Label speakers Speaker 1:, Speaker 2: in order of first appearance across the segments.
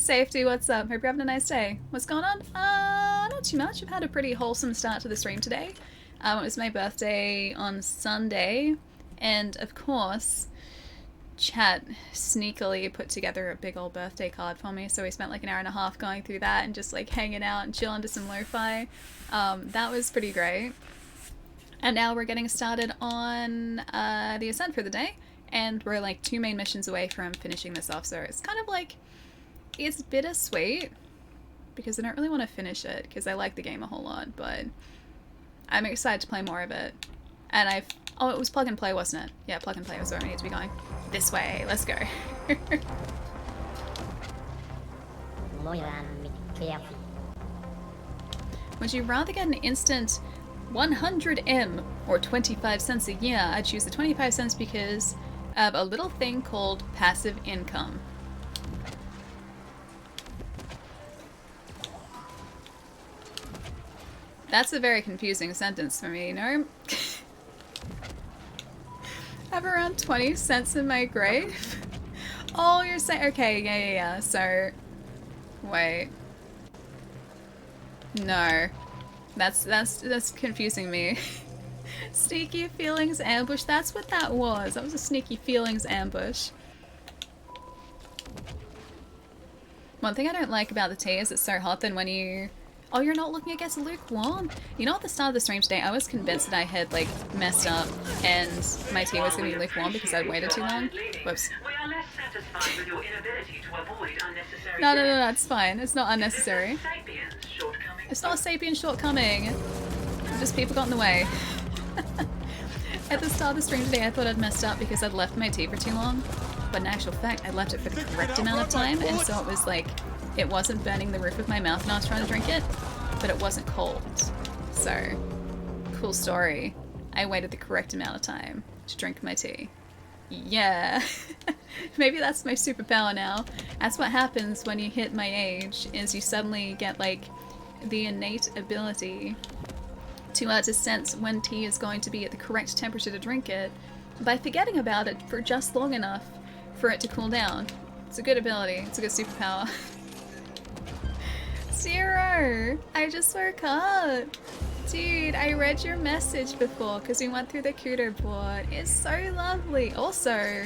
Speaker 1: Safety, what's up? Hope you're having a nice day. What's going on? Not too much. I've had a pretty wholesome start to the stream today. It was my birthday on Sunday, and of course, chat sneakily put together a big old birthday card for me, so we spent like an hour and a half going through that and just like hanging out and chilling to some lo-fi. That was pretty great. And now we're getting started on the Ascent for the day, and we're like 2 main missions away from finishing this off, so it's kind of like, it's bittersweet because I don't really want to finish it because I like the game a whole lot, but I'm excited to play more of it. And oh, it was plug and play, wasn't it? Yeah, plug and play was where I need to be going. This way, let's go. Would you rather get an instant 100M or 25 cents a year? I choose the 25 cents because of a little thing called passive income. That's a very confusing sentence for me, you know? I have around 20 cents in my grave? Oh, you're saying, okay, yeah. So, wait. No. That's confusing me. Sneaky feelings ambush, that's what that was. That was a sneaky feelings ambush. One thing I don't like about the tea is it's so hot, then when you... Oh, you're not looking against lukewarm? You know, at the start of the stream today, I was convinced that I had, like, messed up and my tea was going to be lukewarm because I'd waited too long. Whoops. No, it's fine. It's not unnecessary. It's not a sapient shortcoming. Just people got in the way. At the start of the stream today, I thought I'd messed up because I'd left my tea for too long. But in actual fact, I left it for the correct amount of time, and so it was like... It wasn't burning the roof of my mouth when I was trying to drink it, but it wasn't cold. So, cool story. I waited the correct amount of time to drink my tea. Yeah. Maybe that's my superpower now. That's what happens when you hit my age, is you suddenly get like the innate ability to sense when tea is going to be at the correct temperature to drink it by forgetting about it for just long enough for it to cool down. It's a good ability. It's a good superpower. 0! I just woke up! Dude, I read your message before because we went through the Kudo board. It's so lovely. Also,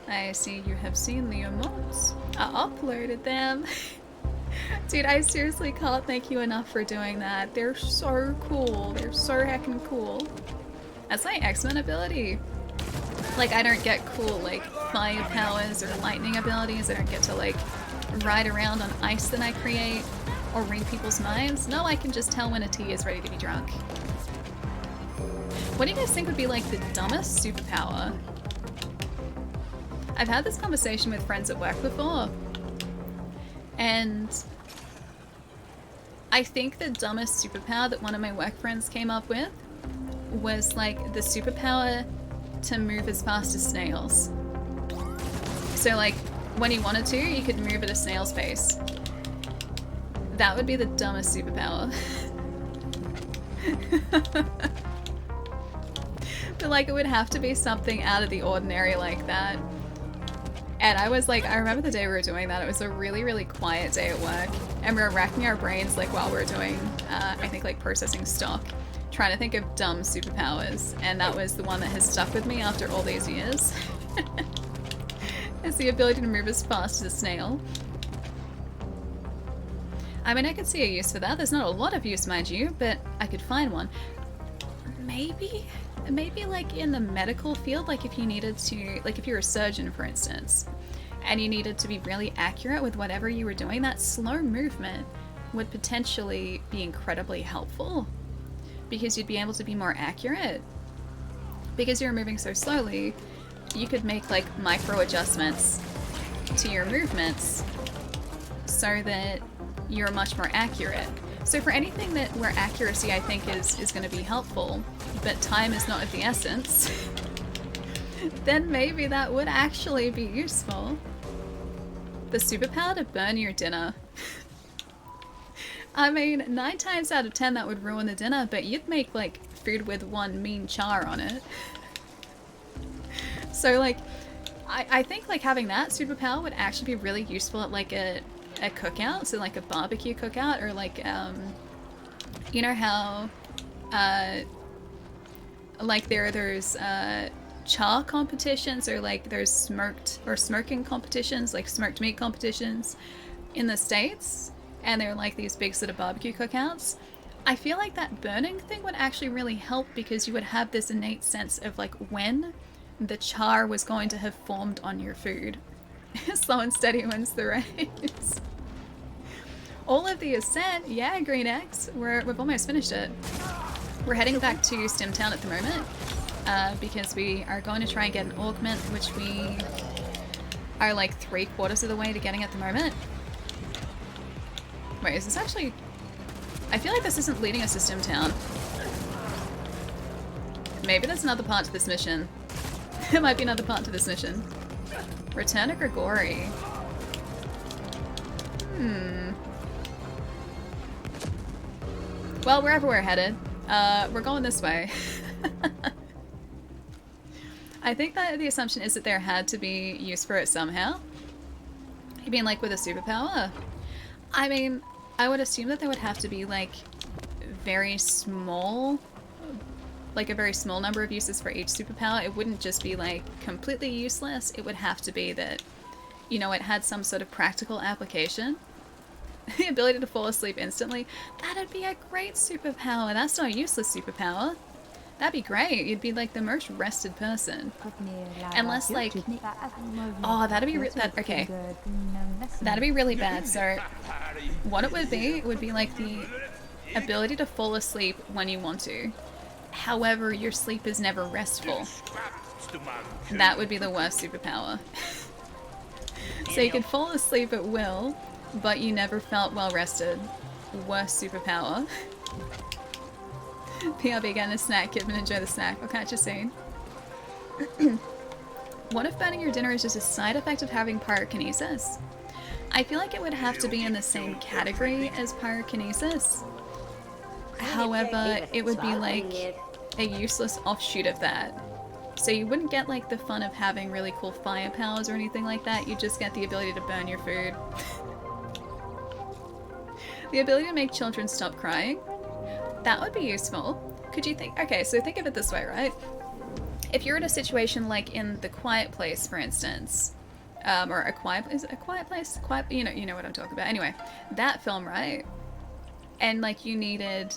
Speaker 1: I see you have seen the emotes. I uploaded them. Dude, I seriously can't thank you enough for doing that. They're so cool. They're so heckin' cool. That's my X-Men ability. Like, I don't get cool, like, fire powers or lightning abilities. I don't get to, like, ride around on ice that I create. Or read people's minds. No, I can just tell when a tea is ready to be drunk. What do you guys think would be like the dumbest superpower? I've had this conversation with friends at work before. And I think the dumbest superpower that one of my work friends came up with was like the superpower to move as fast as snails. So like when you wanted to, you could move at a snail's pace. That would be the dumbest superpower. But like it would have to be something out of the ordinary like that. And I was like, I remember the day we were doing that, it was a really, really quiet day at work. And we were racking our brains like while we were doing, I think like processing stock, trying to think of dumb superpowers. And that was the one that has stuck with me after all these years. It's the ability to move as fast as a snail. I mean, I could see a use for that. There's not a lot of use, mind you, but I could find one. Maybe like in the medical field, like if you needed to, like if you're a surgeon, for instance, and you needed to be really accurate with whatever you were doing, that slow movement would potentially be incredibly helpful because you'd be able to be more accurate. Because you're moving so slowly, you could make like micro adjustments to your movements so that you're much more accurate. So for anything that where accuracy I think is going to be helpful, but time is not of the essence, then maybe that would actually be useful. The superpower to burn your dinner. I mean, 9 times out of 10 that would ruin the dinner, but you'd make like food with one mean char on it. So like, I think like having that superpower would actually be really useful at like a a cookout, so like a barbecue cookout, or like, you know how, like there's char competitions, or like there's smoking competitions, like smoked meat competitions in the States, and they're like these big sort of barbecue cookouts. I feel like that burning thing would actually really help, because you would have this innate sense of like when the char was going to have formed on your food. Slow and steady wins the race. All of the Ascent, yeah, Green X, we've almost finished it. We're heading back to Stimtown at the moment, because we are going to try and get an augment, which we are like 3/4 of the way to getting at the moment. Wait, is this actually... I feel like this isn't leading us to Stimtown. Maybe there's another part to this mission. There might be another part to this mission. Return to Grigori. Well, wherever we're headed, we're going this way. I think that the assumption is that there had to be use for it somehow. You mean like with a superpower? I mean, I would assume that there would have to be like very small, like a very small number of uses for each superpower. It wouldn't just be like completely useless. It would have to be that, you know, it had some sort of practical application. The ability to fall asleep instantly. That'd be a great superpower. That's not a useless superpower. That'd be great. You'd be like the most rested person. Unless like... Oh, that'd be... okay. That'd be really bad. So what it would be like the ability to fall asleep when you want to. However, your sleep is never restful. That would be the worst superpower. So you could fall asleep at will, but you never felt well rested. Worst superpower. PRB getting a snack, Kidman, enjoy the snack. I'll catch you soon. What if burning your dinner is just a side effect of having pyrokinesis? I feel like it would have to be in the same category as pyrokinesis. However, it would be like a useless offshoot of that. So you wouldn't get like the fun of having really cool fire powers or anything like that. You just get the ability to burn your food. The ability to make children stop crying. That would be useful. Could you think... Okay, so think of it this way, right? If you're in a situation like in The Quiet Place, for instance, or A Quiet... Is it A Quiet Place? Quiet... You know what I'm talking about. Anyway, that film, right? And, like, you needed,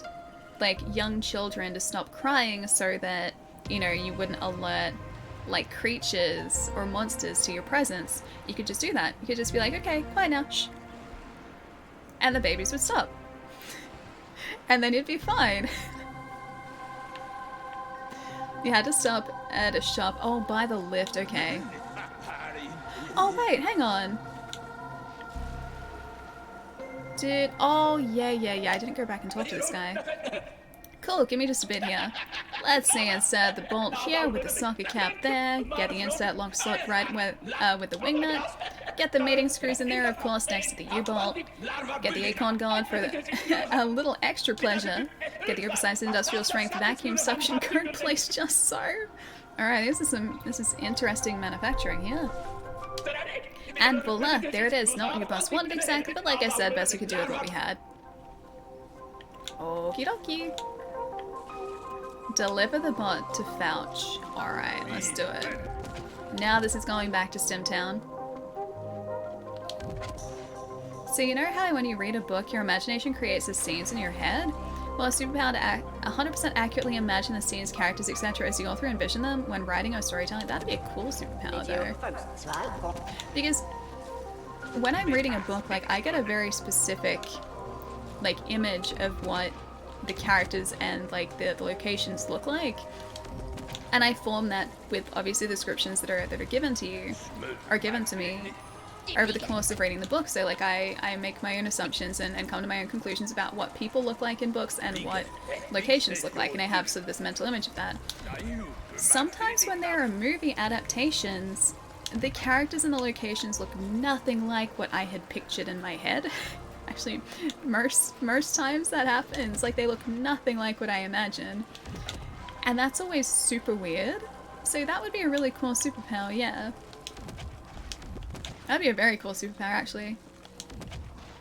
Speaker 1: like, young children to stop crying so that, you know, you wouldn't alert, like, creatures or monsters to your presence. You could just do that. You could just be like, okay, quiet now, shh. And the babies would stop. And then you'd be fine. You had to stop at a shop. Oh, by the lift, okay. Oh, wait, hang on. Dude, oh, yeah, I didn't go back and talk to this guy. Cool, give me just a bit here. Let's see, insert the bolt here with the socket cap there. Get the insert lock slot right with the wing nut. Get the mating screws in there, of course, next to the U-bolt. Get the acorn going for a little extra pleasure. Get the oversized industrial strength vacuum suction cone placed just so. Alright, this is interesting manufacturing here. And voila, there it is. Not what your boss wanted exactly, but like I said, best we could do with what we had. Okie dokie. Deliver the bot to Fouch. Alright, let's do it. Now this is going back to Stimtown. So you know how when you read a book, your imagination creates the scenes in your head? Well, a superpower to 100% accurately imagine the scenes, characters, etc. as the author envision them when writing or storytelling. That'd be a cool superpower, though. Because when I'm reading a book, like, I get a very specific, like, image of what the characters and, like, the locations look like. And I form that with, obviously, the descriptions that are given to you, or given to me, over the course of reading the book. So like I make my own assumptions and come to my own conclusions about what people look like in books and what locations look like, and I have sort of this mental image of that. Sometimes when there are movie adaptations, the characters and the locations look nothing like what I had pictured in my head. Actually, most times that happens. Like, they look nothing like what I imagined. And that's always super weird. So that would be a really cool superpower, yeah. That'd be a very cool superpower, actually.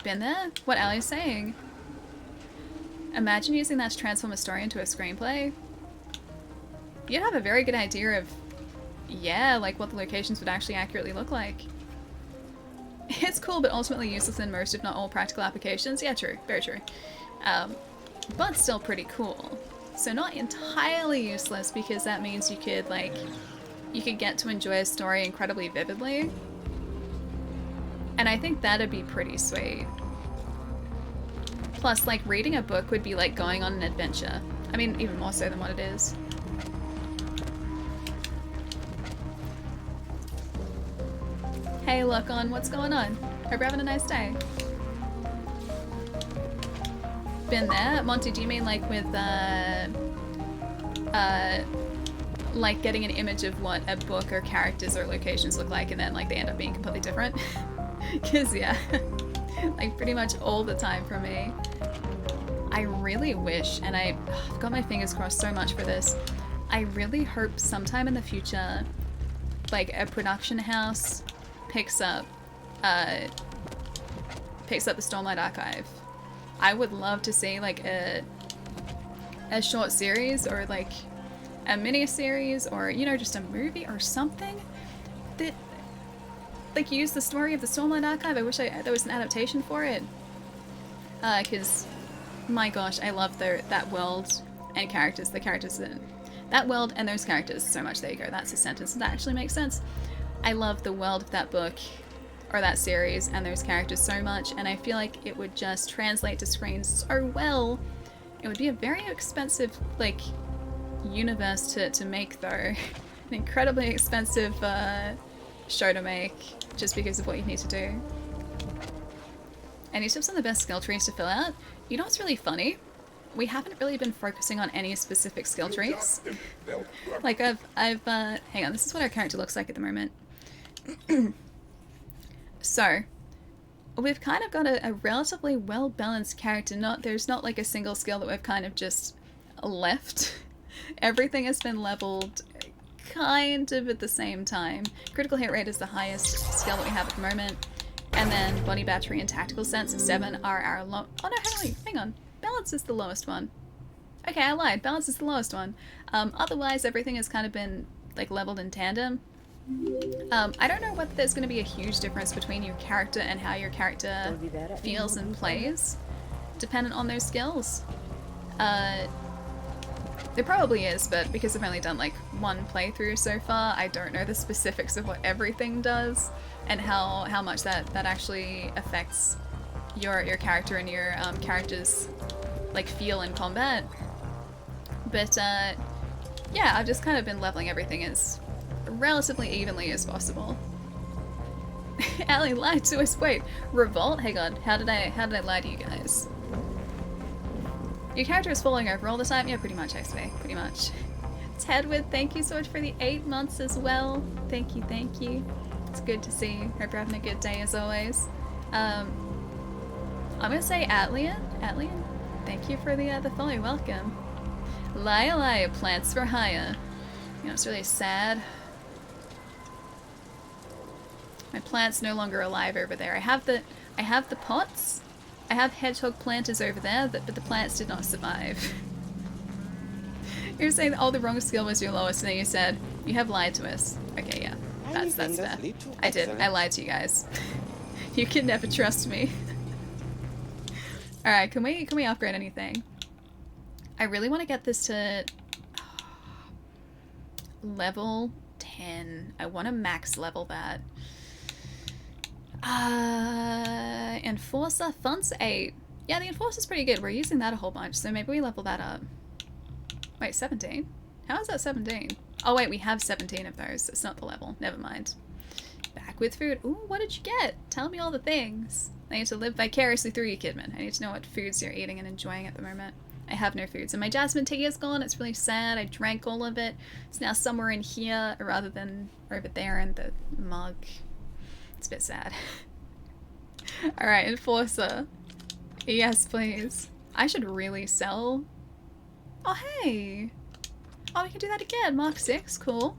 Speaker 1: Been there? What Ali's saying? Imagine using that to transform a story into a screenplay. You'd have a very good idea of, yeah, like what the locations would actually accurately look like. It's cool, but ultimately useless in most, if not all, practical applications. Yeah, true. Very true. But still pretty cool. So not entirely useless, because that means you could, like, you could get to enjoy a story incredibly vividly. And I think that'd be pretty sweet. Plus, like, reading a book would be like going on an adventure. I mean, even more so than what it is. Hey, look on, what's going on? Hope you're having a nice day. Been there? Monty, do you mean like with, like getting an image of what a book or characters or locations look like and then like they end up being completely different? Cause yeah, like pretty much all the time for me. I really wish, and I've got my fingers crossed so much for this, I really hope sometime in the future, like a production house picks up the Stormlight Archive. I would love to see like a short series or like a mini series or, you know, just a movie or something that like use the story of the Stormlight Archive. I wish there was an adaptation for it, because my gosh, I love that world and characters, the characters in that world and those characters so much. There you go, that's a sentence that actually makes sense. I love the world of that book or that series and those characters so much, and I feel like it would just translate to screen so well. It would be a very expensive like universe to make though. An incredibly expensive show to make just because of what you need to do. Any tips on the best skill trees to fill out? You know what's really funny? We haven't really been focusing on any specific skill trees. Like I've hang on, this is what our character looks like at the moment. So we've kind of got a relatively well-balanced character. There's not like a single skill that we've kind of just left. Everything has been leveled kind of at the same time. Critical hit rate is the highest skill that we have at the moment. And then body battery and tactical sense of 7 are our low. Oh no, hang on. Balance is the lowest one. Okay, I lied. Balance is the lowest one. Otherwise, everything has kind of been like leveled in tandem. I don't know whether there's going to be a huge difference between your character and how your character feels and plays, dependent on those skills. There probably is, but because I've only done like one playthrough so far, I don't know the specifics of what everything does and how much that actually affects your character and your character's like feel in combat. But yeah, I've just kind of been leveling everything as relatively evenly as possible. Ali lied to us. Wait, revolt? Hang on. How did I lie to you guys? Your character is falling over all the time? Yeah, pretty much, actually. Pretty much. Tedwood, thank you so much for the 8 months as well. Thank you, thank you. It's good to see you. Hope you're having a good day as always. I'm gonna say Atlian. Atlian, thank you for the follow. Welcome. Lia, plants for hire. You know, it's really sad. My plant's no longer alive over there. I have the pots. I have hedgehog planters over there, but the plants did not survive. You're saying that, oh, the wrong skill was your lowest, and then you said, you have lied to us. Okay, yeah. That's fair. I did. I lied to you guys. You can never trust me. Alright, can we upgrade anything? I really want to get this to level 10. I want to max level that. Enforcer, Fun's 8. Yeah, the Enforcer's pretty good. We're using that a whole bunch, so maybe we level that up. Wait, 17? How is that 17? Oh wait, we have 17 of those. It's not the level. Never mind. Back with food. Ooh, what did you get? Tell me all the things. I need to live vicariously through you, Kidman. I need to know what foods you're eating and enjoying at the moment. I have no foods. And my jasmine tea is gone. It's really sad. I drank all of it. It's now somewhere in here rather than over there in the mug. It's a bit sad. Alright, Enforcer. Yes, please. I should really sell... Oh, hey! Oh, we can do that again. Mark 6, cool.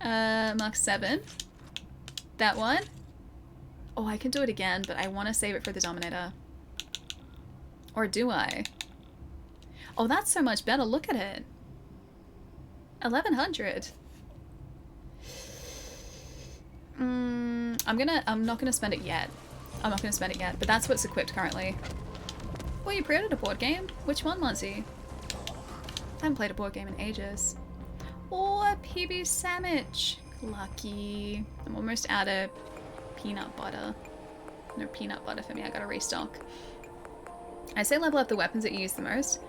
Speaker 1: Mark 7. That one. Oh, I can do it again, but I want to save it for the Dominator. Or do I? Oh, that's so much better. Look at it. 1100. I'm not gonna spend it yet. I'm not gonna spend it yet, but that's what's equipped currently. Well, you pre-ordered a board game? Which one, Muncie? I haven't played a board game in ages. Oh, a PB sandwich. Lucky. I'm almost out of peanut butter. No peanut butter for me, I gotta restock. I say level up the weapons that you use the most.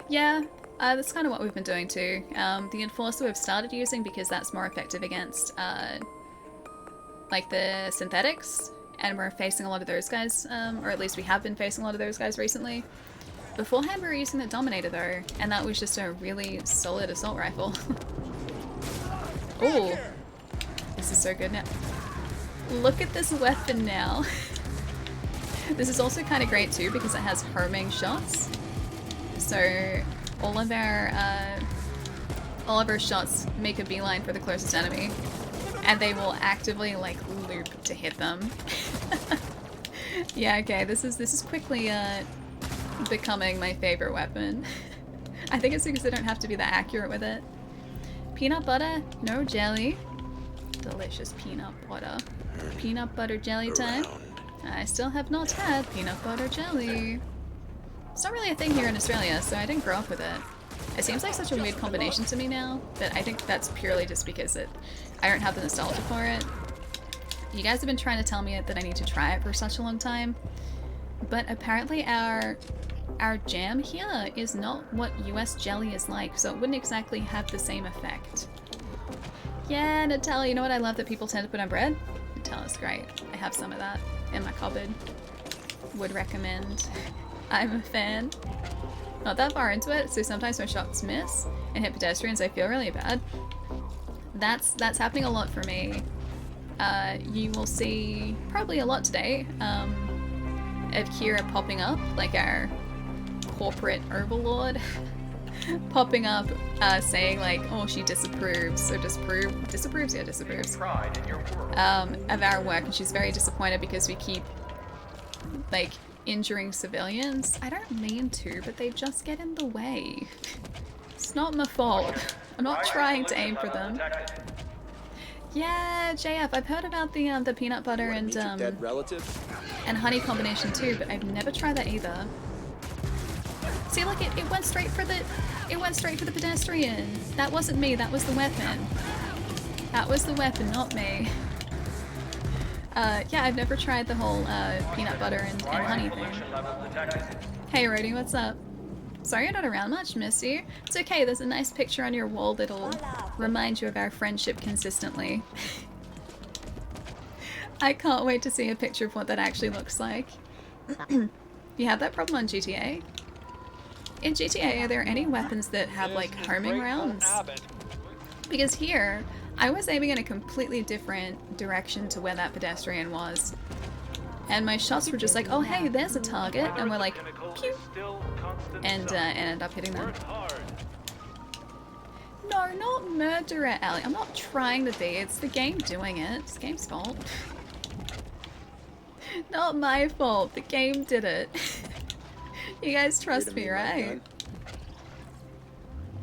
Speaker 1: Yeah, that's kind of what we've been doing too. The Enforcer we've started using because that's more effective against like the synthetics, and we're facing a lot of those guys, or at least we have been facing a lot of those guys recently. Beforehand we were using the Dominator though, and that was just a really solid assault rifle. Oh, this is so good now. Look at this weapon now. This is also kind of great too because it has homing shots. So all of our shots make a beeline for the closest enemy, and they will actively like loop to hit them. Yeah, okay, this is quickly becoming my favorite weapon. I think it's because I don't have to be that accurate with it. Peanut butter, no jelly. Delicious peanut butter. Peanut butter jelly time. I still have not had peanut butter jelly. It's not really a thing here in Australia, so I didn't grow up with it. It seems like such a weird combination to me now, but I think that's purely just because I don't have the nostalgia for it. You guys have been trying to tell me that I need to try it for such a long time, but apparently our jam here is not what US jelly is like, so it wouldn't exactly have the same effect. Yeah, Nutella, you know what I love that people tend to put on bread? Nutella's great. I have some of that in my cupboard. Would recommend. I'm a fan. Not that far into it, so sometimes my shots miss and hit pedestrians. I feel really bad. That's happening a lot for me. You will see probably a lot today of Kira popping up, like our corporate overlord, popping up saying like, oh, she disapproves or disapproves, yeah, disapproves of our work, and she's very disappointed because we keep like injuring civilians. I don't mean to, but they just get in the way. It's not my fault. I'm not trying to aim for them. Yeah, JF, I've heard about the peanut butter and honey combination too, but I've never tried that either. See, look, it went straight for the pedestrian. That wasn't me, that was the weapon. That was the weapon, not me. Yeah, I've never tried the whole peanut butter and honey thing. Hey, Rody, what's up? Sorry you're not around much, miss you. It's okay, there's a nice picture on your wall that'll remind you of our friendship consistently. I can't wait to see a picture of what that actually looks like. You have that problem on GTA? In GTA, are there any weapons that have like homing rounds? Because here, I was aiming in a completely different direction to where that pedestrian was. And my shots were just like, oh hey, there's a target, and we're like, pew! And ended up hitting them. No, not murderer, Ellie. I'm not trying to be, it's the game doing it. It's the game's fault. Not my fault, the game did it. You guys trust me, right?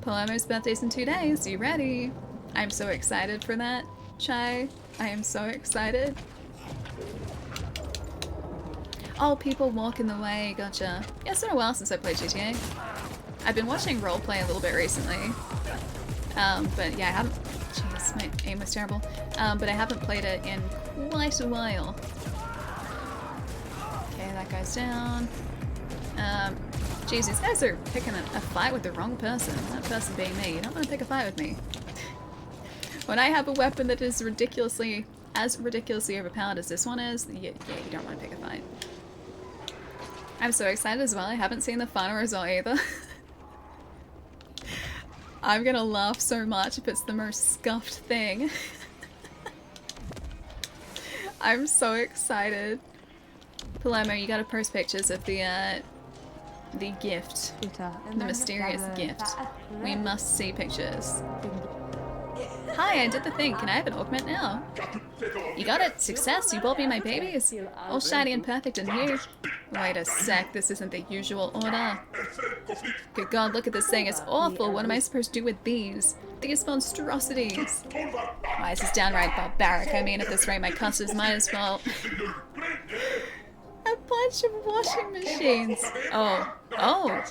Speaker 1: Palermo's birthday's in 2 days, you ready? I'm so excited for that, Chai. I am so excited. Oh, people walk in the way, gotcha. Yeah, it's been a while since I played GTA. I've been watching roleplay a little bit recently. But yeah, I haven't... Jeez, my aim was terrible. But I haven't played it in quite a while. Okay, that guy's down. Jeez, these guys are picking a fight with the wrong person. That person being me. You don't want to pick a fight with me. When I have a weapon that is as ridiculously overpowered as this one is, yeah, you don't want to pick a fight. I'm so excited as well. I haven't seen the final result either. I'm gonna laugh so much if it's the most scuffed thing. I'm so excited. Palermo, you gotta post pictures of the gift. The mysterious gift. We must see pictures. Hi, I did the thing. Can I have an augment now? You got it. Success. You bought me my babies. All shiny and perfect and new. Wait a sec. This isn't the usual order. Good God, look at this thing. It's awful. What am I supposed to do with these? These monstrosities. Why, this is downright barbaric. I mean, at this rate, my customers might as well... A bunch of washing machines. Oh,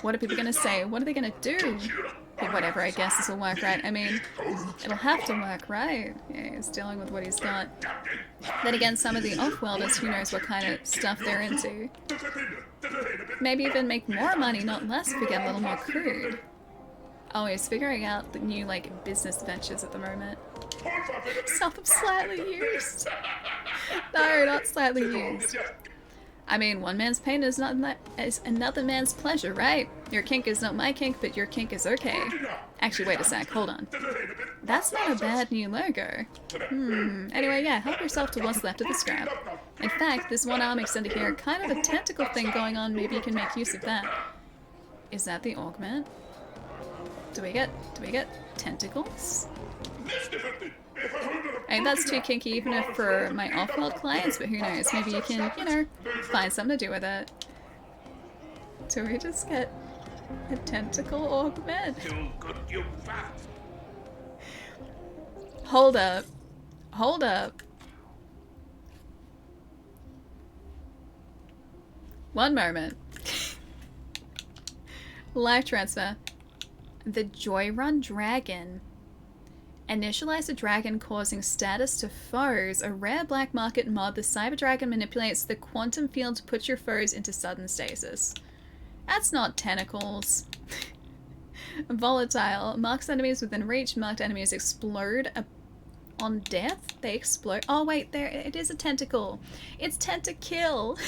Speaker 1: what are people gonna say? What are they gonna do? But whatever, I guess this will work, right? I mean, it'll have to work, right? Yeah, he's dealing with what he's got. Then again, some of the off-worlders, who knows what kind of stuff they're into. Maybe even make more money, not less, if we get a little more crude. Oh, he's figuring out the new, like, business ventures at the moment. Some slightly used. No, not slightly used. I mean, one man's pain is another man's pleasure, right? Your kink is not my kink, but your kink is okay. Actually, wait a sec, hold on. That's not a bad new logo. Anyway, yeah, help yourself to what's left of the scrap. In fact, this one arm extended here, kind of a tentacle thing going on, maybe you can make use of that. Is that the augment? Do we get tentacles? I mean, that's too kinky even if for my off-world clients, but who knows, maybe you can, you know, find something to do with it. Do we just get a tentacle augment? Hold up. Hold up. One moment. Life transfer. The Joyrun Dragon. Initialize a dragon causing status to foes. A rare black market mod, the Cyber Dragon manipulates the quantum field to put your foes into sudden stasis. That's not tentacles. Volatile. Marks enemies within reach. Marked enemies explode on death. They explode. Oh wait, there it is a tentacle. It's tentakill.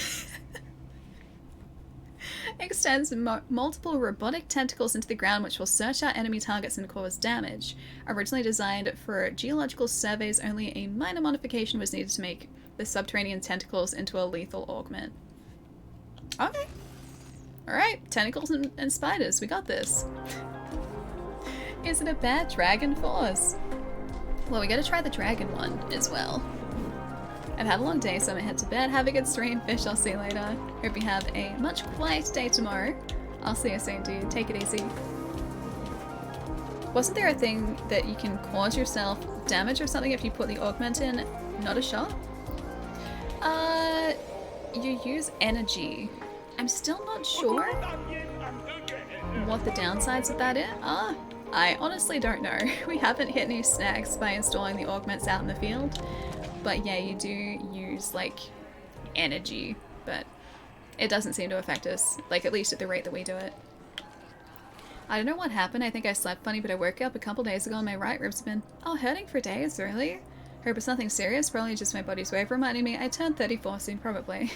Speaker 1: Extends multiple robotic tentacles into the ground which will search out enemy targets and cause damage. Originally designed for geological surveys, only a minor modification was needed to make the subterranean tentacles into a lethal augment. Okay. Alright, tentacles and spiders, we got this. Is it a bad dragon force? Well, we gotta try the dragon one as well. I've had a long day, so I'm gonna head to bed. Have a good stream. Fish, I'll see you later. Hope you have a much quieter day tomorrow. I'll see you soon, dude. Take it easy. Wasn't there a thing that you can cause yourself damage or something if you put the augment in, not a shot? You use energy. I'm still not sure what the downsides of that are. I honestly don't know. We haven't hit any snags by installing the augments out in the field. But yeah, you do use, like, energy, but it doesn't seem to affect us, like, at least at the rate that we do it. I don't know what happened. I think I slept funny, but I woke up a couple days ago and my right ribs have been, hurting for days, really? Hope it's nothing serious, probably just my body's way of reminding me I turned 34 soon, probably.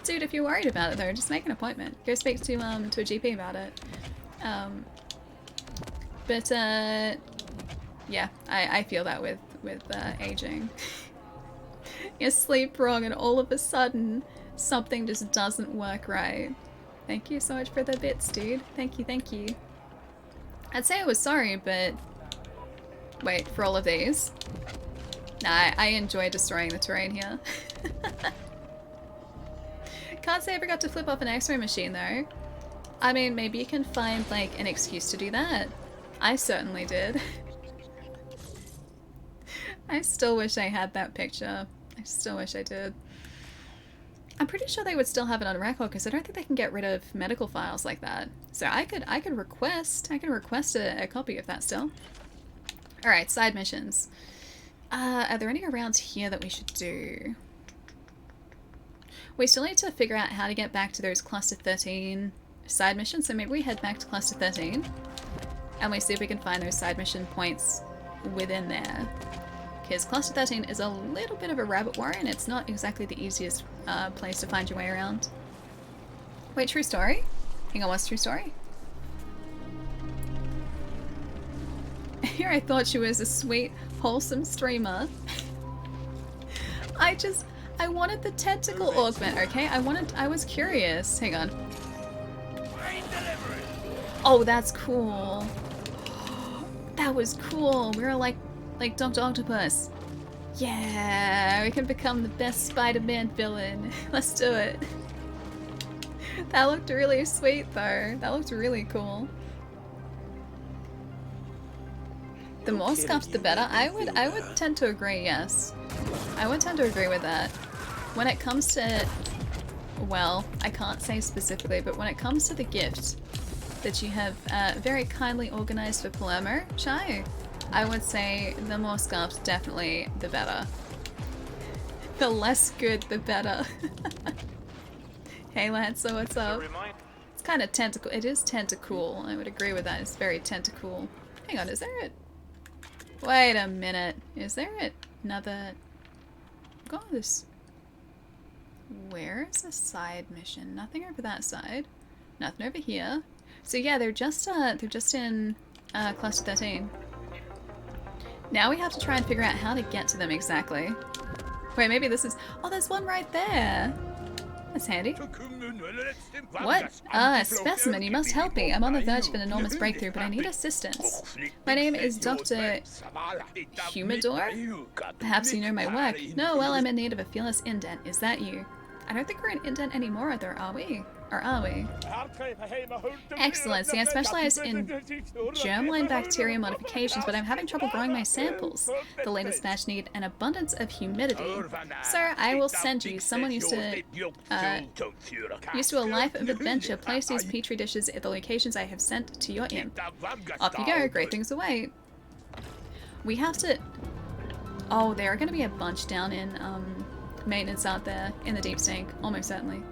Speaker 1: Dude, if you're worried about it, though, just make an appointment. Go speak to a GP about it. Yeah, I feel that with aging. You sleep wrong and all of a sudden something just doesn't work right. Thank you so much for the bits, dude. Thank you, thank you. I'd say I was sorry, but wait, for all of these? Nah, I enjoy destroying the terrain here. Can't say I ever got to flip off an x-ray machine though. I mean, maybe you can find like an excuse to do that. I certainly did. I still wish I had that picture. I still wish I did. I'm pretty sure they would still have it on record because I don't think they can get rid of medical files like that. So I could request a copy of that still. All right, side missions. Are there any around here that we should do? We still need to figure out how to get back to those Cluster 13 side missions. So maybe we head back to Cluster 13 and we see if we can find those side mission points within there. Because Cluster 13 is a little bit of a rabbit warren. It's not exactly the easiest place to find your way around. Wait, true story? Hang on, what's true story? Here I thought she was a sweet, wholesome streamer. I wanted the tentacle augment, okay? I was curious. Hang on. Oh, that's cool. That was cool. We were like Like Dr. Octopus. Yeah, we can become the best Spider-Man villain. Let's do it. That looked really sweet though. That looked really cool. The more scuffed the better. I would tend to agree, yes. I would tend to agree with that. When it comes to, well, I can't say specifically, but when it comes to the gift that you have very kindly organized for Palermo, Chai, I would say the more scuffed, definitely the better. The less good, the better. Hey Lancer, what's up? It's kind of tentacle. It is tentacool. I would agree with that. It's very tentacool. Hang on, is there a... Wait a minute. Is there another... Go on this... Where's the side mission? Nothing over that side. Nothing over here. So yeah, they're just in Cluster 13. Now we have to try and figure out how to get to them exactly. Wait, maybe this is... Oh, there's one right there! That's handy. What? Ah, specimen, you must help me. I'm on the verge of an enormous breakthrough, but I need assistance. My name is Dr. Humidor? Perhaps you know my work. No, well, I'm in need of a fearless indent. Is that you? I don't think we're an indent anymore, are we? Or are we? Excellent. See, I specialize in germline bacteria modifications, but I'm having trouble growing my samples. The latest batch need an abundance of humidity. Sir, I will send you. Someone used to a life of adventure. Place these petri dishes at the locations I have sent to your imp. Off you go. Great things await. We have to... Oh, there are going to be a bunch down in maintenance out there in the deep sink. Almost certainly.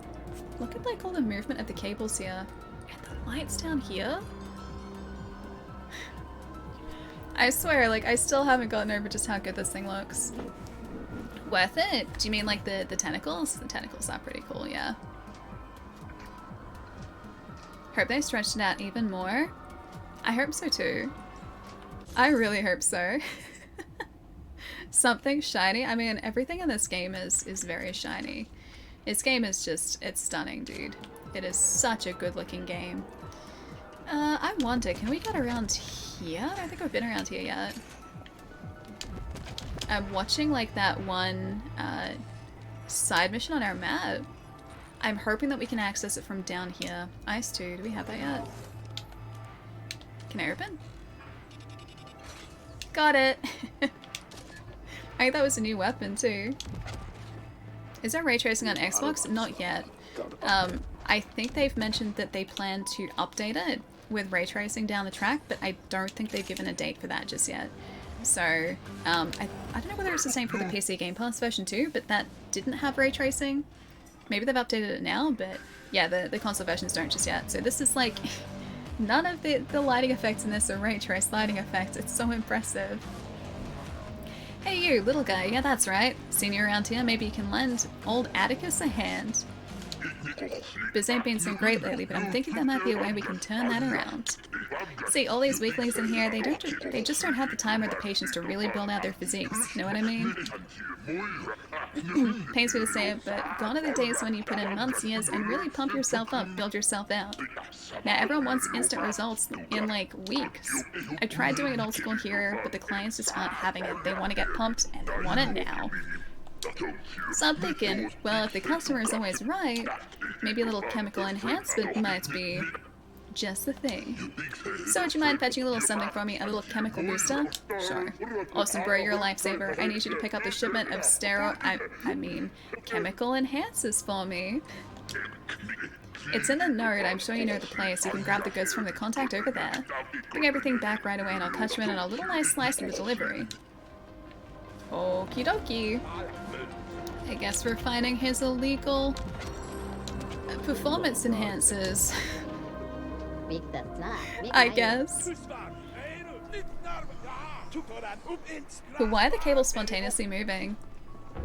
Speaker 1: Look at like all the movement of the cables here. And the lights down here. I swear, like I still haven't gotten over just how good this thing looks. Worth it? Do you mean like the tentacles? The tentacles are pretty cool, yeah. Hope they stretched it out even more. I hope so too. I really hope so. Something shiny. I mean, everything in this game is very shiny. This game is just, it's stunning, dude. It is such a good looking game. I wonder, can we get around here? I don't think I've been around here yet. I'm watching like that one side mission on our map. I'm hoping that we can access it from down here. Ice 2, do we have that yet? Can I open? Got it! I think that was a new weapon too. Is there ray tracing on Xbox? Not yet. I think they've mentioned that they plan to update it with ray tracing down the track, but I don't think they've given a date for that just yet. So, I don't know whether it's the same for the PC Game Pass version too, but that didn't have ray tracing. Maybe they've updated it now, but yeah, the console versions don't just yet. So this is like, none of the lighting effects in this are ray trace lighting effects. It's so impressive. Hey you, little guy, yeah that's right. Seen you around here, maybe you can lend old Atticus a hand. Biz ain't been so great lately, but I'm thinking there might be a way we can turn that around. See, all these weaklings in here, they just don't have the time or the patience to really build out their physiques, know what I mean? Pains me to say it, but gone are the days when you put in months, years, and really pump yourself up, build yourself out. Now everyone wants instant results in like weeks. I tried doing it old school here, but the clients just aren't having it. They want to get pumped, and they want it now. So I'm thinking, well, if the customer is always right, maybe a little chemical enhancement might be just the thing. So would you mind fetching a little something for me? A little chemical booster? Sure. Awesome, bro, you're a lifesaver. I need you to pick up a shipment of chemical enhancers for me. It's in the node. I'm sure you know the place. You can grab the goods from the contact over there. Bring everything back right away and I'll cut you in on a little nice slice of the delivery. Okie dokie. I guess we're finding his illegal performance enhancers. I guess. But why are the cables spontaneously moving?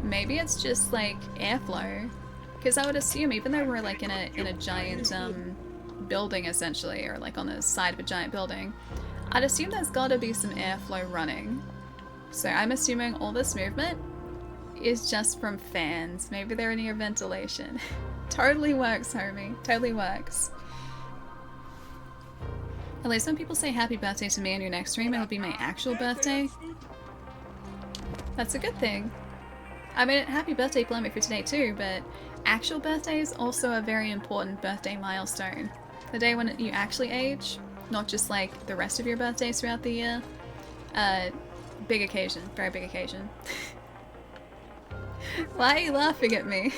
Speaker 1: Maybe it's just like airflow. Because I would assume, even though we're like in a giant building essentially, or like on the side of a giant building, I'd assume there's gotta be some airflow running. So I'm assuming all this movement is just from fans. Maybe they're near ventilation. Totally works, homie. Totally works. At least when people say happy birthday to me on your next stream, it'll be my actual birthday. That's a good thing. I mean, happy birthday Polemic for today too, but actual birthday is also a very important birthday milestone. The day when you actually age, not just like the rest of your birthdays throughout the year. Big occasion, very big occasion. Why are you laughing at me?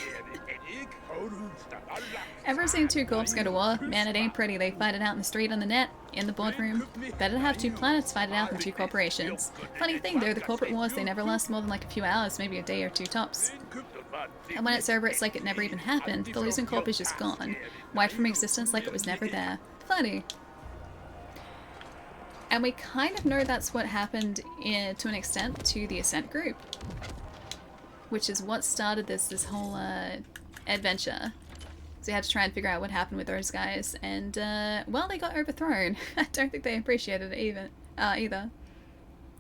Speaker 1: Ever seen two corps go to war? Man, it ain't pretty. They fight it out in the street, on the net, in the boardroom. Better to have two planets fight it out than two corporations. Funny thing though, the corporate wars, they never last more than like a few hours, maybe a day or two tops. And when it's over, it's like it never even happened. The losing corp is just gone. Wiped from existence like it was never there. Funny. And we kind of know that's what happened to an extent to the Ascent group. Which is what started this whole adventure. So we had to try and figure out what happened with those guys, and well, they got overthrown. I don't think they appreciated it either.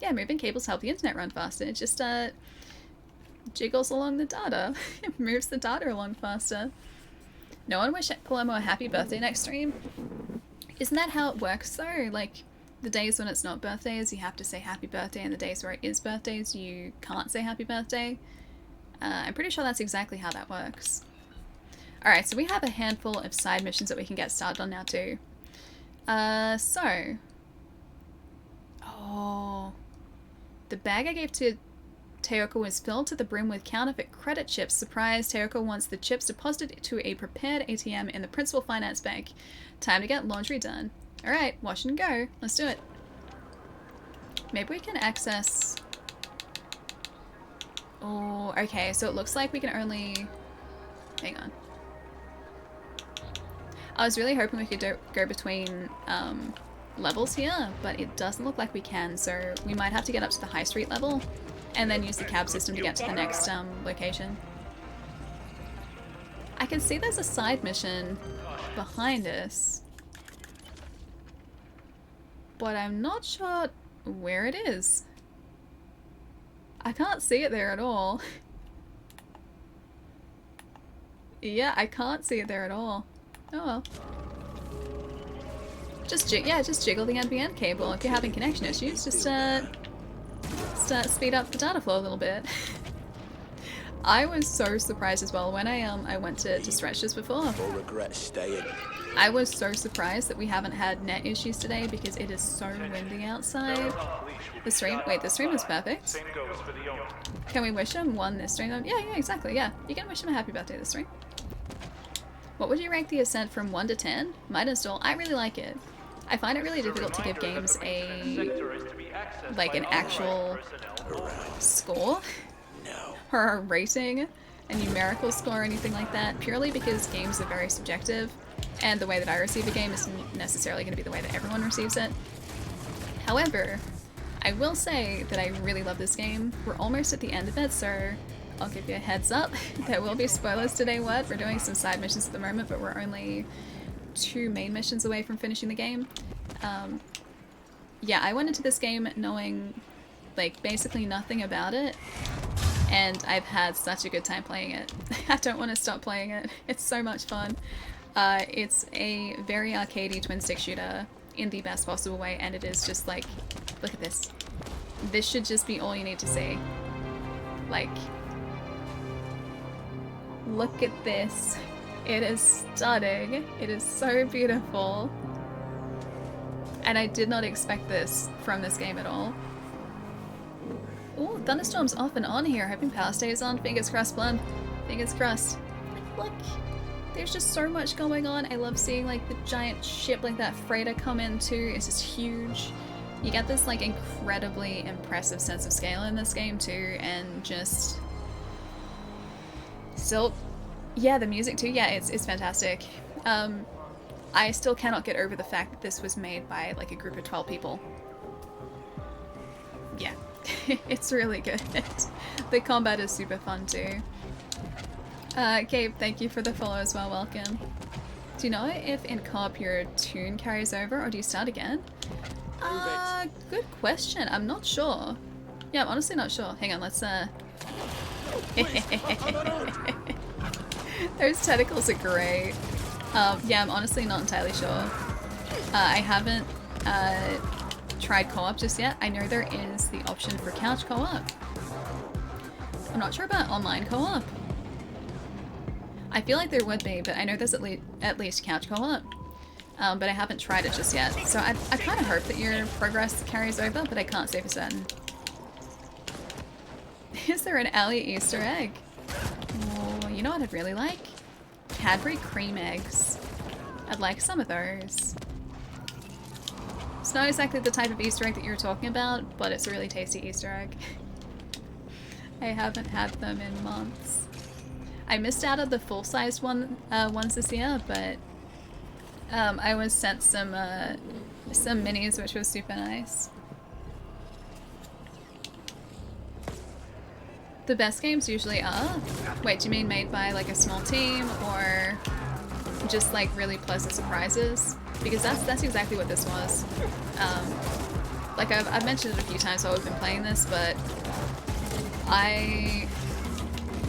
Speaker 1: Yeah, moving cables help the internet run faster. It just jiggles along the data. It moves the data along faster. No one wish Palermo a happy birthday next stream. Isn't that how it works though? Like, the days when it's not birthdays, you have to say happy birthday, and the days where it is birthdays, you can't say happy birthday. I'm pretty sure that's exactly how that works. Alright, so we have a handful of side missions that we can get started on now too. Oh. The bag I gave to Teoka was filled to the brim with counterfeit credit chips. Surprise, Teoka wants the chips deposited to a prepared ATM in the principal finance bank. Time to get laundry done. Alright, wash and go. Let's do it. Maybe we can access... Oh, okay, so it looks like we can only... Hang on. I was really hoping we could go between levels here, but it doesn't look like we can, so we might have to get up to the high street level and then use the cab system to get to the next location. I can see there's a side mission behind us, but I'm not sure where it is. I can't see it there at all. Yeah, I can't see it there at all. Oh well. Just jiggle the NBN cable. If you're having connection issues, just speed up the data flow a little bit. I was so surprised as well when I went to stretch this before.
Speaker 2: Regret staying.
Speaker 1: I was so surprised that we haven't had net issues today because it is so windy outside. The stream was perfect. Can we wish him one this stream? Yeah, exactly, yeah. You can wish him a happy birthday this stream. What would you rank the Ascent from 1 to 10? Might install. I really like it. I find it really difficult to give games an actual score or a rating, a numerical score or anything like that, purely because games are very subjective and the way that I receive a game isn't necessarily going to be the way that everyone receives it. However, I will say that I really love this game. We're almost at the end of it, so I'll give you a heads up. There will be spoilers today, we're doing some side missions at the moment, but we're only 2 main missions away from finishing the game. Yeah, I went into this game knowing, like, basically nothing about it, and I've had such a good time playing it. I don't want to stop playing it. It's so much fun. It's a very arcadey twin-stick shooter in the best possible way, and it is just like, look at this. This should just be all you need to see. Like, look at this. It is stunning. It is so beautiful. And I did not expect this from this game at all. Oh, thunderstorms off and on here. Hoping power stays on. Fingers crossed, Plum. Fingers crossed. Like, look. There's just so much going on. I love seeing like the giant ship like that freighter come in too. It's just huge. You get this like incredibly impressive sense of scale in this game too, and just still, yeah, the music too. Yeah, it's fantastic. I still cannot get over the fact that this was made by like a group of 12 people. Yeah, it's really good. The combat is super fun too. Gabe, thank you for the follow as well, welcome. Do you know if in co-op your tune carries over or do you start again? Good question. I'm not sure. Yeah, I'm honestly not sure. Hang on, let's Those tentacles are great. Yeah, I'm honestly not entirely sure. I haven't tried co-op just yet. I know there is the option for couch co-op. I'm not sure about online co-op. I feel like there would be, but I know there's at least couch co-op. But I haven't tried it just yet. So I kind of hope that your progress carries over, but I can't say for certain. Is there an alley Easter egg? Oh, you know what I'd really like? Cadbury cream eggs. I'd like some of those. It's not exactly the type of Easter egg that you were talking about, but it's a really tasty Easter egg. I haven't had them in months. I missed out on the full-sized ones this year, but I was sent some minis, which was super nice. The best games usually are... Wait, do you mean made by like a small team, or just like really pleasant surprises? Because that's exactly what this was. Like I've mentioned it a few times while we've been playing this, but I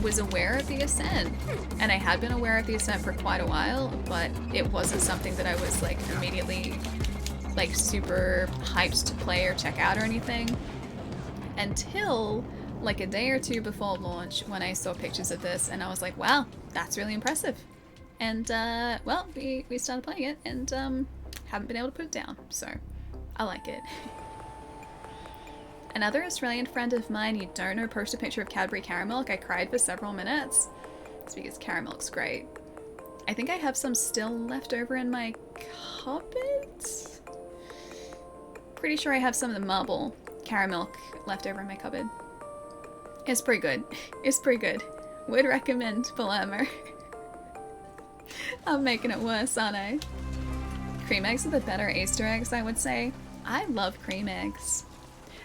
Speaker 1: was aware of the Ascent, and I had been aware of the Ascent for quite a while, but it wasn't something that I was like immediately like super hyped to play or check out or anything until like a day or two before launch, when I saw pictures of this and I was like, wow, that's really impressive. And well, we started playing it and haven't been able to put it down, so I like it. Another Australian friend of mine you don't know posted a picture of Cadbury Caramilk. I cried for several minutes. It's because Caramilk's great. I think I have some still left over in my cupboard. Pretty sure I have some of the marble Caramilk left over in my cupboard. It's pretty good. It's pretty good. Would recommend Palermo. I'm making it worse, aren't I? Cream eggs are the better Easter eggs, I would say. I love cream eggs.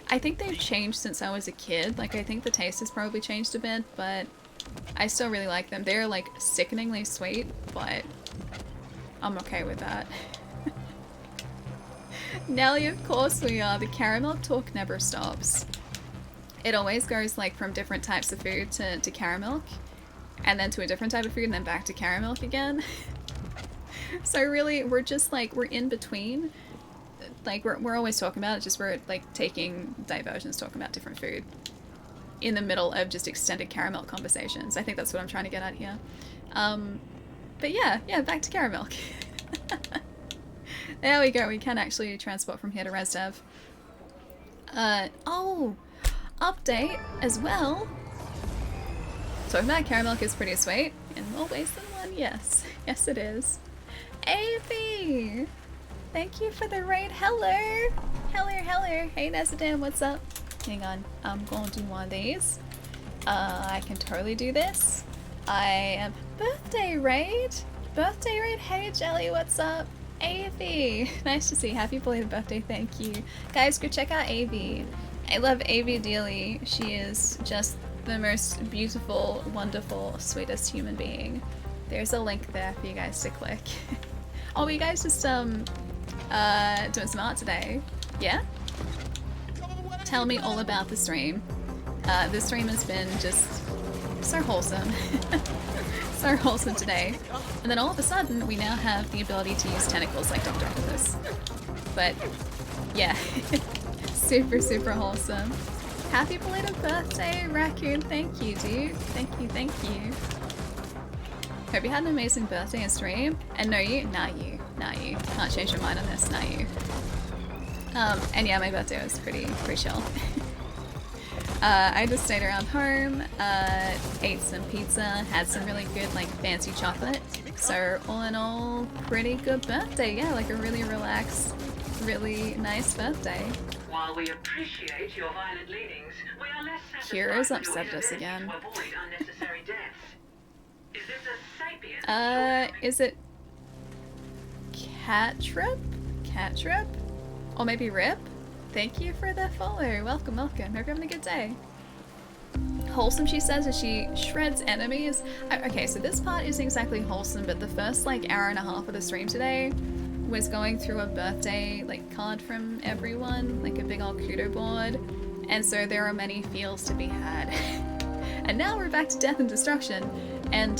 Speaker 1: I think they've changed since I was a kid. Like, I think the taste has probably changed a bit, but I still really like them. They're, like, sickeningly sweet, but I'm okay with that. Nelly, of course we are. The caramel talk never stops. It always goes, like, from different types of food to caramel, and then to a different type of food, and then back to caramel again. So really, we're just, like, we're in between. Like, we're always talking about it, just we're, like, taking diversions, talking about different food in the middle of just extended caramel conversations. I think that's what I'm trying to get at here. But yeah, back to caramel. There we go, we can actually transport from here to ResDev. Oh, update as well. Talking about caramel is pretty sweet, in more ways than one, yes. Yes it is. Avy! Thank you for the raid. Hello! Hello. Hey Nezadan, what's up? Hang on, I'm going to do one of these. I can totally do this. I am... Birthday raid! Hey Jelly, what's up? Avy! Nice to see you. Happy belated birthday, thank you. Guys, go check out Avy. I love Avy dearly. She is just the most beautiful, wonderful, sweetest human being. There's a link there for you guys to click. Oh, were you guys just doing some art today? Yeah? Tell me all about the stream. The stream has been just so wholesome. So wholesome today. And then all of a sudden, we now have the ability to use tentacles like Dr. Octopus. But, yeah. Super wholesome. Happy belated birthday, Raccoon. Thank you, dude. Thank you. Hope you had an amazing birthday and stream. And no, you? Nah, you. Can't change your mind on this, nah, you. And yeah, my birthday was pretty chill. I just stayed around home, ate some pizza, had some really good, like, fancy chocolate. So, all in all, pretty good birthday. Yeah, like a really relaxed, really nice birthday.
Speaker 2: While we appreciate your violent leanings, we are less satisfied
Speaker 1: Heroes
Speaker 2: with your
Speaker 1: upset us again.
Speaker 2: to avoid unnecessary deaths. Is this a sapient?
Speaker 1: Is it Catrip? Or maybe Rip? Thank you for the follow. Welcome. Hope you're having a good day. Wholesome, she says, as she shreds enemies. Okay, so this part isn't exactly wholesome, but the first, like, hour and a half of the stream today was going through a birthday, like, card from everyone, like a big old kudo board. And so there are many feels to be had. And now we're back to death and destruction. And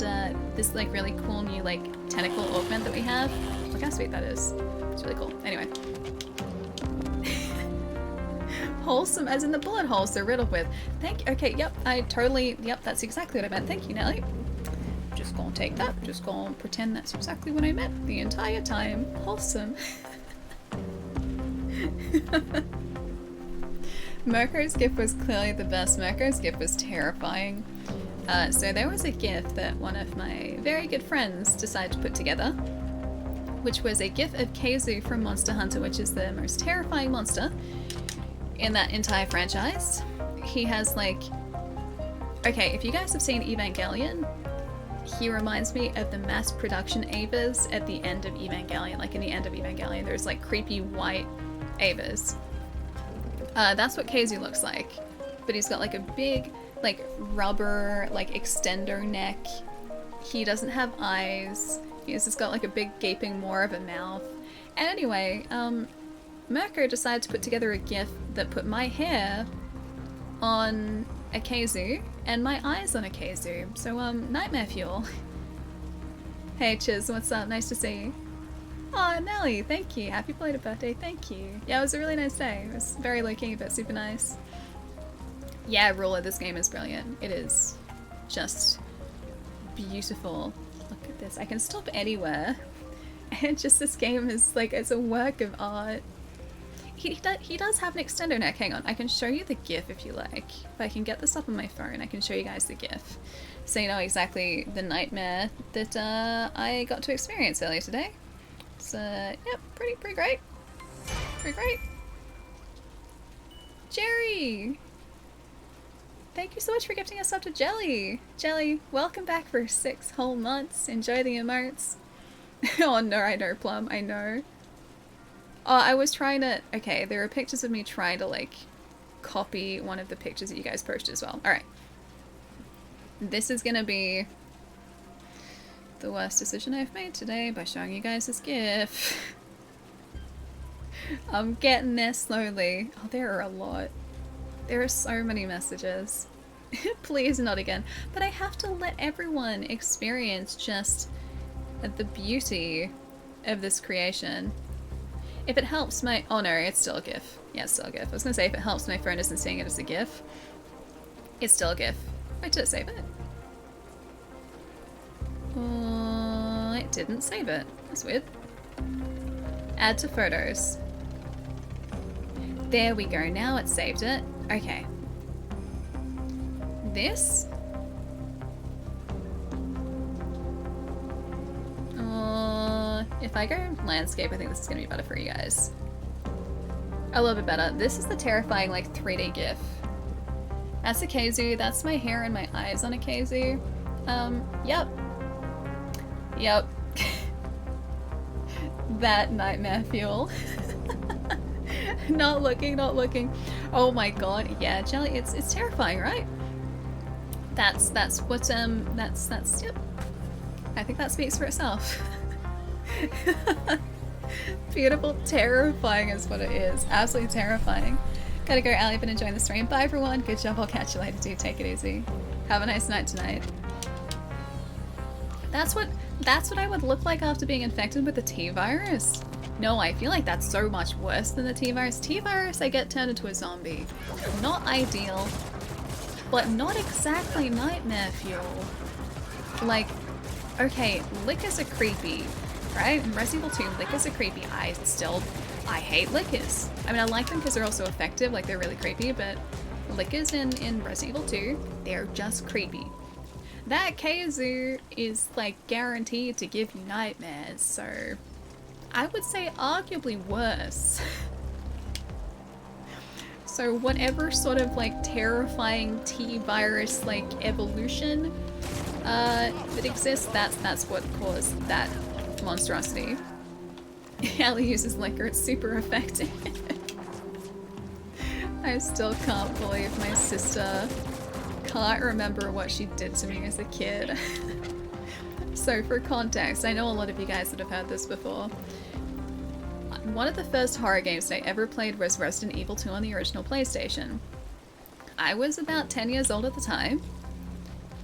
Speaker 1: this, like, really cool new, like, tentacle augment that we have. Look how sweet that is. It's really cool. Anyway. wholesome as in the bullet holes they're riddled with. Thank you. Okay, yep, yep, that's exactly what I meant. Thank you, Nelly. Just gonna take that. Just gonna pretend that's exactly what I meant the entire time. Wholesome. Mirko's gift was clearly the best. Mirko's gift was terrifying. So there was a gift that one of my very good friends decided to put together, which was a gif of Keizu from Monster Hunter, which is the most terrifying monster in that entire franchise. He has like... Okay, if you guys have seen Evangelion, he reminds me of the mass production Avas at the end of Evangelion. Like in the end of Evangelion, there's like creepy white Avas. That's what Keizu looks like. But he's got like a big, like rubber, like extender neck. He doesn't have eyes. He's just got like a big gaping maw of a mouth. And anyway, Mirko decided to put together a gif that put my hair on a Keizu and my eyes on a Keizu. So, nightmare fuel. Hey Chiz, what's up? Nice to see you. Aw, Nelly, thank you. Happy belated birthday, thank you. Yeah, it was a really nice day. It was very low-key, but super nice. Yeah, Ruler, this game is brilliant. It is just beautiful. Look at this. I can stop anywhere. And just this game is like, it's a work of art. He does have an extender neck. Hang on, I can show you the GIF if you like. If I can get this up on my phone, I can show you guys the GIF. So you know exactly the nightmare that I got to experience earlier today. So, yep, pretty great. Pretty great. Jerry! Thank you so much for gifting us up to Jelly! Jelly, welcome back for 6 whole months. Enjoy the emotes. Oh no, I know, Plum, I know. Oh, I was trying to... Okay, there are pictures of me trying to, like, copy one of the pictures that you guys posted as well. Alright. This is gonna be the worst decision I've made today by showing you guys this GIF. I'm getting there slowly. Oh, there are a lot. There are so many messages. Please not again. But I have to let everyone experience just the beauty of this creation. If it helps my... Oh no, it's still a GIF. Yeah, it's still a GIF. I was gonna say if it helps my phone isn't seeing it as a GIF. It's still a GIF. Wait, did it save it? It didn't save it. That's weird. Add to photos. There we go. Now it saved it. Okay. This... if I go landscape, I think this is going to be better for you guys. A little bit better. This is the terrifying, like, 3D GIF. That's a Keizu. That's my hair and my eyes on a Keizu. Yep. Yep. That nightmare fuel. Not looking, not looking. Oh my god, yeah, Jelly, it's terrifying, right? That's what, yep. I think that speaks for itself. Beautiful, terrifying is what it is. Absolutely terrifying. Gotta go, Ali, been enjoying the stream. Bye everyone, good job, I'll catch you later, dude. Take it easy. Have a nice night tonight. That's what I would look like after being infected with the T-virus. No, I feel like that's so much worse than the T-virus. T-virus, I get turned into a zombie. Not ideal, but not exactly nightmare fuel. Like, okay, lickers are creepy, right? In Resident Evil 2, lickers are creepy. I hate lickers. I mean, I like them because they're also effective, like they're really creepy, but lickers in Resident Evil 2, they're just creepy. That Keizu is like guaranteed to give you nightmares, so I would say arguably worse. So whatever sort of like terrifying T-virus like evolution that exists, that's what caused that monstrosity. Ellie uses liquor, it's super effective. I still can't believe my sister can't remember what she did to me as a kid. So for context, I know a lot of you guys that have heard this before. One of the first horror games that I ever played was Resident Evil 2 on the original PlayStation. I was about 10 years old at the time,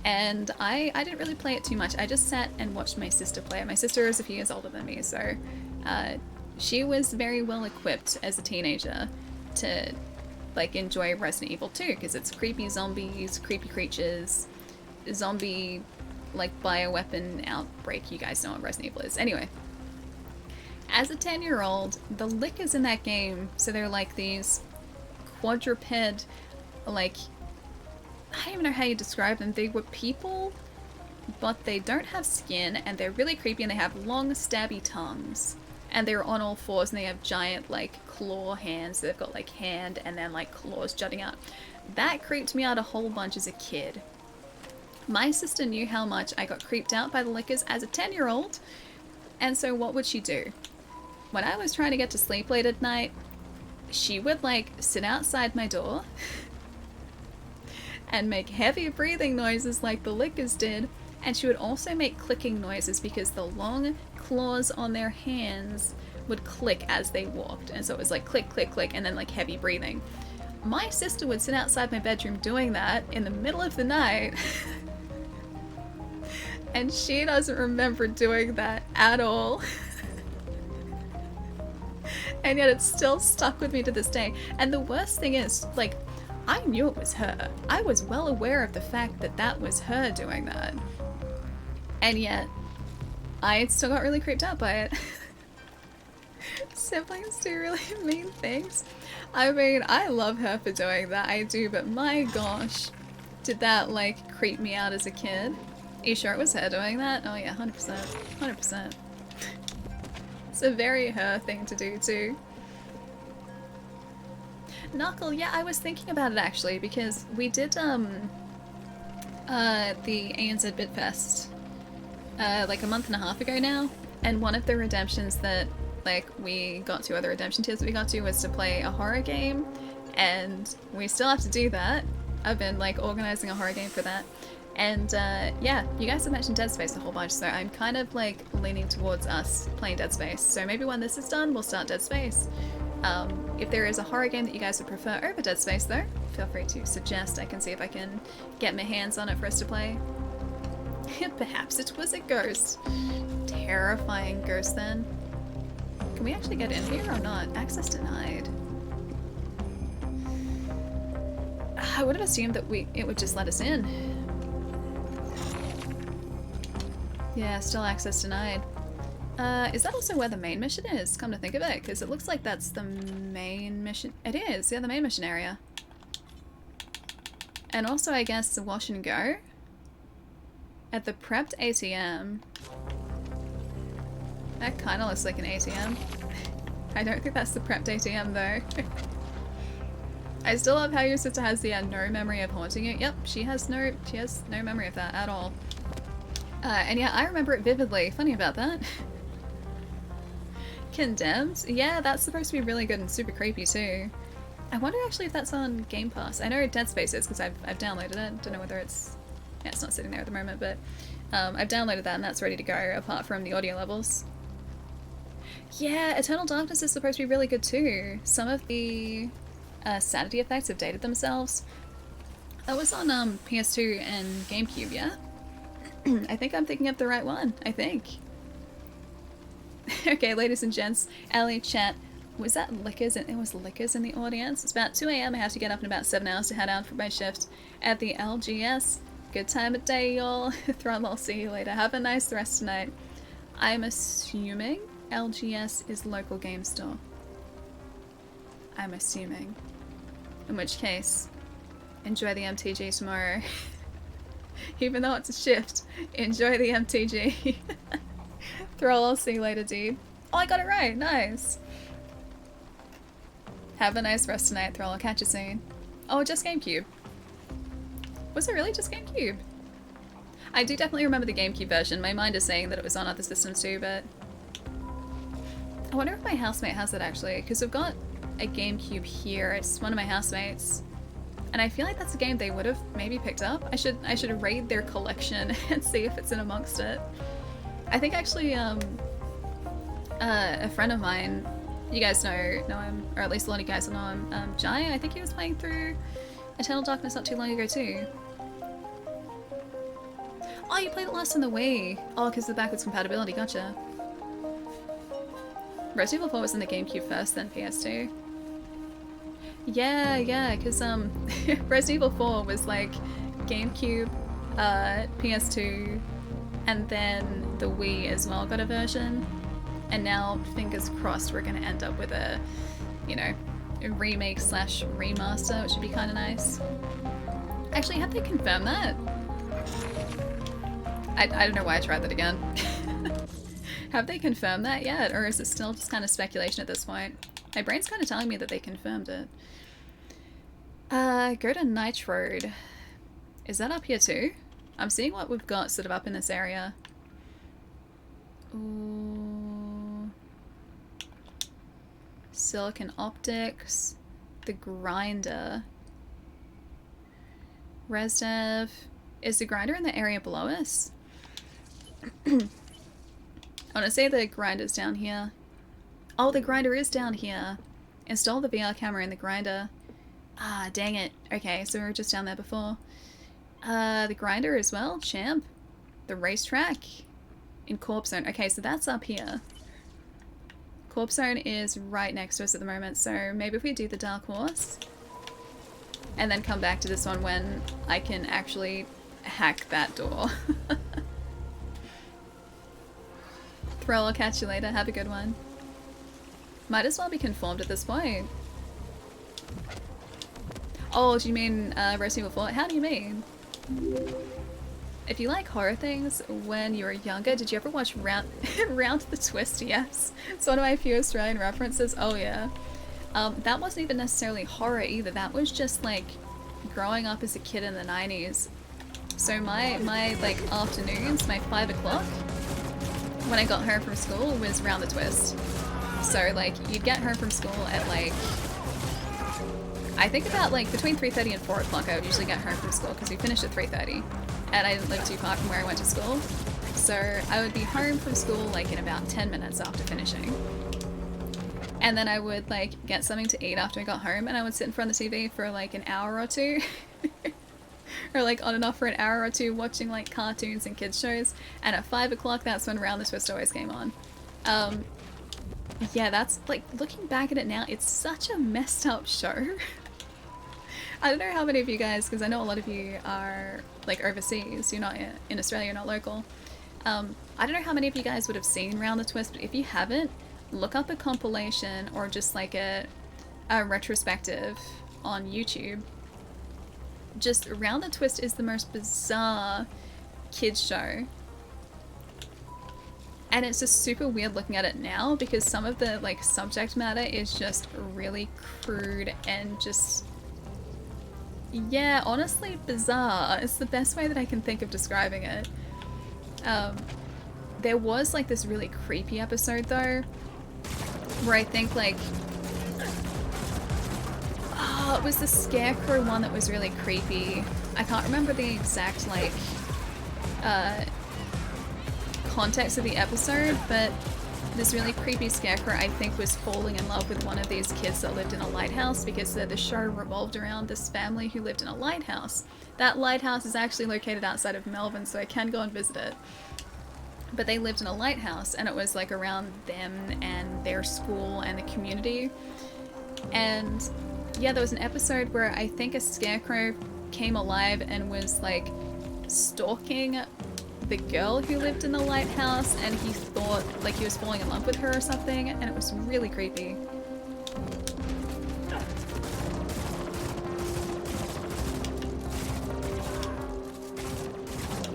Speaker 1: and I didn't really play it too much. I just sat and watched my sister play it. My sister is a few years older than me, so she was very well equipped as a teenager to like enjoy Resident Evil 2 because it's creepy zombies, creepy creatures, zombie like bioweapon outbreak. You guys know what Resident Evil is. Anyway, as a 10-year-old, the lickers in that game, so they're like these quadruped, like, I don't even know how you describe them. They were people, but they don't have skin, and they're really creepy, and they have long stabby tongues. And they're on all fours, and they have giant, like, claw hands. They've got, like, hand and then, like, claws jutting out. That creeped me out a whole bunch as a kid. My sister knew how much I got creeped out by the lickers as a 10-year-old, and so what would she do? When I was trying to get to sleep late at night, she would, like, sit outside my door and make heavy breathing noises like the lickers did, and she would also make clicking noises because the long claws on their hands would click as they walked, and so it was like click, click, click, and then like heavy breathing. My sister would sit outside my bedroom doing that in the middle of the night, and she doesn't remember doing that at all. And yet it's still stuck with me to this day. And the worst thing is, like, I knew it was her. I was well aware of the fact that that was her doing that. And yet, I still got really creeped out by it. Siblings do really mean things. I mean, I love her for doing that, I do, but my gosh, did that, like, creep me out as a kid? Are you sure it was her doing that? Oh yeah, 100%. 100%. It's a very her thing to do too. Knuckle, yeah, I was thinking about it actually because we did the ANZ Bitfest like a month and a half ago now, and one of the redemptions that like we got to, other redemption tiers that we got to, was to play a horror game, and we still have to do that. I've been like organizing a horror game for that. And yeah, you guys have mentioned Dead Space a whole bunch, so I'm kind of like leaning towards us playing Dead Space. So maybe when this is done, we'll start Dead Space. If there is a horror game that you guys would prefer over Dead Space though, feel free to suggest. I can see if I can get my hands on it for us to play. Perhaps it was a ghost. Terrifying ghost then. Can we actually get in here or not? Access denied. I would have assumed that it would just let us in. Yeah, still access denied. Is that also where the main mission is? Come to think of it, because it looks like that's the main mission. It is, yeah, the main mission area. And also, I guess, the wash and go. At the prepped ATM. That kind of looks like an ATM. I don't think that's the prepped ATM, though. I still love how your sister has the no memory of haunting you. Yep, she has no memory of that at all. And yeah, I remember it vividly. Funny about that. Condemned? Yeah, that's supposed to be really good and super creepy too. I wonder actually if that's on Game Pass. I know Dead Space is because I've downloaded it. Don't know whether it's... Yeah, it's not sitting there at the moment, but I've downloaded that and that's ready to go, apart from the audio levels. Yeah, Eternal Darkness is supposed to be really good too. Some of the sanity effects have dated themselves. That was on PS2 and GameCube, yeah? I think I'm thinking of the right one, I think. Okay, ladies and gents, Ellie, chat, was that lickers? It was lickers in the audience. It's about 2 AM, I have to get up in about 7 hours to head out for my shift at the LGS. Good time of day, y'all. Thrall, I'll see you later. Have a nice rest tonight. I'm assuming LGS is local game store. I'm assuming. In which case, enjoy the MTG tomorrow. Even though it's a shift, enjoy the MTG. Thrall, I'll see you later, dude. Oh, I got it right. Nice. Have a nice rest tonight, Thrall. I'll catch you soon. Oh, just GameCube. Was it really just GameCube? I do definitely remember the GameCube version. My mind is saying that it was on other systems too, but... I wonder if my housemate has it actually, because we've got a GameCube here. It's one of my housemates. And I feel like that's a game they would have maybe picked up. I should raid their collection and see if it's in amongst it. I think actually a friend of mine, you guys know him, or at least a lot of you guys will know him, Jai, I think he was playing through Eternal Darkness not too long ago too. Oh, you played it last on the Wii. Oh, because of the backwards compatibility, gotcha. Resident Evil 4 was in the GameCube first, then PS2. Yeah, because Resident Evil 4 was like GameCube, PS2, and then the Wii as well got a version. And now, fingers crossed, we're going to end up with a, you know, a remake slash remaster, which would be kind of nice. Actually, have they confirmed that? I don't know why I tried that again. Have they confirmed that yet? Or is it still just kind of speculation at this point? My brain's kind of telling me that they confirmed it. Go to Night Road. Is that up here too? I'm seeing what we've got sort of up in this area. Ooh. Silicon Optics. The Grinder. ResDev. Is the Grinder in the area below us? I want to say the Grinder's down here. Oh, the Grinder is down here. Install the VR camera in the Grinder. Ah, dang it. Okay, so we were just down there before. The Grinder as well. Champ. The Racetrack. In Corp Zone. Okay, so that's up here. Corp Zone is right next to us at the moment, so maybe if we do the Dark Horse and then come back to this one when I can actually hack that door. Throw, I'll catch you later. Have a good one. Might as well be conformed at this point. Oh, do you mean Resident Evil 4? How do you mean? If you like horror things when you were younger, did you ever watch Round the Twist? Yes. It's one of my few Australian references. Oh yeah. That wasn't even necessarily horror either. That was just like growing up as a kid in the 90s. So my like afternoons, my 5 o'clock, when I got home from school was Round the Twist. So like you'd get home from school at like, I think about like between 3:30 and 4 o'clock I would usually get home from school because we finished at 3:30 and I didn't live too far from where I went to school. So I would be home from school like in about 10 minutes after finishing. And then I would like get something to eat after I got home and I would sit in front of the TV for like an hour or two. Or like on and off for an hour or two watching like cartoons and kids shows, and at 5 o'clock that's when Round the Twist always came on. Yeah, that's like, looking back at it now, it's such a messed up show. I don't know how many of you guys, because I know a lot of you are like overseas, you're not in Australia, you're not local. I don't know how many of you guys would have seen Round the Twist, but if you haven't, look up a compilation or just like a retrospective on YouTube. Just Round the Twist is the most bizarre kids show. And it's just super weird looking at it now because some of the like subject matter is just really crude and just, yeah, honestly bizarre. It's the best way that I can think of describing it. There was like this really creepy episode though, where I think like, oh, it was the Scarecrow one that was really creepy. I can't remember the exact like context of the episode, but this really creepy Scarecrow I think was falling in love with one of these kids that lived in a lighthouse because the show revolved around this family who lived in a lighthouse. That lighthouse is actually located outside of Melbourne, so I can go and visit it. But they lived in a lighthouse and it was like around them and their school and the community. And yeah, there was an episode where I think a Scarecrow came alive and was like stalking the girl who lived in the lighthouse, and he thought like he was falling in love with her or something, and it was really creepy.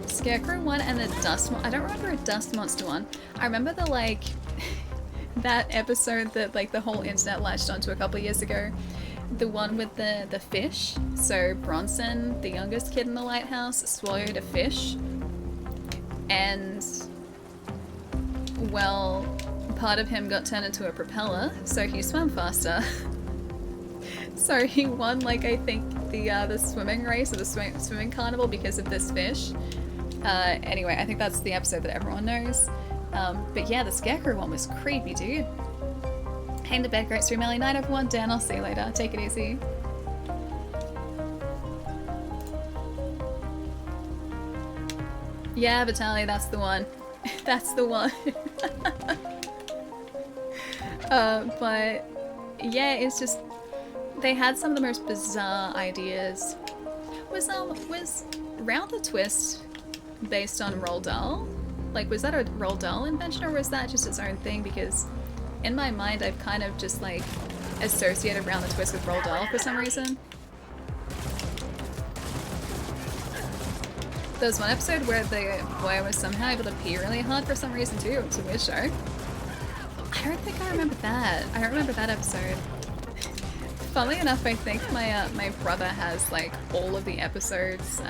Speaker 1: Scarecrow one and the Dust I don't remember a Dust Monster one. I remember the like that episode that like the whole internet latched onto a couple of years ago. The one with the fish. So Bronson, the youngest kid in the lighthouse, swallowed a fish. And, well, part of him got turned into a propeller, so he swam faster. So he won, like, I think the swimming race or the swimming carnival because of this fish. Anyway, I think that's the episode that everyone knows. But yeah, the Scarecrow one was creepy, dude. Hey, in the bed, great stream, Ellie. Night, everyone. Dan, I'll see you later. Take it easy. Yeah, Vitaly, that's the one. That's the one. But yeah, it's just They had some of the most bizarre ideas. Was Round the Twist based on Roald Dahl? Like, was that a Roald Dahl invention, or was that just its own thing? Because in my mind, I've kind of just like associated Round the Twist with Roald Dahl for some reason. There was one episode where the boy was somehow able to pee really hard for some reason too. It was a weird show. I don't think I remember that. I don't remember that episode. Funnily enough, I think my brother has like all of the episodes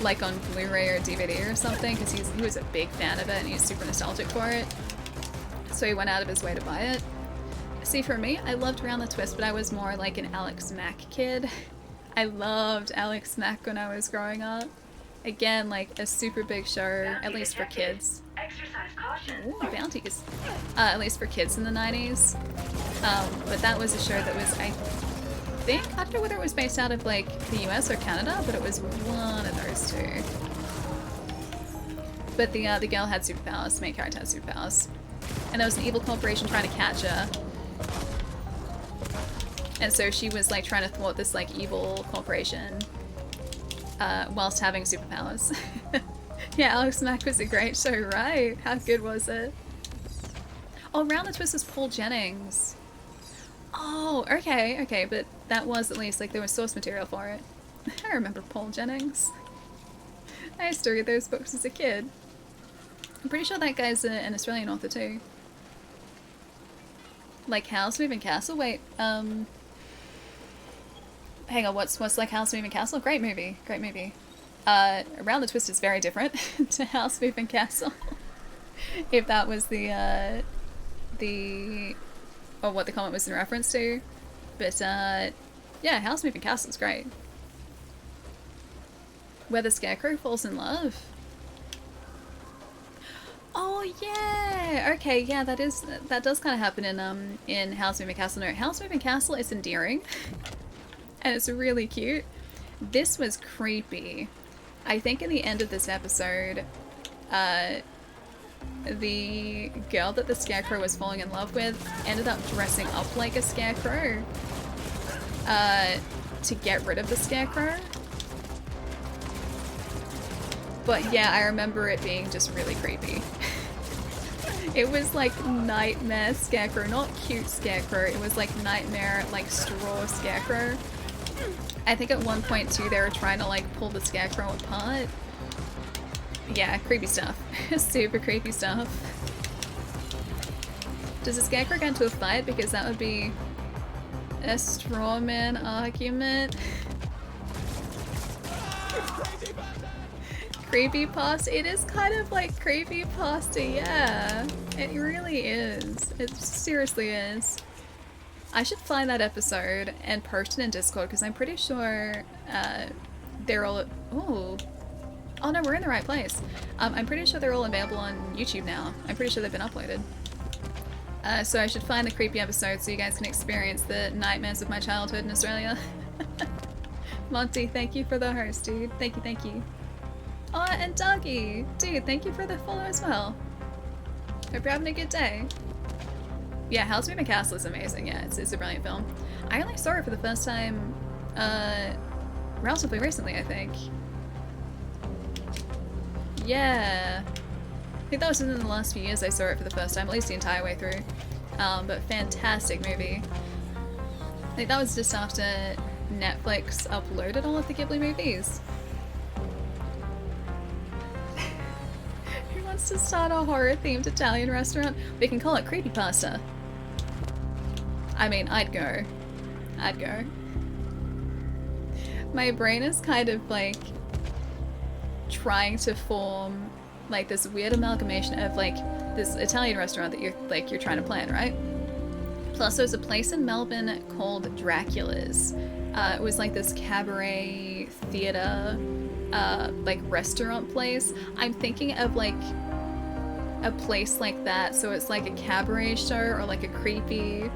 Speaker 1: like on Blu-ray or DVD or something, because he was a big fan of it and he's super nostalgic for it. So he went out of his way to buy it. See, for me, I loved Round the Twist, but I was more like an Alex Mack kid. I loved Alex Mack when I was growing up. Again, like a super big show, at least for kids.
Speaker 2: Exercise caution.
Speaker 1: Ooh, bounties. At least for kids in the 90s. But that was a show that was, I think, I don't know whether it was based out of like the US or Canada, but it was one of those two. But the girl had superpowers, the main character had superpowers. And there was an evil corporation trying to catch her. And so she was like trying to thwart this like evil corporation whilst having superpowers. Yeah, Alex Mack was a great show, right? How good was it? Oh, Round the Twist was Paul Jennings. Oh, okay, but that was at least like there was source material for it. I remember Paul Jennings. I used to read those books as a kid. I'm pretty sure that guy's an Australian author too. Like House Moving Castle? Wait, hang on, what's like House Moving Castle? Great movie. Round the Twist is very different to House Moving Castle. If that was or what the comment was in reference to. But yeah, House Moving Castle is great. Where the Scarecrow falls in love. Oh yeah, okay, yeah, that does kind of happen in House Moving Castle. No, House Moving Castle is endearing, and it's really cute. This was creepy. I think in the end of this episode, the girl that the Scarecrow was falling in love with ended up dressing up like a Scarecrow to get rid of the Scarecrow. But yeah, I remember it being just really creepy. It was like nightmare Scarecrow, not cute Scarecrow. It was like nightmare, like straw Scarecrow. I think at one point too, they were trying to like pull the Scarecrow apart. Yeah, creepy stuff. Super creepy stuff. Does the Scarecrow get into a fight? Because that would be a straw man argument. Creepypasta. It is kind of like creepypasta, yeah. It really is. It seriously is. I should find that episode and post it in Discord because I'm pretty sure they're all... Ooh. Oh no, we're in the right place. I'm pretty sure they're all available on YouTube now. I'm pretty sure they've been uploaded. So I should find the creepy episode so you guys can experience the nightmares of my childhood in Australia. Monty, thank you for the host, dude. Thank you. Oh, and Doggy! Dude, thank you for the follow as well. Hope you're having a good day. Yeah, House Moving Castle is amazing. Yeah, it's a brilliant film. I only saw it for the first time relatively recently, I think. Yeah. I think that was in the last few years I saw it for the first time, at least the entire way through. But fantastic movie. I think that was just after Netflix uploaded all of the Ghibli movies. Who wants to start a horror-themed Italian restaurant? We can call it Creepypasta. I mean, I'd go. My brain is kind of like trying to form like this weird amalgamation of like this Italian restaurant that you're trying to plan, right? Plus there's a place in Melbourne called Dracula's. It was like this cabaret theater like restaurant place. I'm thinking of like a place like that, so it's like a cabaret show or like a creepy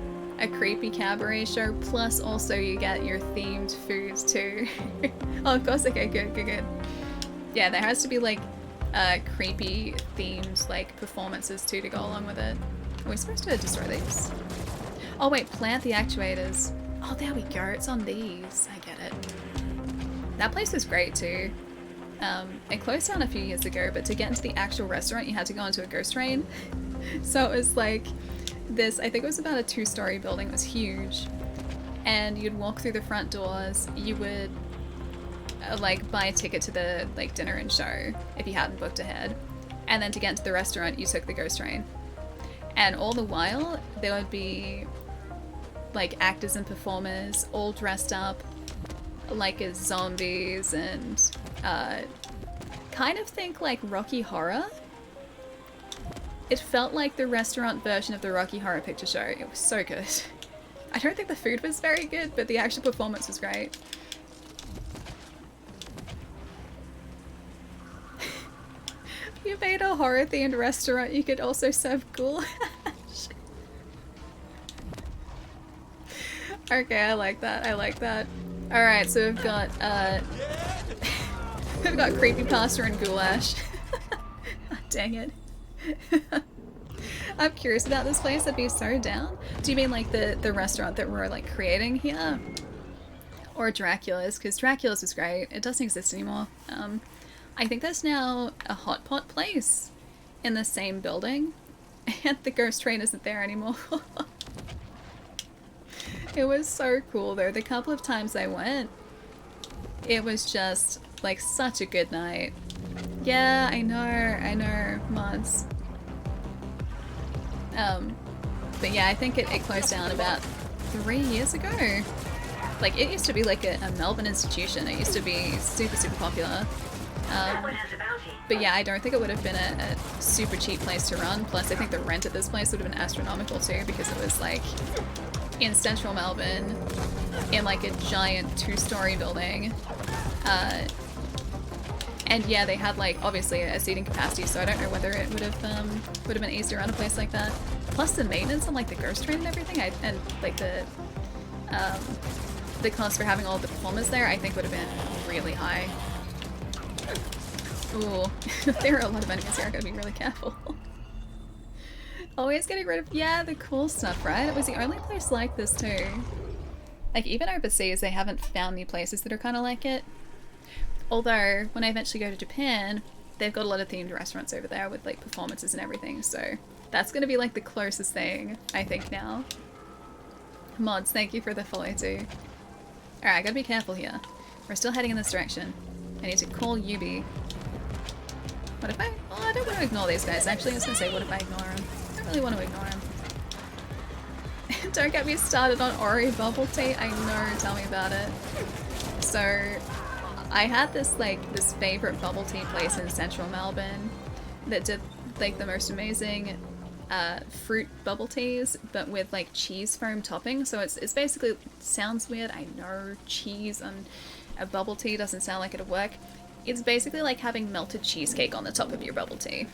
Speaker 1: cabaret show, plus also you get your themed foods too. Oh, of course, okay, good. Yeah, there has to be like creepy themed like performances too to go along with it. Are we supposed to destroy these? Oh wait, plant the actuators. Oh, there we go. It's on these. I get it. That place was great too. It closed down a few years ago, but to get into the actual restaurant, you had to go onto a ghost train. So it was like this, I think it was about a 2-story building. It was huge. And you'd walk through the front doors. You would like buy a ticket to the like dinner and show if you hadn't booked ahead. And then to get into the restaurant, you took the ghost train. And all the while, there would be like actors and performers all dressed up like as zombies and kind of think like Rocky Horror. It felt like the restaurant version of the Rocky Horror Picture Show. It was so good. I don't think the food was very good, but the actual performance was great. You made a horror-themed restaurant, you could also serve goulash. Okay, I like that, I like that. Alright, so we've got, we've got creepypasta and goulash. Oh, dang it. I'm curious about this place, I'd be so down. Do you mean like the restaurant that we're like creating here? Or Dracula's, because Dracula's was great. It doesn't exist anymore. I think there's now a hot pot place in the same building, and the ghost train isn't there anymore. It was so cool though. The couple of times I went, it was just like such a good night. Yeah, I know, mods. But yeah, I think it closed down about 3 years ago. Like, it used to be like a Melbourne institution. It used to be super, super popular. But yeah, I don't think it would have been a super cheap place to run. Plus, I think the rent at this place would have been astronomical too, because it was like in central Melbourne, in like a giant 2-story building. And yeah, they had like obviously a seating capacity, so I don't know whether it would have been easy to run a place like that. Plus the maintenance on like the ghost train and everything, and like the cost for having all the performers there, I think would have been really high. Ooh, there are a lot of enemies here. I gotta be really careful. Always getting rid of, yeah, the cool stuff, right? It was the only place like this too. Like even overseas, they haven't found any places that are kind of like it. Although, when I eventually go to Japan, they've got a lot of themed restaurants over there with like performances and everything, so that's gonna be like the closest thing, I think now. Mods, thank you for the follow too. Alright, I gotta be careful here. We're still heading in this direction. I need to call Yubi. What if I... Oh, I don't want to ignore these guys. Actually, I was gonna say, what if I ignore them? I don't really want to ignore them. Don't get me started on Ori bubble tea. I know, tell me about it. So, I had this, like, this favorite bubble tea place in central Melbourne that did, like, the most amazing fruit bubble teas, but with, like, cheese foam topping. So it's basically, sounds weird, I know, cheese on a bubble tea doesn't sound like it'll work. It's basically like having melted cheesecake on the top of your bubble tea.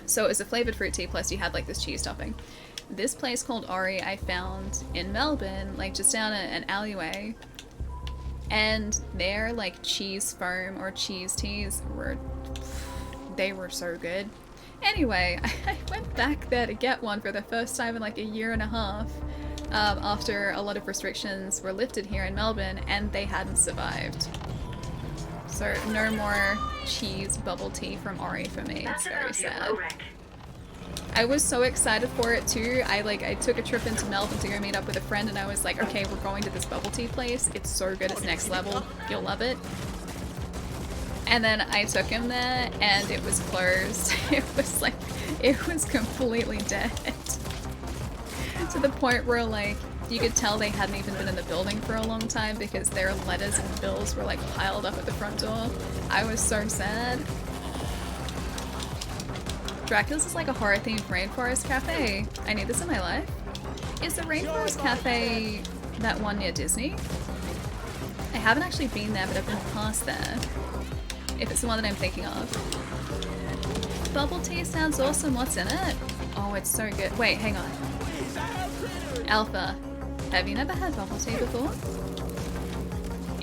Speaker 1: So it was a flavoured fruit tea, plus you had like this cheese topping. This place called Ori I found in Melbourne, like just down an alleyway. And their like cheese foam or cheese teas they were so good. Anyway, I went back there to get one for the first time in like a year and a half. After a lot of restrictions were lifted here in Melbourne, and they hadn't survived. So no more cheese bubble tea from Ori for me. It's very sad. I was so excited for it too. I took a trip into Melbourne to go meet up with a friend, and I was like, okay, we're going to this bubble tea place. It's so good, it's next level. You'll love it. And then I took him there, and it was closed. It was like, it was completely dead. To the point where like, you could tell they hadn't even been in the building for a long time because their letters and bills were like piled up at the front door. I was so sad. Dracula's is like a horror-themed rainforest cafe. I need this in my life. Is the rainforest cafe that one near Disney? I haven't actually been there, but I've been past there. If it's the one that I'm thinking of. Bubble tea sounds awesome. What's in it? Oh, it's so good. Wait, hang on. Alpha, have you never had bubble tea before?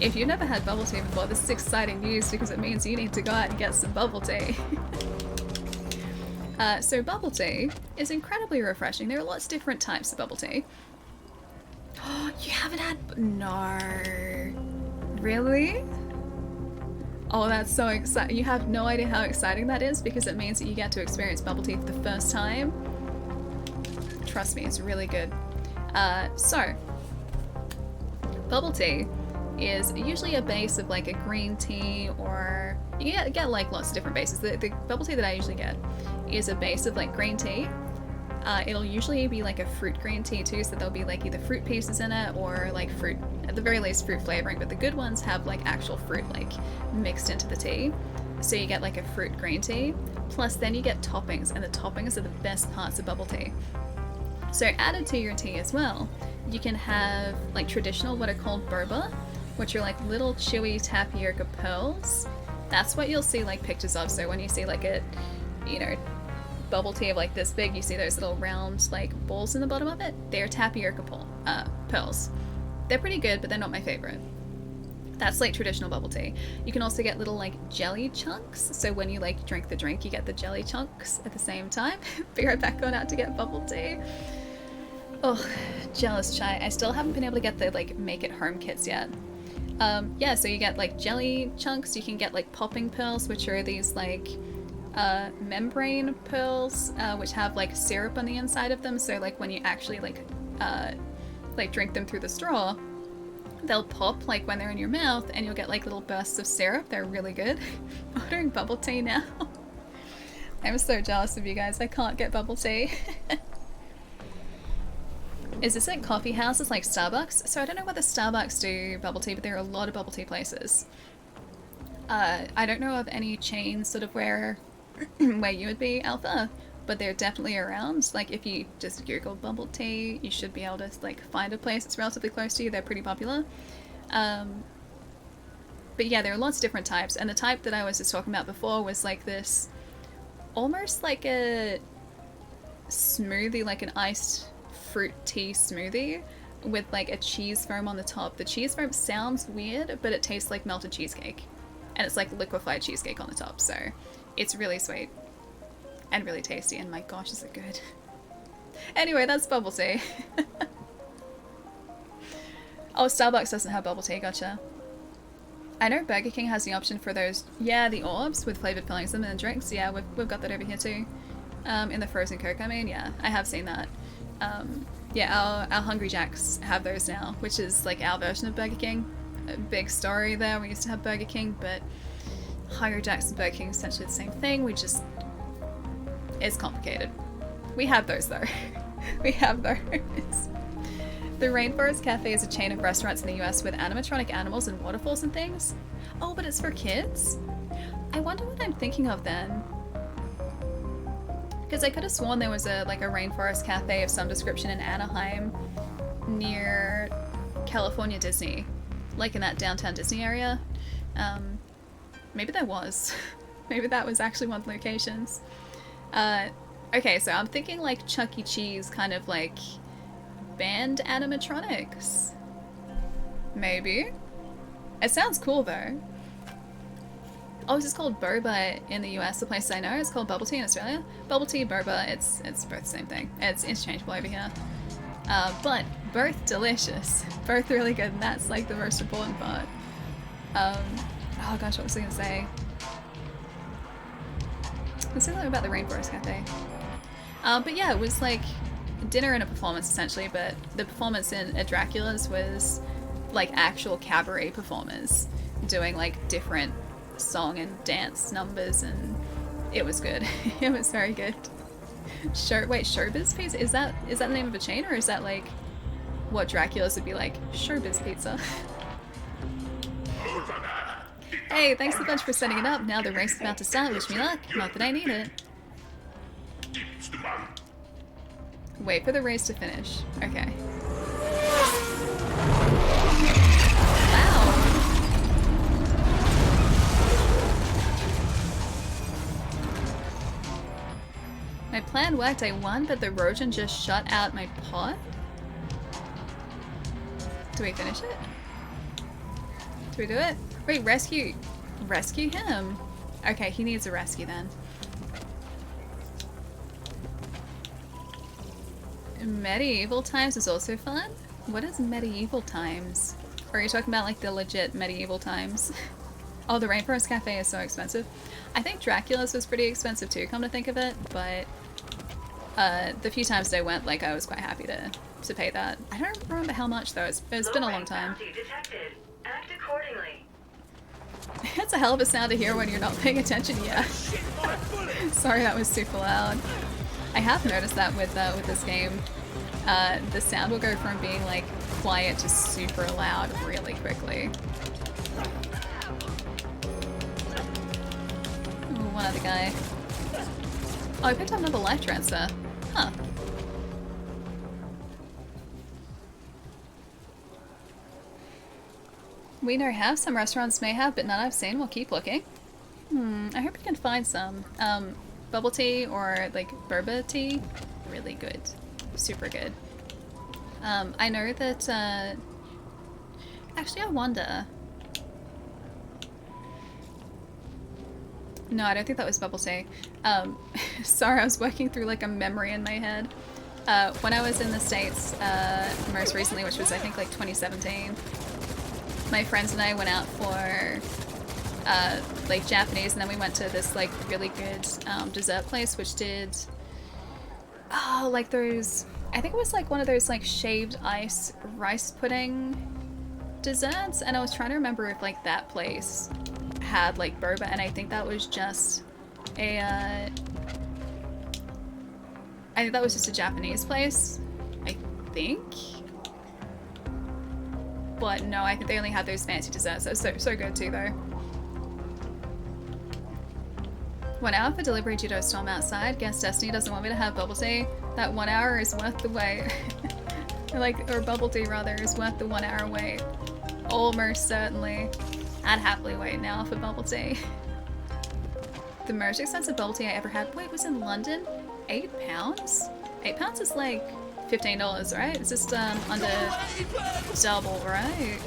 Speaker 1: If you've never had bubble tea before, this is exciting news because it means you need to go out and get some bubble tea. So bubble tea is incredibly refreshing. There are lots of different types of bubble tea. Oh, you haven't had... No. Really? Oh, that's so exciting. You have no idea how exciting that is because it means that you get to experience bubble tea for the first time. Trust me, it's really good. So, bubble tea is usually a base of like a green tea, or you get like lots of different bases. The bubble tea that I usually get is a base of like green tea. It'll usually be like a fruit green tea too, so there'll be like either fruit pieces in it or like fruit, at the very least fruit flavoring, but the good ones have like actual fruit like mixed into the tea. So you get like a fruit green tea, plus then you get toppings, and the toppings are the best parts of bubble tea. So added to your tea as well, you can have like traditional what are called boba, which are like little chewy tapioca pearls. That's what you'll see like pictures of. So when you see like a, you know, bubble tea of like this big, you see those little round like balls in the bottom of it. They're tapioca pearls. They're pretty good, but they're not my favorite. That's like traditional bubble tea. You can also get little like jelly chunks. So when you like drink the drink, you get the jelly chunks at the same time. Be right back on out to get bubble tea. Oh, jealous chai. I still haven't been able to get the like make it home kits yet. Yeah, so you get like jelly chunks. You can get like popping pearls, which are these like membrane pearls, which have like syrup on the inside of them. So like when you actually like drink them through the straw, they'll pop like when they're in your mouth, and you'll get like little bursts of syrup. They're really good. Ordering bubble tea now. I'm so jealous of you guys. I can't get bubble tea. Is this like coffee houses like Starbucks? So I don't know whether Starbucks do bubble tea, but there are a lot of bubble tea places. I don't know of any chains sort of where you would be, Alpha, but they're definitely around. Like if you just Google bubble tea, you should be able to like find a place that's relatively close to you. They're pretty popular. But yeah, there are lots of different types, and the type that I was just talking about before was like this, almost like a smoothie, like an iced fruit tea smoothie with like a cheese foam on the top. The cheese foam sounds weird, but it tastes like melted cheesecake, and it's like liquefied cheesecake on the top, so it's really sweet and really tasty, and my gosh, is it good. Anyway, that's bubble tea. Oh, Starbucks doesn't have bubble tea, gotcha. I know Burger King has the option for those, yeah, the orbs with flavoured fillings in and drinks. Yeah, we've got that over here too. In the frozen Coke, I mean, yeah, I have seen that. Yeah, our Hungry Jacks have those now, which is like our version of Burger King. A big story there, we used to have Burger King, but Hungry Jacks and Burger King is essentially the same thing. It's complicated. We have those though. We have those. The Rainforest Cafe is a chain of restaurants in the US with animatronic animals and waterfalls and things. Oh, but it's for kids? I wonder what I'm thinking of then. Because I could have sworn there was a Rainforest Cafe of some description in Anaheim near California Disney. Like in that downtown Disney area. Maybe there was. Maybe that was actually one of the locations. Okay, so I'm thinking like Chuck E. Cheese, kind of like band animatronics. Maybe. It sounds cool though. Oh, it's called boba in the US, the place I know. It's called bubble tea in Australia. Bubble tea, boba, it's both the same thing. It's interchangeable over here. But both delicious. Both really good, and that's like the most important part. Oh gosh, what was I gonna say? Let's say something about the Rainforest Cafe. But yeah, it was like dinner and a performance essentially, but the performance in Dracula's was like actual cabaret performers doing like different song and dance numbers, and it was good. It was very good. Wait, Showbiz Pizza? Is that the name of a chain, or is that like what Dracula's would be like? Showbiz Pizza. Hey, thanks a bunch for setting it up. Now the race is about to start. Wish me luck. Not that I need it. Wait for the race to finish. Okay. Wow. My plan worked. I won, but the Rojan just shut out my pot. Do we finish it? Do we do it? Wait, rescue him. Okay, he needs a rescue then. Medieval times is also fun. What is medieval times? Or are you talking about like the legit medieval times? Oh, the Rainforest Cafe is so expensive. I think Dracula's was pretty expensive too, come to think of it, but the few times I went, like, I was quite happy to pay that. I don't remember how much though, it's been a long time.
Speaker 2: Detected. Act accordingly.
Speaker 1: It's a hell of a sound to hear when you're not paying attention, yeah. Sorry that was super loud. I have noticed that with this game. The sound will go from being like quiet to super loud really quickly. Ooh, one other guy. Oh, I picked up another life transfer. Huh. We know how some restaurants may have, but none I've seen. We'll keep looking. I hope we can find some. Bubble tea or like boba tea. Really good. Super good. I know that, actually I wonder. No, I don't think that was bubble tea. Sorry, I was working through like a memory in my head. When I was in the States, most recently, which was I think like 2017, my friends and I went out for like Japanese, and then we went to this like really good dessert place which did like those, I think it was like one of those like shaved ice rice pudding desserts, and I was trying to remember if like that place had like boba, and I think that was just a I think that was just a Japanese place, I think. But no, I think they only had those fancy desserts. That was so good too though. 1 hour for delivery due to a storm outside. Guess Destiny doesn't want me to have bubble tea. That 1 hour is worth the wait. Or bubble tea rather, is worth the 1 hour wait. Almost certainly. I'd happily wait now for bubble tea. The most expensive bubble tea I ever had, wait, was in London? £8? £8 is like $15, right? It's just under double, right? I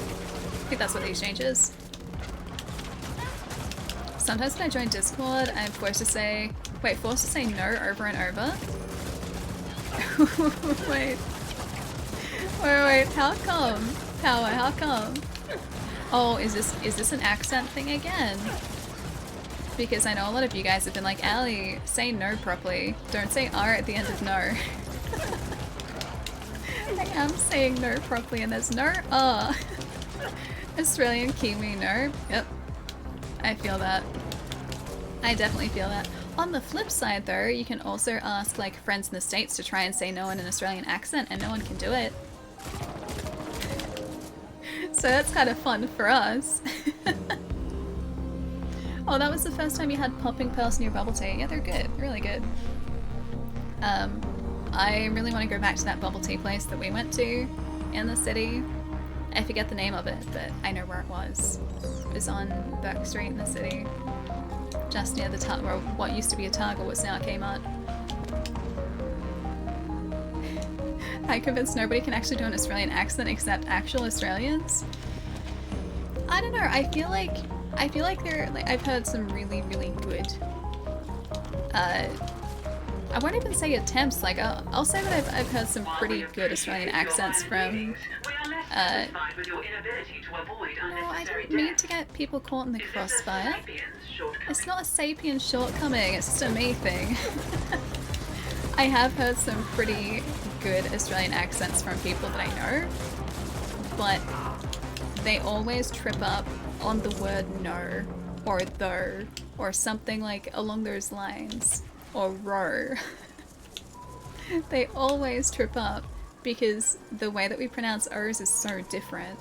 Speaker 1: think that's what the exchange is. Sometimes when I join Discord, I'm forced to say no over and over. wait, how come? Power, how come? Oh, is this an accent thing again? Because I know a lot of you guys have been like, Ali, say no properly. Don't say R at the end of no. I am saying no properly and there's no R. Australian Kiwi no. Yep. I feel that. I definitely feel that. On the flip side though, you can also ask like friends in the States to try and say no in an Australian accent and no one can do it. So that's kind of fun for us. Oh, that was the first time you had popping pearls in your bubble tea. Yeah, they're good. Really good. I really want to go back to that bubble tea place that we went to in the city. I forget the name of it, but I know where it was. It was on Burke Street in the city. Just near the what used to be a Target, what's now a Kmart. I'm convinced nobody can actually do an Australian accent except actual Australians. I don't know, I feel like they're like, I've heard some really, really good I won't even say attempts, like I'll say that I've heard some pretty good Australian accents from no, I didn't mean to get people caught in the crossfire. It's not a sapien shortcoming, it's just a me thing. I have heard some pretty good Australian accents from people that I know, but they always trip up on the word no, or though, or something like along those lines, or row. They always trip up because the way that we pronounce O's is so different.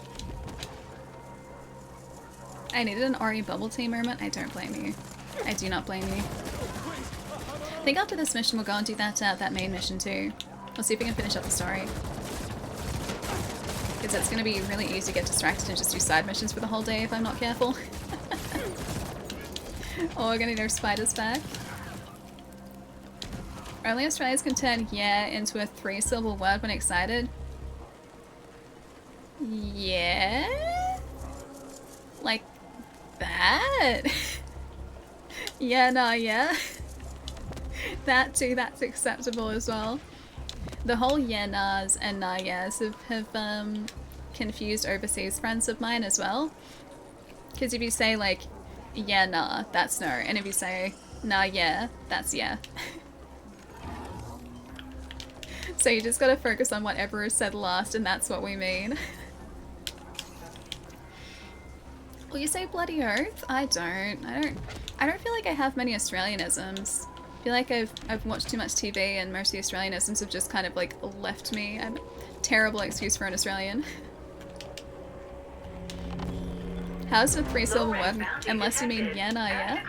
Speaker 1: I needed an Ari bubble tea moment. I don't blame you. I do not blame you. I think after this mission we'll go and do that main mission too. We'll see if we can finish up the story. Because it's going to be really easy to get distracted and just do side missions for the whole day if I'm not careful. Oh, we're going to know spiders back. Only Australians can turn yeah into a 3-syllable word when excited. Yeah? Like that? Yeah, nah, yeah. That too, that's acceptable as well. The whole yeah nahs and nah yes have confused overseas friends of mine as well. Because if you say like yeah nah, that's no, and if you say nah yeah, that's yeah. So you just gotta focus on whatever is said last, and that's what we mean. Will you say bloody oath? I don't feel like I have many Australianisms. I feel like I've watched too much TV and most of the Australianisms have just kind of like left me. I'm a terrible excuse for an Australian. How's a 3-syllable word? Unless you mean yeah, nah, yeah?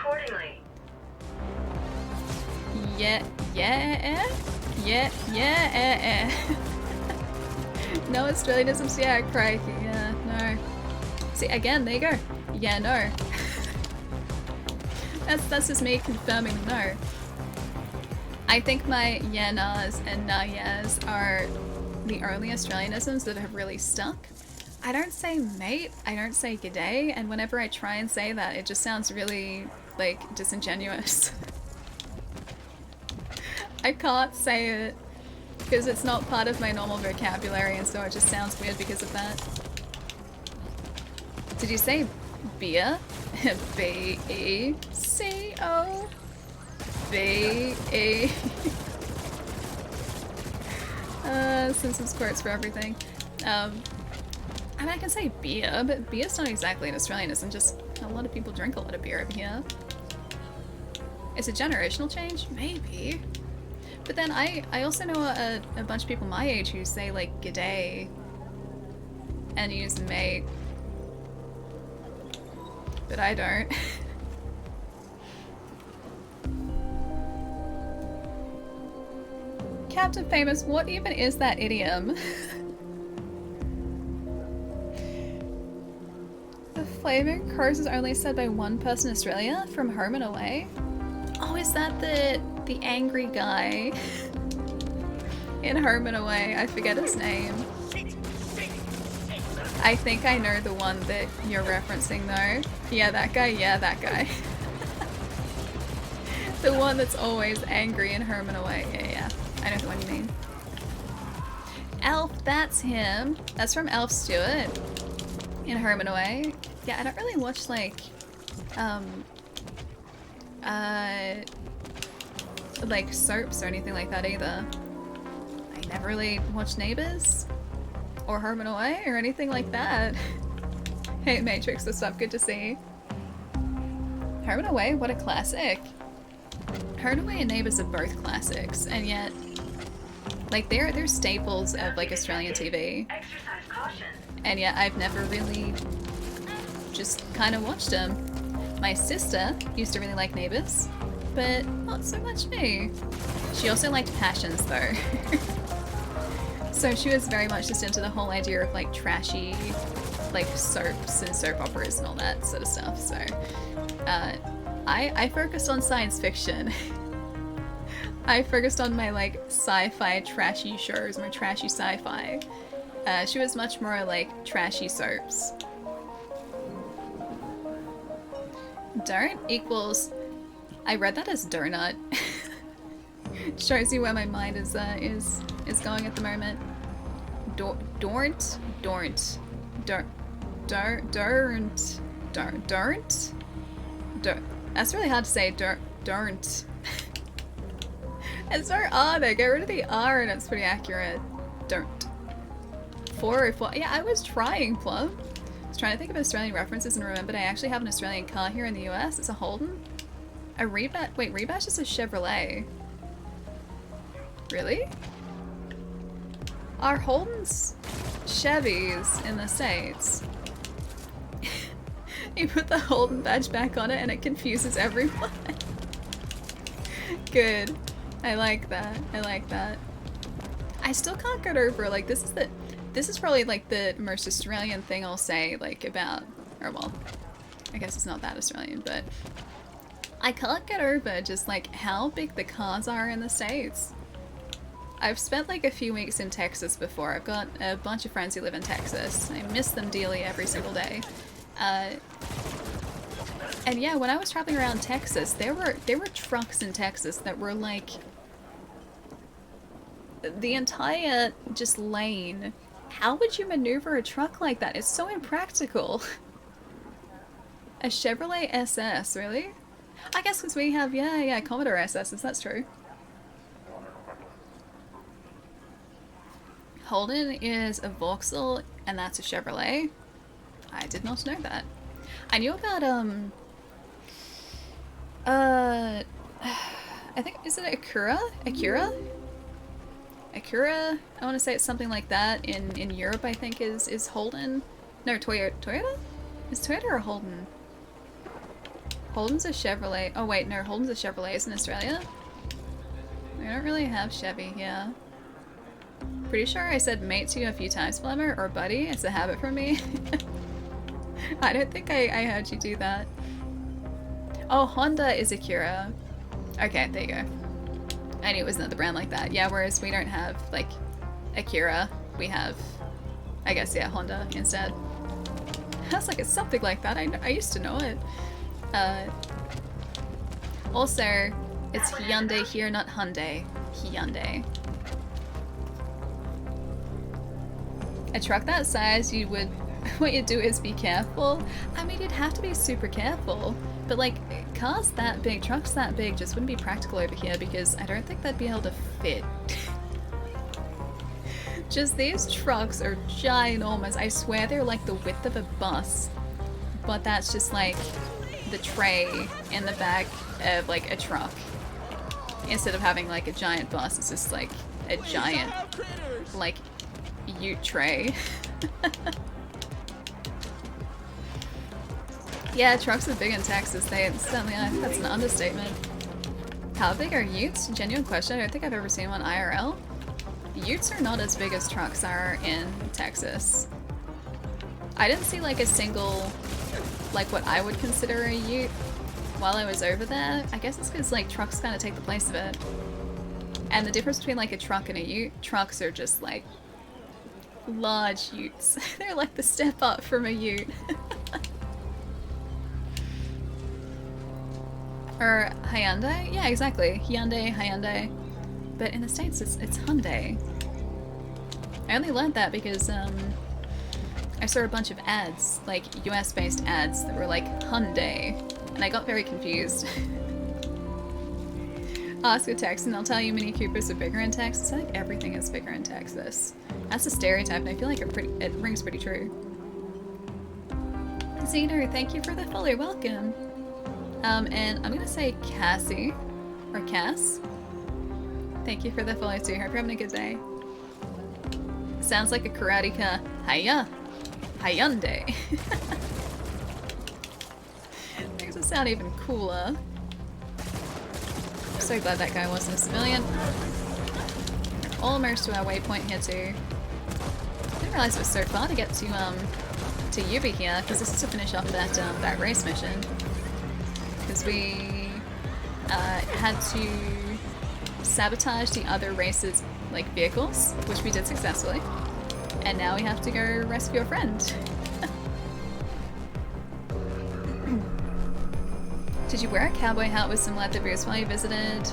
Speaker 1: Yeah, yeah, yeah, yeah, No Australianisms, yeah, crikey, yeah, no. See, again, there you go. Yeah, no. That's just me confirming no. I think my yeah nahs and nah yeahs are the only Australianisms that have really stuck. I don't say mate, I don't say g'day, and whenever I try and say that, it just sounds really, like, disingenuous. I can't say it because it's not part of my normal vocabulary, and so it just sounds weird because of that. Did you say beer? B-E-C-O? B-E... Simpsons quotes for everything. I mean, I can say beer, but beer's not exactly an Australianism, just a lot of people drink a lot of beer over here. It's a generational change? Maybe. But then I also know a bunch of people my age who say, like, g'day and use mate. But I don't. Captain Famous, what even is that idiom? The flaming crows is only said by one person in Australia, from Home and Away. Oh, is that the angry guy in Home and Away? I forget his name. I think I know the one that you're referencing though. Yeah, that guy. Yeah, that guy. The one that's always angry in Home and Away. Yeah. I know the one you mean. Elf, that's him. That's from Elf Stewart in Home and Away. Yeah, I don't really watch like soaps or anything like that either. I never really watched Neighbours or Home and Away or anything like that. Hey Matrix, what's up? Good to see. Home and Away, what a classic. Home and Away and Neighbours are both classics, and yet like they're staples of like Australian TV. And yet I've never really just kind of watched them. My sister used to really like Neighbours, but not so much me. She also liked Passions though. So she was very much just into the whole idea of like trashy like soaps and soap operas and all that sort of stuff. So I focused on science fiction. I focused on my like sci-fi trashy shows, my trashy sci-fi. She was much more like trashy soaps. Don't equals... I read that as donut. Shows you where my mind is going at the moment. Dornt. That's really hard to say. Dornt. It's no R there. Get rid of the R and it's pretty accurate. Don't. 404. Yeah, I was trying, Plum. I was trying to think of Australian references and remembered I actually have an Australian car here in the US. It's a Holden. A Rebash. Wait, Rebash is a Chevrolet. Really? Are Holdens Chevys in the States? You put the Holden badge back on it and it confuses everyone. Good. I like that. I like that. I still can't get over, like, this is probably like the most Australian thing I'll say, like, about, or well, I guess it's not that Australian, but I can't get over just like how big the cars are in the States. I've spent like a few weeks in Texas before. I've got a bunch of friends who live in Texas. I miss them dearly every single day. And yeah, when I was traveling around Texas, there were trucks in Texas that were like the entire just lane. How would you maneuver a truck like that? It's so impractical. A Chevrolet SS, really? I guess because we have, yeah, Commodore SSs, that's true. Holden is a Vauxhall, and that's a Chevrolet. I did not know that. I knew about, I think, is it Acura? Acura? Acura? I want to say it's something like that. In Europe, I think, is Holden. No, Toyota? Toyota? Is Toyota or Holden? Holden's a Chevrolet. Oh wait, no, Holden's a Chevrolet is in Australia. We don't really have Chevy here. Pretty sure I said mate to you a few times, Flemmer, or buddy. It's a habit for me. I don't think I heard you do that. Oh, Honda is Acura. Okay, there you go. I knew it was another brand like that. Yeah, whereas we don't have, like, Acura. We have, I guess, yeah, Honda instead. I was like, it's something like that. I used to know it. Also, it's Hyundai here, not Hyundai. Hyundai. A truck that size, you would... What you do is be careful. I mean, you'd have to be super careful. But, like, cars that big, trucks that big just wouldn't be practical over here because I don't think they'd be able to fit. Just these trucks are ginormous. I swear they're like the width of a bus. But that's just like the tray in the back of like a truck. Instead of having like a giant bus, it's just like a giant like ute tray. Yeah, trucks are big in Texas. They certainly are. That's an understatement. How big are utes? Genuine question. I don't think I've ever seen one IRL. Utes are not as big as trucks are in Texas. I didn't see like a single, like what I would consider a ute while I was over there. I guess it's because like trucks kind of take the place of it. And the difference between like a truck and a ute, trucks are just like large utes. They're like the step up from a ute. Or Hyundai? Yeah, exactly. Hyundai. But in the States, it's Hyundai. I only learned that because I saw a bunch of ads, like US-based ads that were like Hyundai, and I got very confused. Ask a Texan, they'll tell you Mini Coopers are bigger in Texas. I think everything is bigger in Texas. That's a stereotype, and I feel like it rings pretty true. Zeno, thank you for the follow. Welcome. And I'm gonna say Cassie, or Cass. Thank you for the follow too. Hope you're having a good day. Sounds like a karateka. Hiya! Hyundai. Makes it sound even cooler. I'm so glad that guy wasn't a civilian. We're almost to our waypoint here too. Didn't realize it was so far to get to Yuba here, because this is to finish off that race mission. Because we had to sabotage the other race's like vehicles, which we did successfully, and now we have to go rescue a friend. Did you wear a cowboy hat with some leather boots while you visited?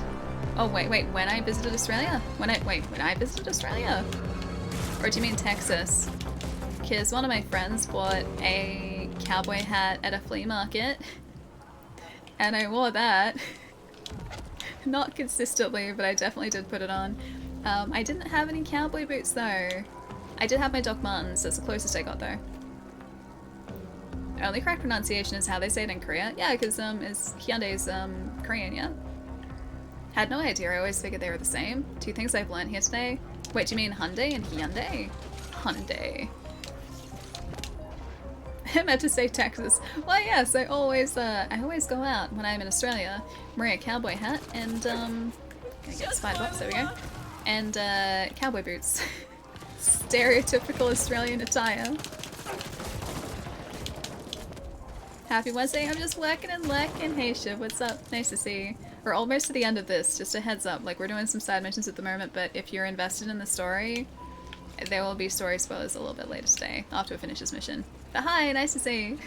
Speaker 1: Oh wait, when I visited Australia? When I visited Australia? Or do you mean Texas? Because one of my friends bought a cowboy hat at a flea market, and I wore that. Not consistently, but I definitely did put it on. I didn't have any cowboy boots though. I did have my Doc Martens, that's the closest I got though. Only correct pronunciation is how they say it in Korea. Yeah, because Hyundai's Korean, yeah? Had no idea, I always figured they were the same. Two things I've learned here today. Wait, do you mean Hyundai and Hyundai? Hyundai. I meant to say Texas. Well, yes, I always go out when I'm in Australia, wearing a cowboy hat and gonna get spied box. There we go. And cowboy boots. Stereotypical Australian attire. Happy Wednesday. I'm just working and lurking. Hey Shiv, what's up? Nice to see you. We're almost to the end of this. Just a heads up. Like, we're doing some side missions at the moment, but if you're invested in the story, there will be story spoilers a little bit later today after we finish this mission. But hi, nice to see you.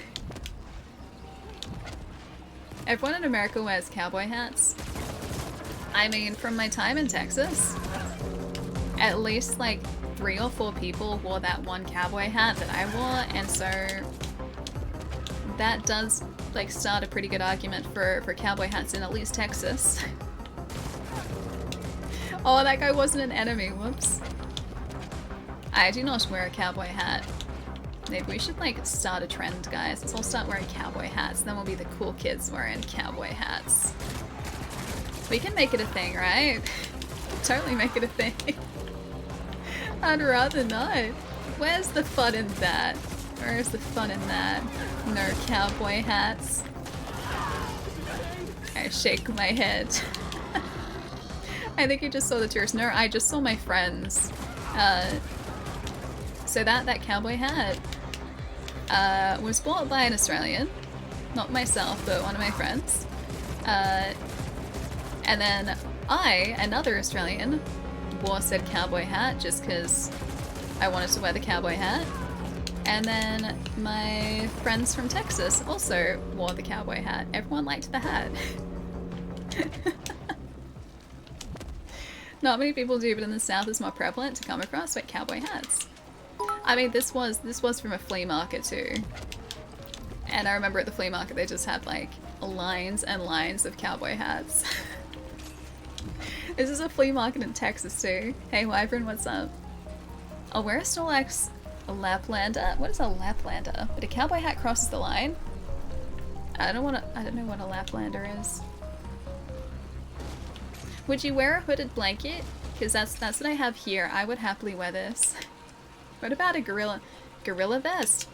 Speaker 1: Everyone in America wears cowboy hats. I mean, from my time in Texas, at least like 3 or 4 people wore that one cowboy hat that I wore, and so that does like start a pretty good argument for cowboy hats in at least Texas. Oh, that guy wasn't an enemy, whoops. I do not wear a cowboy hat. Maybe we should like start a trend, guys. Let's all start wearing cowboy hats, then we'll be the cool kids wearing cowboy hats. We can make it a thing, right? Totally make it a thing. I'd rather not. Where's the fun in that? Where's the fun in that? No cowboy hats. I shake my head. I think you just saw the tourists. No, I just saw my friends. So that cowboy hat was bought by an Australian. Not myself, but one of my friends. And then I, another Australian, wore said cowboy hat just because I wanted to wear the cowboy hat. And then my friends from Texas also wore the cowboy hat. Everyone liked the hat. Not many people do, but in the South it's more prevalent to come across like cowboy hats. I mean, this was from a flea market too. And I remember at the flea market they just had like lines and lines of cowboy hats. This is a flea market in Texas too. Hey Wyvern, what's up? I'll wear a Snorlax Laplander. What is a Laplander? But a cowboy hat crosses the line. I don't know what a Laplander is. Would you wear a hooded blanket? Because that's what I have here. I would happily wear this. What about a gorilla vest?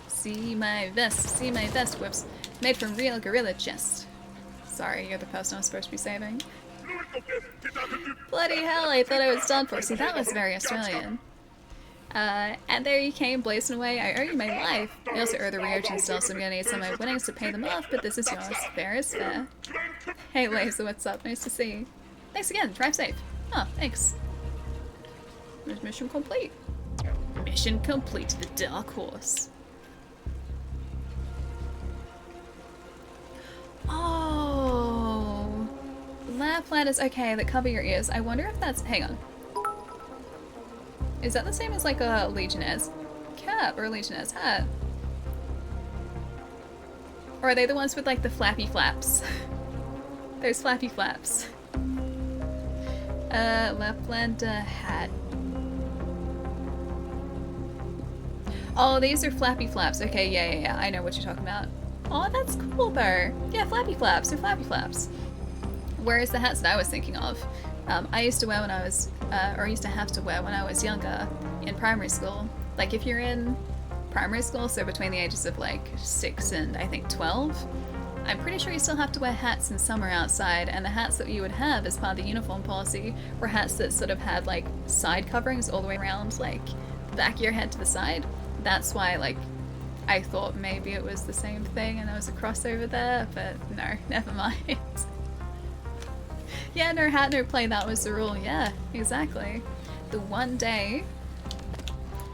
Speaker 1: See my vest, whoops. Made from real gorilla chest. Sorry, you're the person I'm supposed to be saving. Bloody hell, I thought I was done for. See, that was very Australian. And there you came, blazing away. I owe you my life. I also owe the Ryojin still, so I'm gonna need some of my winnings to pay them off, but this is yours. Fair is fair. Hey Laser, what's up? Nice to see you. Thanks again, drive safe. Oh, thanks. Mission complete. Mission complete to the Dark Horse. Oh, Laplanders, okay, that cover your ears. I wonder if that's, hang on. Is that the same as like a Legionnaire's cap or a Legionnaire's hat? Or are they the ones with like the flappy flaps? Those flappy flaps. Laplander hat. Oh, these are flappy flaps. Okay, yeah, I know what you're talking about. Oh, that's cool though. Yeah, flappy flaps, they're flappy flaps. Whereas the hats that I was thinking of, I used to wear when I was, or used to have to wear when I was younger in primary school. Like if you're in primary school, so between the ages of like 6 and I think 12, I'm pretty sure you still have to wear hats in summer outside, and the hats that you would have as part of the uniform policy were hats that sort of had like side coverings all the way around, like the back of your head to the side. That's why like I thought maybe it was the same thing and there was a crossover there, but no, never mind. Yeah, no hat, no play, that was the rule. Yeah, exactly. The one day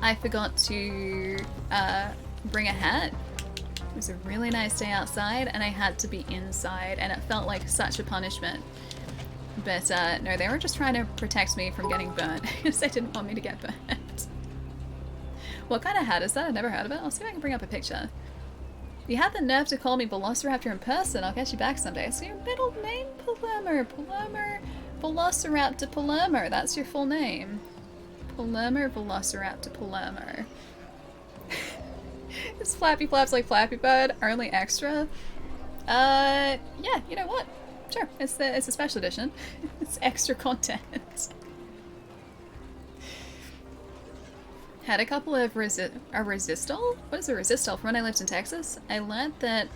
Speaker 1: I forgot to bring a hat. It was a really nice day outside and I had to be inside and it felt like such a punishment. But no, they were just trying to protect me from getting burnt because they didn't want me to get burnt. What kind of hat is that? I've never heard of it. I'll see if I can bring up a picture. You had the nerve to call me Velociraptor in person. I'll get you back someday. So your middle name, Palermo. Velociraptor Palermo. That's your full name. Palermo, Velociraptor Palermo. Is Flappy Flaps like Flappy Bird? Only extra? Yeah, you know what? Sure, it's a special edition. It's extra content. Had a couple of resistol? What is a resistol? From when I lived in Texas, I learned that,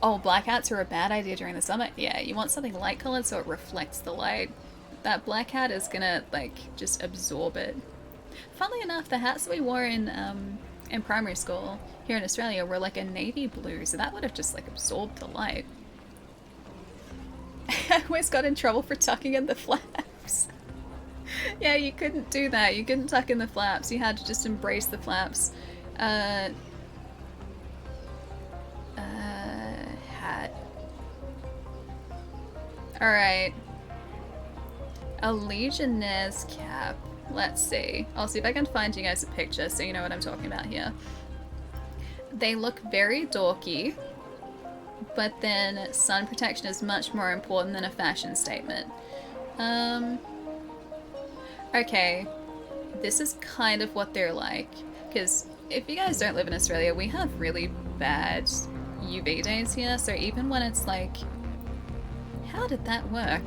Speaker 1: oh, black hats are a bad idea during the summer. Yeah, you want something light colored so it reflects the light. That black hat is gonna, like, just absorb it. Funnily enough, the hats that we wore in primary school here in Australia were like a navy blue, so that would have just, like, absorbed the light. I always got in trouble for tucking in the flaps. Yeah, you couldn't do that. You couldn't tuck in the flaps. You had to just embrace the flaps. Hat. Alright. A Legionnaires cap. Let's see. I'll see if I can find you guys a picture so you know what I'm talking about here. They look very dorky, but then sun protection is much more important than a fashion statement. Okay. This is kind of what they're like. Because if you guys don't live in Australia, we have really bad UV days here, so even when it's like... How did that work?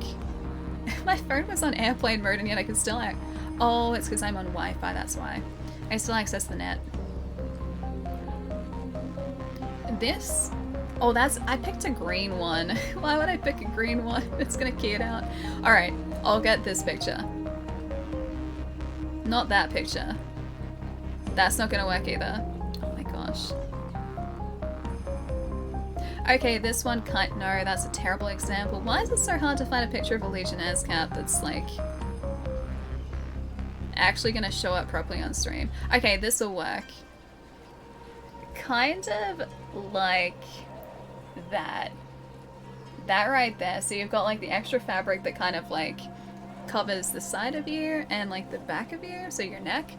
Speaker 1: My phone was on airplane mode and yet I could still... Oh, it's because I'm on Wi-Fi, that's why. I still access the net. This? Oh, that's... I picked a green one. Why would I pick a green one? It's gonna key it out. Alright, I'll get this picture. Not that picture. That's not gonna work either. Oh my gosh. Okay, this one can't. No, that's a terrible example. Why is it so hard to find a picture of a Legionnaire's cap that's like actually gonna show up properly on stream? Okay, this will work. Kind of like that. That right there. So you've got like the extra fabric that kind of like covers the side of you and like the back of you, so your neck.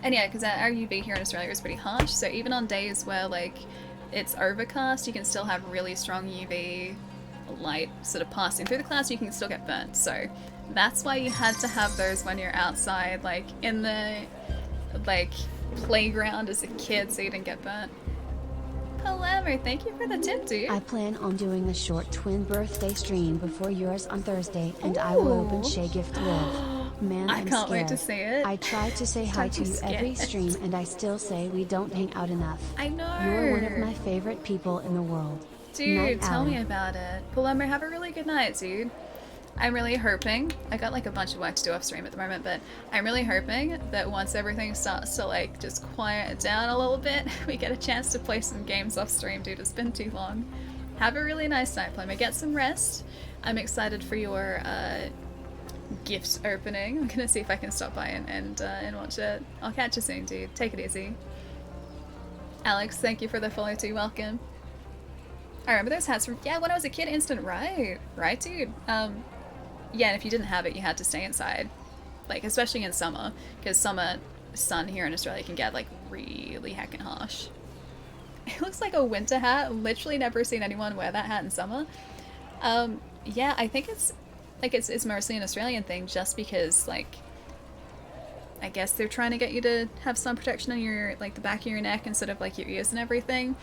Speaker 1: And yeah, because our UV here in Australia is pretty harsh, so even on days where like it's overcast, you can still have really strong UV light sort of passing through the clouds, you can still get burnt. So that's why you had to have those when you're outside, like in the like playground as a kid, so you didn't get burnt. Palermo, thank you for the tip, dude.
Speaker 3: I plan on doing a short twin birthday stream before yours on Thursday, and I will open Shay Gift with. Man,
Speaker 1: I
Speaker 3: I'm
Speaker 1: can't wait
Speaker 3: scared.
Speaker 1: to see it.
Speaker 3: I try to say hi to you
Speaker 1: scared.
Speaker 3: every stream, and I still say we don't hang out enough.
Speaker 1: I know.
Speaker 3: You're one of my favorite people in the world.
Speaker 1: Dude,
Speaker 3: Night,
Speaker 1: tell
Speaker 3: Alan.
Speaker 1: me about it. Palermo, have a really good night, dude. I'm really hoping, I got like a bunch of work to do off stream at the moment, but I'm really hoping that once everything starts to like just quiet down a little bit, we get a chance to play some games off stream, dude. It's been too long. Have a really nice night, Palermo. Get some rest. I'm excited for your gift opening. I'm gonna see if I can stop by and watch it. I'll catch you soon, dude. Take it easy. Alex, thank you for the follow too. Welcome. I remember those hats from, yeah, when I was a kid, instant, right, dude. Yeah, and if you didn't have it, you had to stay inside, like especially in summer, because summer sun here in Australia can get like really heckin' harsh. It looks like a winter hat. Literally never seen anyone wear that hat in summer. Yeah, I think it's like it's mostly an Australian thing, just because like I guess they're trying to get you to have sun protection on your like the back of your neck instead of like your ears and everything.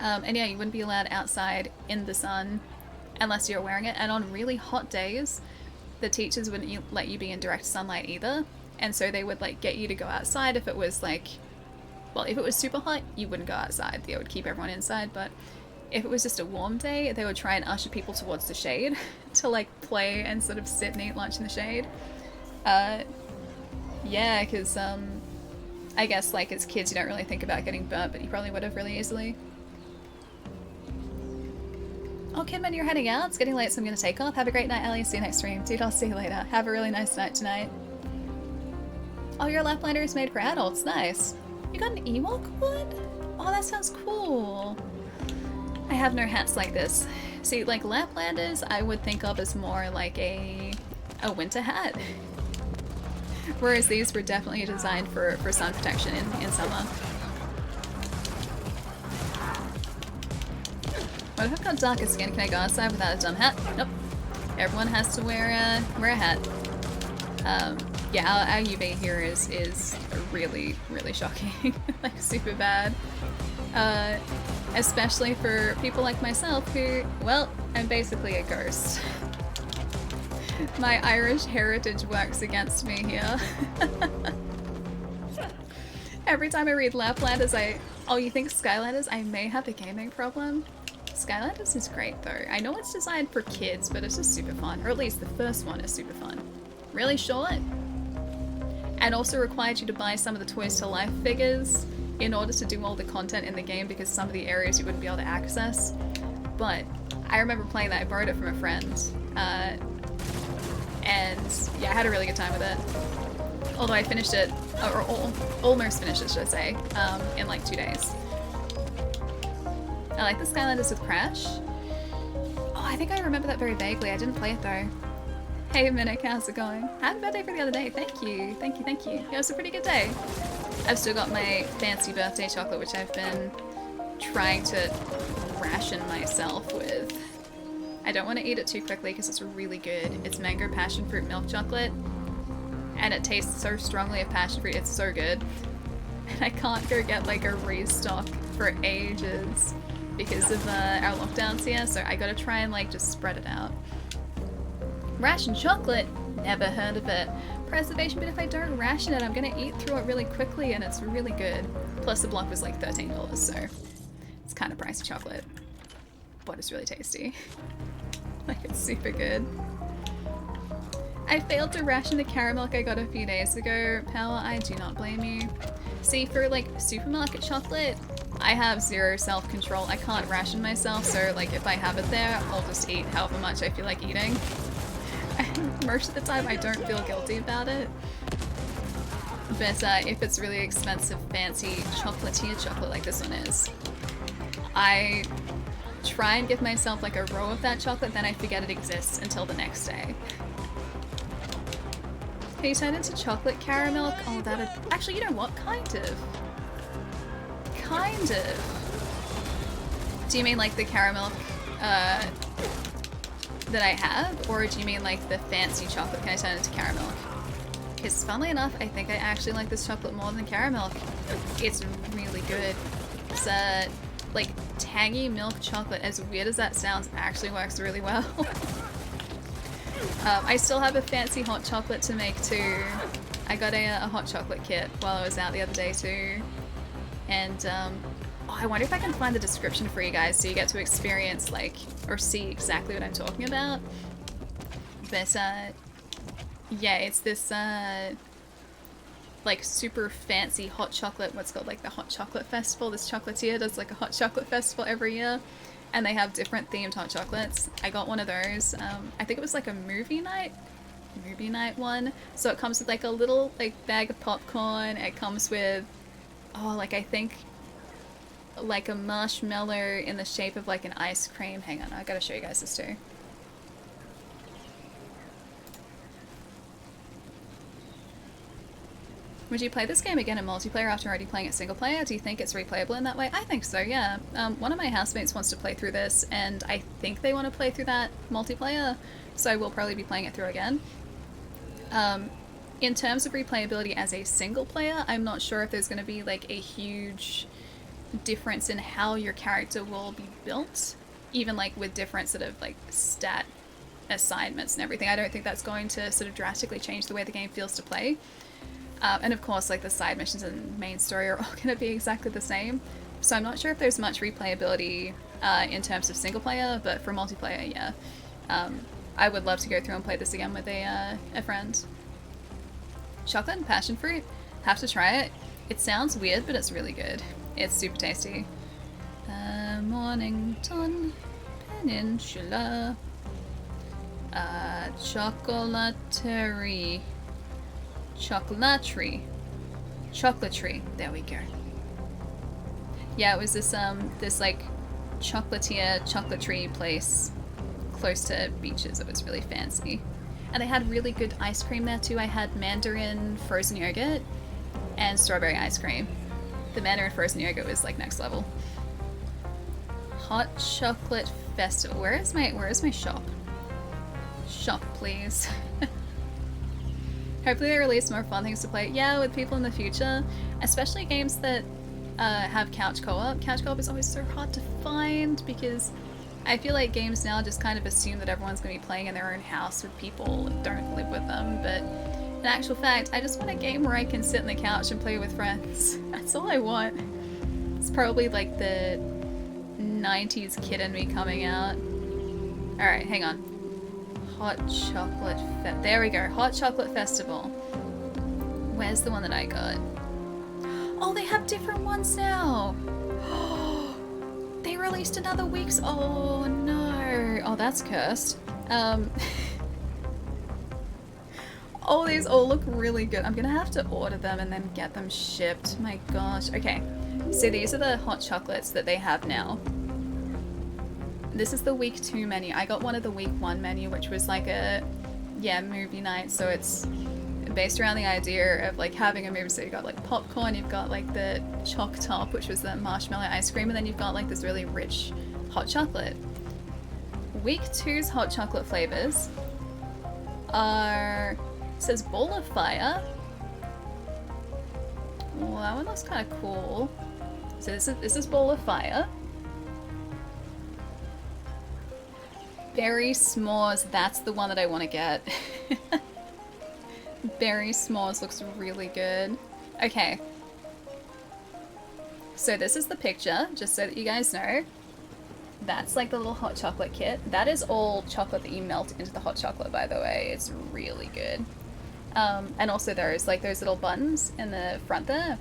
Speaker 1: And yeah, you wouldn't be allowed outside in the sun unless you're wearing it, and on really hot days the teachers wouldn't let you be in direct sunlight either, and so they would like get you to go outside if it was like, well, if it was super hot you wouldn't go outside, they would keep everyone inside, but if it was just a warm day they would try and usher people towards the shade to like play and sort of sit and eat lunch in the shade. Yeah, because I guess like as kids you don't really think about getting burnt, but you probably would have really easily. Oh, Kidman, you're heading out? It's getting late, so I'm going to take off. Have a great night, Ellie. See you next stream. Dude, I'll see you later. Have a really nice night tonight. Oh, your Laplander is made for adults. Nice. You got an Ewok one? Oh, that sounds cool. I have no hats like this. See, like Laplanders, I would think of as more like a winter hat. Whereas these were definitely designed for sun protection in summer. What if I've got darker skin? Can I go outside without a dumb hat? Nope. Everyone has to wear a hat. Yeah, our UV here is really, really shocking. Like, super bad. Especially for people like myself who, well, I'm basically a ghost. My Irish heritage works against me here. Every time I read Laplanders, oh, you think Skylanders? I may have a gaming problem. Skylanders is great though. I know it's designed for kids, but it's just super fun. Or at least the first one is super fun. Really short. And also required you to buy some of the Toys to Life figures in order to do all the content in the game, because some of the areas you wouldn't be able to access. But I remember playing that. I borrowed it from a friend. And yeah, I had a really good time with it. Although I finished it, or almost finished it, should I say, in like 2 days. I like the Skylanders with Crash. Oh, I think I remember that very vaguely. I didn't play it though. Hey Minik, how's it going? Happy birthday for the other day. Thank you. Thank you, thank you. Yeah, it was a pretty good day. I've still got my fancy birthday chocolate, which I've been trying to ration myself with. I don't want to eat it too quickly because it's really good. It's mango passion fruit milk chocolate, and it tastes so strongly of passion fruit. It's so good. And I can't go get like a restock for ages because of our lockdowns here, so I gotta try and like just spread it out. Ration chocolate? Never heard of it. Preservation, but if I don't ration it, I'm gonna eat through it really quickly, and it's really good. Plus the block was like $13, so it's kind of pricey chocolate, but it's really tasty. Like, it's super good. I failed to ration the caramel I got a few days ago. Power, I do not blame you. See, for like supermarket chocolate, I have zero self-control. I can't ration myself, so like if I have it there, I'll just eat however much I feel like eating. And most of the time I don't feel guilty about it. But if it's really expensive, fancy chocolatier chocolate like this one is, I try and give myself like a row of that chocolate, then I forget it exists until the next day. Can you turn into chocolate caramel? Oh, that'd... Actually, you know what? Kind of. Kind of. Do you mean like the caramel that I have? Or do you mean like the fancy chocolate? Can I turn it into caramel? Because funnily enough, I think I actually like this chocolate more than caramel. It's really good. It's like tangy milk chocolate. As weird as that sounds, actually works really well. I still have a fancy hot chocolate to make too. I got a hot chocolate kit while I was out the other day too. And oh, I wonder if I can find the description for you guys so you get to experience like, or see exactly what I'm talking about. But yeah, it's this like super fancy hot chocolate, what's called like the hot chocolate festival. This chocolatier does like a hot chocolate festival every year, and they have different themed hot chocolates. I got one of those. I think it was like a movie night one. So it comes with like a little like bag of popcorn. It comes with, oh, like I think like a marshmallow in the shape of like an ice cream. Hang on, I gotta show you guys this too. Would you play this game again in multiplayer after already playing it single player? Do you think it's replayable in that way? I think so, yeah. One of my housemates wants to play through this, and I think they want to play through that multiplayer, so we'll probably be playing it through again. In terms of replayability as a single player, I'm not sure if there's going to be like a huge difference in how your character will be built, even like with different sort of like stat assignments and everything. I don't think that's going to sort of drastically change the way the game feels to play. And of course, like the side missions and main story are all going to be exactly the same. So I'm not sure if there's much replayability in terms of single player, but for multiplayer, yeah. I would love to go through and play this again with a friend. Chocolate and passion fruit? Have to try it. It sounds weird, but it's really good. It's super tasty. Mornington Peninsula. Chocolaterie. Chocolatry. There we go. Yeah, it was this this like chocolatry place close to beaches. It was really fancy. And they had really good ice cream there too. I had mandarin frozen yogurt and strawberry ice cream. The mandarin frozen yogurt was like next level. Hot chocolate festival. Where is my shop? Shop, please. Hopefully they release more fun things to play. Yeah, with people in the future. Especially games that have couch co-op. Couch co-op is always so hard to find because I feel like games now just kind of assume that everyone's going to be playing in their own house with people that don't live with them. But in actual fact, I just want a game where I can sit on the couch and play with friends. That's all I want. It's probably like the 90s kid in me coming out. Alright, hang on. Hot chocolate there we go. Hot chocolate festival. Where's the one that I got? Oh, they have different ones now. They released another week's. Oh no. Oh, that's cursed. Oh, these all look really good. I'm gonna have to order them and then get them shipped. My gosh. Okay. So these are the hot chocolates that they have now. This is the week 2 menu. I got one of the week 1 menu, which was like a yeah, movie night. So it's based around the idea of like having a movie. So you've got like popcorn, you've got like the choc top, which was the marshmallow ice cream, and then you've got like this really rich hot chocolate. Week 2's hot chocolate flavors are, it says Ball of Fire. Well, that one looks kind of cool. So this is Ball of Fire. Berry S'mores, that's the one that I want to get. Berry S'mores looks really good. Okay. So this is the picture, just so that you guys know. That's like the little hot chocolate kit. That is all chocolate that you melt into the hot chocolate, by the way. It's really good. And also those little buttons in the front there.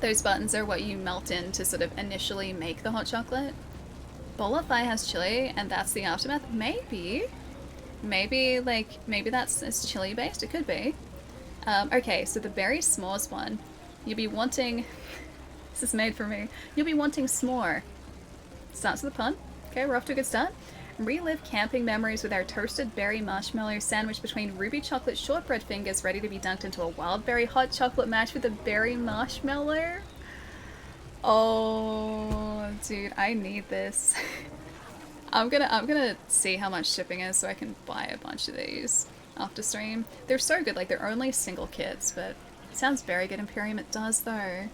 Speaker 1: Those buttons are what you melt in to sort of initially make the hot chocolate. Bowl of Fire has chili, and that's the aftermath. Maybe it's chili based. It could be. Okay, so the Berry S'mores one, you'll be wanting. This is made for me. You'll be wanting s'more. Starts with a pun. Okay, we're off to a good start. Relive camping memories with our toasted berry marshmallow sandwich between ruby chocolate shortbread fingers ready to be dunked into a wild berry hot chocolate match with a berry marshmallow. Oh, dude, I need this. I'm gonna see how much shipping is so I can buy a bunch of these after stream. They're so good, like they're only single kits, but it sounds very good. Imperium, it does though.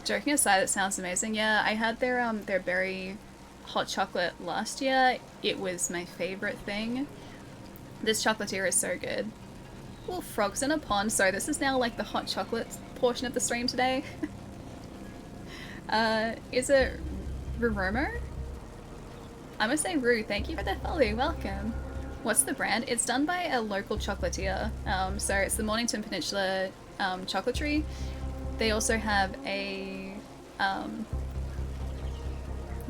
Speaker 1: Joking aside, it sounds amazing. Yeah, I had their berry hot chocolate last year. It was my favorite thing. This chocolatier is so good. Well, frogs in a pond. So this is now like the hot chocolate portion of the stream today. Is it Ruromo? I'm gonna say Rue. Thank you for the follow. Welcome. What's the brand? It's done by a local chocolatier. So it's the Mornington Peninsula Chocolatory. They also have a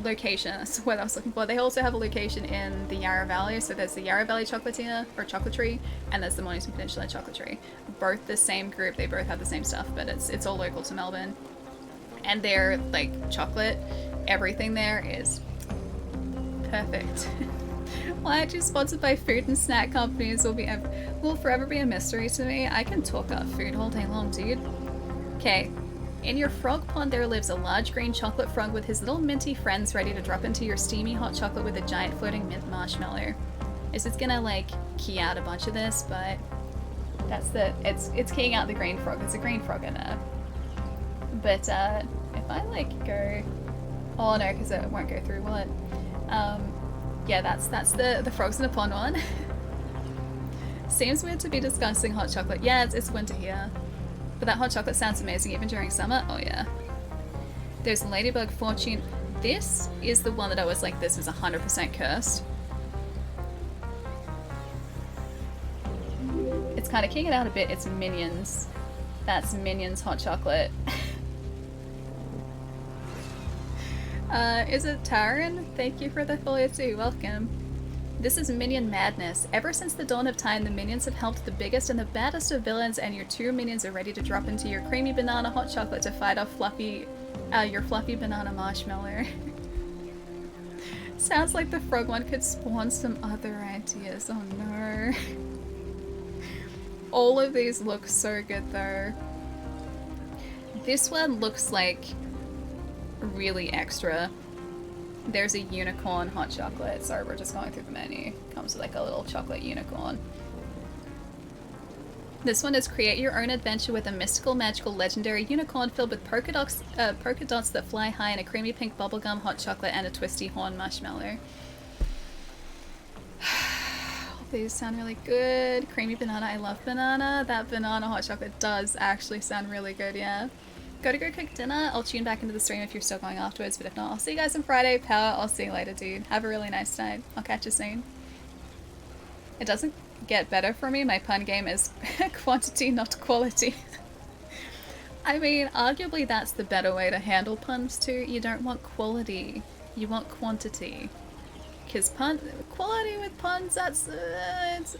Speaker 1: location, that's what I was looking for. They also have a location in the Yarra Valley. So there's the Yarra Valley Chocolatier, or Chocolatory, and there's the Mornington Peninsula Chocolatory. Both the same group, they both have the same stuff, but it's all local to Melbourne. And their, like, chocolate, everything there is perfect. Why aren't you sponsored by food and snack companies will forever be a mystery to me. I can talk about food all day long, dude. Okay, in your frog pond there lives a large green chocolate frog with his little minty friends ready to drop into your steamy hot chocolate with a giant floating mint marshmallow. It's gonna like key out a bunch of this, but that's it's keying out the green frog. There's a green frog in there. But if I like go, oh no, because it won't go through, will it? Yeah, that's the frogs in a pond one. Seems weird to be discussing hot chocolate. Yeah, it's winter here. But that hot chocolate sounds amazing even during summer. Oh yeah. There's Ladybug Fortune. This is the one that I was like, this is 100% cursed. It's kind of kicking it out a bit. It's Minions. That's Minions hot chocolate. Is it Taran? Thank you for the follow too. Welcome. This is Minion Madness. Ever since the dawn of time, the minions have helped the biggest and the baddest of villains, and your two minions are ready to drop into your creamy banana hot chocolate to fight off your fluffy banana marshmallow. Sounds like the frog one could spawn some other ideas. Oh no. All of these look so good though. This one looks like really extra. There's a unicorn hot chocolate. Sorry, we're just going through the menu. Comes with like a little chocolate unicorn. This one is create your own adventure with a mystical, magical, legendary unicorn filled with polka dots that fly high and a creamy pink bubblegum hot chocolate and a twisty horn marshmallow. These sound really good. Creamy banana. I love banana. That banana hot chocolate does actually sound really good, yeah. Go cook dinner. I'll tune back into the stream if you're still going afterwards, but if not, I'll see you guys on Friday. Power, I'll see you later, dude. Have a really nice night. I'll catch you soon. It doesn't get better for me. My pun game is quantity, not quality. I mean, arguably that's the better way to handle puns too. You don't want quality, you want quantity. Because quality with puns, that's... it's,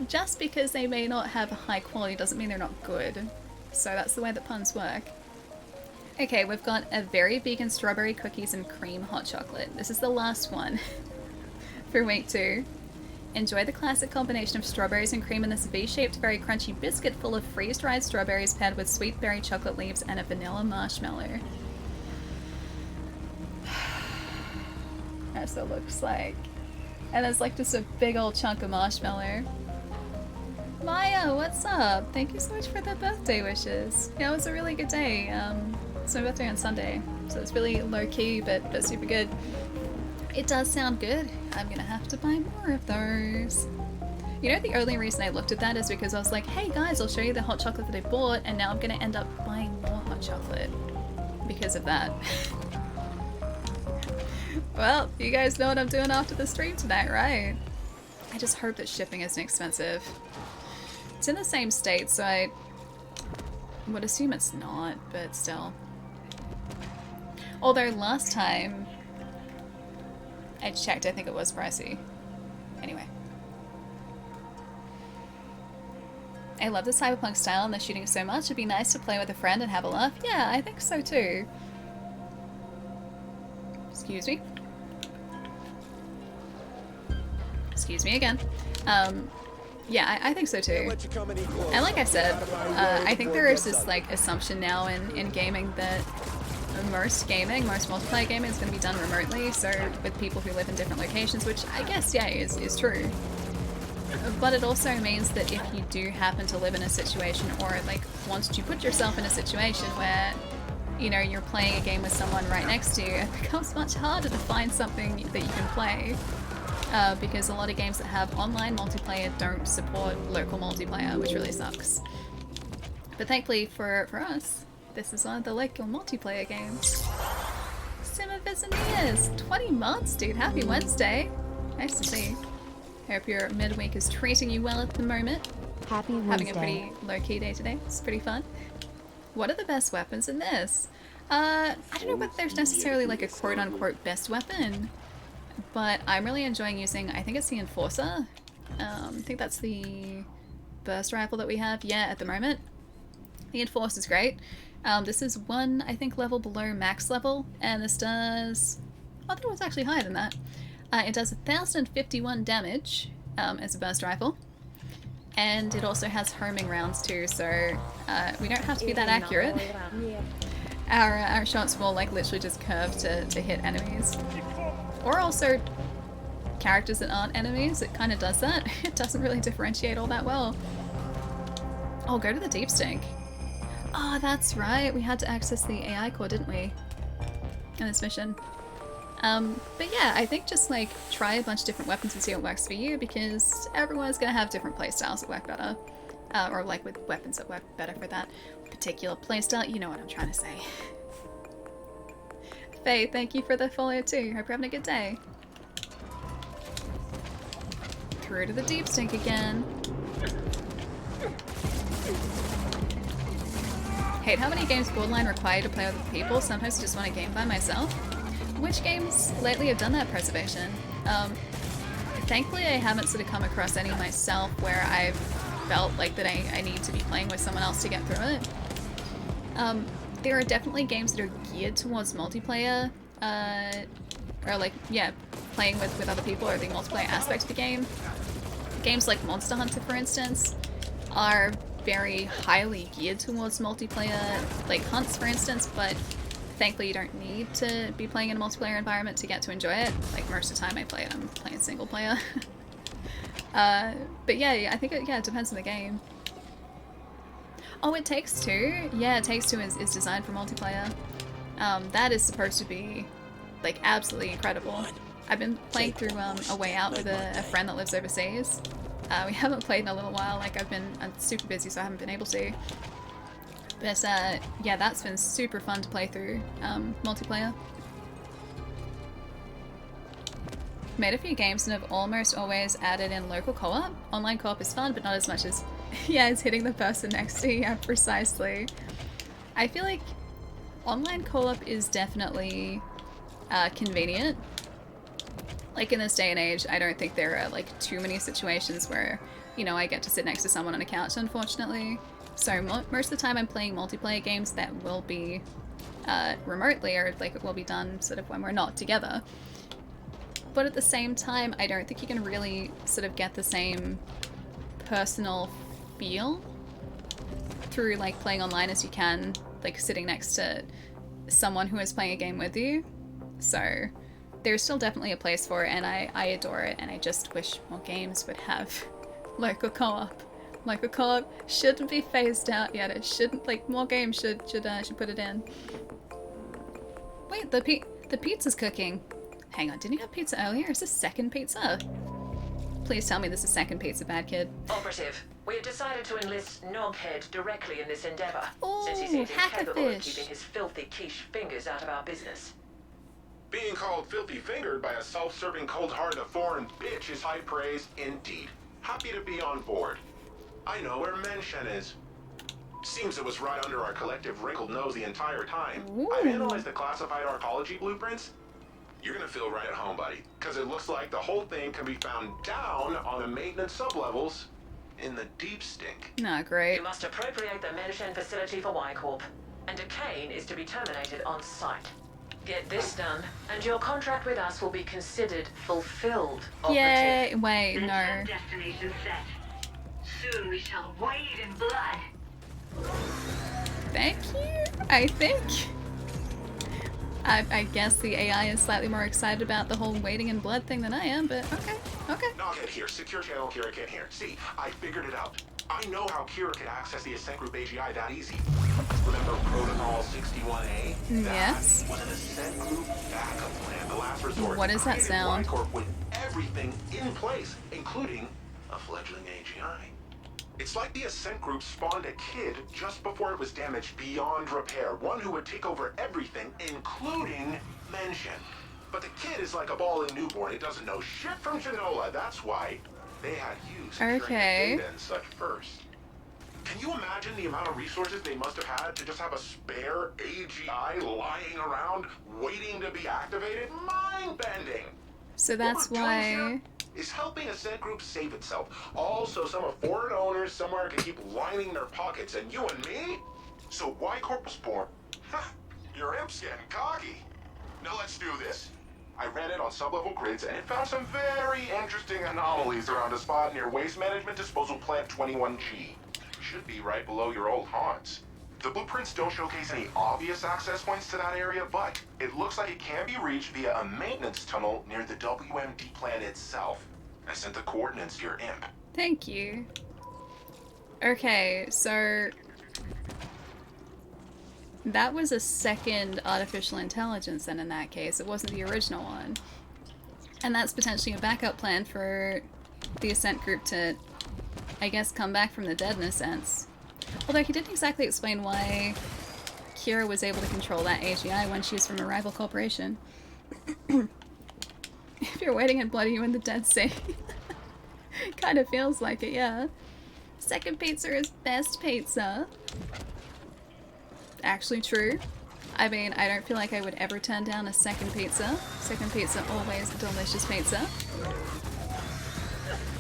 Speaker 1: just because they may not have a high quality doesn't mean they're not good. So that's the way that puns work. Okay, we've got a very vegan strawberry cookies and cream hot chocolate. This is the last one for week 2. Enjoy the classic combination of strawberries and cream in this V-shaped, very crunchy biscuit full of freeze-dried strawberries paired with sweet berry chocolate leaves and a vanilla marshmallow. That's what it looks like. And there's like just a big old chunk of marshmallow. Maya, what's up? Thank you so much for the birthday wishes. Yeah, it was a really good day. It's my birthday on Sunday, so it's really low-key but super good. It does sound good. I'm gonna have to buy more of those. You know, the only reason I looked at that is because I was like, hey guys, I'll show you the hot chocolate that I bought, and now I'm gonna end up buying more hot chocolate because of that. Well, you guys know what I'm doing after the stream tonight, right? I just hope that shipping isn't expensive. It's in the same state, so I would assume it's not, but still. Although last time I checked, I think it was pricey. Anyway. I love the cyberpunk style and the shooting so much. It'd be nice to play with a friend and have a laugh. Yeah, I think so too. Excuse me. Excuse me again. Yeah, I think so too. And like I said, I think there is this like assumption now in gaming that most multiplayer gaming is going to be done remotely, so with people who live in different locations, which I guess, yeah, is true. But it also means that if you do happen to live in a situation, or like once you put yourself in a situation where, you know, you're playing a game with someone right next to you, it becomes much harder to find something that you can play. Because a lot of games that have online multiplayer don't support local multiplayer, which really sucks. But thankfully for us, this is one of the local multiplayer games. Simmer Vizineers! 20 months, dude! Happy Wednesday! Nice to see. Hope your midweek is treating you well at the moment.
Speaker 3: Happy Wednesday.
Speaker 1: Having a pretty low-key day today. It's pretty fun. What are the best weapons in this? I don't know if there's necessarily like a quote-unquote best weapon, but I'm really enjoying using, I think it's the Enforcer. I think that's the burst rifle that we have, yeah, at the moment. The Enforcer's great. This is one, I think, level below max level, and this does... I thought it was actually higher than that. It does 1,051 damage as a burst rifle, and it also has homing rounds too, so we don't have to be that accurate. Our shots will like literally just curve to hit enemies. Or also characters that aren't enemies, it kind of does that. It doesn't really differentiate all that well. Oh, go to the deep stink. Oh, that's right, we had to access the AI core, didn't we? In this mission. But yeah, I think just like try a bunch of different weapons and see what works for you, because everyone's gonna have different playstyles that work better. Or like with weapons that work better for that particular playstyle. You know what I'm trying to say. Faye, thank you for the follow too. Hope you're having a good day. Through to the deep stink again. Hate how many games borderline require you to play with other people. Sometimes I just want a game by myself. Which games lately have done that, Preservation? Thankfully I haven't sort of come across any myself where I've felt like that I need to be playing with someone else to get through it. There are definitely games that are geared towards multiplayer, or like, yeah, playing with other people, or the multiplayer aspect of the game. Games like Monster Hunter, for instance, are very highly geared towards multiplayer, like hunts, for instance, but thankfully you don't need to be playing in a multiplayer environment to get to enjoy it. Like most of the time I play it, I'm playing single player. But yeah, I think it depends on the game. Oh, It Takes Two? Yeah, It Takes Two is designed for multiplayer. That is supposed to be like absolutely incredible. I've been playing through A Way Out with a friend that lives overseas. We haven't played in a little while, like I'm super busy so I haven't been able to. But yeah, that's been super fun to play through multiplayer. Made a few games and have almost always added in local co-op. Online co-op is fun, but not as much as, yeah, as hitting the person next to you. Yeah, precisely. I feel like online co-op is definitely convenient. Like in this day and age, I don't think there are like too many situations where, you know, I get to sit next to someone on a couch, unfortunately. So most of the time I'm playing multiplayer games that will be remotely, or like it will be done sort of when we're not together. but at the same time, I don't think you can really sort of get the same personal feel through like playing online as you can like sitting next to someone who is playing a game with you. So there's still definitely a place for it, and I adore it, and I just wish more games would have local co-op. Local co-op shouldn't be phased out yet. It shouldn't, like, more games should put it in. Wait, the pizza's cooking. Hang on, didn't you have pizza earlier? Is this second pizza? Please tell me this is second pizza, bad kid.
Speaker 2: Operative, we have decided to enlist Noghead directly in this endeavor,
Speaker 1: Ooh,
Speaker 2: since he seems incapable of
Speaker 1: hackerfish.
Speaker 2: keeping his filthy quiche fingers out of our business.
Speaker 4: Being called filthy-fingered by a self-serving, cold-hearted, foreign bitch is high praise indeed. Happy to be on board. I know where Menshen is. Seems it was right under our collective wrinkled nose the entire time.
Speaker 1: Ooh.
Speaker 4: I've analyzed the classified arcology blueprints. You're gonna feel right at home, buddy, because it looks like the whole thing can be found down on the maintenance sublevels in the deep stink.
Speaker 1: Nah, great.
Speaker 2: You must appropriate the Menshen facility for Y-Corp, and Decane is to be terminated on site. Get this done, and your contract with us will be considered fulfilled.
Speaker 1: Yay, wait, no.
Speaker 5: Destination set. Soon we shall wade in blood.
Speaker 1: Thank you, I think. I guess the AI is slightly more excited about the whole waiting in blood thing than I am, but okay.
Speaker 4: Noghead here, secure channel Kira Kit here. See, I figured it out. I know how Kira could access the Ascent Group AGI that easy. Remember Protocol 61A?
Speaker 1: Yes.
Speaker 4: That was an Ascent Group backup plan, the last resort.
Speaker 1: What does that
Speaker 4: Created
Speaker 1: sound?
Speaker 4: Y-Corp with everything in place, including a fledgling AGI. It's like the Ascent Group spawned a kid just before it was damaged beyond repair. One who would take over everything, including Menshen. But the kid is like a ball in newborn. It doesn't know shit from Shinola. That's why they had you securing the data and such first. Can you imagine the amount of resources they must have had to just have a spare AGI lying around waiting to be activated? Mind-bending!
Speaker 1: So that's
Speaker 4: What we're doing
Speaker 1: why...
Speaker 4: here is helping Ascent Group save itself. Also, some of foreign owners somewhere can keep lining their pockets, and you and me? So Y-Corp was born. Your imp's getting cocky. Now let's do this. I ran it on sublevel grids, and it found some very interesting anomalies around a spot near Waste Management Disposal Plant 21G. Should be right below your old haunts. The blueprints don't showcase any obvious access points to that area, but it looks like it can be reached via a maintenance tunnel near the WMD plant itself. I sent the coordinates to your imp.
Speaker 1: Thank you. Okay, so... that was a second artificial intelligence then in that case. It wasn't the original one. And that's potentially a backup plan for the Ascent Group to, I guess, come back from the dead in a sense. Although he didn't exactly explain why Kira was able to control that AGI when she was from a rival corporation. If you're waiting in blood, are you in the Dead Sea? Kind of feels like it, yeah. Second pizza is best pizza. Actually true. I mean, I don't feel like I would ever turn down a second pizza. Second pizza, always a delicious pizza.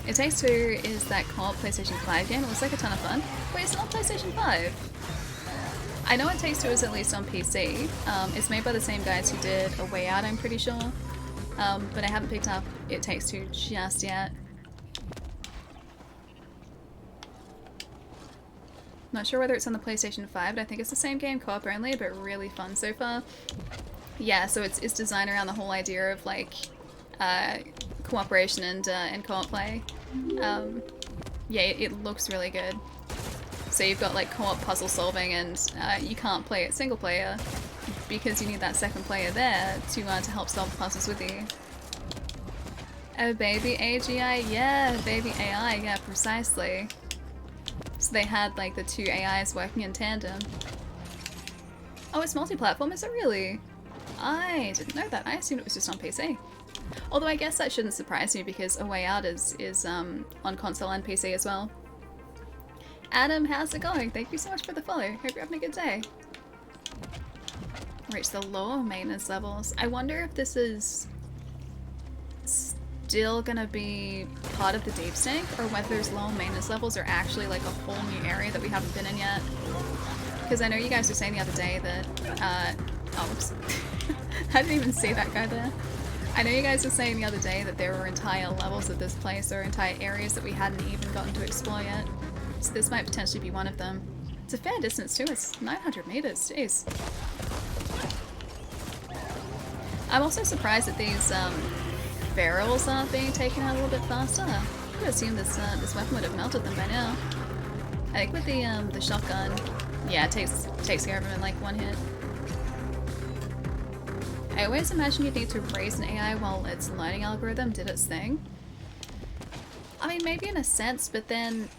Speaker 1: It Takes Two is that co-op PlayStation 5 game. It looks like a ton of fun. Wait, it's not PlayStation 5. I know It Takes Two is at least on PC. It's made by the same guys who did A Way Out, I'm pretty sure. But I haven't picked up It Takes Two just yet. Not sure whether it's on the PlayStation 5, but I think it's the same game, co-op only, but really fun so far. Yeah, so it's designed around the whole idea of like cooperation and co-op play. Yeah, it looks really good. So you've got like co-op puzzle solving, and you can't play it single player because you need that second player there to help solve the puzzles with you. Oh, baby AGI, yeah, baby AI, yeah, precisely. So they had like the two AIs working in tandem. Oh, it's multi-platform, is it really? I didn't know that. I assumed it was just on PC. Although I guess that shouldn't surprise me because A Way Out is on console and PC as well. Adam, how's it going? Thank you so much for the follow. Hope you're having a good day. Reach the lower maintenance levels. I wonder if this is still gonna be part of the deep stink, or whether those lower maintenance levels are actually like a whole new area that we haven't been in yet. Because I know you guys were saying the other day that oh, whoops. I didn't even see that guy there. I know you guys were saying the other day that there were entire levels of this place or entire areas that we hadn't even gotten to explore yet. So this might potentially be one of them. It's a fair distance too, it's 900 meters, jeez. I'm also surprised that these barrels aren't being taken out a little bit faster. I would assume this weapon would have melted them by now. I think with the shotgun, yeah, it takes care of them in like one hit. I always imagine you'd need to raise an AI while its learning algorithm did its thing. I mean, maybe in a sense, but then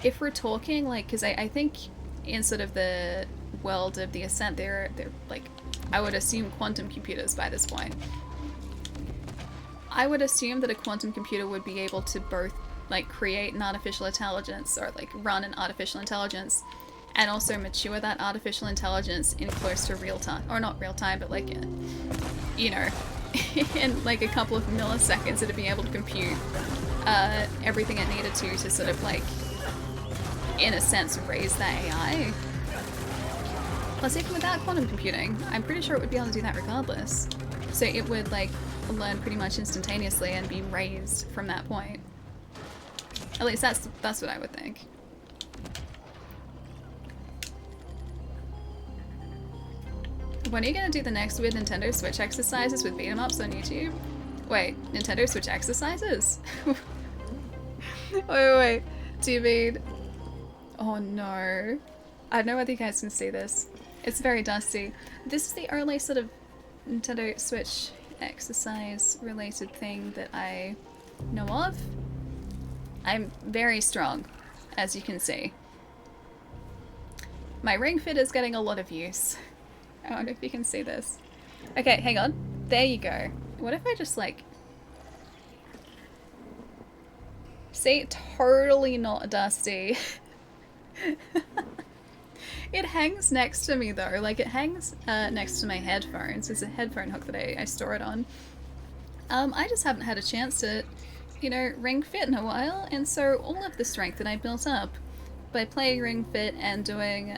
Speaker 1: if we're talking like, because I think in sort of the world of the Ascent, they're like, I would assume quantum computers by this point. I would assume that a quantum computer would be able to both like create an artificial intelligence or like run an artificial intelligence and also mature that artificial intelligence in close to real time, or not real time, but like, you know, in like a couple of milliseconds it'd be able to compute everything it needed to sort of like, in a sense, raise that AI. Plus, even without quantum computing, I'm pretty sure it would be able to do that regardless. So it would like learn pretty much instantaneously and be raised from that point. At least that's what I would think. When are you gonna do the next weird Nintendo Switch exercises with beat 'em ups on YouTube? Wait, Nintendo Switch exercises? wait. Do you mean... Oh no. I don't know whether you guys can see this. It's very dusty. This is the only sort of Nintendo Switch exercise related thing that I know of. I'm very strong, as you can see. My Ring Fit is getting a lot of use. I wonder if you can see this. Okay, hang on. There you go. What if I just like... See? Totally not dusty. It hangs next to me though. Like it hangs next to my headphones. It's a headphone hook that I store it on. I just haven't had a chance to, you know, Ring Fit in a while. And so all of the strength that I built up by playing Ring Fit and doing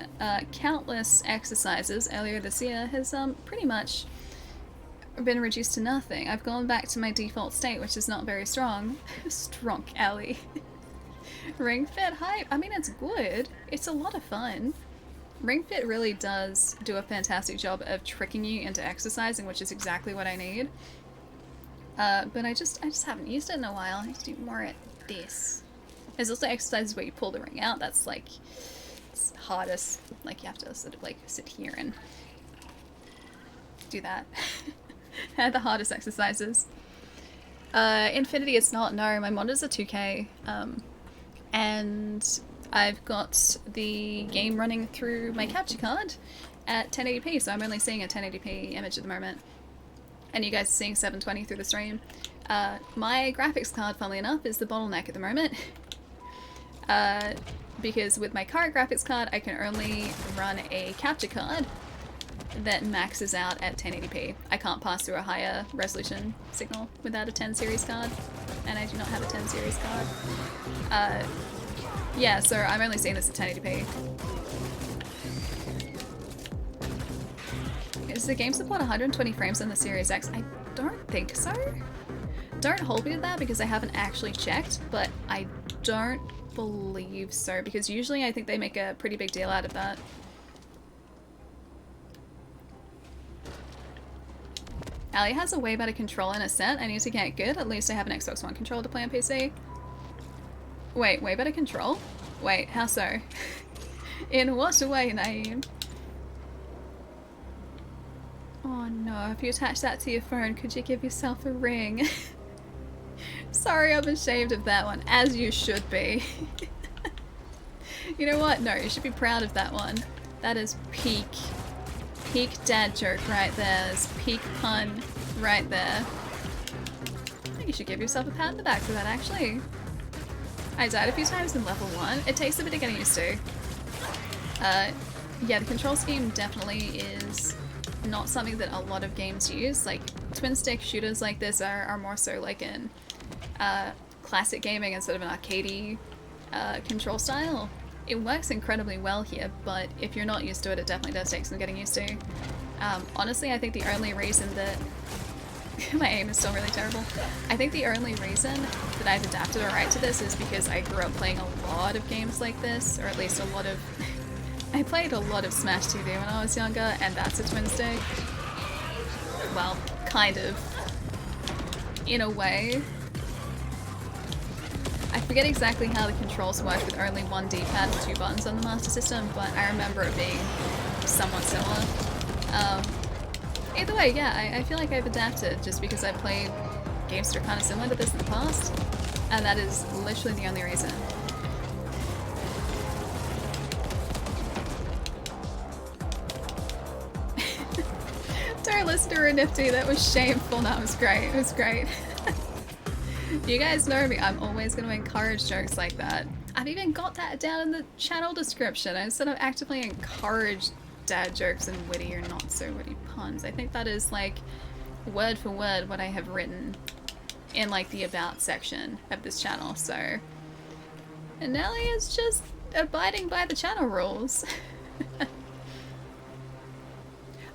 Speaker 1: countless exercises earlier this year has pretty much been reduced to nothing. I've gone back to my default state, which is not very strong. Strong, Ellie. Ring Fit hype. I mean, it's good. It's a lot of fun. Ring Fit really does do a fantastic job of tricking you into exercising, which is exactly what I need. But I just haven't used it in a while. I need to do more at this. There's also exercises where you pull the ring out. That's like it's hardest. Like you have to sort of like sit here and do that. They're the hardest exercises. Infinity is not. No, my monitors are 2K. And I've got the game running through my capture card at 1080p, so I'm only seeing a 1080p image at the moment. And you guys are seeing 720 through the stream. My graphics card, funnily enough, is the bottleneck at the moment. Because with my current graphics card, I can only run a capture card that maxes out at 1080p. I can't pass through a higher resolution signal without a 10 series card, and I do not have a 10 series card. Yeah, so I'm only seeing this at 1080p. Does the game support 120 frames on the Series X? I don't think so. Don't hold me to that because I haven't actually checked, but I don't believe so, because usually I think they make a pretty big deal out of that. Ali has a way better controller in Ascent. I need to get good. At least I have an Xbox One controller to play on PC. Wait, way better control? Wait, how so? In what way, Naeem? Oh no, if you attach that to your phone, could you give yourself a ring? Sorry, I'm ashamed of that one, as you should be. You know what? No, you should be proud of that one. That is peak dad joke right there. There's peak pun right there. I think you should give yourself a pat on the back for that, actually. I died a few times in level 1. It takes a bit of getting used to. Yeah, the control scheme definitely is not something that a lot of games use. Like, twin stick shooters like this are more so like in classic gaming and sort of an arcadey control style. It works incredibly well here, but if you're not used to it, it definitely does take some getting used to. Honestly, I think the only reason that My aim is still really terrible. I think the only reason that I've adapted alright to this is because I grew up playing a lot of games like this, or at least a lot of... I played a lot of Smash TV when I was younger, and that's a twin stick. Well, kind of. In a way. I forget exactly how the controls work with only one D-pad and 2 buttons on the Master System, but I remember it being somewhat similar. Either way, yeah, I feel like I've adapted just because I played games that are kind of similar to this in the past, and that is literally the only reason. Don't listen to her, Nifty, that was shameful. No, it was great, it was great. You guys know me, I'm always going to encourage jokes like that. I've even got that down in the channel description. I sort of actively encourage dad jokes and witty or not so witty puns. I think that is like word for word what I have written in like the about section of this channel, so... And Nelly is just abiding by the channel rules.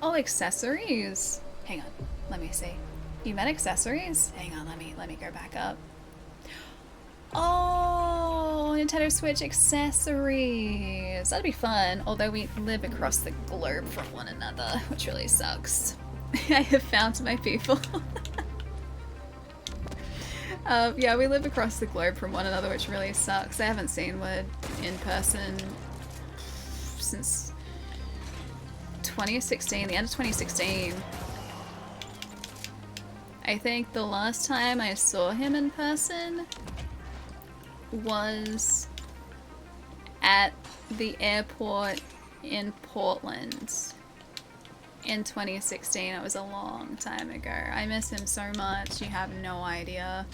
Speaker 1: Oh, accessories! Hang on, let me see. You meant accessories? Hang on, let me go back up. Oh, Nintendo Switch accessories. That'd be fun, although we live across the globe from one another, which really sucks. I have found my people. Yeah, we live across the globe from one another, which really sucks. I haven't seen Wood in person since 2016, the end of 2016. I think the last time I saw him in person was at the airport in Portland in 2016. It was a long time ago. I miss him so much, you have no idea.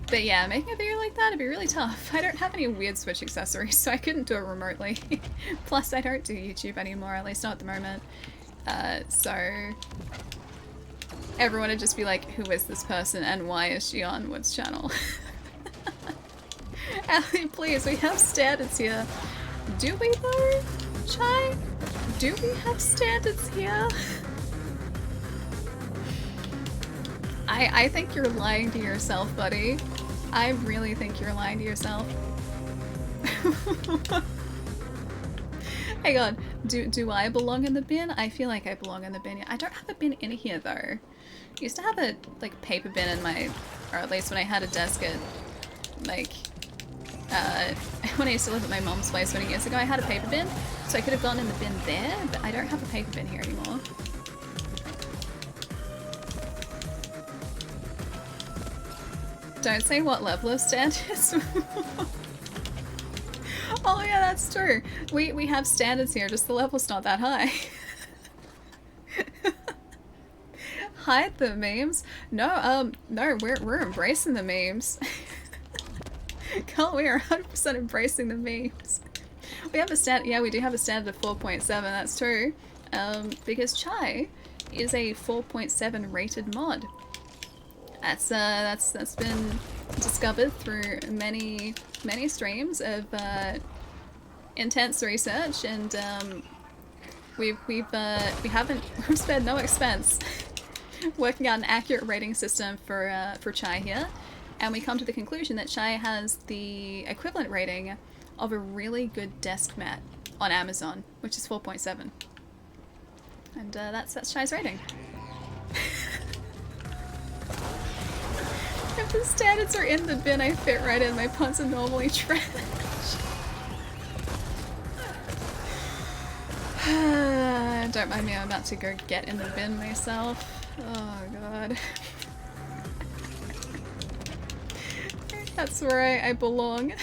Speaker 1: But yeah, making a video like that would be really tough. I don't have any weird Switch accessories, so I couldn't do it remotely. Plus, I don't do YouTube anymore, at least not at the moment. So everyone would just be like, who is this person and why is she on Wood's channel? Allie, please, we have standards here. Do we though, Chai? Do we have standards here? I think you're lying to yourself, buddy. I really think you're lying to yourself. Hang on, do I belong in the bin? I feel like I belong in the bin. I don't have a bin in here though. I used to have a like paper bin in my, or at least when I had a desk at like when I used to live at my mom's place many years ago, I had a paper bin, so I could have gone in the bin there, but I don't have a paper bin here anymore. Don't say what level of standards. Oh yeah, that's true. We have standards here, just the level's not that high. Hide the memes? No, no, we're embracing the memes. Carl, we are 100% embracing the memes. We have a standard, yeah, we do have a standard of 4.7, that's true. Because Chai is a 4.7 rated mod. That's been discovered through many streams of intense research, and we've spared no expense working out an accurate rating system for Chai here, and we come to the conclusion that Chai has the equivalent rating of a really good desk mat on Amazon, which is 4.7, and that's Chai's rating. If the standards are in the bin, I fit right in. My puns are normally trash. Don't mind me, I'm about to go get in the bin myself. Oh god. That's where I belong.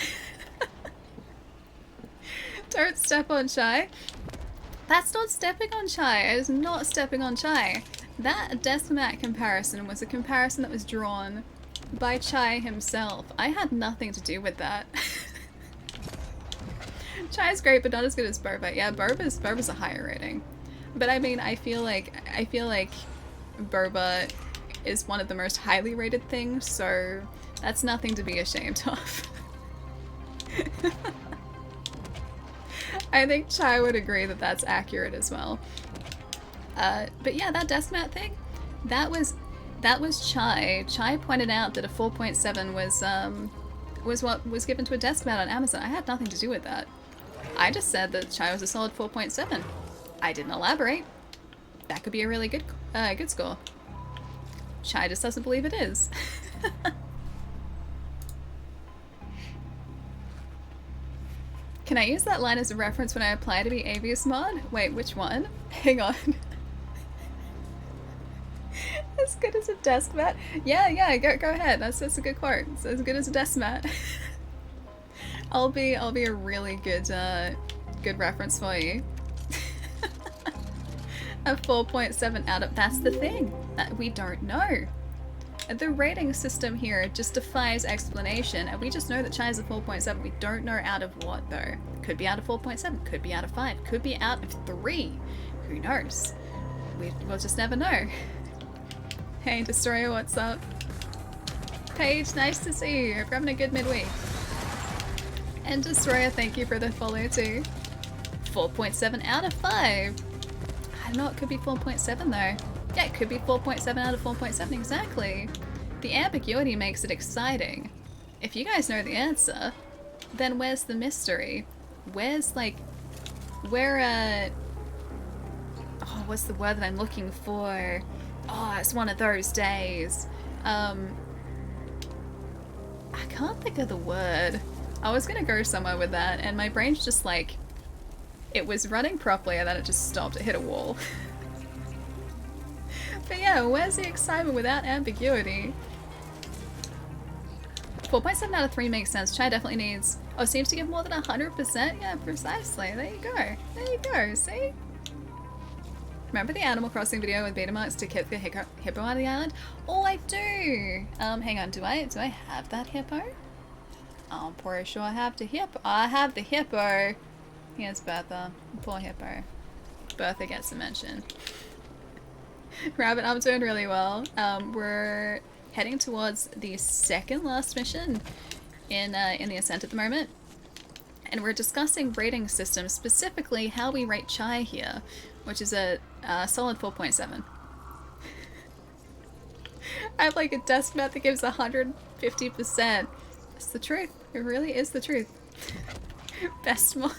Speaker 1: Don't step on Chai. That's not stepping on Chai. It is not stepping on Chai. That desk mat comparison was a comparison that was drawn by Chai himself. I had nothing to do with that. Chai's great, but not as good as Boba. Yeah, Boba's a higher rating. But I mean, I feel like Boba is one of the most highly rated things, so that's nothing to be ashamed of. I think Chai would agree that that's accurate as well. But yeah, that desk mat thing, that was Chai. Chai pointed out that a 4.7 was what was given to a desk mat on Amazon. I had nothing to do with that. I just said that Chai was a solid 4.7. I didn't elaborate. That could be a really good score. Chai just doesn't believe it is. Can I use that line as a reference when I apply to be Avius mod? Wait, which one? Hang on. As good as a desk mat? Yeah, go ahead. That's a good quote. It's as good as a desk mat. I'll be a really good good reference for you. A 4.7 out of, that's the thing that we don't know. The rating system here just defies explanation, and we just know that Chai is a 4.7. We don't know out of what though. Could be out of 4.7, could be out of 5, could be out of 3. Who knows? We'll just never know. Hey Destroyer, what's up? Paige, nice to see you. Hope you're having a good midweek. And Destroyer, thank you for the follow too. 4.7 out of 5. I don't know, it could be 4.7 though. Yeah, it could be 4.7 out of 4.7, exactly. The ambiguity makes it exciting. If you guys know the answer, then where's the mystery? Where's like, oh, what's the word that I'm looking for? Oh, it's one of those days. I can't think of the word. I was gonna go somewhere with that, and my brain's just like, it was running properly and then it just stopped, it hit a wall. But yeah, where's the excitement without ambiguity? 4.7 out of 3 makes sense. Chai definitely needs... Oh, seems to give more than 100%? Yeah, precisely. There you go. There you go, see? Remember the Animal Crossing video with Betamax to kick the hippo out of the island? Oh, I do! Hang on, do I have that hippo? Oh, I'm pretty sure I have the hippo. I have the hippo! Here's Bertha. Poor hippo. Bertha gets a mention. Rabbit, I'm doing really well. We're heading towards the second last mission in the Ascent at the moment. And we're discussing rating systems, specifically how we rate Chai here, which is a solid 4.7. I have like a desk mat that gives 150%. It's the truth. It really is the truth. Best mod.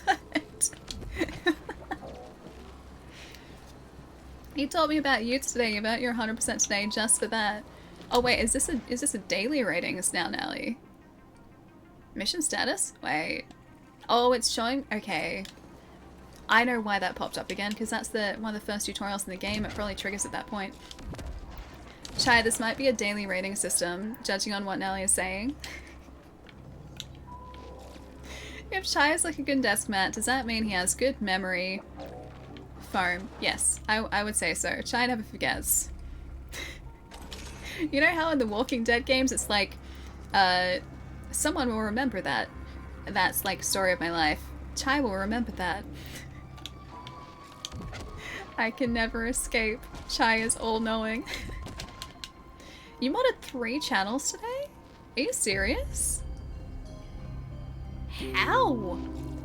Speaker 1: He told me about you today, about your 100% today, just for that. Oh wait, is this a daily ratings now, Nelly? Mission status? Wait. Oh, it's showing. Okay. I know why that popped up again, because that's one of the first tutorials in the game. It probably triggers at that point. Chai, this might be a daily rating system, judging on what Nelly is saying. If Chai is like a good desk mat, does that mean he has good memory? Foam. Yes, I would say so. Chai never forgets. You know how in the Walking Dead games it's like, someone will remember that. That's like story of my life. Chai will remember that. I can never escape. Chai is all-knowing. You modded 3 channels today? Are you serious? How?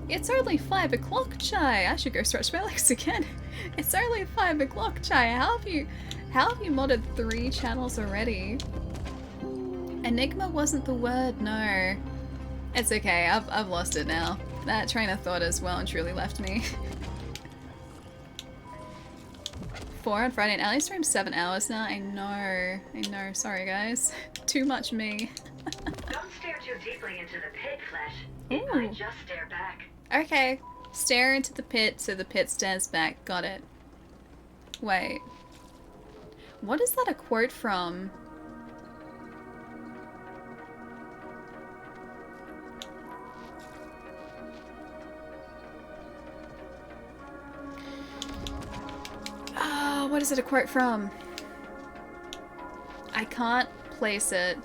Speaker 1: It's only 5 o'clock, Chai. I should go stretch my legs again. It's only 5 o'clock, Chai. How have you modded 3 channels already? Enigma wasn't the word, no. It's okay, I've lost it now. That train of thought has well and truly left me. 4 on Friday, and Ali streams 7 hours now. I know, sorry guys. Too much me.
Speaker 5: Don't stare too deeply into the pit, Flesh. It might just stare back.
Speaker 1: Okay. Stare into the pit so the pit stares back. Got it. Wait. What is that a quote from? Oh, what is it a quote from? I can't place it.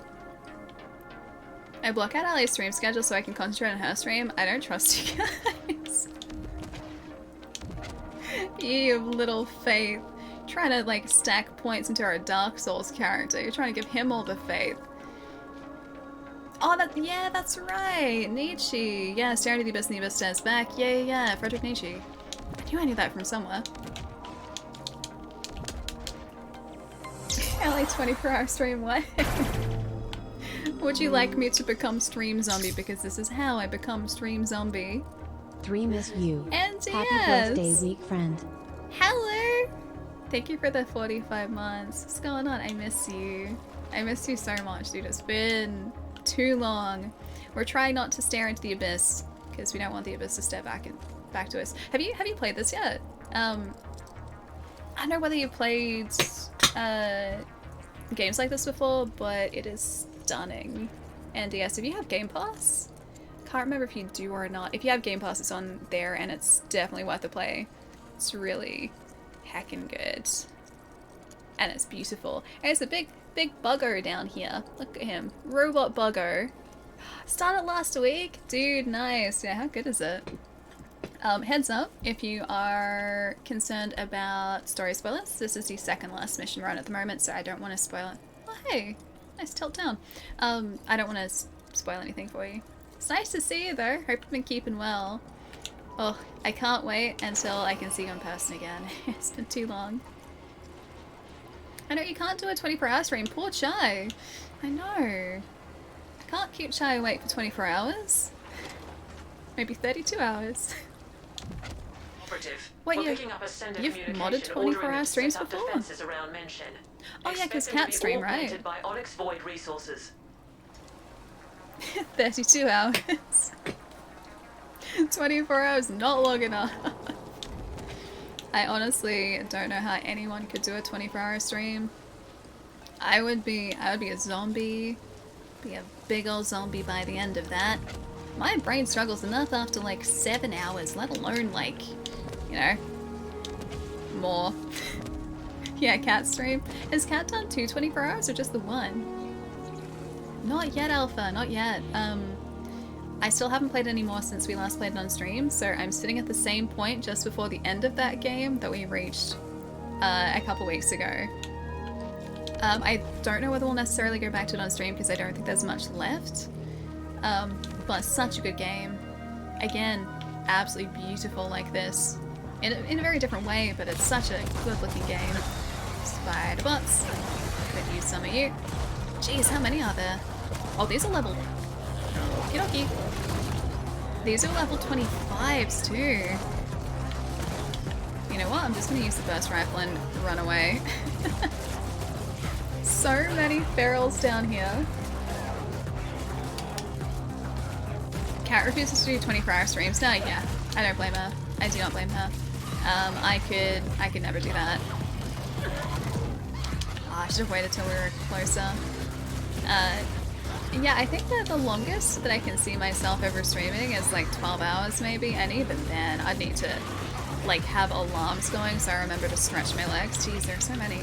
Speaker 1: I block out Ali's stream schedule so I can concentrate on her stream. I don't trust you guys. You have little faith. Trying to like stack points into our Dark Souls character. You're trying to give him all the faith. Oh, yeah, that's right. Nietzsche. Yeah, staring at the abyss and the abyss stares back. Yeah. Friedrich Nietzsche. I knew that from somewhere. Apparently 24-hour stream, what? Would you like me to become stream zombie? Because this is how I become stream zombie.
Speaker 3: 3 miss you.
Speaker 1: And
Speaker 3: Happy
Speaker 1: yes!
Speaker 3: birthday, weak friend.
Speaker 1: Hello! Thank you for the 45 months. What's going on? I miss you. I miss you so much, dude. It's been too long. We're trying not to stare into the abyss because we don't want the abyss to stare back to us. Have you played this yet? I don't know whether you've played games like this before, but it is stunning. And yes, if you have Game Pass, can't remember if you do or not. If you have Game Pass, it's on there, and it's definitely worth the play. It's really heckin' good, and it's beautiful. And it's a big bugger down here. Look at him, robot bugger. Started last week, dude. Nice. Yeah, how good is it? Heads up, if you are concerned about story spoilers, this is the second last mission run at the moment, so I don't want to spoil it. Oh, hey, nice tilt down. I don't want to spoil anything for you. It's nice to see you though. Hope you've been keeping well. Oh, I can't wait until I can see you in person again. It's been too long. I know you can't do a 24-hour stream. Poor Chai. I know. I can't keep Chai awake for 24 hours. Maybe 32 hours.
Speaker 2: Operative.
Speaker 1: What,
Speaker 2: We're
Speaker 1: you-
Speaker 2: picking up a sender
Speaker 1: you've modded
Speaker 2: communication
Speaker 1: 24-hour
Speaker 2: ordering you to
Speaker 1: streams
Speaker 2: set up
Speaker 1: before?
Speaker 2: defenses around Mention.
Speaker 1: Oh yeah, because
Speaker 2: Expect them to
Speaker 1: Cat
Speaker 2: be
Speaker 1: stream, right?
Speaker 2: augmented by Onyx Void resources.
Speaker 1: 32 hours. 24 hours, not long enough. I honestly don't know how anyone could do a 24-hour stream. I would be a zombie. Be a big old zombie by the end of that. My brain struggles enough after like 7 hours, let alone like, you know, more. Yeah, Cat stream. Has Cat done 2 24 hours or just the one? Not yet, Alpha, not yet. I still haven't played any more since we last played on stream, so I'm sitting at the same point just before the end of that game that we reached a couple weeks ago. I don't know whether we'll necessarily go back to it on stream because I don't think there's much left. But such a good game. Again, absolutely beautiful like this. In a very different way, but it's such a good looking game. Spider bots. Could use some of you. Jeez, how many are there? Oh, these are level... Okie dokie. These are level 25s too. You know what? I'm just gonna use the burst rifle and run away. So many ferals down here. Cat refuses to do 24-hour streams. No, yeah, I don't blame her. I do not blame her. I could never do that. Oh, I should have waited till we were closer. Yeah, I think that the longest that I can see myself ever streaming is like 12 hours maybe, and even then I'd need to like have alarms going so I remember to stretch my legs. Jeez, there's so many.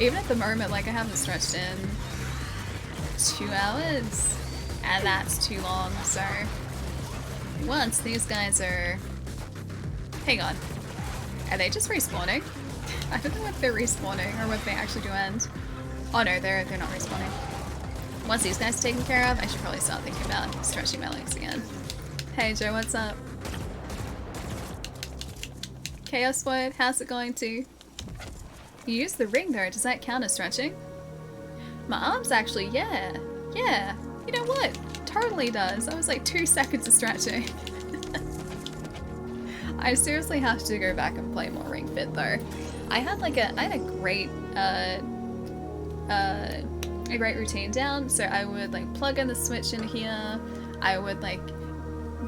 Speaker 1: Even at the moment, like I haven't stretched in 2 hours, and that's too long, so once these guys are... Hang on. Are they just respawning? I don't know if they're respawning or what they actually do end. Oh no, they're not respawning. Once these guys are taken care of, I should probably start thinking about stretching my legs again. Hey Joe, what's up? Chaos Void, how's it going too? You use the ring though, does that count as stretching? My arms actually, yeah. Yeah. You know what? Totally does. That was like 2 seconds of stretching. I seriously have to go back and play more Ring Fit though. I had a great great routine down, so I would like plug in the switch in here, I would like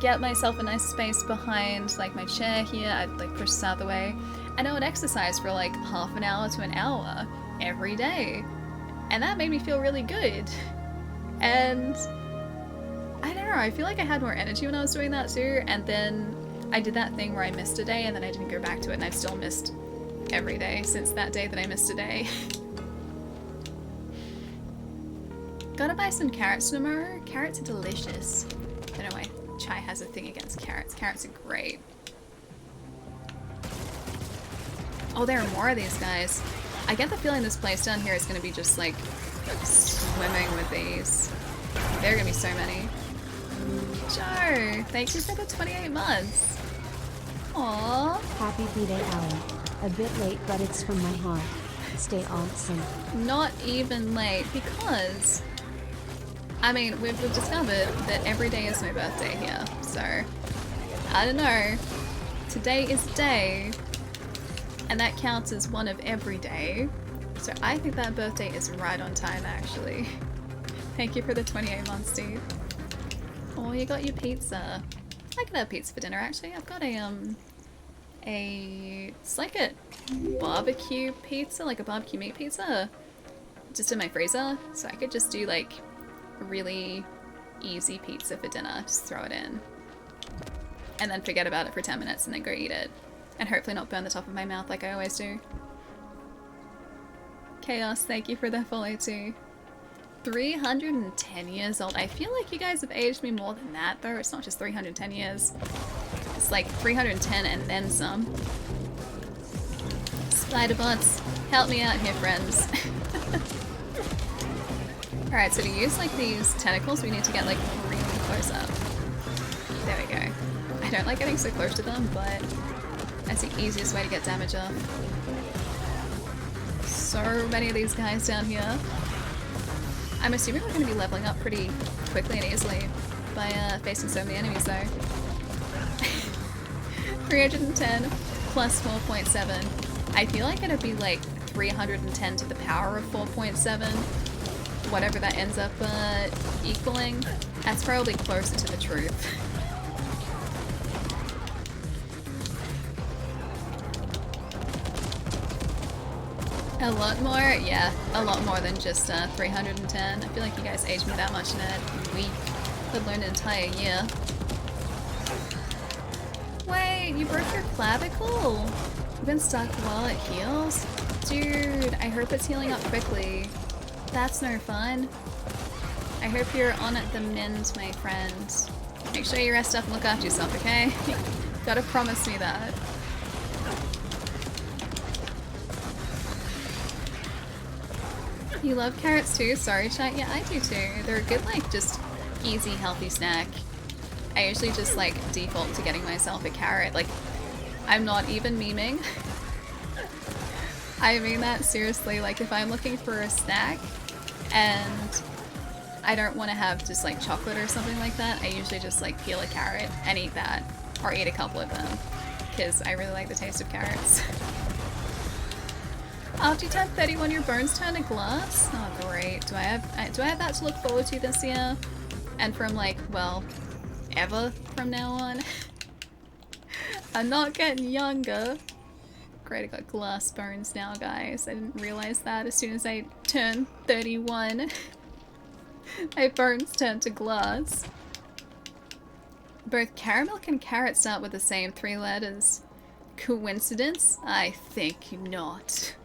Speaker 1: get myself a nice space behind like my chair here, I'd like push this out of the way, and I would exercise for like half an hour to an hour every day. And that made me feel really good. And I don't know, I feel like I had more energy when I was doing that too, and then I did that thing where I missed a day and then I didn't go back to it, and I've still missed every day since that day that I missed a day. Gotta buy some carrots tomorrow. Carrots are delicious. I don't know why Chai has a thing against carrots. Carrots are great. Oh, there are more of these guys. I get the feeling this place down here is gonna be just like swimming with these. There are gonna be so many. Joe, thank you for the 28 months. Aww.
Speaker 3: Happy B-Day, Alan. A bit late, but it's from my heart. Stay awesome.
Speaker 1: Not even late, because I mean, we've discovered that every day is my birthday here, so I don't know. Today is day, and that counts as one of every day. So I think that birthday is right on time, actually. Thank you for the 28 months, Steve. Oh, you got your pizza. I could have pizza for dinner, actually. I've got it's like a barbecue pizza, like a barbecue meat pizza, just in my freezer. So I could just do like a really easy pizza for dinner. Just throw it in. And then forget about it for 10 minutes and then go eat it. And hopefully not burn the top of my mouth like I always do. Chaos, thank you for the follow too. 310 years old. I feel like you guys have aged me more than that though. It's not just 310 years. It's like 310 and then some. Spiderbots, help me out here, friends. Alright, so to use like these tentacles, we need to get like really close up. There we go. I don't like getting so close to them, but that's the easiest way to get damage off. So many of these guys down here. I'm assuming we're going to be leveling up pretty quickly and easily by facing so many enemies though. 310 plus 4.7. I feel like it'd be like 310 to the power of 4.7. Whatever that ends up equaling. That's probably closer to the truth. A lot more? Yeah, a lot more than just 310. I feel like you guys aged me that much in a week, let alone an entire year. Wait, you broke your clavicle? You've been stuck while it heals? Dude, I hope it's healing up quickly. That's no fun. I hope you're on at the mend, my friend. Make sure you rest up and look after yourself, okay? Gotta promise me that. You love carrots too? Sorry, chat. Yeah, I do too. They're a good, like, just easy, healthy snack. I usually just, like, default to getting myself a carrot. Like, I'm not even memeing. I mean that seriously. Like, if I'm looking for a snack and I don't want to have just, like, chocolate or something like that, I usually just, like, peel a carrot and eat that. Or eat a couple of them. Because I really like the taste of carrots. After you turn 31, your bones turn to glass? Oh great. Do I have that to look forward to this year? And from like, well, ever from now on? I'm not getting younger. Great, I got glass bones now, guys. I didn't realize that as soon as I turned 31. My bones turned to glass. Both caramel and carrot start with the same 3 letters. Coincidence? I think not.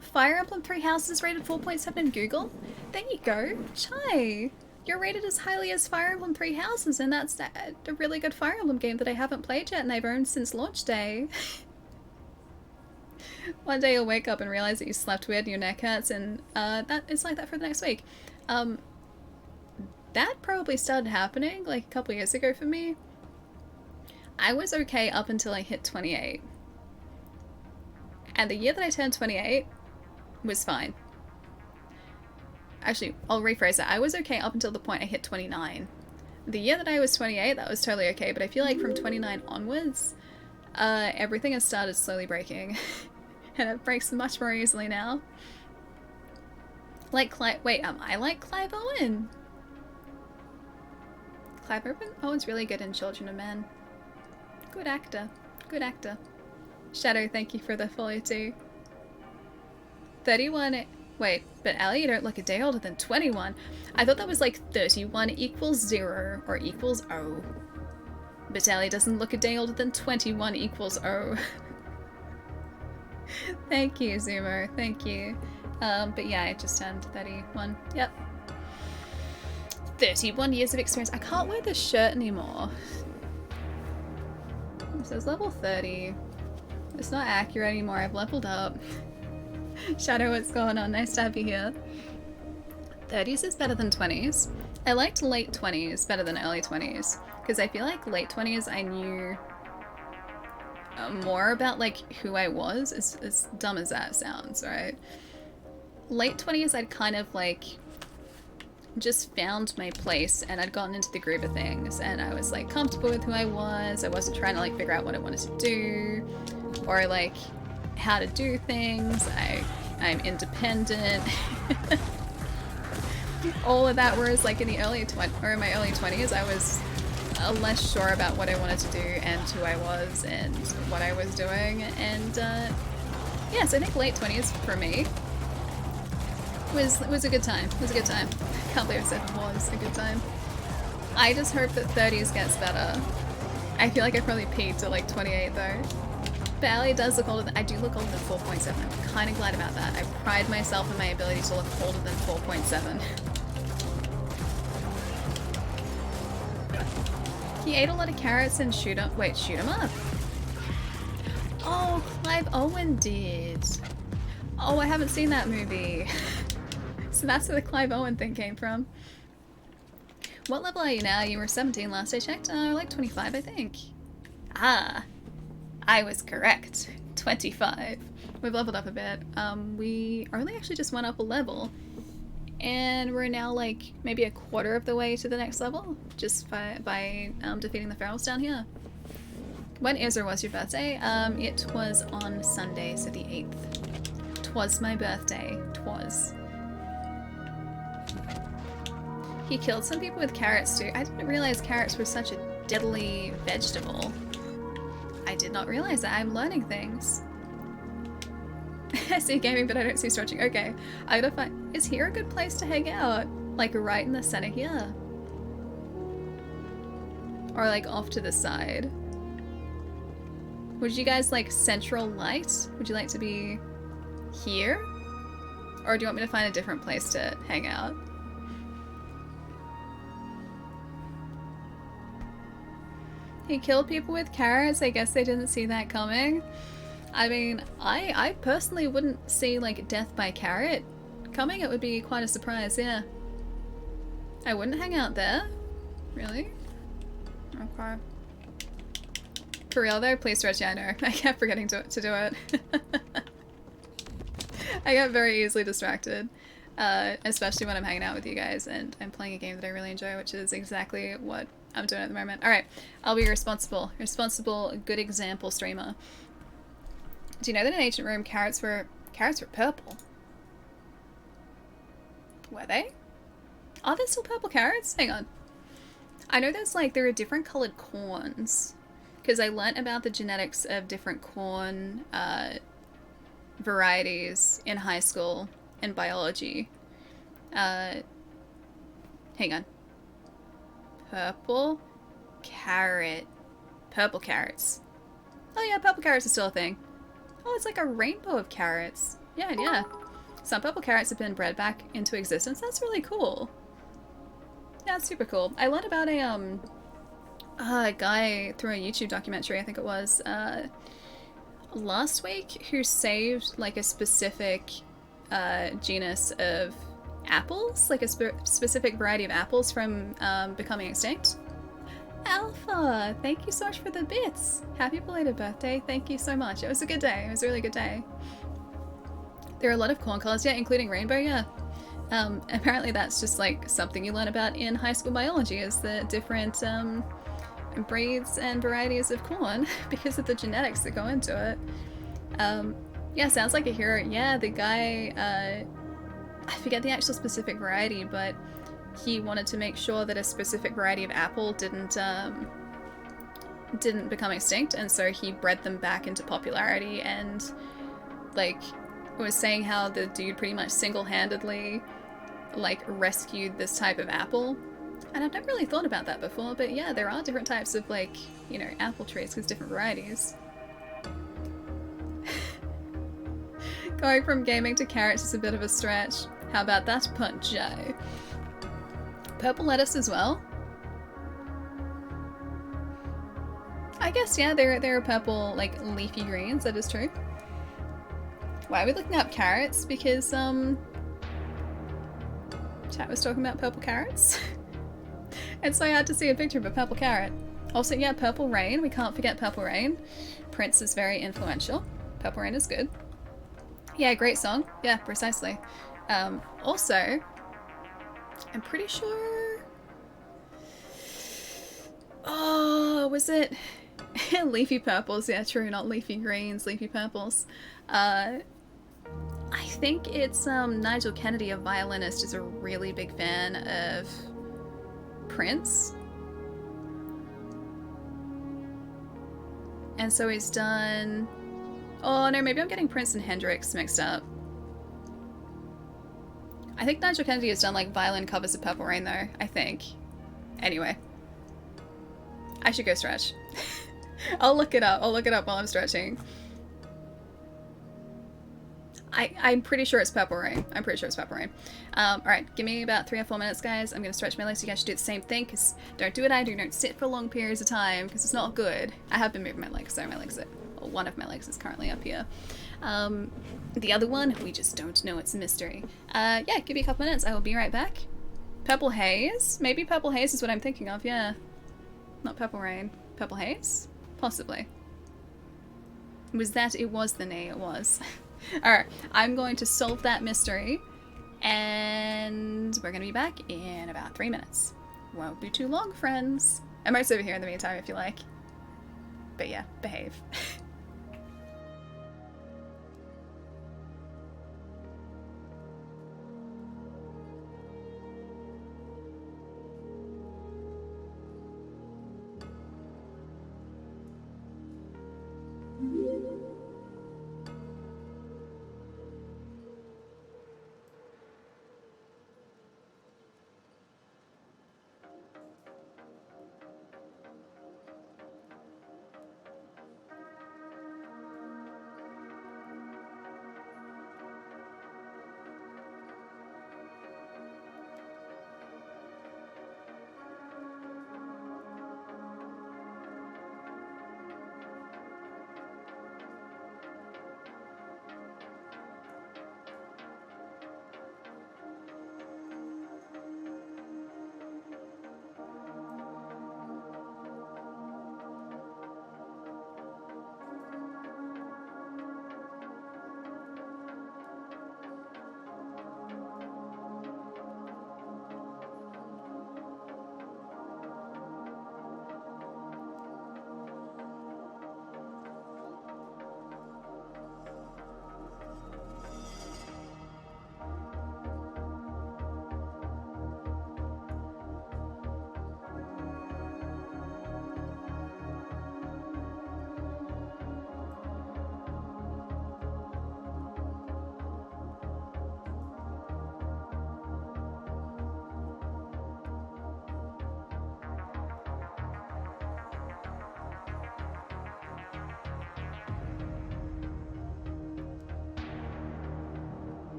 Speaker 1: Fire Emblem 3 Houses rated 4.7 in Google? There you go. Chai! You're rated as highly as Fire Emblem 3 Houses, and that's a really good Fire Emblem game that I haven't played yet and I've owned since launch day. One day you'll wake up and realize that you slept weird and your neck hurts, and that is like that for the next week. That probably started happening like a couple years ago for me. I was okay up until I hit 28. And the year that I turned 28 was fine. Actually, I'll rephrase that. I was okay up until the point I hit 29. The year that I was 28, that was totally okay, but I feel like from 29 onwards, everything has started slowly breaking. And it breaks much more easily now. Like wait, am I like Clive Owen? Clive Owen's really good in Children of Men. Good actor. Good actor. Shadow, thank you for the follow too. 31. Wait, but Allie, you don't look a day older than 21. I thought that was like 31 equals 0 or equals O. But Allie doesn't look a day older than 21 equals O. Thank you, Zumo. Thank you. But yeah, I just turned 31. Yep. 31 years of experience. I can't wear this shirt anymore. It says level 30. It's not accurate anymore. I've leveled up. Shadow, what's going on? Nice to have you here. 30s is better than 20s. I liked late 20s better than early 20s. Because I feel like late 20s I knew more about like who I was, as dumb as that sounds, right? Late 20s, I'd kind of like just found my place and I'd gotten into the groove of things and I was like comfortable with who I was. I wasn't trying to like figure out what I wanted to do or like how to do things. I'm independent. All of that, whereas like in my early 20s, I was less sure about what I wanted to do and who I was and what I was doing. And yeah, so I think late 20s for me was a good time. It was a good time. Can't believe I said it was a good time. I just hope that 30s gets better. I feel like I probably peaked at like 28 though. But Allie does look older than, I do look older than 4.7. I'm kind of glad about that. I pride myself in my ability to look older than 4.7. He ate a lot of carrots and shoot 'em up. Oh, Clive Owen did. Oh, I haven't seen that movie. So that's where the Clive Owen thing came from. What level are you now? You were 17 last I checked. Like 25, I think. Ah, I was correct. 25. We've leveled up a bit. We only actually just went up a level. And we're now like maybe a quarter of the way to the next level. Just by defeating the ferals down here. When is or was your birthday? It was on Sunday, so the 8th. 'Twas my birthday. 'Twas. He killed some people with carrots too. I didn't realize carrots were such a deadly vegetable. I did not realize that. I'm learning things. I see gaming, but I don't see stretching. Okay, I gotta find... Is here a good place to hang out? Like right in the center here? Or like off to the side? Would you guys like central light? Would you like to be here? Or do you want me to find a different place to hang out? He killed people with carrots. I guess they didn't see that coming. I mean, I personally wouldn't see like death by carrot coming. It would be quite a surprise, yeah. I wouldn't hang out there. Really? Okay. For real though, please stretch. Yeah, I know. I kept forgetting to do it. I get very easily distracted. Especially when I'm hanging out with you guys and I'm playing a game that I really enjoy, which is exactly what I'm doing at the moment. Alright, I'll be responsible, good example streamer. Do you know that in ancient Rome carrots were purple? Were they? Are there still purple carrots? Hang on. I know there are different colored corns. Because I learnt about the genetics of different corn varieties in high school in biology. Hang on. Purple carrots. Oh yeah, purple carrots are still a thing. Oh, it's like a rainbow of carrots. Yeah, yeah. Some purple carrots have been bred back into existence. That's really cool. Yeah, it's super cool. I learned about a guy through a YouTube documentary, I think it was, last week, who saved like a specific genus of apples, like a specific variety of apples from becoming extinct. Alpha, thank you so much for the bits. Happy belated birthday. Thank you so much. It was a good day. It was a really good day. There are a lot of corn colors, yeah, including rainbow, yeah. Apparently that's just like something you learn about in high school biology, is the different breeds and varieties of corn because of the genetics that go into it. Yeah, sounds like a hero. Yeah, the guy, I forget the actual specific variety, but he wanted to make sure that a specific variety of apple didn't become extinct, and so he bred them back into popularity, and like was saying how the dude pretty much single-handedly like rescued this type of apple. And I've never really thought about that before, but yeah, there are different types of like, you know, apple trees because different varieties. Going from gaming to carrots is a bit of a stretch. How about that, Punch Joe? Purple lettuce as well? I guess, yeah, there are purple, like, leafy greens, that is true. Why are we looking up carrots? Because, chat was talking about purple carrots. And so I had to see a picture of a purple carrot. Also, yeah, Purple Rain. We can't forget Purple Rain. Prince is very influential. Purple Rain is good. Yeah, great song. Yeah, precisely. Also, I'm pretty sure... Oh, was it... Leafy Purples. Yeah, true. Not Leafy Greens, Leafy Purples. I think it's Nigel Kennedy, a violinist, is a really big fan of Prince. And so he's done... Oh no, maybe I'm getting Prince and Hendrix mixed up. I think Nigel Kennedy has done like violin covers of Purple Rain though, I think. Anyway. I should go stretch. I'll look it up. I'll look it up while I'm stretching. I'm pretty sure it's Purple Rain. I'm pretty sure it's Purple Rain. Alright, give me about 3 or 4 minutes, guys. I'm going to stretch my legs. You guys should do the same thing, because don't do what I do. Don't sit for long periods of time, because it's not good. I have been moving my legs, so my legs are... Well, one of my legs is currently up here. The other one, we just don't know. It's a mystery. Yeah, give me a couple minutes. I will be right back. Purple Haze? Maybe Purple Haze is what I'm thinking of, yeah. Not Purple Rain. Purple Haze? Possibly. Was that... It was the knee, it was. Alright, I'm going to solve that mystery, and we're going to be back in about 3 minutes. Won't be too long, friends. Emote's over here in the meantime, if you like. But yeah, behave.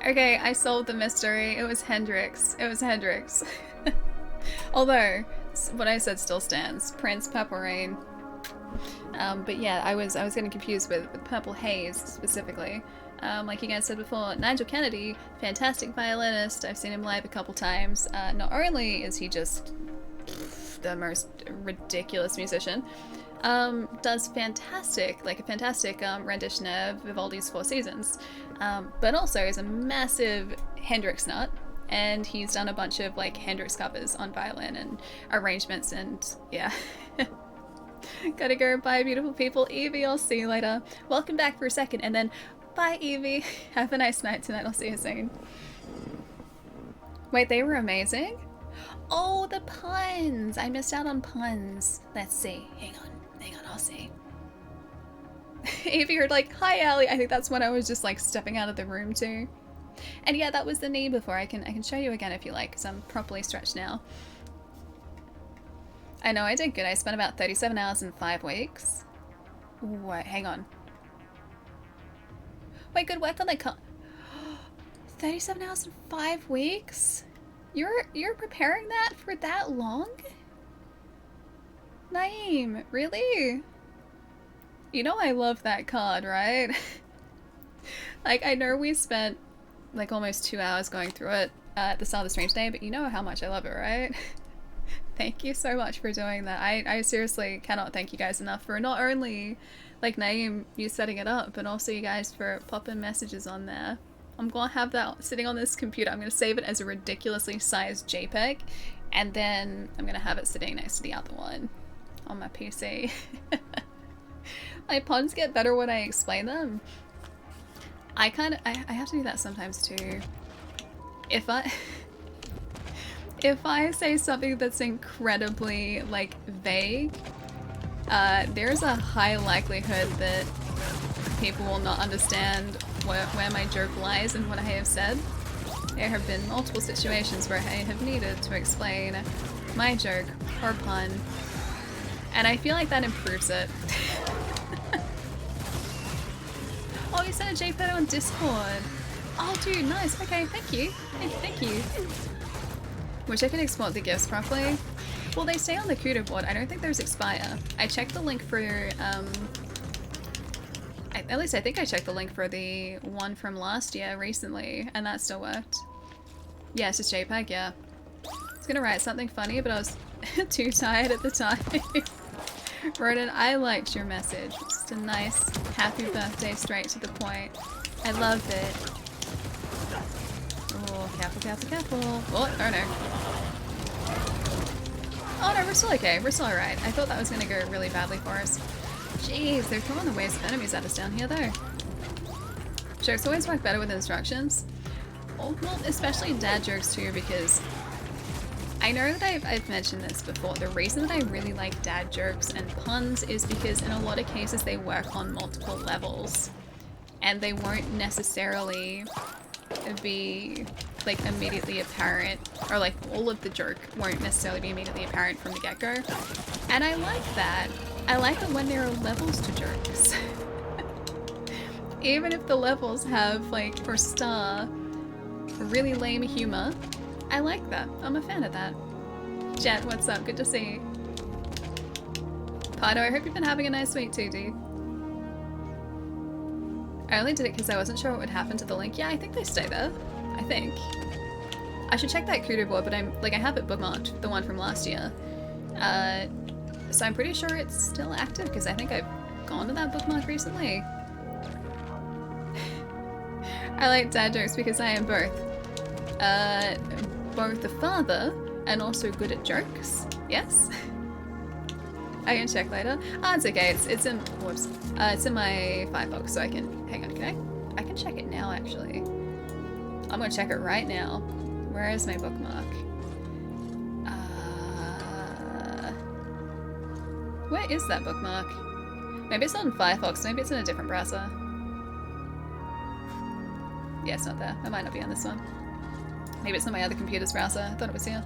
Speaker 1: Okay, I solved the mystery. It was Hendrix. It was Hendrix. Although, what I said still stands. Prince Purple Rain. But yeah, I was getting confused with Purple Haze specifically. Like you guys said before, Nigel Kennedy, fantastic violinist. I've seen him live a couple times. Not only is he just the most ridiculous musician, does fantastic rendition of Vivaldi's Four Seasons, but also is a massive Hendrix nut, and he's done a bunch of like Hendrix covers on violin and arrangements, and yeah. Gotta go, bye beautiful people. Evie, I'll see you later. Welcome back for a second, and then bye Evie. Have a nice night tonight, I'll see you soon. Wait, they were amazing? Oh, the puns! I missed out on puns. Let's see. Hang on, I'll see. Evie, you're like, hi Allie. I think that's when I was just like stepping out of the room too. And yeah, that was the knee before. I can show you again if you like, because I'm properly stretched now. I know, I did good. I spent about 37 hours in 5 weeks. Wait, hang on. Wait, good work on the 37 hours in 5 weeks? You're preparing that for that long? Naeem, really? You know I love that card, right? Like, I know we spent like almost 2 hours going through it at the start of the stream today, but you know how much I love it, right? Thank you so much for doing that. I seriously cannot thank you guys enough for not only, like, Naeem, you setting it up, but also you guys for popping messages on there. I'm gonna have that sitting on this computer. I'm gonna save it as a ridiculously sized JPEG, and then I'm gonna have it sitting next to the other one on my PC. My puns get better when I explain them. I have to do that sometimes too. If I say something that's incredibly, like, vague, there's a high likelihood that people will not understand where my joke lies and what I have said. There have been multiple situations where I have needed to explain my joke or pun, and I feel like that improves it. Oh, you sent a JPEG on Discord. Oh, dude, nice. Okay, thank you. Thank you. Wish I could export the gifts properly. Well, they stay on the CUDA board. I don't think those expire. I checked the link for, at least I think I checked the link for the one from last year recently, and that still worked. Yeah, it's just JPEG, yeah. I was gonna write something funny, but I was too tired at the time. Ronan, I liked your message. Just a nice, happy birthday straight to the point. I loved it. Oh, careful, careful, careful. Oh, oh no. Oh no, we're still okay. We're still alright. I thought that was gonna go really badly for us. Jeez, they're throwing the waves of enemies at us down here though. Jokes always work better with instructions. Oh, well, especially dad jokes too, because I know that I've mentioned this before. The reason that I really like dad jokes and puns is because in a lot of cases they work on multiple levels. And they won't necessarily be like immediately apparent, or like all of the joke won't necessarily be immediately apparent from the get-go. And I like that. I like it when there are levels to jokes. Even if the levels have, like, for Star, really lame humor, I like that. I'm a fan of that. Jet, what's up? Good to see you. Pardo, I hope you've been having a nice week too, dude. I only did it because I wasn't sure what would happen to the link. Yeah, I think they stay there. I think. I should check that CUDA board, but I have it bookmarked, the one from last year. So I'm pretty sure it's still active because I think I've gone to that bookmark recently. I like dad jokes because I am both a father and also good at jokes. Yes. I can check later. Ah, it's okay. It's in whoops. It's in my Firefox, so I can hang on. I can check it now actually. I'm gonna check it right now. Where is my bookmark? Where is that bookmark? Maybe it's not in Firefox. Maybe it's in a different browser. Yeah, it's not there. It might not be on this one. Maybe it's on my other computer's browser. I thought it was here.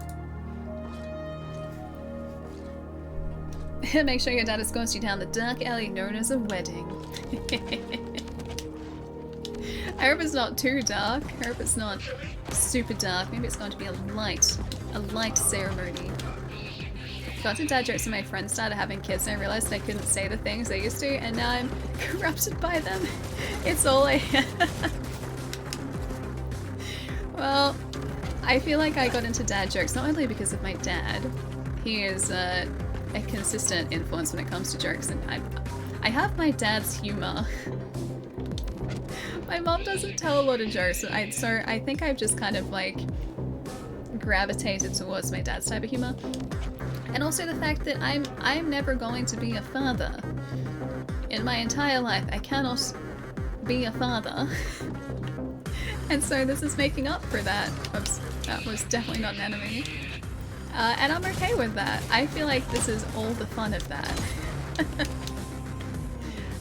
Speaker 1: Make sure your dad escorts you down the dark alley known as a wedding. I hope it's not too dark. I hope it's not super dark. Maybe it's going to be a light ceremony. Got to dad jokes when my friends started having kids and I realized that I couldn't say the things I used to, and now I'm corrupted by them. It's all I have. Well, I feel like I got into dad jokes not only because of my dad. He is a consistent influence when it comes to jokes, and I have my dad's humor. My mom doesn't tell a lot of jokes, so I think I've just kind of like gravitated towards my dad's type of humor. And also the fact that I'm never going to be a father. In my entire life, I cannot be a father. And so this is making up for that. Oops, that was definitely not an enemy. And I'm okay with that. I feel like this is all the fun of that.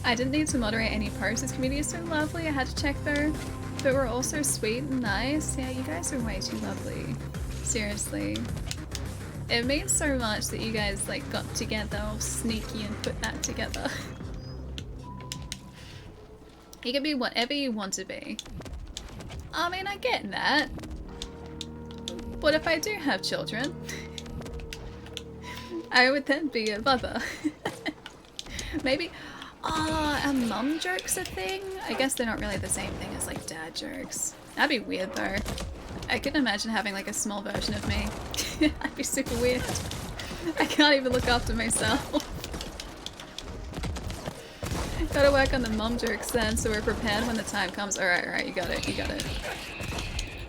Speaker 1: I didn't need to moderate any posts. This community is so lovely. I had to check though. But we're also sweet and nice. Yeah, you guys are way too lovely. Seriously. It means so much that you guys like got together all sneaky and put that together. You can be whatever you want to be. I mean, I get that. What if I do have children? I would then be a mother. Maybe. Are mum jokes a thing? I guess they're not really the same thing as like dad jokes. That'd be weird though. I can imagine having like a small version of me. That'd be super weird. I can't even look after myself. Gotta work on the mum jokes then, so we're prepared when the time comes. Alright, you got it, you got it.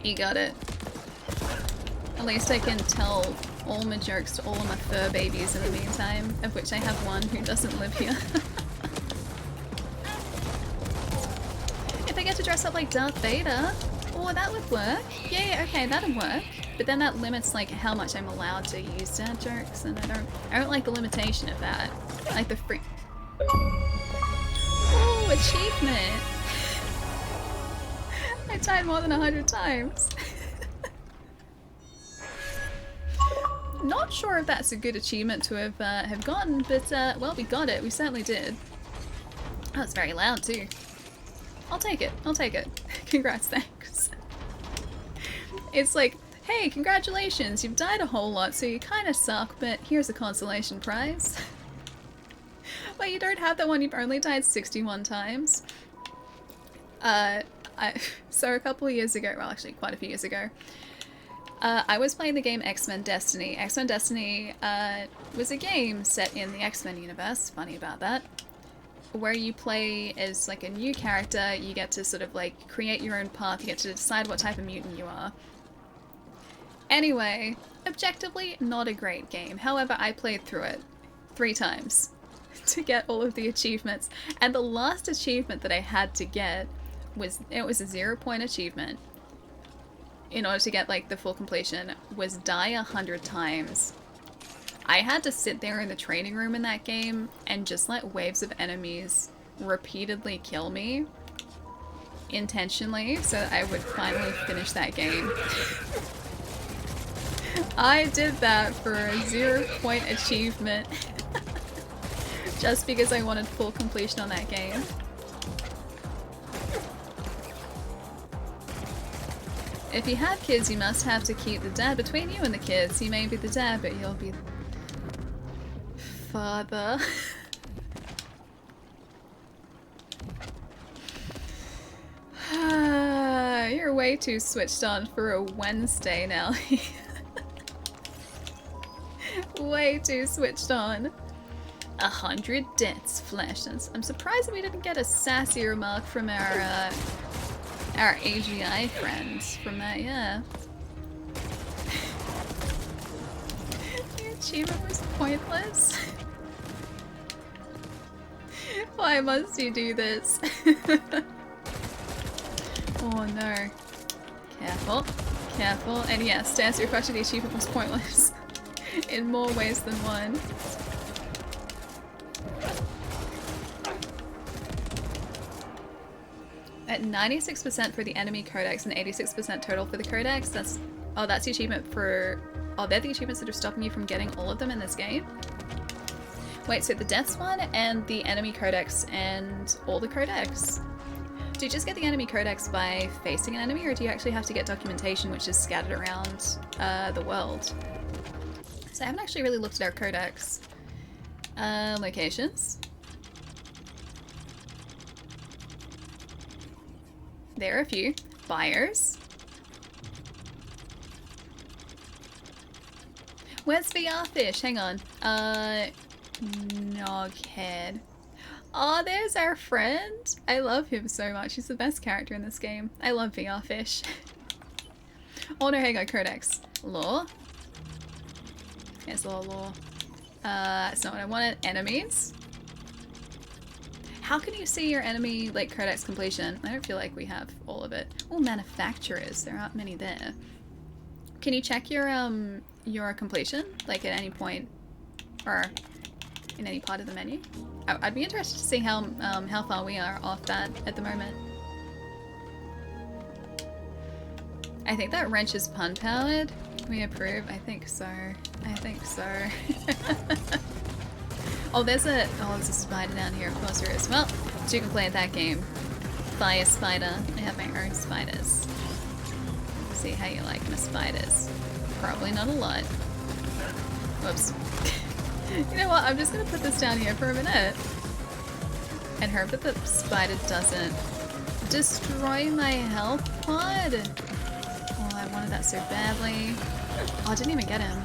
Speaker 1: You got it. At least I can tell all my jokes to all of my fur babies in the meantime, of which I have one who doesn't live here. If I get to dress up like Darth Vader, oh, that would work. Yeah, okay, that'd work. But then that limits like how much I'm allowed to use dad jokes, and I don't like the limitation of that. I like the free. Oh, achievement! I died more than 100 times. Not sure if that's a good achievement to have gotten, but well, we got it. We certainly did. Oh, it's very loud too. I'll take it. I'll take it. Congrats, thanks. It's like, hey, congratulations, you've died a whole lot, so you kind of suck, but here's a consolation prize. Well, you don't have that one, you've only died 61 times. So a couple of years ago, well actually quite a few years ago, I was playing the game X-Men Destiny. X-Men Destiny was a game set in the X-Men universe, funny about that, where you play as like a new character. You get to sort of like create your own path, you get to decide what type of mutant you are. Anyway, objectively not a great game. However, I played through it 3 times to get all of the achievements, and the last achievement that I had to get was a 0-point achievement in order to get like the full completion, was die 100 times. I had to sit there in the training room in that game and just let waves of enemies repeatedly kill me intentionally so that I would finally finish that game. I did that for a 0-point achievement just because I wanted full completion on that game. If you have kids, you must have to keep the dad between you and the kids. You may be the dad, but you'll be father. You're way too switched on for a Wednesday, Nelly. Way too switched on. 100 deaths flashed. I'm surprised that we didn't get a sassy remark from our AGI friends from that, yeah. The achievement was pointless. Why must you do this? Oh no. Careful. Careful. And yes, to answer your question, the achievement was pointless. In more ways than one. At 96% for the enemy codex and 86% total for the codex, that's the achievement for... Oh, they're the achievements that are stopping you from getting all of them in this game? Wait, so the deaths one and the enemy codex and all the codex. Do you just get the enemy codex by facing an enemy, or do you actually have to get documentation which is scattered around the world? So I haven't actually really looked at our codex. Locations. There are a few. Buyers. Where's VR Fish? Hang on. Noghead. Oh, there's our friend. I love him so much. He's the best character in this game. I love VR Fish. Oh no, hang on. Codex. Law. Yes, law. That's not what I wanted. Enemies. How can you see your enemy, like, codex completion? I don't feel like we have all of it. Oh, manufacturers. There aren't many there. Can you check your completion, like, at any point, or in any part of the menu? I'd be interested to see how far we are off that at the moment. I think that wrench is pun-powered. We approve? I think so. I think so. Oh, there's a spider down here. Of course there is. Well, you can play at that game. Fire spider. I have my own spiders. See how you like my spiders. Probably not a lot. Whoops. You know what? I'm just gonna put this down here for a minute. And hope that the spider doesn't destroy my health pod. Oh, I wanted that so badly. Oh, I didn't even get him.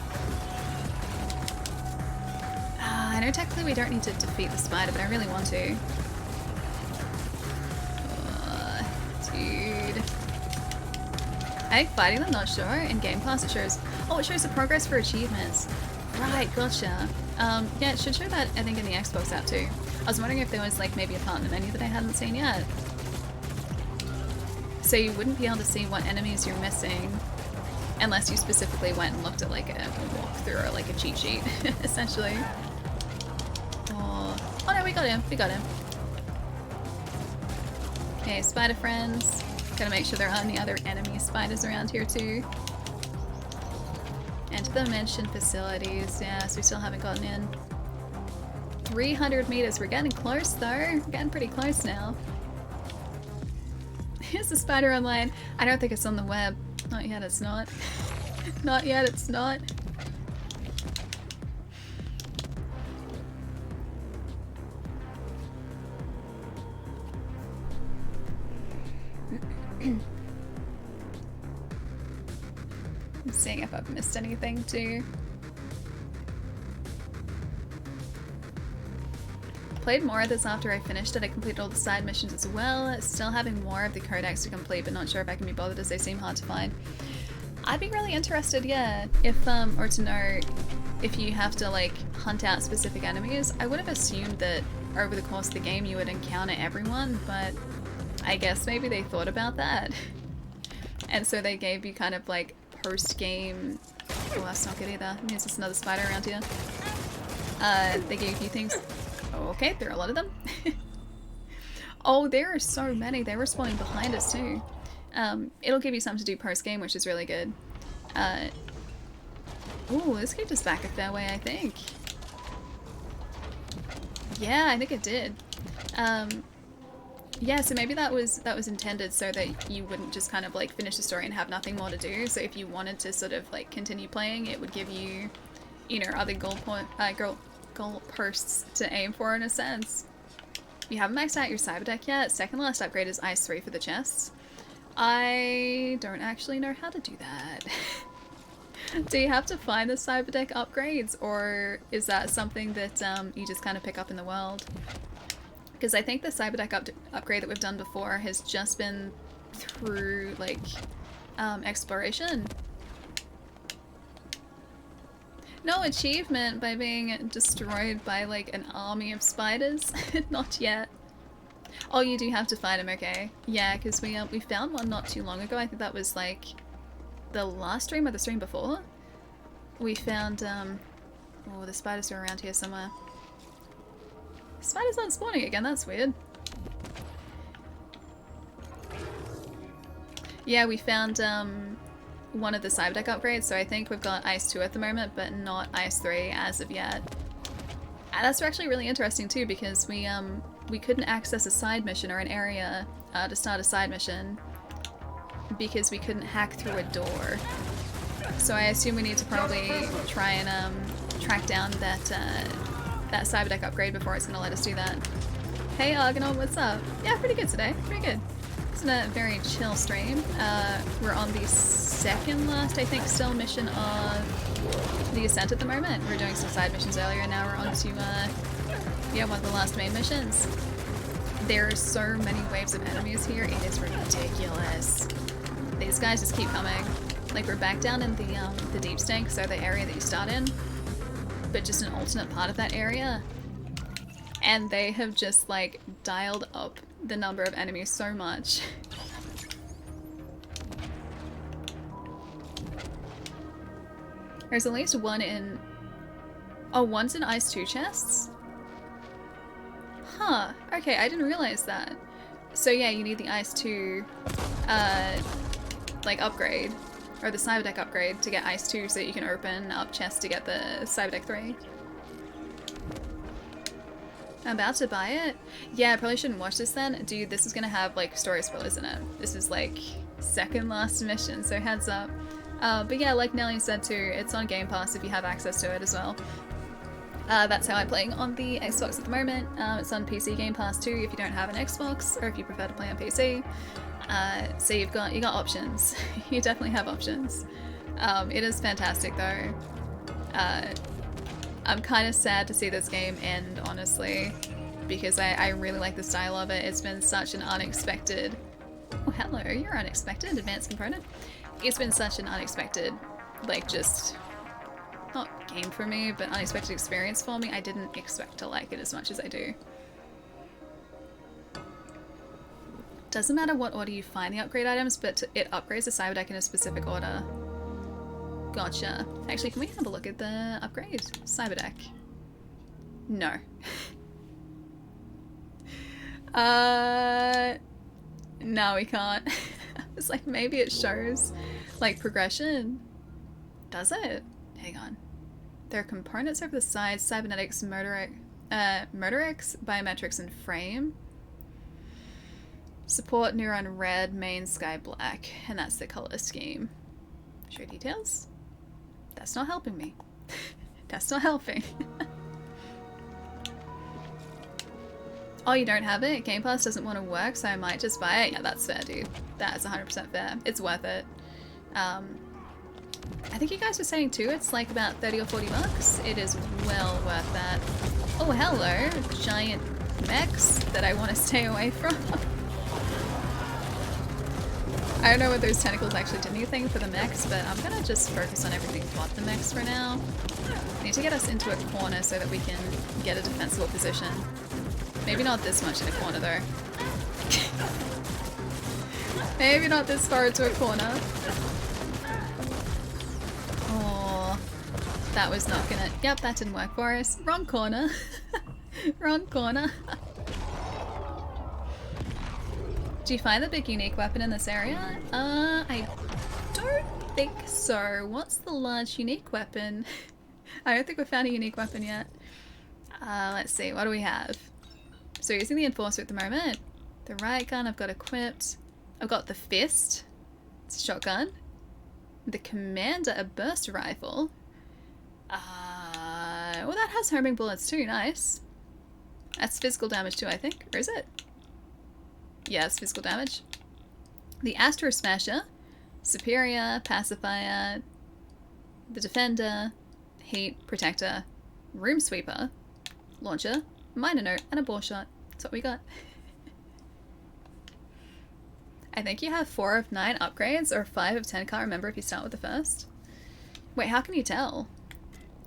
Speaker 1: I know technically we don't need to defeat the spider, but I really want to. Dude. I think fighting them, not sure. In Game Pass it shows... Oh, it shows the progress for achievements. Right, gotcha. Yeah, it should show that, I think, in the Xbox app too. I was wondering if there was, like, maybe a part in the menu that I hadn't seen yet. So you wouldn't be able to see what enemies you're missing unless you specifically went and looked at, like, a walkthrough or, like, a cheat sheet, essentially. Oh no, we got him. We got him. Okay, spider friends. Gotta make sure there aren't any other enemy spiders around here too. Enter the mentioned facilities. Yes, we still haven't gotten in. 300 meters. We're getting close though. We're getting pretty close now. Here's the spider online. I don't think it's on the web. Not yet, it's not. Not yet, it's not. I'm seeing if I've missed anything too. Played more of this after I finished it. I completed all the side missions as well. Still having more of the codex to complete, but not sure if I can be bothered as they seem hard to find. I'd be really interested, yeah, if or to know if you have to like hunt out specific enemies. I would have assumed that over the course of the game you would encounter everyone, but I guess maybe they thought about that. And so they gave you kind of like post-game... Oh, that's not good either. There's just another spider around here. They gave you things... Oh, okay, there are a lot of them. Oh, there are so many. They were spawning behind us too. It'll give you something to do post-game, which is really good. Ooh, this gave us back a fair way, I think. Yeah, I think it did. Yeah, so maybe that was intended so that you wouldn't just kind of like finish the story and have nothing more to do. So if you wanted to sort of like continue playing, it would give you, you know, other goal posts to aim for in a sense. You haven't maxed out your cyber deck yet. Second last upgrade is Ice 3 for the chests. I don't actually know how to do that. Do you have to find the cyber deck upgrades, or is that something that you just kind of pick up in the world? Because I think the cyber deck upgrade that we've done before has just been through like exploration. No achievement by being destroyed by like an army of spiders. Not yet. Oh, you do have to fight them, okay. Yeah, because we found one not too long ago. I think that was like the last stream or the stream before. We found, oh, the spiders are around here somewhere. Spiders aren't spawning again, that's weird. Yeah, we found one of the cyber deck upgrades, so I think we've got Ice 2 at the moment, but not Ice 3 as of yet. And that's actually really interesting too, because we we couldn't access a side mission or an area to start a side mission because we couldn't hack through a door. So I assume we need to probably try and track down that cyberdeck upgrade before it's going to let us do that. Hey Argonaut, what's up? Yeah, pretty good today. Pretty good. It's been a very chill stream. We're on the second last, I think, still mission of the Ascent at the moment. We were doing some side missions earlier, and now we're on to yeah, one of the last main missions. There are so many waves of enemies here, it is ridiculous. These guys just keep coming. Like, we're back down in the deep stank, so the area that you start in, but just an alternate part of that area. And they have just, like, dialed up the number of enemies so much. There's at least one in... Oh, one's in Ice 2 chests? Huh. Okay, I didn't realize that. So yeah, you need the Ice 2, like, upgrade. Or the Cyberdeck upgrade to get Ice 2 so that you can open up chests to get the Cyberdeck 3. I'm about to buy it? Yeah, I probably shouldn't watch this then. Dude, this is gonna have, like, story spoilers in it. This is, like, second last mission, so heads up. But yeah, like Nelly said too, it's on Game Pass if you have access to it as well. That's how I'm playing on the Xbox at the moment. It's on PC Game Pass too if you don't have an Xbox, or if you prefer to play on PC. So you got options. You definitely have options. It is fantastic though. I'm kind of sad to see this game end, honestly, because I really like the style of it. It's been such an unexpected... Oh, hello, you're unexpected, advanced component. It's been such an unexpected, like, just... not game for me, but unexpected experience for me. I didn't expect to like it as much as I do. Doesn't matter what order you find the upgrade items, but it upgrades the Cyberdeck in a specific order. Gotcha. Actually, can we have a look at the upgrade? Cyberdeck. No. No, we can't. It's like, maybe it shows, like, progression. Does it? Hang on. There are components over the sides, cybernetics, motorics, biometrics, and frame. Support neuron red, main sky black, and that's the color scheme. Show details? That's not helping me. That's not helping. Oh, you don't have it? Game Pass doesn't want to work, so I might just buy it? Yeah, that's fair, dude. That is 100% fair. It's worth it. I think you guys were saying too, it's like about 30 or 40 bucks. It is well worth that. Oh, hello, giant mechs that I want to stay away from. I don't know what those tentacles actually did anything for the mechs, but I'm gonna just focus on everything but the mechs for now. I need to get us into a corner so that we can get a defensible position. Maybe not this much in a corner though. Maybe not this far into a corner. Oh, that was not gonna... Yep, that didn't work for us. Wrong corner. Wrong corner. Do you find the big unique weapon in this area? I don't think so. What's the large unique weapon? I don't think we've found a unique weapon yet. Let's see, what do we have? So using the Enforcer at the moment. The riot gun I've got equipped. I've got the fist. It's a shotgun. The commander, a burst rifle. Well, that has homing bullets too, nice. That's physical damage too, I think. Or is it? Yeah, it's physical damage. The Astro Smasher, Superior, Pacifier, the Defender, Heat, Protector, Room Sweeper, Launcher, Minor Note, and a Bore Shot. That's what we got. I think you have 4 of 9 upgrades, or 5 of 10, can't remember if you start with the first. Wait, how can you tell?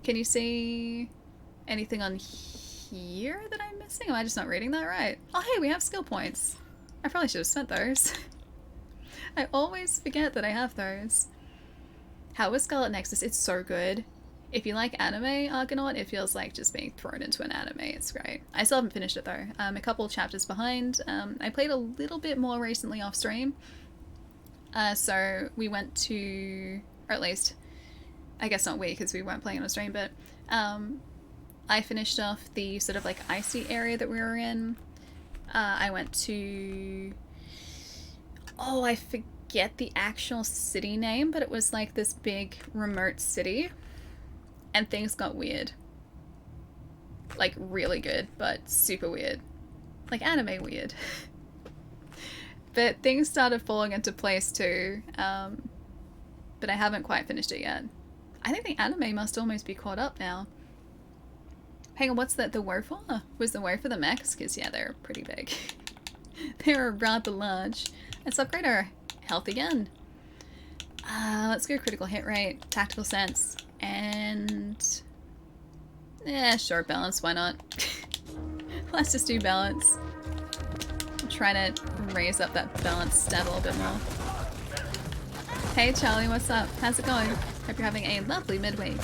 Speaker 1: Can you see anything on here that I'm missing? Am I just not reading that right? Oh hey, we have skill points. I probably should have spent those. I always forget that I have those. How was Scarlet Nexus? It's so good. If you like anime Argonaut, it feels like just being thrown into an anime. It's great. I still haven't finished it though. I'm a couple chapters behind. I played a little bit more recently off stream. So we went to, or at least, I guess not we because we weren't playing on stream, but I finished off the sort of like icy area that we were in. I went to... Oh, I forget the actual city name, but it was like this big remote city. And things got weird. Like really good, but super weird. Like anime weird. But things started falling into place too. But I haven't quite finished it yet. I think the anime must almost be caught up now. Hang on, what's the woe for? Was the woe for the mechs? Because yeah, they're pretty big. They're rather large. Let's upgrade our health again. Let's go critical hit rate, tactical sense, and... yeah, sure, balance, why not? Let's just do balance. I'm trying to raise up that balance stat a little bit more. Hey Charlie, what's up? How's it going? Hope you're having a lovely midweek.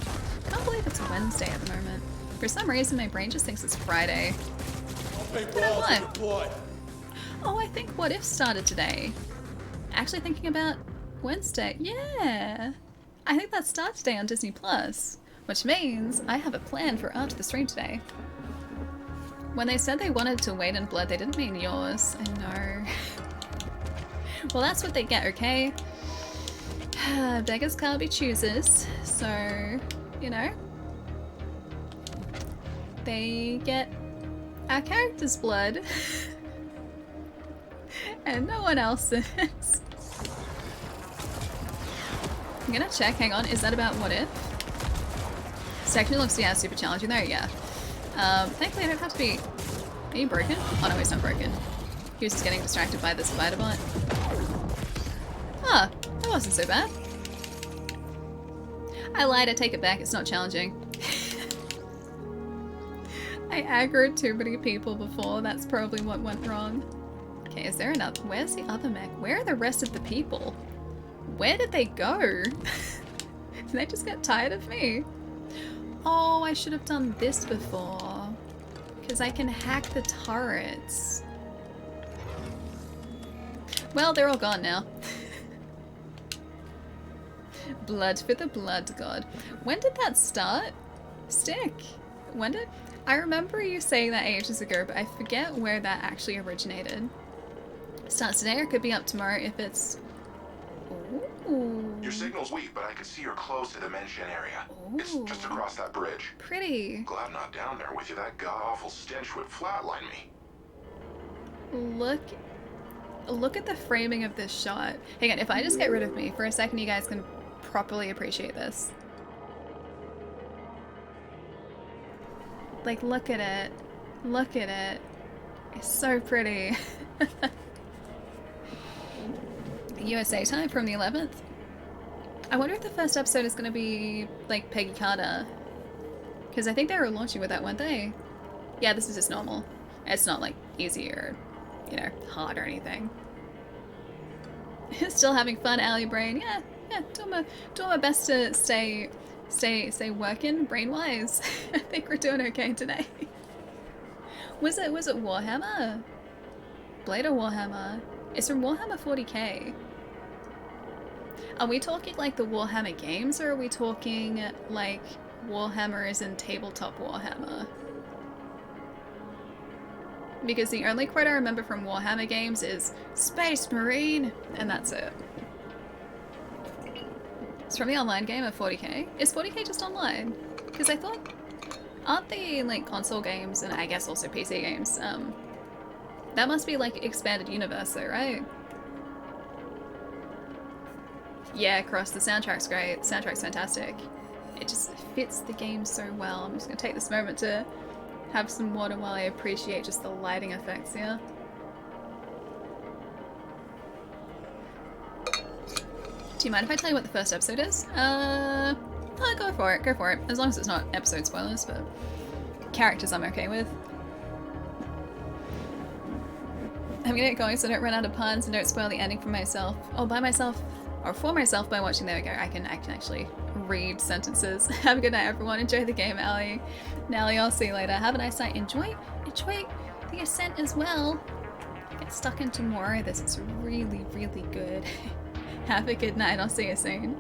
Speaker 1: Can't believe it's Wednesday at the moment. For some reason, my brain just thinks it's Friday. What? Oh, I think What If started today. Actually thinking about Wednesday. Yeah. I think that starts today on Disney Plus, which means I have a plan for after the stream today. When they said they wanted to wait in blood, they didn't mean yours. I know. Well, that's what they get, okay? Beggars can't be choosers, so, you know. They get our character's blood. And no one else's. I'm gonna check, hang on, is that about What If? Section looks, yeah, super challenging though, yeah. Thankfully I don't have to be... Are you broken? Oh no, he's not broken. He was just getting distracted by this spider bot. Huh, that wasn't so bad. I lied, I take it back, it's not challenging. I aggroed too many people before, that's probably what went wrong. Okay, is there another? Where's the other mech? Where are the rest of the people? Where did they go? Did they just get tired of me? Oh, I should have done this before. Because I can hack the turrets. Well, they're all gone now. Blood for the blood god. When did that start? Stick. When did... I remember you saying that ages ago, but I forget where that actually originated. Starts today or could be up tomorrow if it's... Ooh.
Speaker 4: Your signal's weak, but I can see you're close to the mention area.
Speaker 1: Ooh.
Speaker 4: It's just across that bridge.
Speaker 1: Pretty.
Speaker 4: Glad I'm not down there with you. That god-awful stench would flatline me.
Speaker 1: Look at the framing of this shot. Hang on, if I just get rid of me for a second, you guys can properly appreciate this. Like, look at it. Look at it. It's so pretty. USA time from the 11th. I wonder if the first episode is going to be, like, Peggy Carter. Because I think they were launching with that, weren't they? Yeah, this is just normal. It's not, like, easy or, you know, hard or anything. Still having fun, Ally Brain. Yeah, doing my best to stay working brain-wise. I think we're doing okay today. Was it Warhammer? Blade or Warhammer? It's from Warhammer 40k. Are we talking like the Warhammer games, or are we talking like Warhammer is in tabletop Warhammer? Because the only quote I remember from Warhammer games is Space Marine, and that's it. It's from the online game of 40k. Is 40k just online? Because I thought, aren't they like console games and I guess also PC games? That must be like expanded universe though, right? Yeah, Cross, the soundtrack's great. The soundtrack's fantastic. It just fits the game so well. I'm just gonna take this moment to have some water while I appreciate just the lighting effects here. Do you mind if I tell you what the first episode is? Oh, go for it, go for it. As long as it's not episode spoilers, but characters I'm okay with. I'm gonna get going so I don't run out of puns and don't spoil the ending for myself. Or by myself, or for myself by watching. There we go, I can actually read sentences. Have a good night everyone, enjoy the game, Allie. Nally, I'll see you later. Have a nice night, enjoy the Ascent as well. Get stuck into more of this, it's really, really good. Have a good night, I'll see you soon.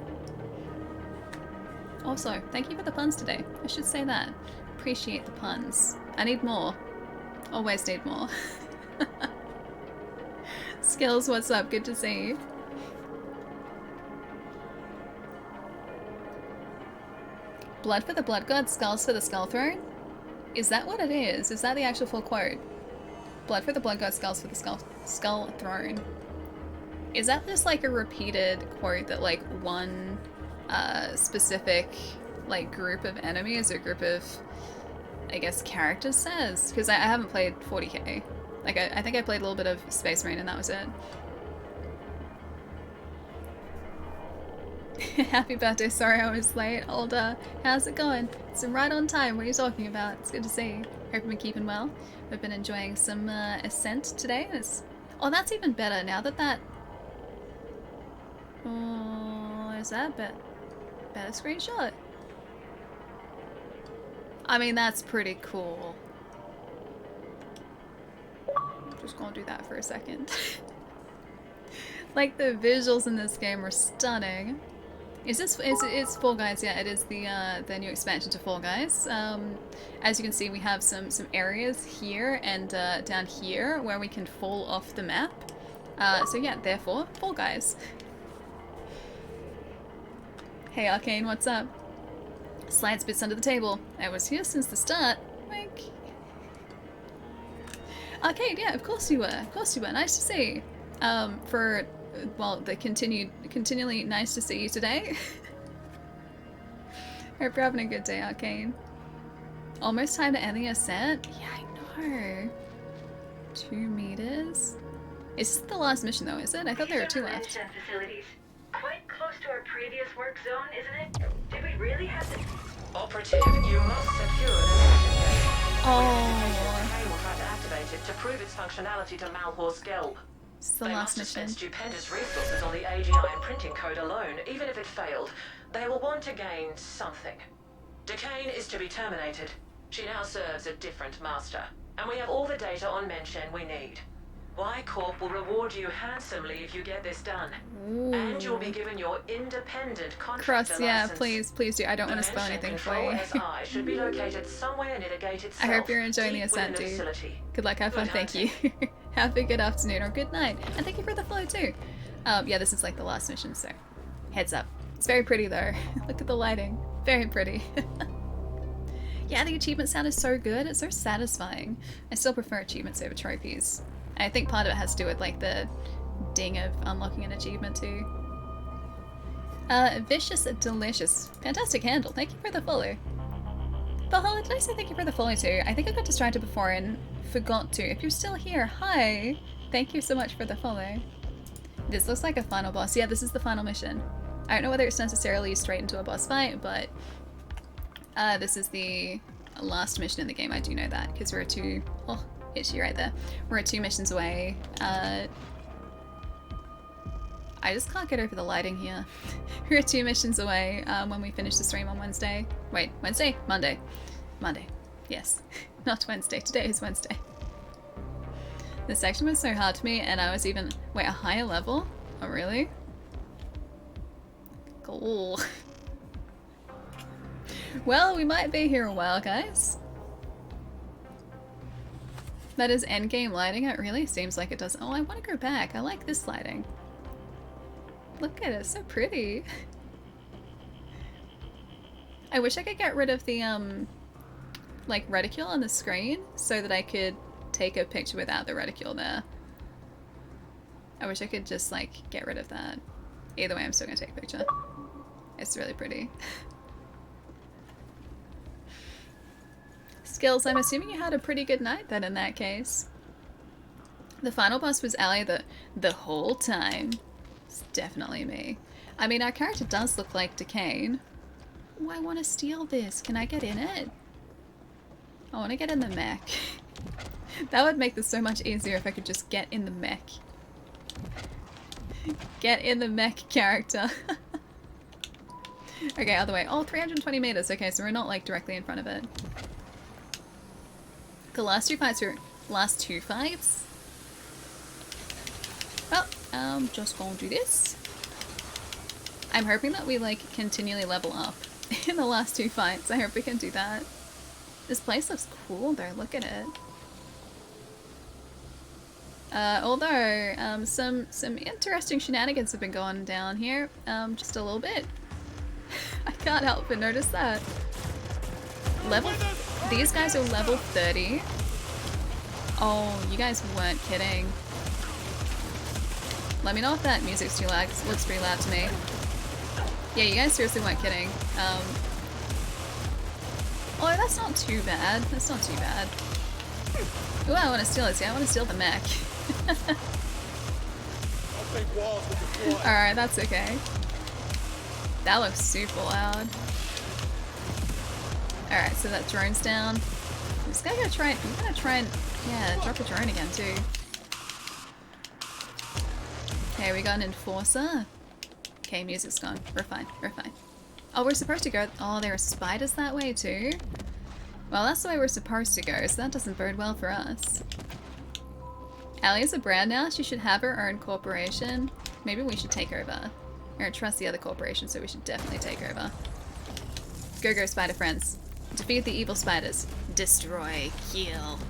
Speaker 1: Also, thank you for the puns today. I should say that. Appreciate the puns. I need more. Always need more. Skills, what's up? Good to see you. Blood for the blood god, skulls for the skull throne? Is that what it is? Is that the actual full quote? Blood for the blood god, skulls for the skull throne. Is that just like a repeated quote that like one specific like group of enemies or group of, I guess, characters says? Because I haven't played 40k. Like I think I played a little bit of Space Marine and that was it. Happy birthday, sorry I was late. Older, how's it going? It's right on time, what are you talking about? It's good to see you. Hope you've been keeping well. We've been enjoying some Ascent today. Oh, that's even better now that Oh, is that a better screenshot? I mean, that's pretty cool. Just gonna do that for a second. Like, the visuals in this game are stunning. It's Fall Guys, yeah, it is the new expansion to Fall Guys. As you can see, we have some areas here and down here where we can fall off the map. So yeah, therefore, Fall Guys. Hey Arcane, what's up? Slides bits under the table. I was here since the start. Wink. Arcade, yeah, of course you were. Of course you were. Nice to see. Well, the continually nice to see you today. Hope you're having a good day, Arcane. Almost time to end the Ascent? Yeah, I know. 2 meters? Is this the last mission though, is it? I thought there were 2 left.
Speaker 5: Facilities. Quite close to our previous work zone, isn't it? Did we really have to...
Speaker 2: Operative, you must secure the mission.
Speaker 1: Oh.
Speaker 2: Kane will try to activate it to prove its functionality to Malhor's Gelb.
Speaker 1: This is the
Speaker 2: They
Speaker 1: last
Speaker 2: must have spent
Speaker 1: mission.
Speaker 2: stupendous resources on the AGI imprinting code alone. Even if it failed, they will want to gain something. Decane is to be terminated. She now serves a different master, and we have all the data on Menshen we need. Y Corp will reward you handsomely if you get this done.
Speaker 1: Ooh.
Speaker 2: And you'll be given your independent contractor
Speaker 1: Cross, yeah,
Speaker 2: license.
Speaker 1: please do. I don't want to
Speaker 2: The
Speaker 1: spoil
Speaker 2: Menshen
Speaker 1: anything for
Speaker 2: Control
Speaker 1: you.
Speaker 2: SI should be located somewhere near the gate
Speaker 1: I
Speaker 2: itself.
Speaker 1: hope you're enjoying the
Speaker 2: deep within
Speaker 1: Ascent, dude.
Speaker 2: facility.
Speaker 1: Good luck, have fun,
Speaker 2: Good
Speaker 1: thank you. Have a good afternoon or good night. And thank you for the follow too. Yeah, this is like the last mission, so heads up. It's very pretty though. Look at the lighting. Very pretty. Yeah, the achievement sound is so good. It's so satisfying. I still prefer achievements over trophies. I think part of it has to do with like the ding of unlocking an achievement too. Vicious Delicious. Fantastic handle. Thank you for the follow. Valhalla, did I say thank you for the follow too? I think I got distracted before and forgot to. If you're still here, hi! Thank you so much for the follow. This looks like a final boss. Yeah, this is the final mission. I don't know whether it's necessarily straight into a boss fight, but this is the last mission in the game. I do know that, because we're two... Oh, itchy right there. We're 2 missions away. I just can't get over the lighting here. We're 2 missions away when we finish the stream on Wednesday. Wait, Wednesday? Monday. Monday. Yes. Not Wednesday. Today is Wednesday. This section was so hard to me and I was even... Wait, a higher level? Oh, really? Cool. Well, we might be here a while, guys. That is endgame lighting. It really seems like it does. Oh, I want to go back. I like this lighting. Look at it, it's so pretty. I wish I could get rid of the, like, reticule on the screen so that I could take a picture without the reticule there. I wish I could just, like, get rid of that. Either way, I'm still gonna take a picture. It's really pretty. Skills, I'm assuming you had a pretty good night then in that case. The final boss was Ali the whole time. It's definitely me. I mean, our character does look like Decane. Oh, I want to steal this. Can I get in it? I want to get in the mech. That would make this so much easier if I could just get in the mech. Get in the mech character. Okay, other way. Oh, 320 meters. Okay, so we're not like directly in front of it. The last 2 fights were... Last 2 fights? Well, I'm just gonna do this. I'm hoping that we like continually level up in the last 2 fights. I hope we can do that. This place looks cool though, look at it. Although, some interesting shenanigans have been going down here, just a little bit. I can't help but notice that. These guys are level 30. Oh, you guys weren't kidding. Let me know if that music's too loud, 'cause it looks pretty loud to me. Yeah, you guys seriously weren't kidding. Oh, that's not too bad. That's not too bad. Ooh, I want to steal this. Yeah, I want to steal the mech. Alright, that's okay. That looks super loud. Alright, so that drone's down. I'm just gonna try and, yeah, drop a drone again too. Okay, we got an enforcer. Okay, music's gone. We're fine, we're fine. Oh, we're supposed to go, oh, there are spiders that way too? Well, that's the way we're supposed to go, so that doesn't bode well for us. Allie's a brand now, she should have her own corporation. Maybe we should take over. I don't trust the other corporation, so we should definitely take over. Go, spider friends. Defeat the evil spiders. Destroy, kill.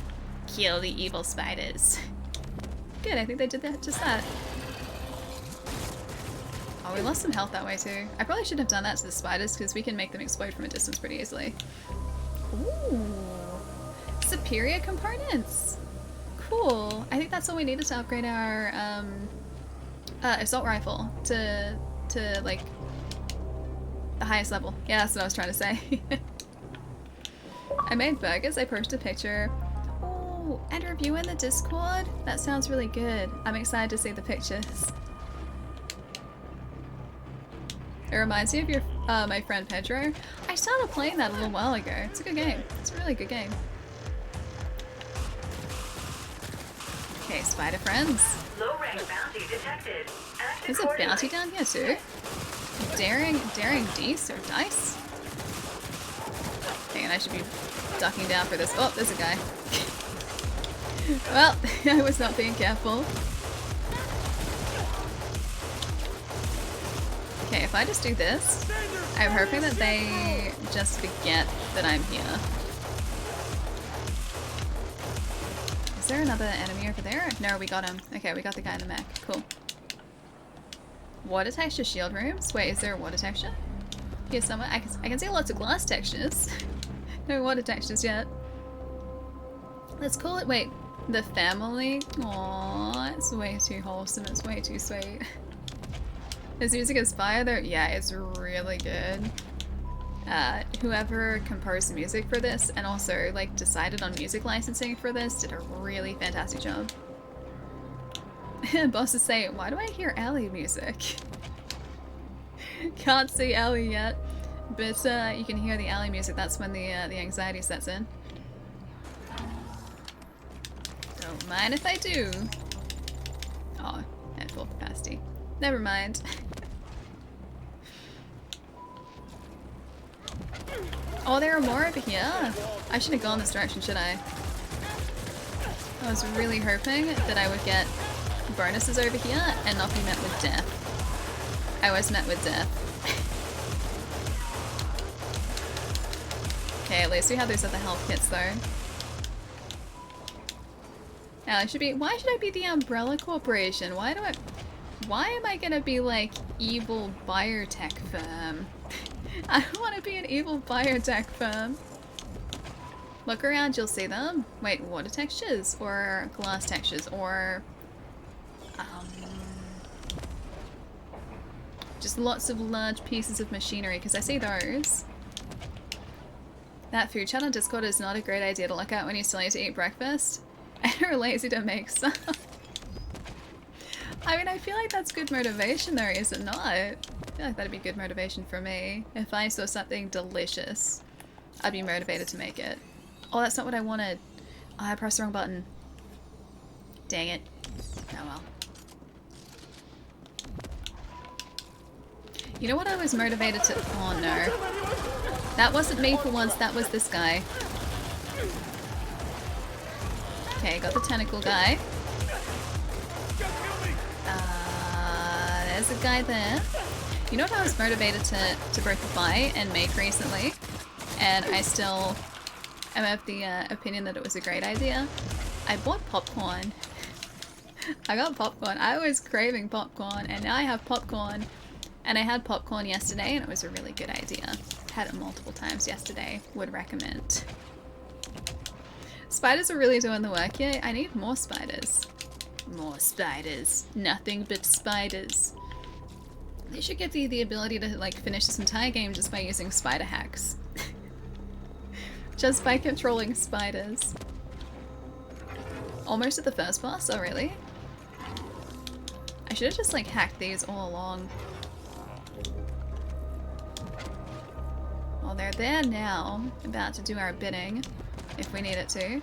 Speaker 1: Kill the evil spiders. Good, I think they did that, just that. Oh, we lost some health that way too. I probably shouldn't have done that to the spiders because we can make them explode from a distance pretty easily. Ooh. Superior components. Cool. I think that's all we needed to upgrade our assault rifle to like the highest level. Yeah, that's what I was trying to say. I made burgers. I posted a picture. Oh, and review in the Discord. That sounds really good. I'm excited to see the pictures. It reminds me of your my friend Pedro. I started playing that a little while ago. It's a good game. It's a really good game. Okay, spider friends.
Speaker 5: Low rank bounty detected.
Speaker 1: There's a bounty down here too. Daring dice or dice. Hang on, I should be ducking down for this. Oh, there's a guy. Well, I was not being careful. Okay, if I just do this, I'm hoping that they just forget that I'm here. Is there another enemy over there? No, we got him. Okay, we got the guy in the mech. Cool. Water texture shield rooms? Wait, is there a water texture? Here somewhere? I can see lots of glass textures. No water textures yet. Let's call it, wait, the family? Aww, it's way too wholesome. It's way too sweet. This music is fire though? Yeah, it's really good. Whoever composed the music for this and also like decided on music licensing for this did a really fantastic job. Bosses say, why do I hear Ellie music? Can't see Ellie yet, but you can hear the Ellie music. That's when the anxiety sets in. Don't mind if I do. Oh, at full capacity. Never mind. Oh, there are more over here. I should have gone this direction, should I? I was really hoping that I would get bonuses over here and not be met with death. I was met with death. Okay, at least we have those other health kits though. Now I should be. Why should I be the Umbrella Corporation? Why am I gonna be like evil biotech firm? I don't want to be an evil biotech firm. Look around, you'll see them. Wait, water textures or glass textures or just lots of large pieces of machinery because I see those. That food chat on Discord is not a great idea to look at when you still need to eat breakfast and are lazy to make stuff. I mean, I feel like that's good motivation though, is it not? I feel like that'd be good motivation for me. If I saw something delicious, I'd be motivated to make it. Oh, that's not what I wanted. Oh, I pressed the wrong button. Dang it. Oh well. You know what I was motivated to- oh no. That wasn't me for once, that was this guy. Okay, got the tentacle guy. There's a guy there. You know what I was motivated to both buy and make recently? And I still am of the opinion that it was a great idea. I bought popcorn. I got popcorn. I was craving popcorn, and now I have popcorn. And I had popcorn yesterday, and it was a really good idea. Had it multiple times yesterday. Would recommend. Spiders are really doing the work here. I need more spiders. More spiders. Nothing but spiders. They should give you the ability to like finish this entire game just by using spider hacks. Just by controlling spiders. Almost at the first boss? Oh really? I should have just like hacked these all along. Well, they're there now, about to do our bidding, if we need it to.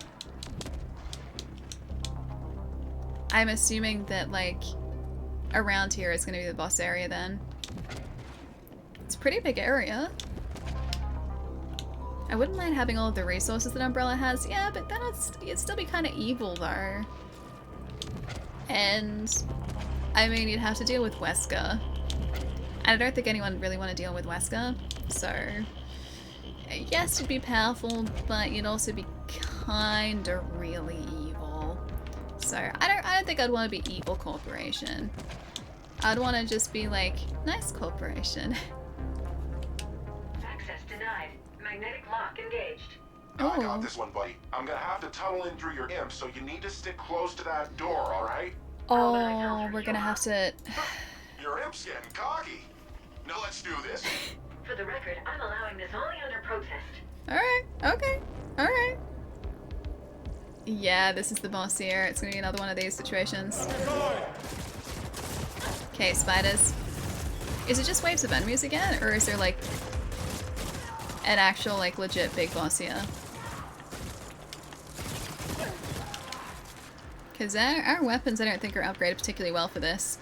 Speaker 1: I'm assuming that, like, around here is going to be the boss area then. It's a pretty big area. I wouldn't mind having all of the resources that Umbrella has, yeah, but then it'd still be kind of evil, though. And, I mean, you'd have to deal with Wesker. And I don't think anyone really want to deal with Wesker, so... Yes, you'd be powerful, but you'd also be kinda really evil. So I don't think I'd want to be evil corporation. I'd want to just be like nice corporation.
Speaker 5: Access denied. Magnetic lock engaged.
Speaker 4: I got this one, buddy. I'm gonna have to tunnel in through your imp, so you need to stick close to that door, alright?
Speaker 1: Oh, we're gonna have to...
Speaker 4: Your imp's getting cocky. Now let's do this.
Speaker 5: For the record, I'm allowing this only under protest.
Speaker 1: Alright, okay, alright. Yeah, this is the boss here. It's gonna be another one of these situations. Okay, spiders. Is it just waves of enemies again? Or is there like an actual like legit big boss here? Because our weapons I don't think are upgraded particularly well for this.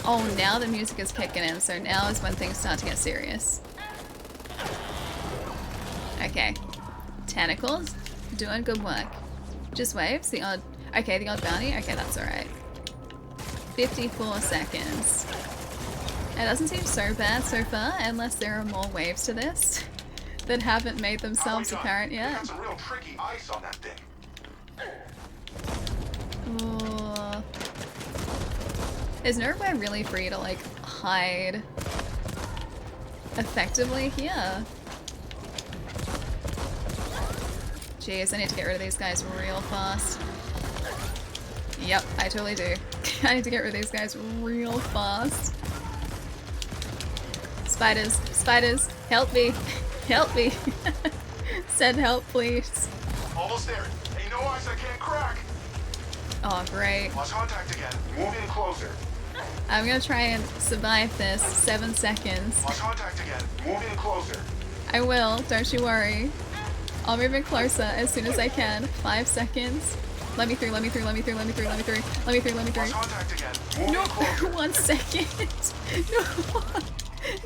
Speaker 1: Oh, now the music is kicking in, so now is when things start to get serious. Okay. Tentacles, doing good work. Just waves, the odd... Okay, the odd bounty, okay, that's alright. 54 seconds. It doesn't seem so bad so far, unless there are more waves to this that haven't made themselves apparent yet.
Speaker 4: We got some real tricky ice on that thing.
Speaker 1: Ooh. There's nowhere really for you to like hide effectively here. Jeez, I need to get rid of these guys real fast. Yep, I totally do. I need to get rid of these guys real fast. Spiders, spiders, help me, help me. Send help, please.
Speaker 4: Almost there. Ain't no ice I can't crack.
Speaker 1: Oh, great.
Speaker 4: Lost contact again. Move in closer.
Speaker 1: I'm gonna try and survive this. 7 seconds.
Speaker 4: Lost contact again. Move in closer.
Speaker 1: I will, don't you worry. I'll move in closer as soon as I can. 5 seconds. Let me through, let me through, let me through, let me through, let me through, let me through, let me through.
Speaker 4: Lost contact again. Move
Speaker 1: No,
Speaker 4: in closer.
Speaker 1: 1 second.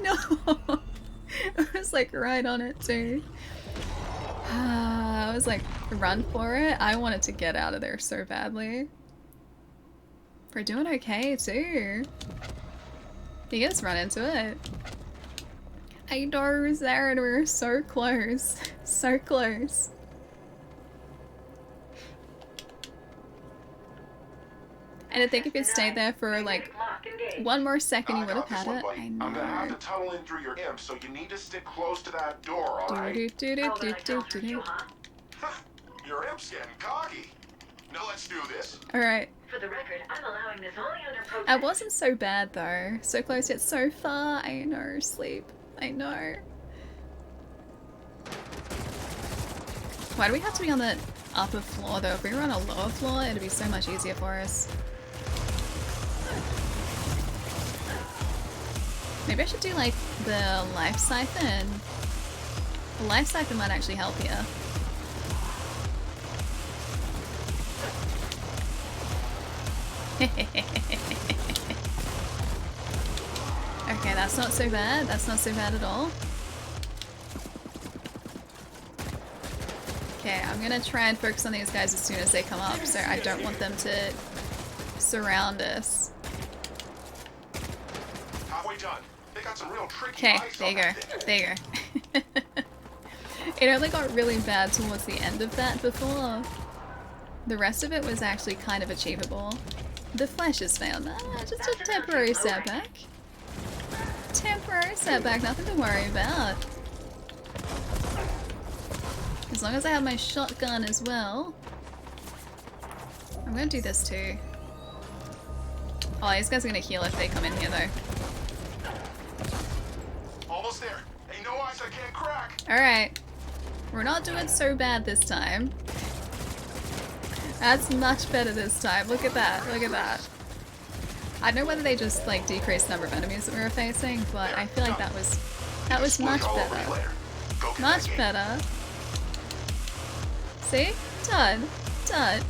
Speaker 1: No, no. I was like right on it too. I was like, run for it. I wanted to get out of there so badly. We're doing okay too. You just run into it. I know, Zarin, we were so close. So close. And I think if you stayed there for like 1 more second, you would have had it. I know.
Speaker 4: I'm gonna have to tunnel in through your imp, so you need to stick close to that door, alright? Your imp's getting cocky. Now let's do this.
Speaker 1: Alright.
Speaker 5: For the record, I'm allowing this only under protest.
Speaker 1: I wasn't so bad though. So close yet so far. I know, sleep. I know. Why do we have to be on the upper floor though? If we were on a lower floor, it'd be so much easier for us. Maybe I should do like the life siphon. The life siphon might actually help here. Okay, that's not so bad. That's not so bad at all. Okay, I'm gonna try and focus on these guys as soon as they come up, so I don't want them to surround us.
Speaker 4: Halfway done. They got some real tricky
Speaker 1: Okay,
Speaker 4: ice
Speaker 1: there
Speaker 4: on
Speaker 1: you go.
Speaker 4: that thing.
Speaker 1: There you go. It only got really bad towards the end of that before. The rest of it was actually kind of achievable. The flesh has failed. Just a temporary setback. Temporary setback, nothing to worry about. As long as I have my shotgun as well. I'm gonna do this too. Oh, these guys are gonna heal if they come in here though.
Speaker 4: Almost there. Ain't no ice I can't crack.
Speaker 1: Alright. We're not doing so bad this time. That's much better this time. Look at that. Look at that. I don't know whether they just like decreased the number of enemies that we were facing, but I feel like that was much better. Much better. See? Done. Done.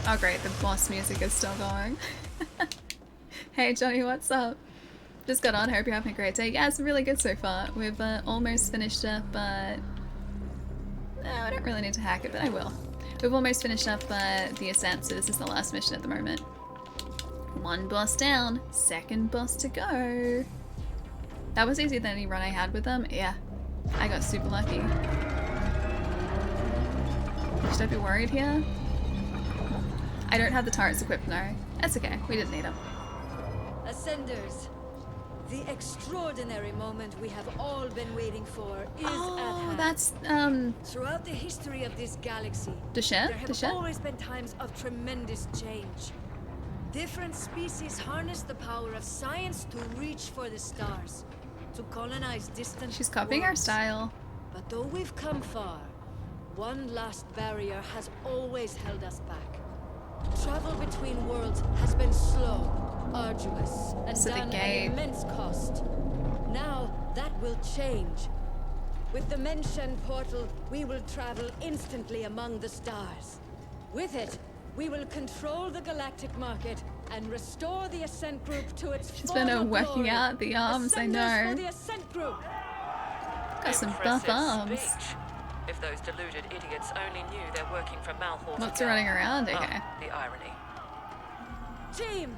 Speaker 1: Oh great, the boss music is still going. Hey Johnny, what's up? Just got on, hope you're having a great day. Yeah, it's really good so far. We've almost finished up, but... No, I don't really need to hack it, but I will. We've almost finished up the Ascent, so this is the last mission at the moment. One boss down, second boss to go. That was easier than any run I had with them. Yeah, I got super lucky. Should I be worried here? I don't have the turrets equipped, no. That's okay, we didn't need them.
Speaker 6: Ascenders, the extraordinary moment we have all been waiting for is at hand.
Speaker 1: That's,
Speaker 6: Throughout the history of this galaxy,
Speaker 1: Deshet?
Speaker 6: there have always been times of tremendous change. Different species harness the power of science to reach for the stars, to colonize distant
Speaker 1: She's copying our
Speaker 6: worlds.
Speaker 1: style.
Speaker 6: But though we've come far, one last barrier has always held us back. Travel between worlds has been slow, arduous, and
Speaker 1: So the
Speaker 6: done at
Speaker 1: gate.
Speaker 6: immense cost. Now that will change. With the mentioned portal, we will travel instantly among the stars. With it, we will control the galactic market and restore the Ascent Group to its
Speaker 1: She's been
Speaker 6: former
Speaker 1: working
Speaker 6: glory.
Speaker 1: out the arms, I
Speaker 6: Ascenders
Speaker 1: know.
Speaker 6: for the Ascent Group.
Speaker 1: Got some buff
Speaker 2: Impressive
Speaker 1: arms.
Speaker 2: speech. If those deluded idiots only knew they're working for Malthor.
Speaker 1: What's running around? Okay.
Speaker 2: The irony.
Speaker 6: Team,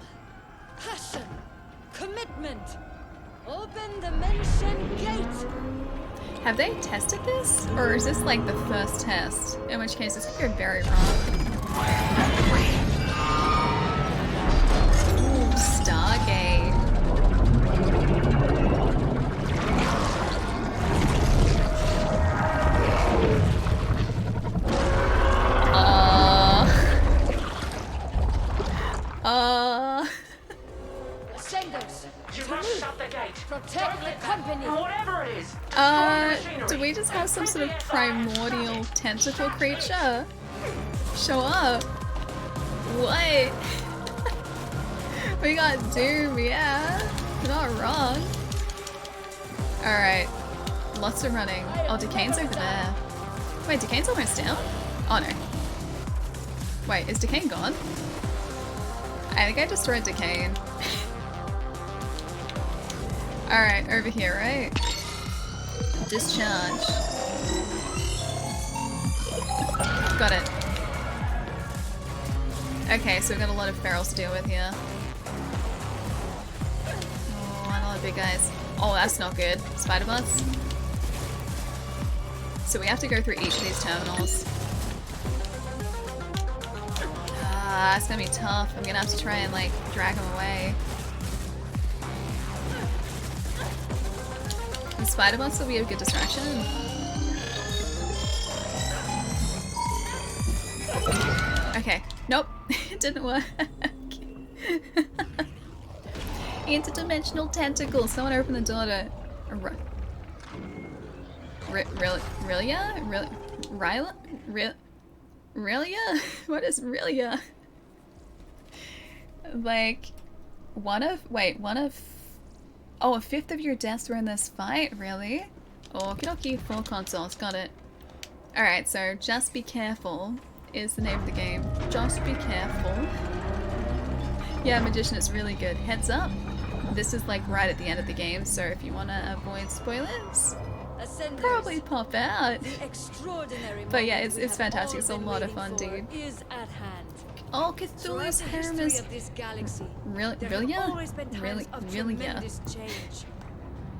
Speaker 6: passion, commitment. Open the mentioned gate.
Speaker 1: Have they tested this? Or is this like the first test? In which case this could go very wrong. Ooh, Stargate.
Speaker 6: Ascenders,
Speaker 2: You
Speaker 6: to
Speaker 2: must
Speaker 6: me,
Speaker 2: shut the gate.
Speaker 6: protect the company.
Speaker 2: Whatever it is.
Speaker 1: Do we just have some sort of primordial tentacle creature show up? What? We got Doom, yeah. You're not wrong. Alright. Lots of running. Oh, Decane's over there. Wait, Decane's almost down? Oh no. Wait, is Decane gone? I think I destroyed Decane. Alright, over here, right? Discharge. Got it. Okay, so we've got a lot of ferals to deal with here. Oh, and a lot of big guys. Oh, that's not good. Spider bots. So we have to go through each of these terminals. Ah, it's gonna be tough. I'm gonna have to try and like drag them away. The spider bots will be a good distraction. Okay, nope, it didn't work. Interdimensional tentacle. Someone open the door to. Rilia? What is Rilia? Like, oh, a fifth of your deaths were in this fight? Really? Okie dokie, full consoles, got it. Alright, so just be careful is the name of the game. Just be careful. Yeah, Magician is really good. Heads up, this is like right at the end of the game, so if you want to avoid spoilers,
Speaker 6: Ascenders,
Speaker 1: probably pop out.
Speaker 6: the extraordinary
Speaker 1: But yeah,
Speaker 6: moment we
Speaker 1: it's
Speaker 6: have
Speaker 1: fantastic.
Speaker 6: all
Speaker 1: It's a
Speaker 6: been
Speaker 1: lot of
Speaker 6: waiting
Speaker 1: fun,
Speaker 6: for
Speaker 1: dude.
Speaker 6: is at hand.
Speaker 1: Oh,
Speaker 6: Throughout
Speaker 1: Cthulhu's
Speaker 6: the
Speaker 1: harem
Speaker 6: history
Speaker 1: is
Speaker 6: of this galaxy,
Speaker 1: really,
Speaker 6: there
Speaker 1: really,
Speaker 6: have always been times of
Speaker 1: really,
Speaker 6: tremendous change.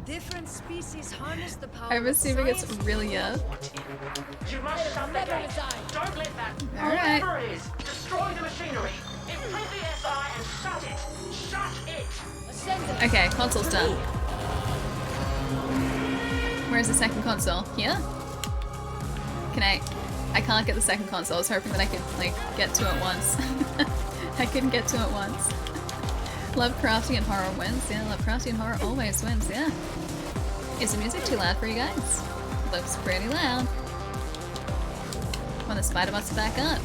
Speaker 6: Different species harness the power
Speaker 1: I'm
Speaker 6: of
Speaker 1: assuming it's
Speaker 6: science.
Speaker 1: really
Speaker 2: You must stop the
Speaker 6: Never
Speaker 2: gate.
Speaker 6: resign.
Speaker 2: Don't let that.
Speaker 1: Alright.
Speaker 2: Whatever it is, destroy the machinery. Imprint the SI and shut it. Shut it.
Speaker 6: Ascenders.
Speaker 1: Okay, console's done. Where's the second console? Here? Can I can't get the second console. I was hoping that I could, like, get to it once. I couldn't get to it once. Lovecrafty and horror wins. Yeah, Lovecrafty and horror always wins, yeah. Is the music too loud for you guys? Looks pretty loud. When the spider bots back up.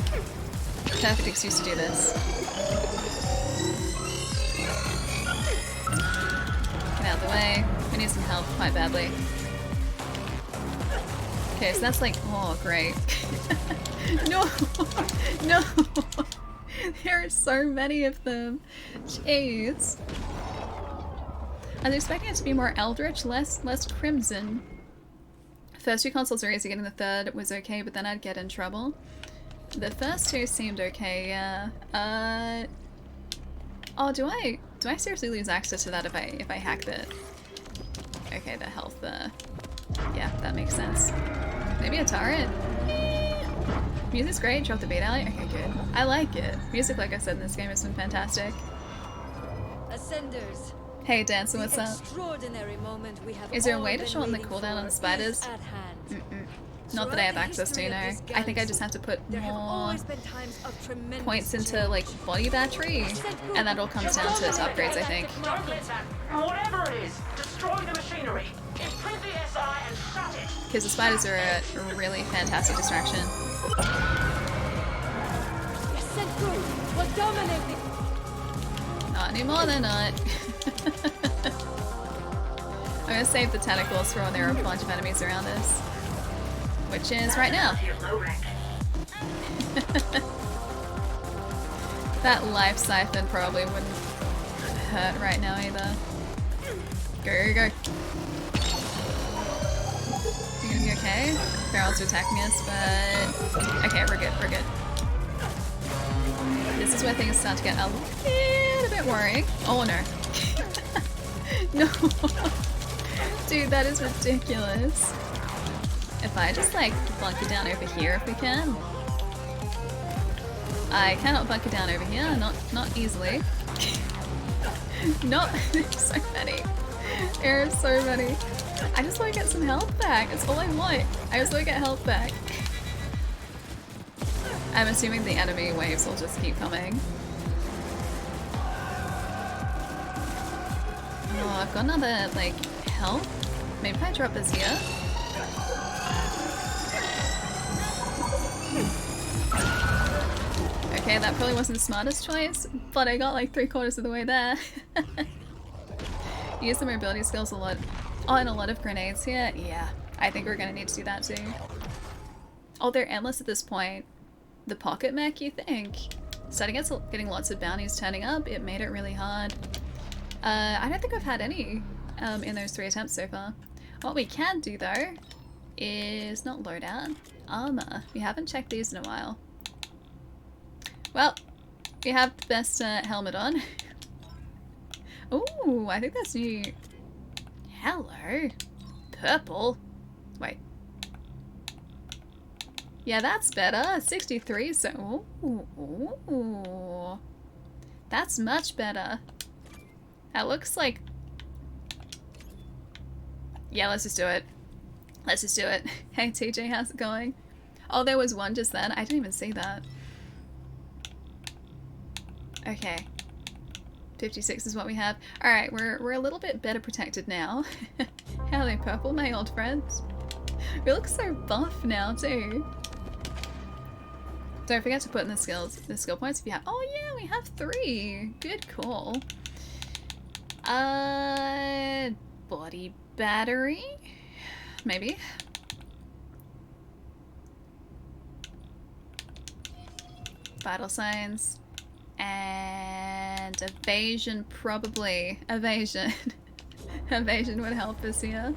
Speaker 1: Perfect excuse to do this. Get out of the way. We need some help quite badly. Okay, so that's like, oh great. No! No! There are so many of them. Jeez. I was expecting it to be more eldritch, less crimson. First two consoles are easy, getting the third was okay, but then I'd get in trouble. The first two seemed okay, yeah. Oh, do I seriously lose access to that if I hacked it? Okay, the health, yeah, that makes sense. Maybe a turret? Music's great, drop the beat alley. Okay, good. I like it. Music, like I said in this game, has been fantastic.
Speaker 6: Ascenders.
Speaker 1: Hey, Dancer, what's
Speaker 6: The
Speaker 1: up?
Speaker 6: extraordinary moment we have
Speaker 1: Is there a
Speaker 6: all
Speaker 1: way to
Speaker 6: been
Speaker 1: show on the
Speaker 6: waiting
Speaker 1: cooldown on the
Speaker 6: for
Speaker 1: spiders?
Speaker 6: is at hand.
Speaker 1: Not that I have access to, no. I think I just have to put
Speaker 6: There have
Speaker 1: more
Speaker 6: always been times of tremendous
Speaker 1: points into,
Speaker 6: change.
Speaker 1: like, body battery, and that all comes down to upgrades, I think.
Speaker 2: Don't let that. Whatever it is, destroy the machinery. Imprint the SI and shut it.
Speaker 1: Because the spiders are a really fantastic distraction.
Speaker 6: Ascent group will dominate the
Speaker 1: Not anymore, they're not. I'm gonna save the tentacles for when there are a bunch of enemies around us. Which is right now. That life siphon probably wouldn't hurt right now either. Go, go, go. You gonna be okay? Ferals are attacking us, but... Okay, we're good, we're good. This is where things start to get a little bit worrying. Oh no. No. Dude, that is ridiculous. If I just like bunker down over here if we can. I cannot bunker down over here, not easily. Not so many. There are so many. I just want to get some health back. That's all I want. I just want to get health back. I'm assuming the enemy waves will just keep coming. Oh, I've got another, like, health. Maybe if I drop this here. Okay, that probably wasn't the smartest choice, but I got like 3/4 of the way there. Use the mobility skills a lot. Oh, and a lot of grenades here. Yeah, I think we're gonna need to do that too. Oh, they're endless at this point. The pocket mech, you think? Starting getting lots of bounties turning up, it made it really hard. I don't think I've had any in those 3 attempts so far. What we can do though is not loadout, armor. We haven't checked these in a while. Well, we have the best helmet on. Ooh, I think that's new. Hello. Purple. Wait. Yeah, that's better. 63, so... Ooh. That's much better. That looks like... Yeah, let's just do it. Let's just do it. Hey, TJ, how's it going? Oh, there was one just then. I didn't even see that. Okay. 56 is what we have. Alright, we're a little bit better protected now. How are they purple, my old friends? We look so buff now, too. Don't forget to put in the skill points if you have- Oh yeah, we have 3! Good call. Body battery? Maybe? Vital signs. And evasion, probably. Evasion. Evasion would help us here.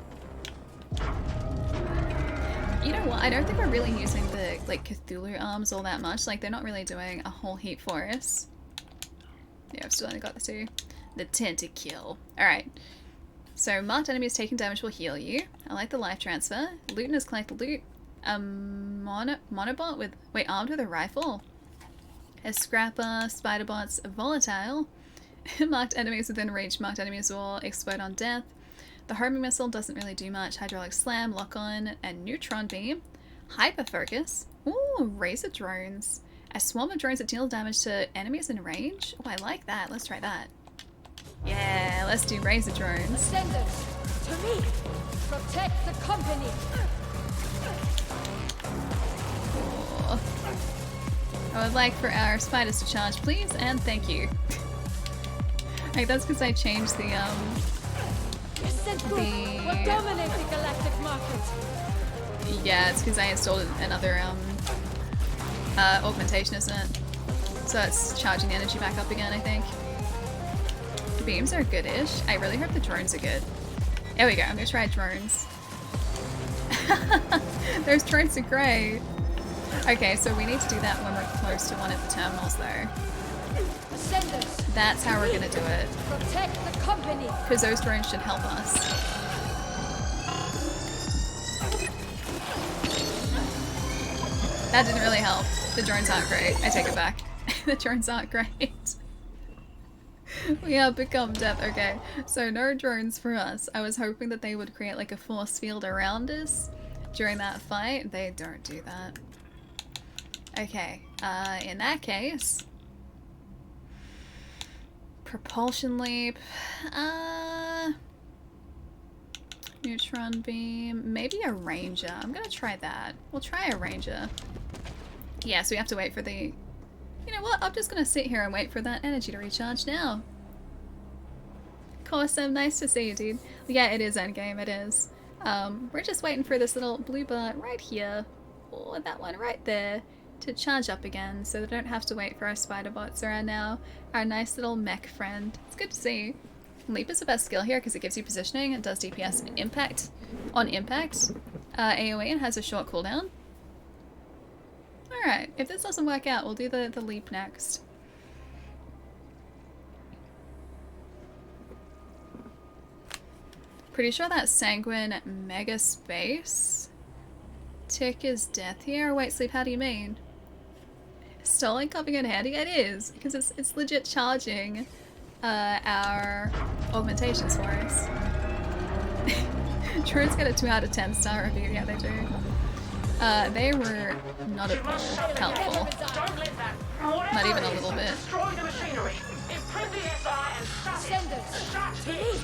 Speaker 1: You know what? I don't think we're really using the like Cthulhu arms all that much. Like they're not really doing a whole heap for us. Yeah, I've still only got the 2. The tentacle. Alright. So marked enemies taking damage will heal you. I like the life transfer. Looters collect loot. Monobot with armed with a rifle. A scrapper, spider bots, volatile. Marked enemies within reach. Marked enemies will explode on death. The homing missile doesn't really do much. Hydraulic slam, lock on, and neutron beam. Hyper focus. Ooh, razor drones. A swarm of drones that deal damage to enemies in range. Oh, I like that. Let's try that. Yeah, let's do razor drones.
Speaker 6: Ascenders, to me! Protect the company!
Speaker 1: Oh. I would like for our spiders to charge, please, and thank you. Like, that's because I changed the
Speaker 6: Ascent Group will dominate the galactic market!
Speaker 1: Yeah, it's because I installed another augmentation, isn't it? So it's charging the energy back up again, I think. Beams are good-ish. I really hope the drones are good. There we go, I'm gonna try drones. Those drones are great. Okay, so we need to do that when we're close to one of the terminals though.
Speaker 6: Ascenders,
Speaker 1: That's how we're gonna do it.
Speaker 6: protect the company!
Speaker 1: Because those drones should help us. That didn't really help. The drones aren't great. I take it back. The drones aren't great. We have become death. Okay, so no drones for us. I was hoping that they would create like a force field around us during that fight. They don't do that. Okay, in that case, propulsion leap, neutron beam, maybe a ranger. I'm gonna try that. We'll try a ranger. Yeah, so we have to wait for the... You know what? I'm just gonna sit here and wait for that energy to recharge now. Awesome, nice to see you, dude. Yeah, it is endgame, it is. We're just waiting for this little blue bar right here, or that one right there, to charge up again, so they don't have to wait for our spider bots around now. Our nice little mech friend. It's good to see. Leap is the best skill here because it gives you positioning, it does DPS impact on impact, AoE, and has a short cooldown. Alright, if this doesn't work out, we'll do the leap next. Pretty sure that sanguine mega space tick is death here. Wait, Sleep, how do you mean? Stolen coming in handy? It is, because it's legit charging our augmentations for us. Drones get a 2 out of 10 star review, yeah they do. They were not at all helpful. Not even a little bit.
Speaker 6: Ascenders, to me!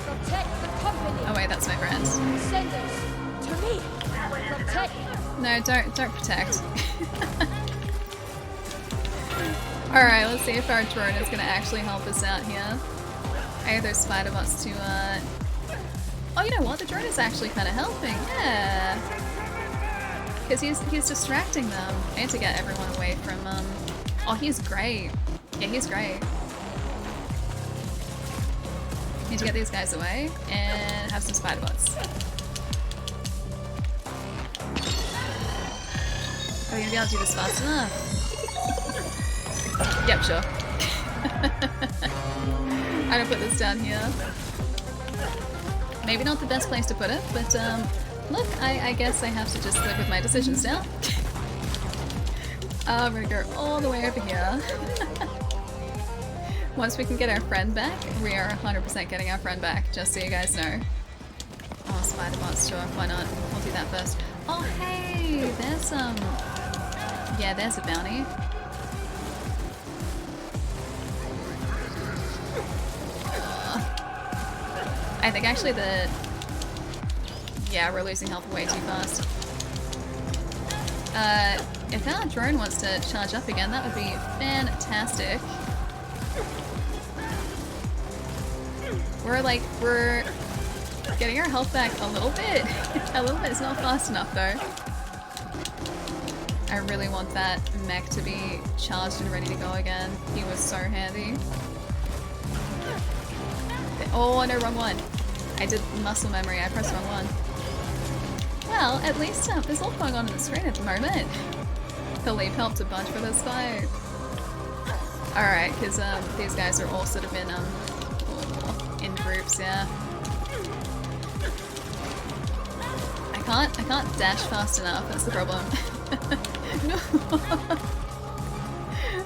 Speaker 6: Protect the company!
Speaker 1: Oh wait, that's my friend.
Speaker 6: Ascenders, to me! Protect!
Speaker 1: No, don't protect. Alright, let's see if our drone is gonna actually help us out here. I have those spider bots to Oh, you know what? The drone is actually kind of helping, yeah. Because he's distracting them. I need to get everyone away from Oh, he's great. Yeah, he's great. Need to get these guys away and have some spider bots. Are we gonna be able to do this fast enough? Yep, sure. I'm gonna put this down here. Maybe not the best place to put it, but look, I guess I have to just live with my decisions now. I'm gonna go all the way over here. Once we can get our friend back, we are 100% getting our friend back, just so you guys know. Oh, spider bots, sure, why not? We'll do that first. Oh, hey, there's yeah, there's a bounty. I think actually yeah, we're losing health way too fast. If our drone wants to charge up again, that would be fantastic. We're getting our health back a little bit. A little bit, it's not fast enough though. I really want that mech to be charged and ready to go again. He was so handy. Oh no, wrong one. I did muscle memory, I pressed wrong one. Well, at least there's a lot going on the screen at the moment. The leap helped a bunch for this fight. Alright, because these guys are all sort of in groups, yeah. I can't dash fast enough, that's the problem. No.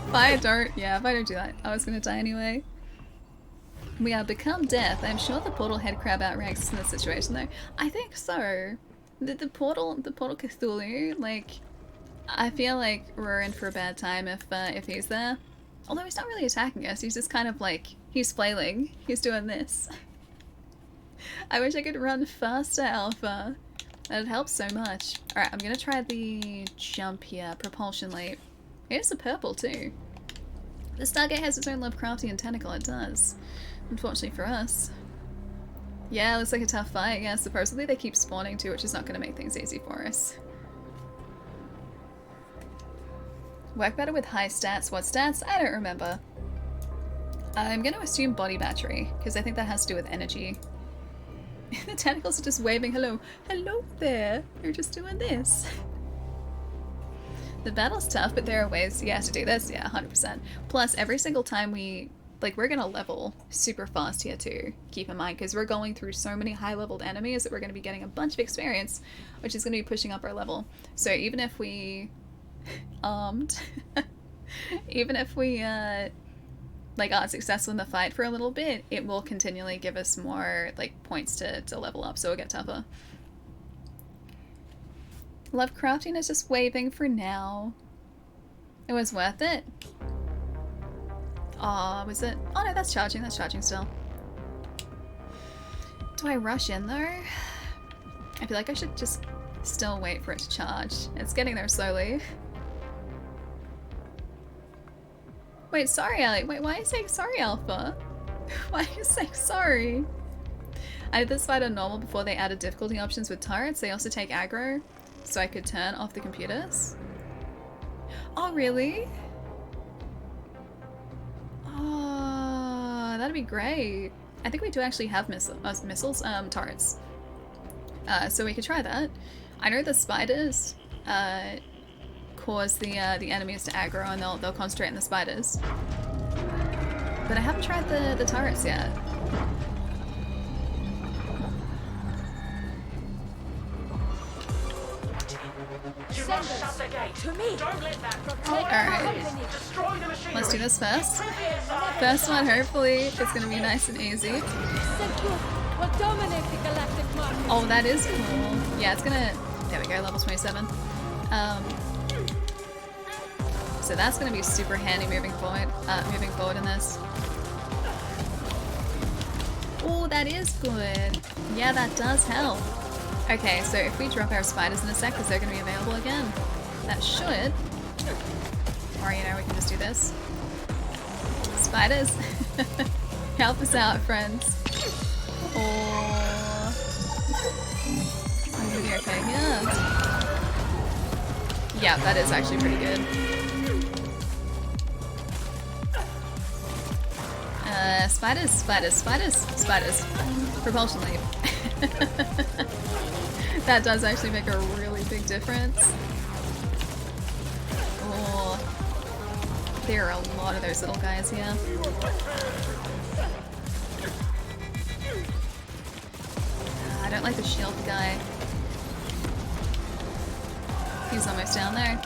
Speaker 1: If I don't do that, I was gonna die anyway. We are become death. I'm sure the portal head crab outranks us in this situation though. I think so. The portal Cthulhu, like, I feel like we're in for a bad time if he's there. Although he's not really attacking us, he's just kind of like, he's flailing. He's doing this. I wish I could run faster, Alpha. That'd help so much. Alright, I'm gonna try the jump here, propulsion leap. Here's the purple too. The Stargate has its own Lovecraftian tentacle, it does. Unfortunately for us. Yeah, it looks like a tough fight. Yeah, supposedly they keep spawning too, which is not going to make things easy for us. Work better with high stats. What stats? I don't remember. I'm going to assume body battery, because I think that has to do with energy. The tentacles are just waving hello. Hello there! You're just doing this. The battle's tough, but there are ways, yeah, to do this. Yeah, 100%. Plus, every single time we're gonna level super fast here too, keep in mind, because we're going through so many high-leveled enemies that we're gonna be getting a bunch of experience, which is gonna be pushing up our level. So even if we even if we like aren't successful in the fight for a little bit, it will continually give us more like points to level up, so we'll get tougher. Lovecraftian is just waving for now. It was worth it. Aw, was it? Oh no, that's charging still. Do I rush in though? I feel like I should just still wait for it to charge. It's getting there slowly. Wait, sorry, Ellie. Wait, why are you saying sorry, Alpha? Why are you saying sorry? I did this fight on normal before they added difficulty options with turrets. They also take aggro, so I could turn off the computers. Oh, really? Oh, that'd be great. I think we do actually have turrets. So we could try that. I know the spiders cause the enemies to aggro, and they'll concentrate on the spiders. But I haven't tried the turrets yet.
Speaker 2: You must shut the gate.
Speaker 6: To me.
Speaker 2: Don't let that
Speaker 1: Alright.
Speaker 2: destroy the machinery.
Speaker 1: Let's do this first. First one, hopefully, is going to be nice and easy.
Speaker 6: Will dominate the galactic market.
Speaker 1: Oh, that is cool. Yeah, it's gonna... There we go, level 27. So that's gonna be super handy moving forward in this. Oh, that is good. Yeah, that does help. Okay, so if we drop our spiders in a sec, because they're gonna be available again, that should... Or, you know, we can just do this. Spiders! Help us out, friends. Oh... I'm gonna be okay here. Yeah, that is actually pretty good. Spiders. Propulsion leap. That does actually make a really big difference. Oh, there are a lot of those little guys here. I don't like the shield guy. He's almost down there.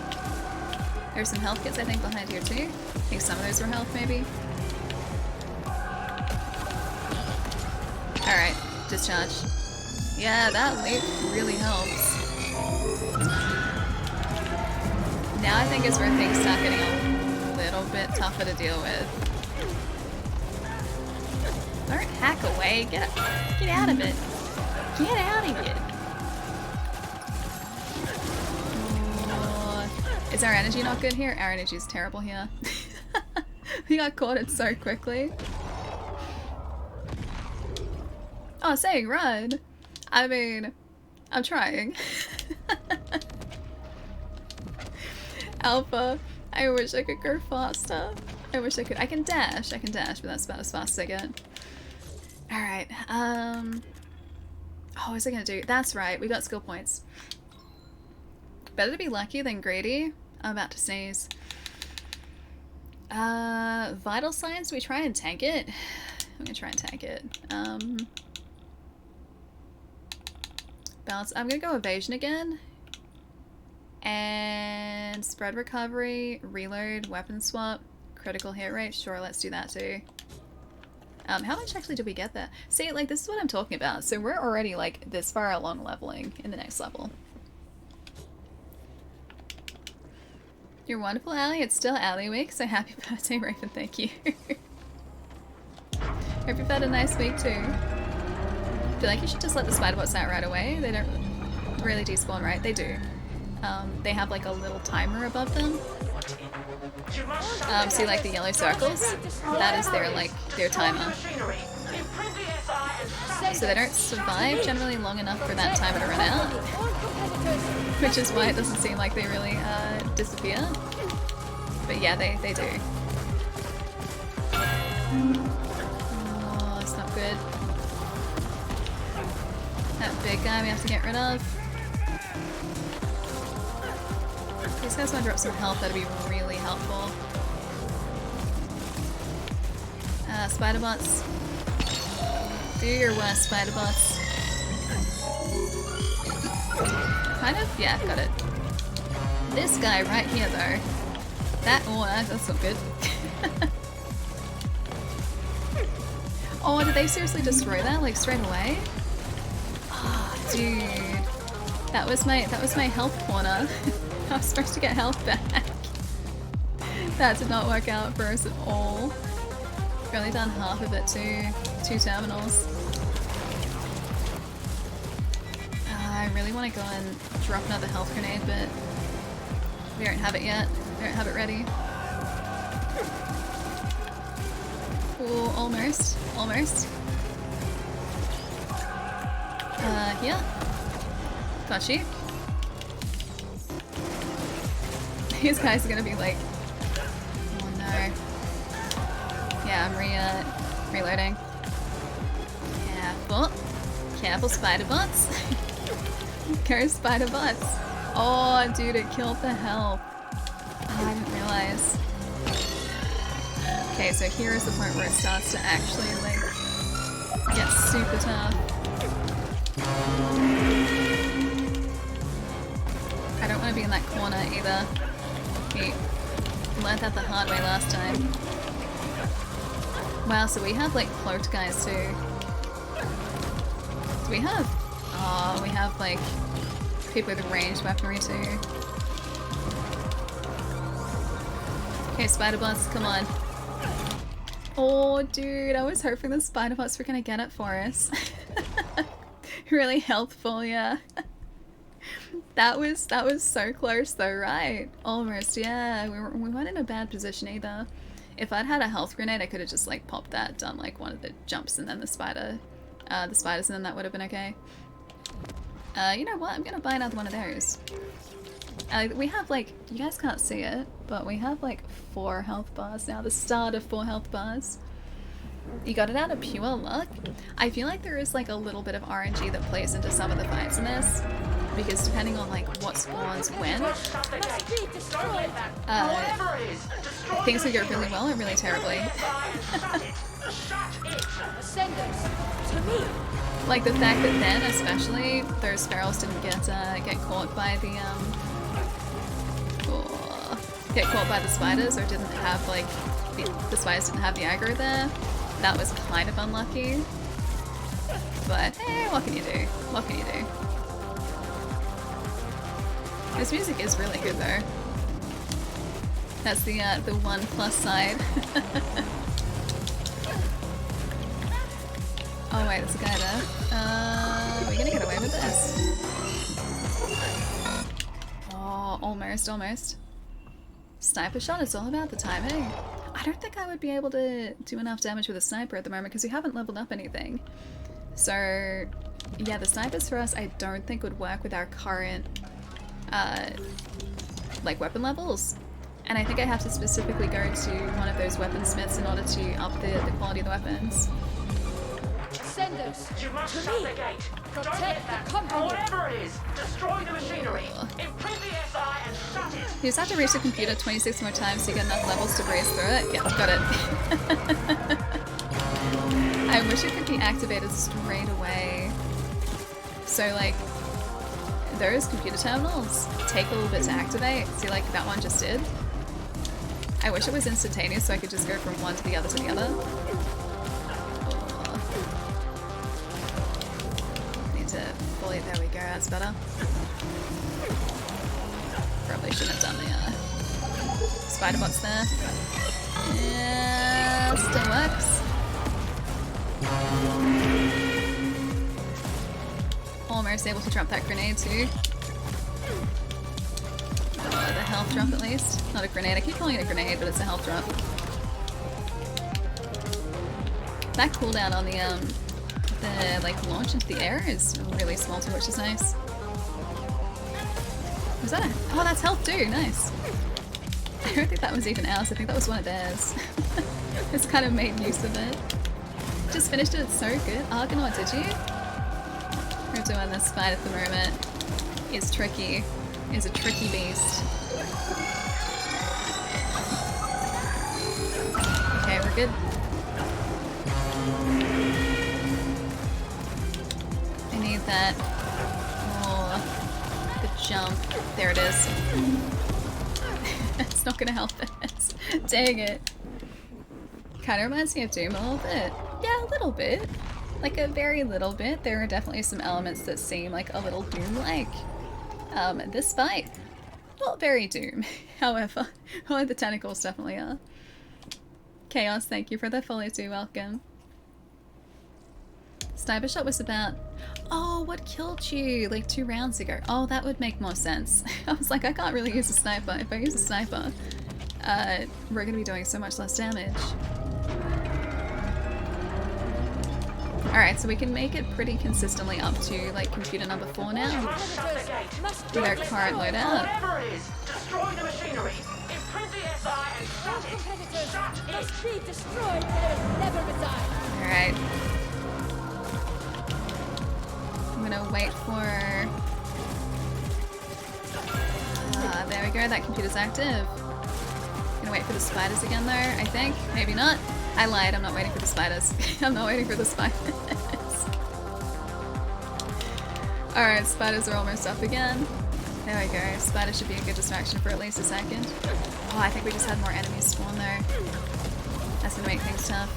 Speaker 1: There's some health kits I think behind here too. I think some of those were health maybe. Alright, discharge. Yeah, that leap really helps. Now I think is where things start getting a little bit tougher to deal with. Don't hack away. Get out of it. Get out of it. Oh, is our energy not good here? Our energy is terrible here. We got caught it so quickly. Oh, saying run. I mean, I'm trying. Alpha, I wish I could go faster. I wish I could. I can dash, but that's about as fast as I get. Alright, oh, what was I gonna do? That's right, we got skill points. Better to be lucky than greedy. I'm about to sneeze. Vital signs, do we try and tank it? I'm gonna try and tank it. Balance. I'm gonna go evasion again. And spread recovery, reload, weapon swap, critical hit rate. Sure, let's do that too. How much actually did we get there? See, like, this is what I'm talking about. So we're already, like, this far along leveling in the next level. You're wonderful, Allie. It's still Allie week, so happy birthday, Raven. Thank you. Hope you've had a nice week too. I feel like you should just let the spider bots out right away. They don't really despawn, right? They do. They have like a little timer above them. See, like the yellow circles? That is their like their timer. So they don't survive generally long enough for that timer to run out. Which is why it doesn't seem like they really disappear. But yeah, they do. Oh, it's not good. That big guy we have to get rid of. These guys want to drop some health, that'd be really helpful. Spider bots. Do your worst, spider bots. Kind of? Yeah, got it. This guy right here though. That's not good. Oh, did they seriously destroy that, like, straight away? Oh, dude. That was my health corner. I was supposed to get health back. That did not work out for us at all. We've only done half of it too. 2 terminals. I really want to go and drop another health grenade, but we don't have it yet. We don't have it ready. Ooh, almost. Almost. Yeah. Got you. These guys are gonna be like, oh no. Yeah, I'm reloading. Careful. Careful, spider bots. Go, spider bots. Oh, dude, it killed the health. Oh, I didn't realize. Okay, so here is the point where it starts to actually, like, get super tough. I don't want to be in that corner either. We learned that the hard way last time. Wow, so we have, like, cloaked guys too. Do we have? Oh, we have, like, people with ranged weaponry too. Okay, spider bots, come on. Oh, dude, I was hoping the spider bots were gonna get it for us. Really healthful, yeah. That was so close though, right? Almost, yeah. We weren't in a bad position either. If I'd had a health grenade, I could have just like popped that, done like one of the jumps and then the spiders, and then that would have been okay. You know what? I'm gonna buy another one of those. We have like, you guys can't see it, but we have like 4 health bars now. The start of 4 health bars. You got it out of pure luck. I feel like there is like a little bit of RNG that plays into some of the fights in this, because depending on like what spawns when, things can go really well or really terribly. Like the fact that then, especially, those ferals didn't get caught by the spiders, or didn't have like the spiders didn't have the aggro there. That was kind of unlucky. But hey, what can you do? What can you do? This music is really good though. That's the one plus side. Oh wait, there's a guy there. Are we gonna get away with this? Oh, almost. Sniper shot, it's all about the timing. I don't think I would be able to do enough damage with a sniper at the moment because we haven't leveled up anything. So yeah, the snipers for us I don't think would work with our current like weapon levels. And I think I have to specifically go to one of those weaponsmiths in order to up the quality of the weapons.
Speaker 6: Senders,
Speaker 2: You must shut the gate. Don't let that. Whatever it is, destroy the machinery. Imprint the SI and shut it.
Speaker 1: You just have to reach the computer 26 more times to get enough levels to breeze through it. Yep, got it. I wish it could be activated straight away. So like, those computer terminals take a little bit to activate. See, like that one just did. I wish it was instantaneous so I could just go from one to the other to the other. Need to fully, there we go, that's better. Probably shouldn't have done the spider bots there. Yeah, still works. Almost able to drop that grenade too. The health drop at least. Not a grenade. I keep calling it a grenade, but it's a health drop. That cooldown on the like launch into the air is really small too, which is nice. Was that a? Oh, that's health too. Nice. I don't think that was even ours. I think that was one of theirs. It's kind of made use of it. Just finished it. It's so good. Argonaut, did you? We're doing this fight at the moment. Is tricky. Is a tricky beast. Okay, we're good. I need that. Oh, the jump. There it is. It's not gonna help us. Dang it. Kind of reminds me of Doom a little bit. Yeah, a little bit. Like a very little bit. There are definitely some elements that seem like a little Doom-like. This fight, not very Doom, however. Only the tentacles definitely are. Chaos, thank you for the follow too, welcome. Sniper shot was about, oh, what killed you like 2 rounds ago? Oh, that would make more sense. I was like, I can't really use a sniper. If I use a sniper, we're gonna be doing so much less damage. Alright, so we can make it pretty consistently up to like computer number 4 now. With our current loadout.
Speaker 2: Whatever it is, destroy the machinery. Imprint the SI and shut it. Shut it.
Speaker 6: Must be destroyed. Let us never reside.
Speaker 1: Alright. I'm gonna wait for... there we go, that computer's active. Gonna wait for the spiders again though, I think. Maybe not. I lied, I'm not waiting for the spiders. I'm not waiting for the spiders. Alright, spiders are almost up again. There we go. Spiders should be a good distraction for at least a second. Oh, I think we just had more enemies spawn though. That's gonna make things tough.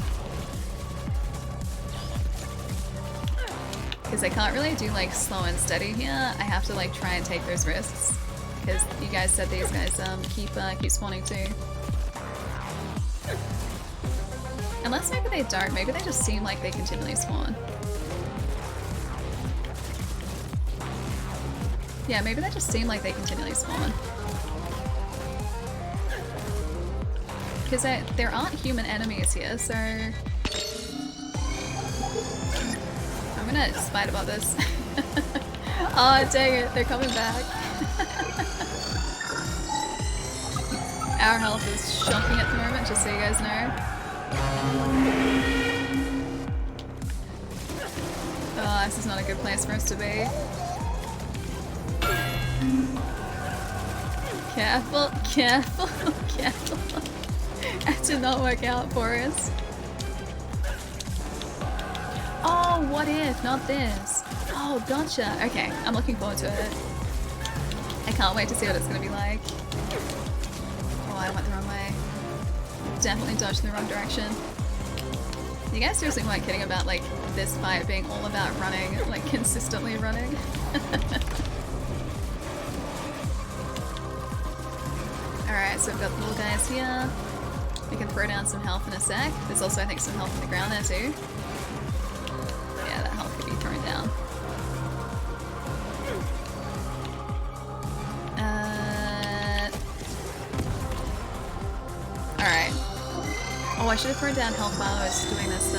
Speaker 1: Because I can't really do like slow and steady here. I have to like try and take those risks. Because you guys said these guys keep spawning too. Unless maybe they don't, maybe they just seem like they continually spawn. Yeah, maybe they just seem like they continually spawn. Because there aren't human enemies here, so... I'm gonna spite about this. Oh, dang it, they're coming back. Our health is shocking at the moment, just so you guys know. Oh, this is not a good place for us to be. Careful, careful, careful. That did not work out for us. Oh, what if? Not this. Oh, gotcha. Okay, I'm looking forward to it. I can't wait to see what it's going to be like. Oh, I went the wrong way. Definitely dodged in the wrong direction. You guys seriously weren't kidding about like this fight being all about running, like consistently running. Alright, so we've got the little guys here. We can throw down some health in a sec. There's also I think some health on the ground there too. Yeah, that health could be thrown down. Alright. Oh, I should have thrown down health while I was doing this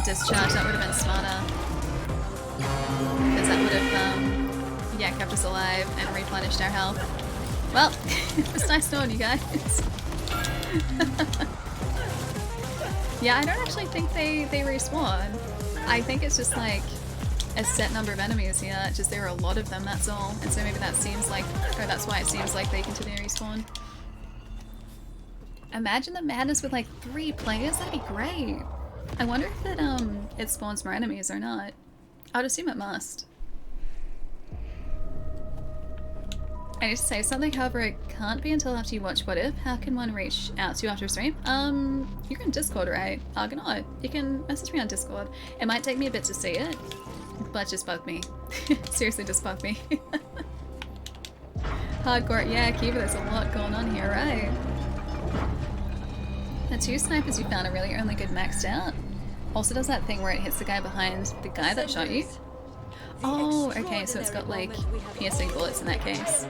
Speaker 1: discharge. That would have been smarter. Because that would have yeah, kept us alive and replenished our health. Well, it was nice knowing you guys. Yeah, I don't actually think they respawn. I think it's just like a set number of enemies here. It's just there are a lot of them, that's all. And so maybe that seems like, or that's why it seems like they continue to respawn. Imagine the madness with like 3 players, that'd be great. I wonder if it spawns more enemies or not. I'd assume it must. I need to say something, however it can't be until after you watch What If. How can one reach out to you after a stream? You're in Discord, right? Argonaut. You can message me on Discord. It might take me a bit to see it, but just bug me. Seriously, just bug me. Hardcore, yeah, Kiva, there's a lot going on here, right? The 2 snipers you found are really only good maxed out. Also does that thing where it hits the guy behind the guy that shot you. Oh, okay, so it's got like piercing bullets in that case.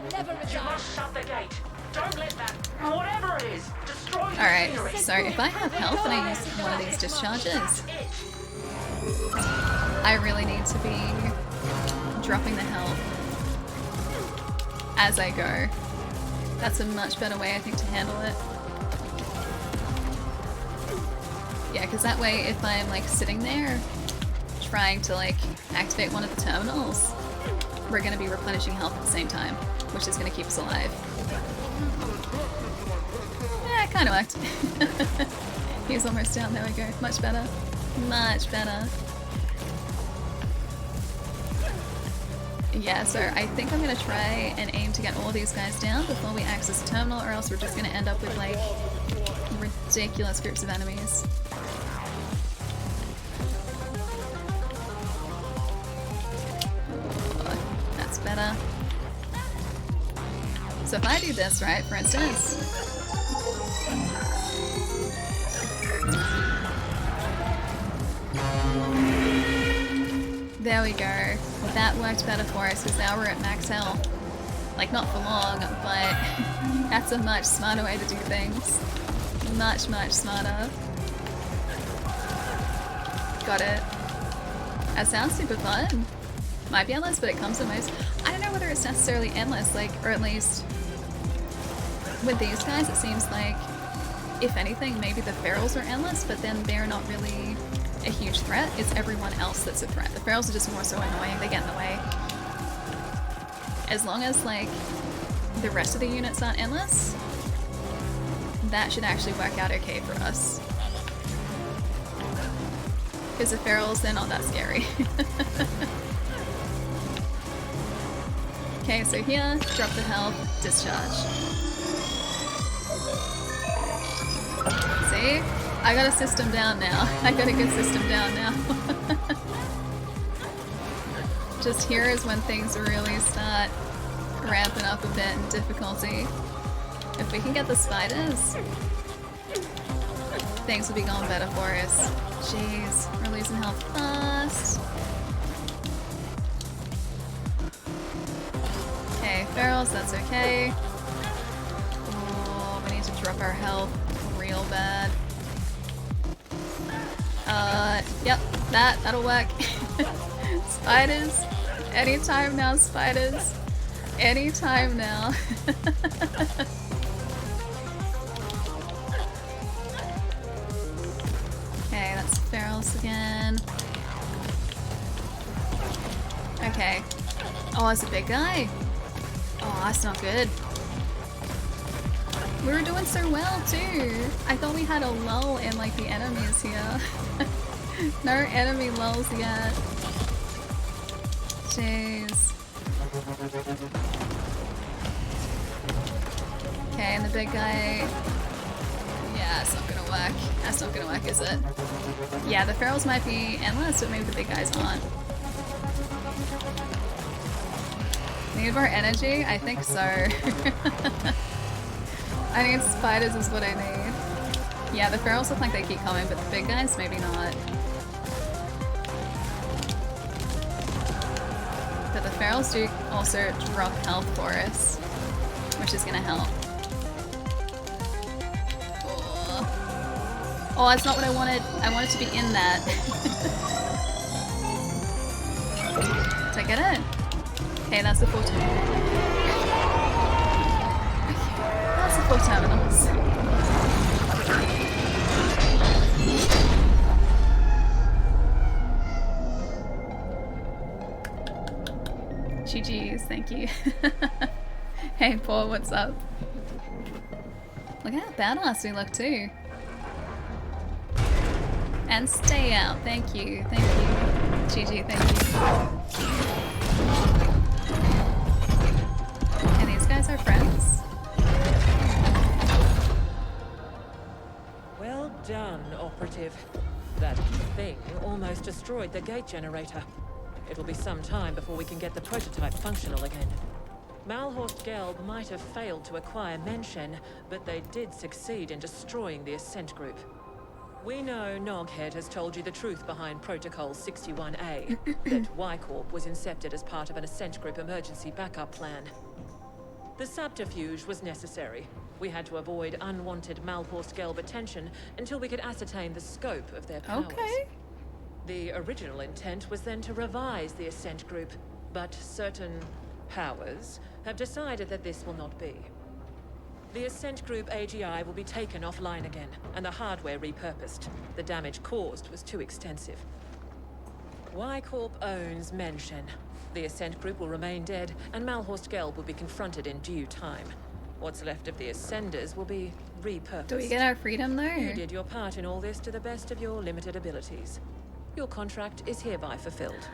Speaker 2: You must shut the gate. Don't let that, whatever it is, destroy the
Speaker 1: Alright,
Speaker 2: scenery.
Speaker 1: so if I have health and I use one of these discharges, I really need to be dropping the health as I go. That's a much better way, I think, to handle it. Yeah, because that way if I'm like sitting there trying to like activate one of the terminals, we're going to be replenishing health at the same time, which is going to keep us alive. Yeah, it kind of worked. He's almost down, there we go. Much better. Much better. Yeah, so I think I'm going to try and aim to get all these guys down before we access the terminal, or else we're just going to end up with like ridiculous groups of enemies. Better. So if I do this, right, for instance, there we go. That worked better for us because now we're at max health. Like, not for long, but that's a much smarter way to do things. Much, much smarter. Got it. That sounds super fun. Might be endless, but it comes in waves. I don't know whether it's necessarily endless, like, or at least with these guys, it seems like, if anything, maybe the ferals are endless, but then they're not really a huge threat. It's everyone else that's a threat. The ferals are just more so annoying. They get in the way. As long as, like, the rest of the units aren't endless, that should actually work out okay for us. Because the ferals, they're not that scary. Okay, so here, drop the health, discharge. See? I got a system down now. I got a good system down now. Just here is when things really start ramping up a bit in difficulty. If we can get the spiders, things will be going better for us. Jeez, we're losing health fast. Okay, ferals, that's okay. Oh, we need to drop our health real bad. Yep, that'll work. Spiders, anytime now, spiders. Anytime now. Okay, that's ferals again. Okay. Oh, it's a big guy. Oh, that's not good. We were doing so well too. I thought we had a lull in like the enemies here. No enemy lulls yet. Jeez. Okay, and the big guy. Yeah, it's not gonna work. That's not gonna work, is it? Yeah, the ferals might be endless, but maybe the big guys aren't. Need more energy? I think so. I need spiders is what I need. Yeah, the ferals look like they keep coming, but the big guys, maybe not. But the ferals do also drop health for us, which is gonna help. Oh, that's not what I wanted. I wanted to be in that. Did I get it? Okay, that's the full terminal. That's the full terminals. GG's, thank you. Hey Paul, what's up? Look how badass we look too. And stay out, thank you, thank you. GG, thank you. And these guys are friends?
Speaker 2: Well done, operative. That thing almost destroyed the gate generator. It'll be some time before we can get the prototype functional again. Malhorst Gelb might have failed to acquire Menshen, but they did succeed in destroying the Ascent group. We know Noghead has told you the truth behind Protocol 61A, that Y-Corp was incepted as part of an Ascent group emergency backup plan. The subterfuge was necessary. We had to avoid unwanted Malhorst Gelb attention until we could ascertain the scope of their powers.
Speaker 1: Okay.
Speaker 2: The original intent was then to revise the Ascent group, but certain powers have decided that this will not be. The Ascent group AGI will be taken offline again, and the hardware repurposed. The damage caused was too extensive. Y-Corp owns Menshen. The Ascent group will remain dead, and Malhorst Gelb will be confronted in due time. What's left of the Ascenders will be repurposed.
Speaker 1: Do we get our freedom though?
Speaker 2: You did your part in all this to the best of your limited abilities. Your contract is hereby fulfilled.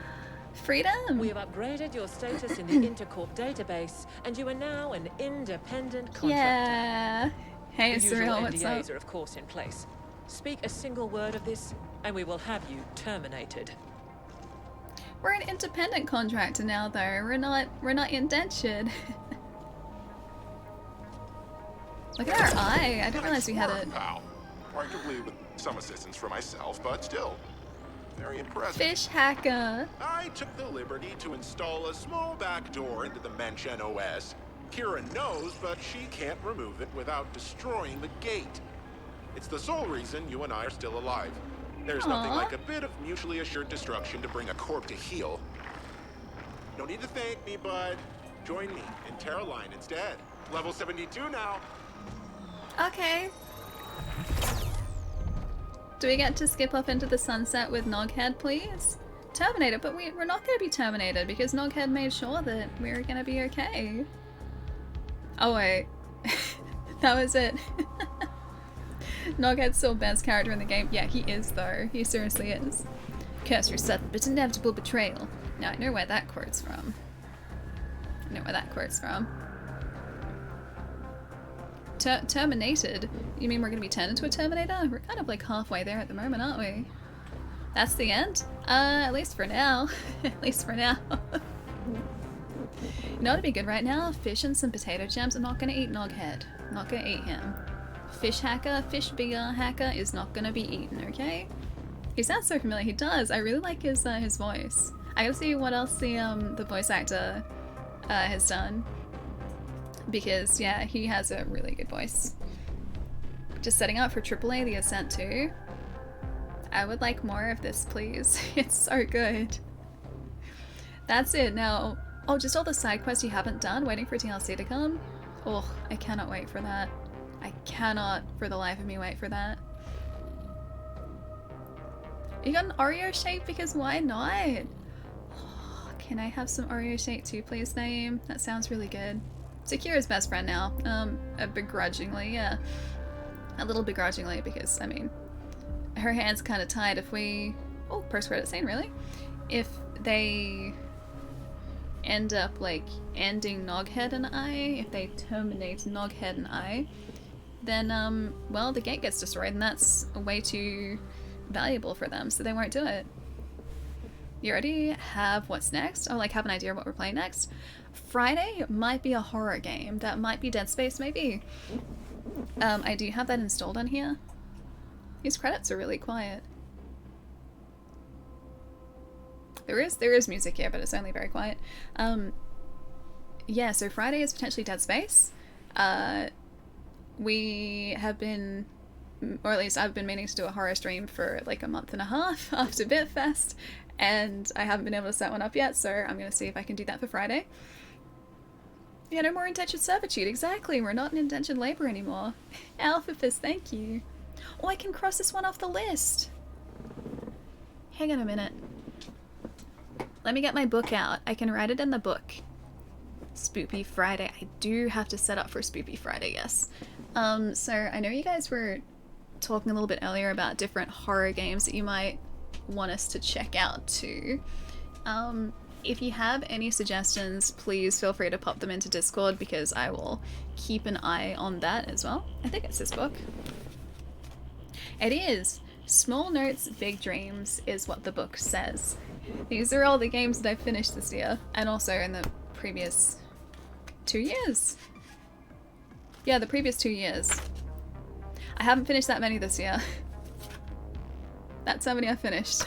Speaker 1: Freedom?
Speaker 2: We have upgraded your status in the Intercorp database, and you are now an independent contractor.
Speaker 1: Yeah. Hey,
Speaker 2: The usual
Speaker 1: Surreal, what's
Speaker 2: NDAs
Speaker 1: up?
Speaker 2: are of course in place. Speak a single word of this, and we will have you terminated.
Speaker 1: We're an independent contractor now though. We're not indentured. Look at our eye. I didn't realize we had it.
Speaker 4: Pal. Arguably with some assistance from myself, but still. Very impressive.
Speaker 1: Fish hacker.
Speaker 4: I took the liberty to install a small back door into the Menshen OS. Kira knows, but she can't remove it without destroying the gate. It's the sole reason you and I are still alive. There's nothing
Speaker 1: Aw.
Speaker 4: like a bit of mutually assured destruction to bring a corp to heal. No need to thank me, bud. Join me in Terra Line instead. Level 72 now.
Speaker 1: Okay. Do we get to skip up into the sunset with Noghead, please? Terminated, but we're not going to be terminated because Noghead made sure that we were going to be okay. Oh wait, that was it. Noghead's still best character in the game. Yeah, he is though. He seriously is. Curse your sudden but inevitable betrayal. Now I know where that quote's from. Terminated? You mean we're gonna be turned into a Terminator? We're kind of like halfway there at the moment, aren't we? That's the end? At least for now. At least for now. You know what'd be good right now? Fish and some potato gems. I'm not gonna eat Noghead. I'm not gonna eat him. Fish hacker, fish VR hacker is not gonna be eaten, okay? He sounds so familiar. He does. I really like his voice. I gotta see what else the voice actor has done. Because, yeah, he has a really good voice. Just setting up for AAA, the Ascent 2. I would like more of this, please. It's so good. That's it. Now, oh, just all the side quests you haven't done, waiting for DLC to come. Oh, I cannot wait for that. I cannot, for the life of me, wait for that. You got an Oreo shake? Because why not? Oh, can I have some Oreo shake too, please, Naeem? That sounds really good. Sakira's best friend now. Begrudgingly, yeah. A little begrudgingly, because, I mean, her hand's kind of tied if we... Oh, post-credit scene, really? If they end up, like, ending Noghead and I, if they terminate Noghead and I, then, well, the gate gets destroyed, and that's way too valuable for them, so they won't do it. You already have what's next? Oh, like, have an idea of what we're playing next? Friday might be a horror game. That might be Dead Space, maybe. I do have that installed on here. These credits are really quiet. There is music here, but it's only very quiet. Yeah, so Friday is potentially Dead Space. We have been, or at least I've been meaning to do a horror stream for like a month and a half after BitFest, and I haven't been able to set one up yet, so I'm going to see if I can do that for Friday. Yeah, no more indentured servitude, exactly. We're not in indentured labor anymore. Alphaphis, thank you. Oh, I can cross this one off the list. Hang on a minute. Let me get my book out. I can write it in the book. Spoopy Friday. I do have to set up for Spoopy Friday, yes. So I know you guys were talking a little bit earlier about different horror games that you might want us to check out too. if you have any suggestions, please feel free to pop them into Discord because I will keep an eye on that as well. I think it's this book. It is. Small Notes, Big Dreams is what the book says. These are all the games that I've finished this year, and also in the previous 2 years. Yeah, the previous 2 years. I haven't finished that many this year. That's how many I finished.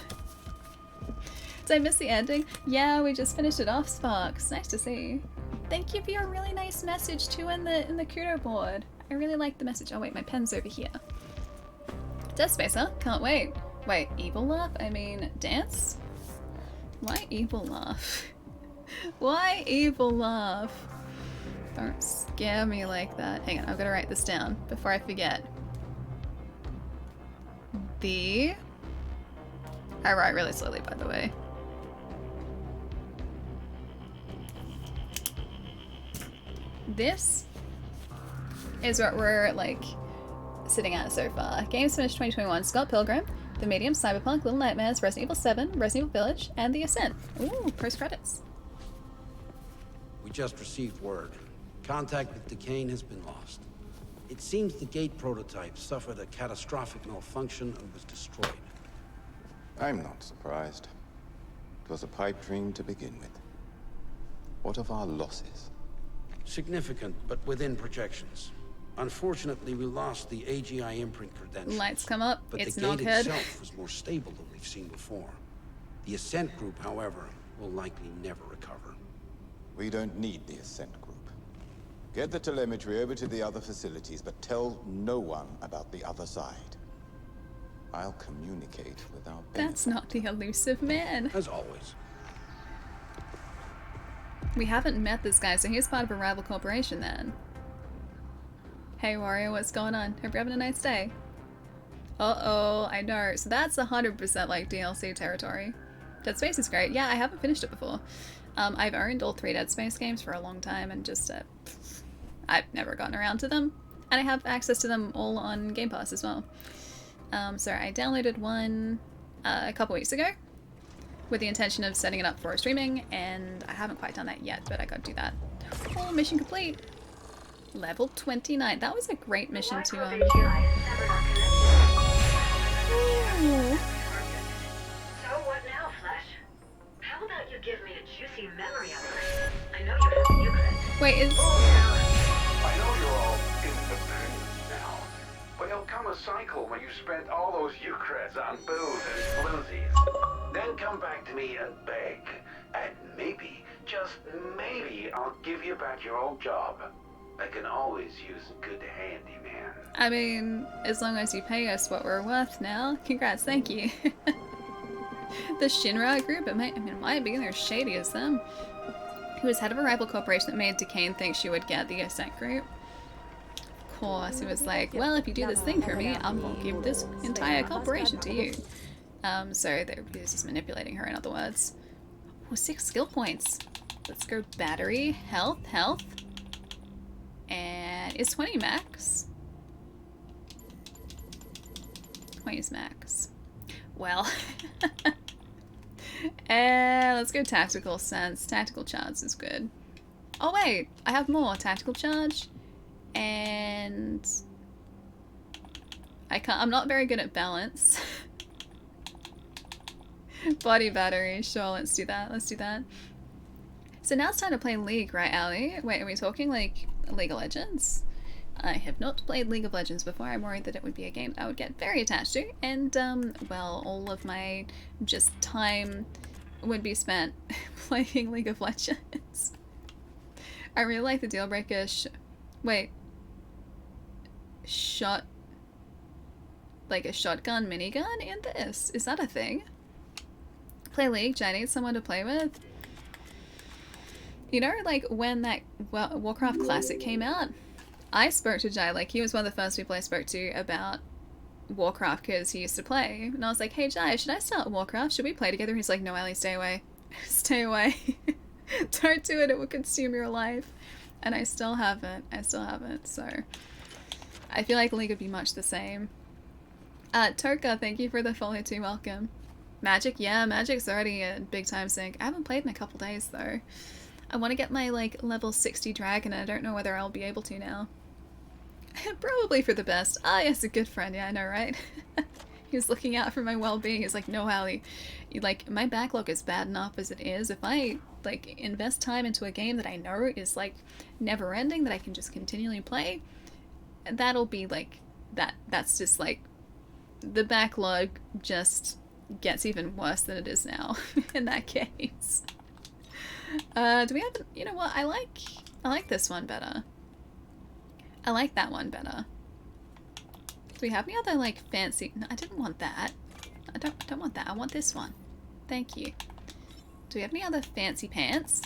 Speaker 1: Did I miss the ending? Yeah, we just finished it off, Sparks. Nice to see. Thank you for your really nice message too in the Kudo board. I really like the message. Oh wait, my pen's over here. Dead Space, huh? Can't wait. Wait, evil laugh? I mean, dance? Why evil laugh? Why evil laugh? Don't scare me like that. Hang on, I've got to write this down before I forget. I write really slowly, by the way. This is what we're like sitting at so far. Games finished 2021. Scott Pilgrim, The Medium, Cyberpunk, Little Nightmares, Resident Evil 7, Resident Evil Village, and The Ascent. Ooh, post credits.
Speaker 7: We just received word. Contact with Decane has been lost. It seems the gate prototype suffered a catastrophic malfunction and was destroyed.
Speaker 8: I'm not surprised. It was a pipe dream to begin with. What of our losses?
Speaker 7: Significant, but within projections. Unfortunately, we lost the AGI imprint credentials.
Speaker 1: Lights come up.
Speaker 7: But
Speaker 1: It's
Speaker 7: the
Speaker 1: not
Speaker 7: gate
Speaker 1: good.
Speaker 7: itself was more stable than we've seen before. The Ascent group, however, will likely never recover.
Speaker 8: We don't need the Ascent group. Get the telemetry over to the other facilities, but tell no one about the other side. I'll communicate with our
Speaker 1: That's not the elusive man.
Speaker 7: As always.
Speaker 1: We haven't met this guy, so he's part of a rival corporation then. Hey Wario, what's going on? Hope you're having a nice day. Uh-oh, I know. So that's 100% like DLC territory. Dead Space is great. Yeah, I haven't finished it before. I've owned all 3 Dead Space games for a long time and just, I've never gotten around to them. And I have access to them all on Game Pass as well. So I downloaded one a couple weeks ago with the intention of setting it up for streaming, and I haven't quite done that yet, but I gotta do that. Oh, mission complete! Level 29. That was a great mission to,
Speaker 5: AGI is severed our connection.
Speaker 1: Ooh.
Speaker 5: So what now, Flesh? How about you give me a juicy memory of it? I know you have Euclid.
Speaker 1: Wait, is...
Speaker 9: I know you're all in the mood now, but there'll come a cycle when you spent all those Eucreds on booze and floozies. Then come back to me and beg, and maybe, just maybe, I'll give you back your old job. I can always use a good handyman.
Speaker 1: I mean, as long as you pay us what we're worth now. Congrats, thank you. The Shinra group, it might be, they're shady as them. Who was head of a rival corporation that made Decane think she would get the Ascent group. Of course, he was like, well, if you do this thing for me, I'm gonna give this entire corporation to you. So he was just manipulating her, in other words. Oh, 6 skill points. Let's go battery, health. And is 20 max? 20 is max. Well, let's go tactical sense. Tactical charge is good. Oh wait, I have more tactical charge, and I'm not very good at balance. Body battery, sure, let's do that. So now it's time to play League, right, Ali? Wait, are we talking like League of Legends? I have not played League of Legends before. I'm worried that it would be a game I would get very attached to, and well, all of my just time would be spent playing League of Legends. I really like the deal breaker like a shotgun minigun in this. Is that a thing? Play League, Jai needs someone to play with. You know, like when that Warcraft Classic came out, I spoke to Jai, like he was one of the first people I spoke to about Warcraft because he used to play. And I was like, hey Jai, should I start Warcraft? Should we play together? He's like, no, Ellie, stay away. Stay away. Don't do it, it will consume your life. And I still haven't, so I feel like League would be much the same. Toka, thank you for the follow too, welcome. Magic? Yeah, Magic's already a big time sink. I haven't played in a couple days though. I want to get my like level 60 dragon and I don't know whether I'll be able to now. Probably for the best. Ah, yes, a good friend. Yeah, I know, right? He was looking out for my well-being. He's like, no, Allie, like, my backlog is bad enough as it is. If I, like, invest time into a game that I know is, like, never-ending, that I can just continually play, that'll be, like, that's just, like, the backlog just gets even worse than it is now in that case. Do we have, you know what, I like this one better. I like that one better. Do we have any other, like, fancy... No, I didn't want that. I don't want that. I want this one. Thank you. Do we have any other fancy pants?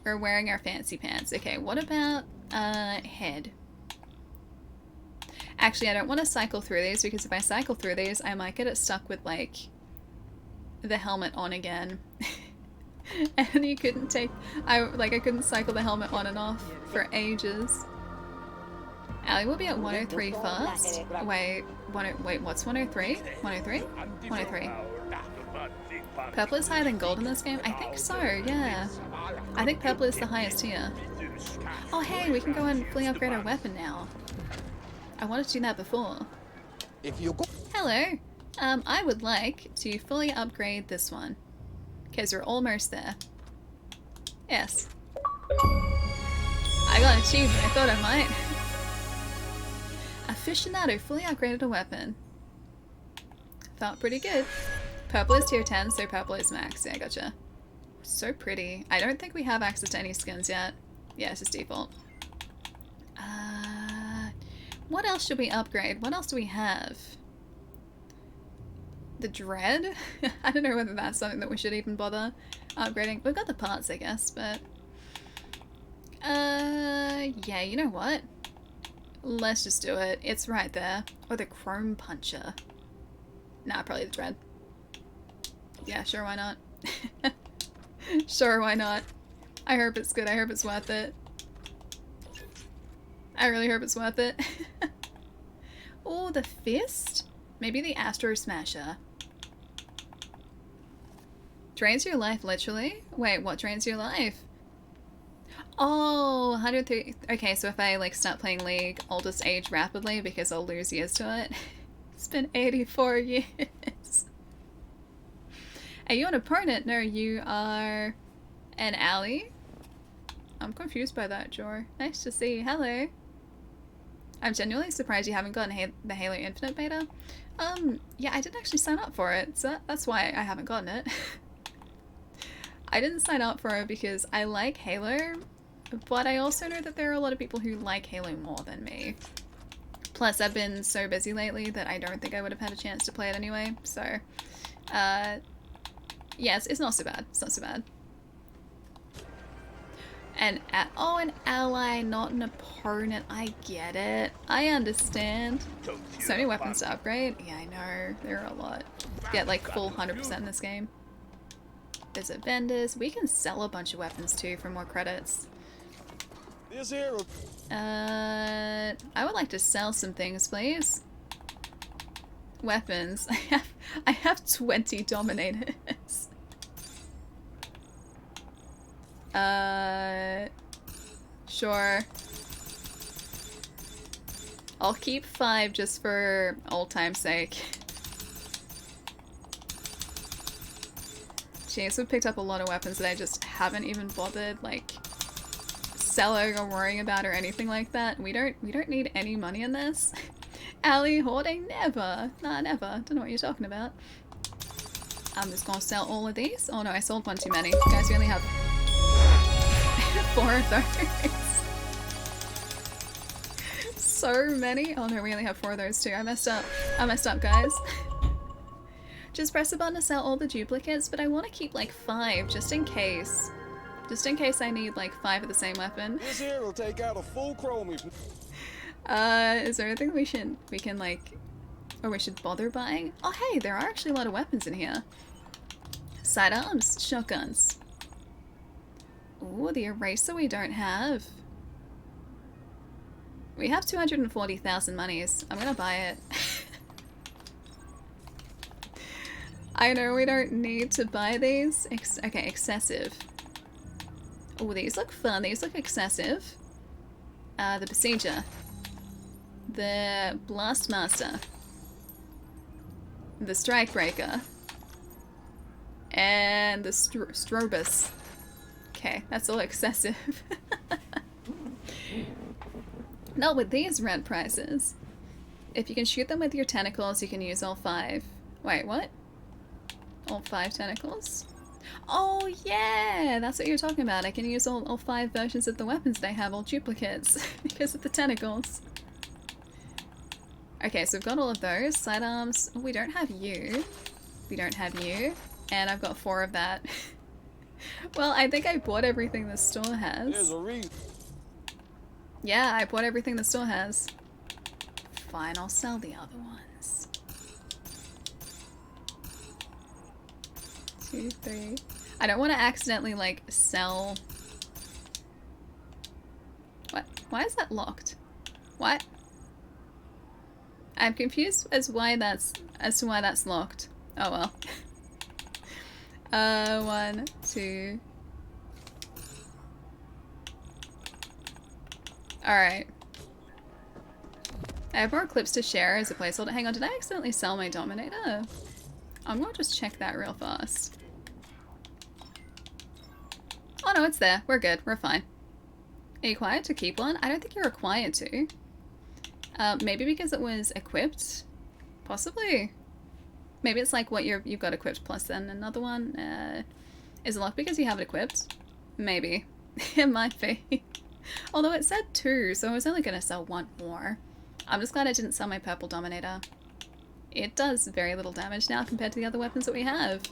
Speaker 1: We're wearing our fancy pants. Okay, what about, head? Actually, I don't want to cycle through these, because if I cycle through these, I might get it stuck with, like, the helmet on again. And you couldn't take... I couldn't cycle the helmet on and off for ages. Allie will be at 103 first. Wait, what's 103? 103? 103. Purple is higher than gold in this game? I think so, yeah. I think purple is the highest tier. Oh hey, we can go and fully upgrade our weapon now. I wanted to do that before. Hello. I would like to fully upgrade this one. Because we're almost there. Yes. I got an achievement, I thought I might. Aficionado fully upgraded a weapon. Felt pretty good. Purple is tier 10, so purple is max. Yeah, gotcha. So pretty. I don't think we have access to any skins yet. Yeah, it's just default. What else should we upgrade? What else do we have? The dread? I don't know whether that's something that we should even bother upgrading. We've got the parts, I guess, but... yeah, you know what? Let's just do it. It's right there. Or the chrome puncher. Nah, probably the dread. Yeah, sure, why not? Sure, why not? I hope it's good. I hope it's worth it. I really hope it's worth it. Oh, the fist? Maybe the Astro Smasher. Drains your life, literally? Wait, what drains your life? Oh, 103. Okay, so if I like start playing League, I'll just age rapidly because I'll lose years to it. It's been 84 years. Are you an opponent? No, you are an ally. I'm confused by that, Jor. Nice to see you. Hello. I'm genuinely surprised you haven't gotten the Halo Infinite beta. Yeah, I didn't actually sign up for it, so that's why I haven't gotten it. I didn't sign up for it because I like Halo, but I also know that there are a lot of people who like Halo more than me. Plus, I've been so busy lately that I don't think I would have had a chance to play it anyway, so... yeah, it's not so bad. It's not so bad. Oh, an ally, not an opponent. I get it. I understand. So many weapons to upgrade. Yeah, I know. There are a lot. Get like full 100% in this game. Visit vendors. We can sell a bunch of weapons too for more credits. I would like to sell some things, please. Weapons. I have 20 Dominators. Sure. I'll keep 5 just for old time's sake. Jeez, we picked up a lot of weapons that I just haven't even bothered, like, selling or worrying about or anything like that. We don't need any money in this. Alley hoarding? Never. Nah, never. Don't know what you're talking about. I'm just gonna sell all of these. Oh no, I sold one too many. Guys, we only have 4 of those. So many. Oh no, we only have 4 of those too. I messed up. I messed up, guys. Just press the button to sell all the duplicates, but I want to keep like 5 just in case. Just in case I need like 5 of the same weapon.
Speaker 10: This here will take out a full chrome.
Speaker 1: Is there anything we can like, or we should bother buying? Oh hey, there are actually a lot of weapons in here. Sidearms, shotguns. Ooh, the eraser we don't have. We have 240,000 monies. I'm gonna buy it. I know we don't need to buy these. Okay, excessive. Oh, these look fun. These look excessive. The Besieger. The Blastmaster. The Strikebreaker. And the Strobus. Okay, that's all excessive. Not with these rent prices. If you can shoot them with your tentacles, you can use all 5. Wait, what? All 5 tentacles? Oh yeah, that's what you're talking about. I can use all 5 versions of the weapons they have, all duplicates, because of the tentacles. Okay, so we've got all of those. Sidearms. Oh, we don't have you. We don't have you. And I've got 4 of that. Well, I think I bought everything the store has.
Speaker 10: There's a reason.
Speaker 1: Yeah, I bought everything the store has. Fine, I'll sell the other ones. 2, 3. I don't want to accidentally, like, sell... What? Why is that locked? What? I'm confused as to why that's locked. Oh well. 1, 2. Alright. I have more clips to share as a placeholder. Hang on, did I accidentally sell my Dominator? I'm gonna just check that real fast. Oh no, it's there. We're good. We're fine. Are you required to keep one? I don't think you're required to. Maybe because it was equipped? Possibly. Maybe it's like what you've got equipped plus then another one. Is it locked because you have it equipped? Maybe. It might be. Although it said 2, so I was only going to sell 1 more. I'm just glad I didn't sell my purple Dominator. It does very little damage now compared to the other weapons that we have.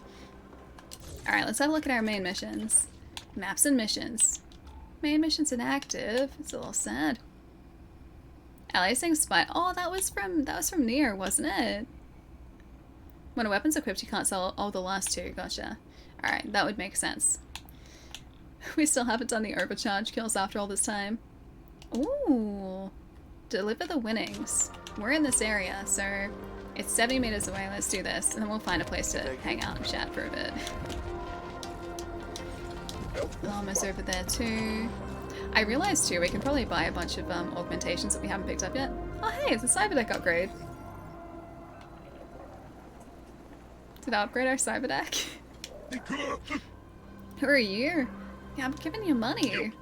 Speaker 1: Alright, let's have a look at our main missions. Maps and missions. Main missions inactive. It's a little sad. Aliasing spy. Oh, that was from Nier, wasn't it? When a weapon's equipped, you can't sell all the last 2. Gotcha. Alright, that would make sense. We still haven't done the overcharge kills after all this time. Ooh. Deliver the winnings. We're in this area, so it's 70 meters away. Let's do this, and then we'll find a place to hang out and chat for a bit. Llama's over there too. I realized too, we can probably buy a bunch of augmentations that we haven't picked up yet. Oh hey, it's a cyberdeck upgrade. Did I upgrade our cyberdeck? Who are you? Yeah, I'm giving you money.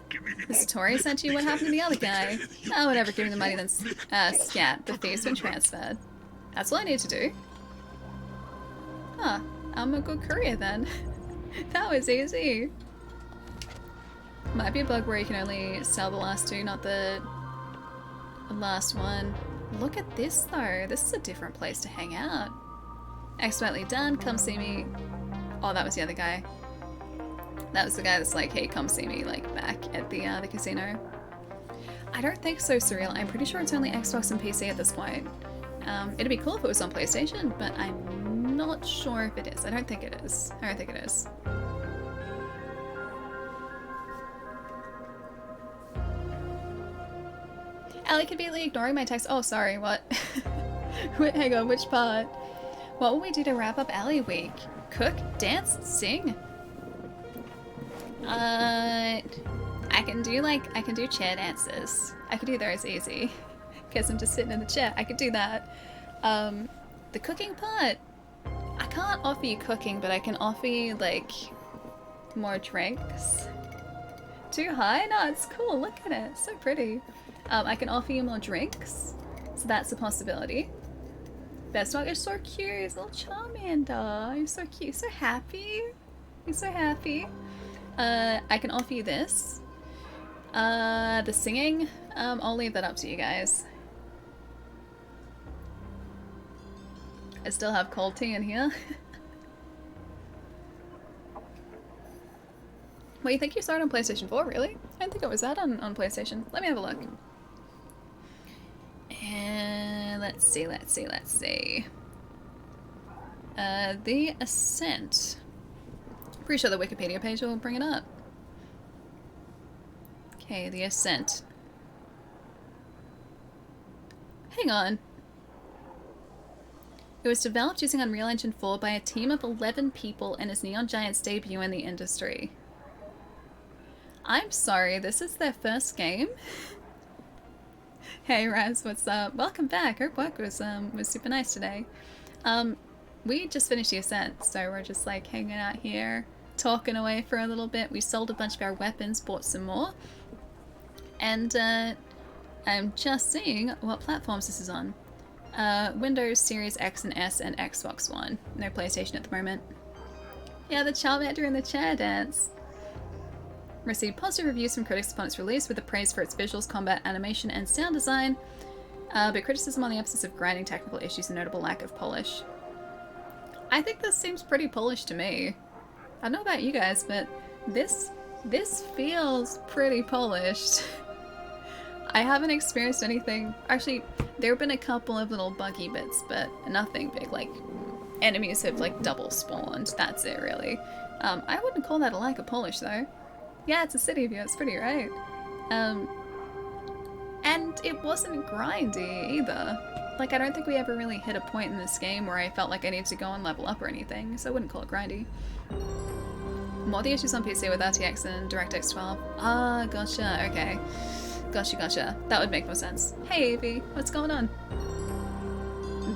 Speaker 1: The Satori sent you. What happened to the other guy? Oh, whatever. Give me the money, then scat. The thief's been transferred. That's all I need to do. Huh. I'm a good courier then. That was easy. Might be a bug where you can only sell the last 2, not the last one. Look at this though. This is a different place to hang out. Accidentally done. Come see me. Oh, that was the other guy. That was the guy that's like, hey, come see me, like, back at the casino. I don't think so, Surreal. I'm pretty sure it's only Xbox and PC at this point. It'd be cool if it was on PlayStation, but I'm not sure if it is. I don't think it is. I don't think it is. Ellie conveniently ignoring my text. Oh, sorry, what? Wait, hang on, which part? What will we do to wrap up Ellie week? Cook, dance, sing? I can do chair dances. I can do those easy. Because I'm just sitting in the chair. I could do that. The cooking part, I can't offer you cooking, but I can offer you, like, more drinks. Too high? No, it's cool. Look at it. It's so pretty. I can offer you more drinks. So that's a possibility. Best dog is so cute. He's a little Charmander. You're so cute. So happy. You're so happy. I can offer you this. The singing, I'll leave that up to you guys. I still have cold tea in here. Well, you think you started on PlayStation 4, really? I didn't think it was that on PlayStation. Let me have a look. And let's see. The Ascent. Pretty sure the Wikipedia page will bring it up. Okay, the Ascent. Hang on. It was developed using Unreal Engine 4 by a team of 11 people and is Neon Giant's debut in the industry. I'm sorry, this is their first game? Hey Raz, what's up? Welcome back. Hope work was super nice today. We just finished the Ascent, so we're just like hanging out here, talking away for a little bit. We sold a bunch of our weapons, bought some more, and I'm just seeing what platforms this is on. Windows, Series X and S, and Xbox One. No PlayStation at the moment. Yeah, the Charmander in the chair dance. Received positive reviews from critics upon its release, with the praise for its visuals, combat, animation, and sound design, but criticism on the emphasis of grinding technical issues and notable lack of polish. I think this seems pretty polished to me. I don't know about you guys, but this feels pretty polished. I haven't experienced anything. Actually, there have been a couple of little buggy bits, but nothing big. Like, enemies have like double spawned. That's it, really. I wouldn't call that a lack of polish, though. Yeah, it's a city view. It's pretty, right? And it wasn't grindy either. Like, I don't think we ever really hit a point in this game where I felt like I needed to go and level up or anything, so I wouldn't call it grindy. More the issues on PC with RTX and DirectX 12. Ah, gotcha. Okay. Gotcha. That would make more sense. Hey, Avi. What's going on?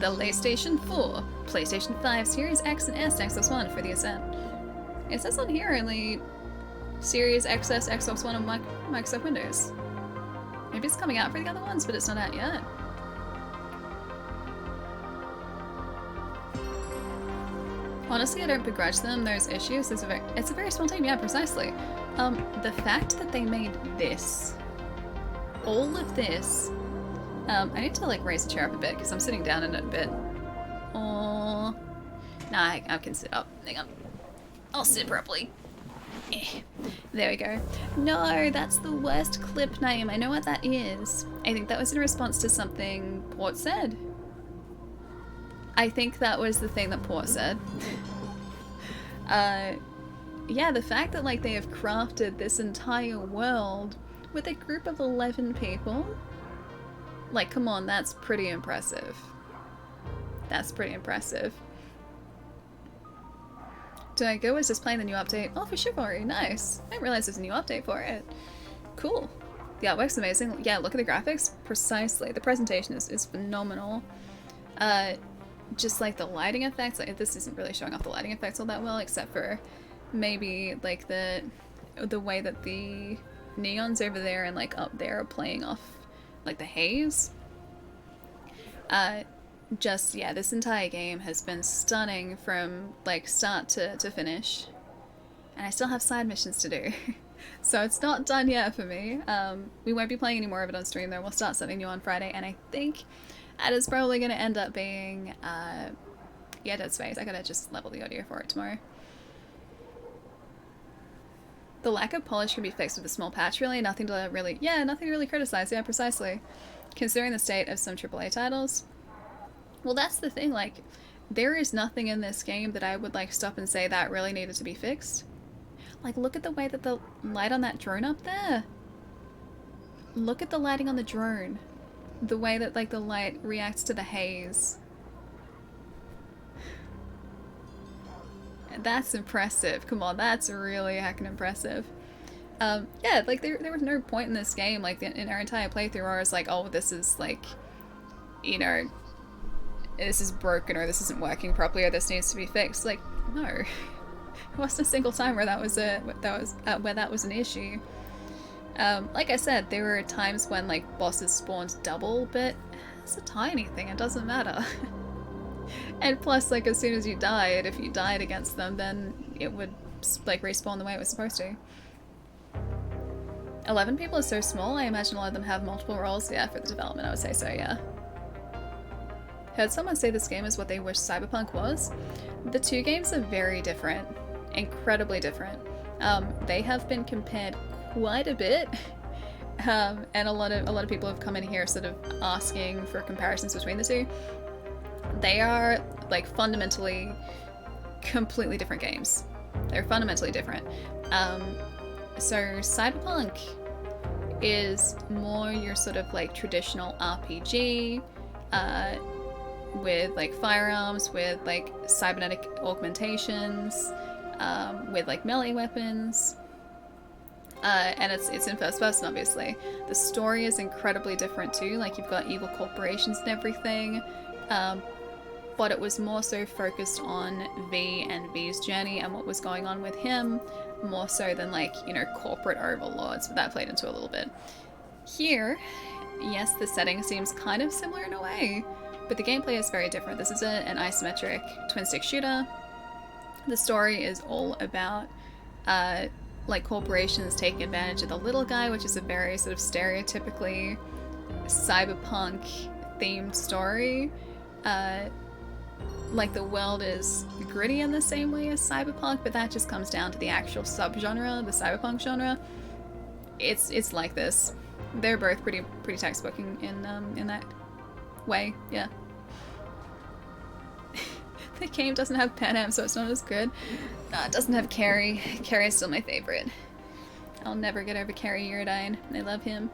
Speaker 1: The PlayStation 4, PlayStation 5, Series X and S, Xbox One for the Ascent. It says on here only Series XS, Xbox One, and Microsoft Windows. Maybe it's coming out for the other ones, but it's not out yet. Honestly, I don't begrudge them those issues. It's a very small team, yeah, precisely. The fact that they made this, all of this, I need to like raise the chair up a bit because I'm sitting down in it a bit. Oh, nah, I can sit up. Hang on, I'll sit properly. There we go. No, that's the worst clip name. I know what that is. I think that was in response to something Port said. I think that was the thing that Port said. Yeah, the fact that like they have crafted this entire world with a group of 11 people, like, come on, that's pretty impressive. That's pretty impressive. Do I go? Is just playing the new update? Oh, for Chivalry, nice. I didn't realize there's a new update for it. Cool. The artwork's amazing. Yeah, look at the graphics. Precisely. The presentation is phenomenal. Just like the lighting effects, like this isn't really showing off the lighting effects all that well, except for maybe like the way that the neons over there and like up there are playing off like the haze. Just, yeah, this entire game has been stunning from like start to finish, and I still have side missions to do. So it's not done yet for me. We won't be playing any more of it on stream though. We'll start something new on Friday, and I think that is probably going to end up being yeah, Dead Space. I gotta just level the audio for it tomorrow. The lack of polish can be fixed with a small patch, really. Nothing to really criticize. Yeah, precisely. Considering the state of some AAA titles. Well, that's the thing, like, there is nothing in this game that I would, like, stop and say that really needed to be fixed. Like, look at the way that the light on that drone up there. Look at the lighting on the drone. The way that, like, the light reacts to the haze. That's impressive. Come on, that's really heckin' impressive. Yeah, like, there was no point in this game, like, in our entire playthrough where I was like, oh, this is, like, you know, this is broken, or this isn't working properly, or this needs to be fixed. Like, no. There wasn't a single time where that was an issue. Like I said, there were times when like bosses spawned double, but it's a tiny thing, it doesn't matter. And plus, like, as soon as you died, if you died against them, then it would like respawn the way it was supposed to. 11 people is so small, I imagine a lot of them have multiple roles. Yeah, for the development, I would say so, yeah. Heard someone say this game is what they wish Cyberpunk was. The two games are very different, incredibly different. They have been compared quite a bit, and a lot of people have come in here sort of asking for comparisons between the two. They are like fundamentally completely different games. They're fundamentally different. So Cyberpunk is more your sort of like traditional RPG, with like firearms, with like cybernetic augmentations, with like melee weapons. And it's in first person, obviously. The story is incredibly different too, like you've got evil corporations and everything, but it was more so focused on V and V's journey and what was going on with him, more so than like, you know, corporate overlords, but that played into a little bit. Here, yes, the setting seems kind of similar in a way, but the gameplay is very different. This is an isometric twin-stick shooter. The story is all about like corporations taking advantage of the little guy, which is a very sort of stereotypically cyberpunk themed story. Like the world is gritty in the same way as cyberpunk, but that just comes down to the actual subgenre, the cyberpunk genre. It's like this. They're both pretty textbook in that way, yeah. The game doesn't have Panam, so it's not as good. It doesn't have Carrie. Carrie is still my favorite. I'll never get over Carrie Uridine. I love him.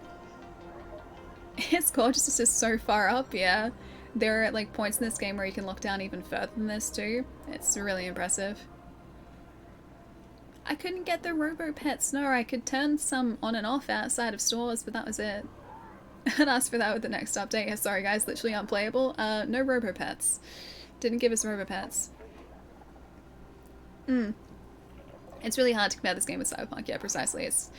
Speaker 1: It's gorgeous, it's just so far up, yeah. There are like points in this game where you can look down even further than this too. It's really impressive. I couldn't get the robo-pets. No, I could turn some on and off outside of stores, but that was it. I'd ask for that with the next update. Sorry guys, literally unplayable. No robo-pets. Didn't give us robo-pets. It's really hard to compare this game with Cyberpunk, yeah, precisely. It's,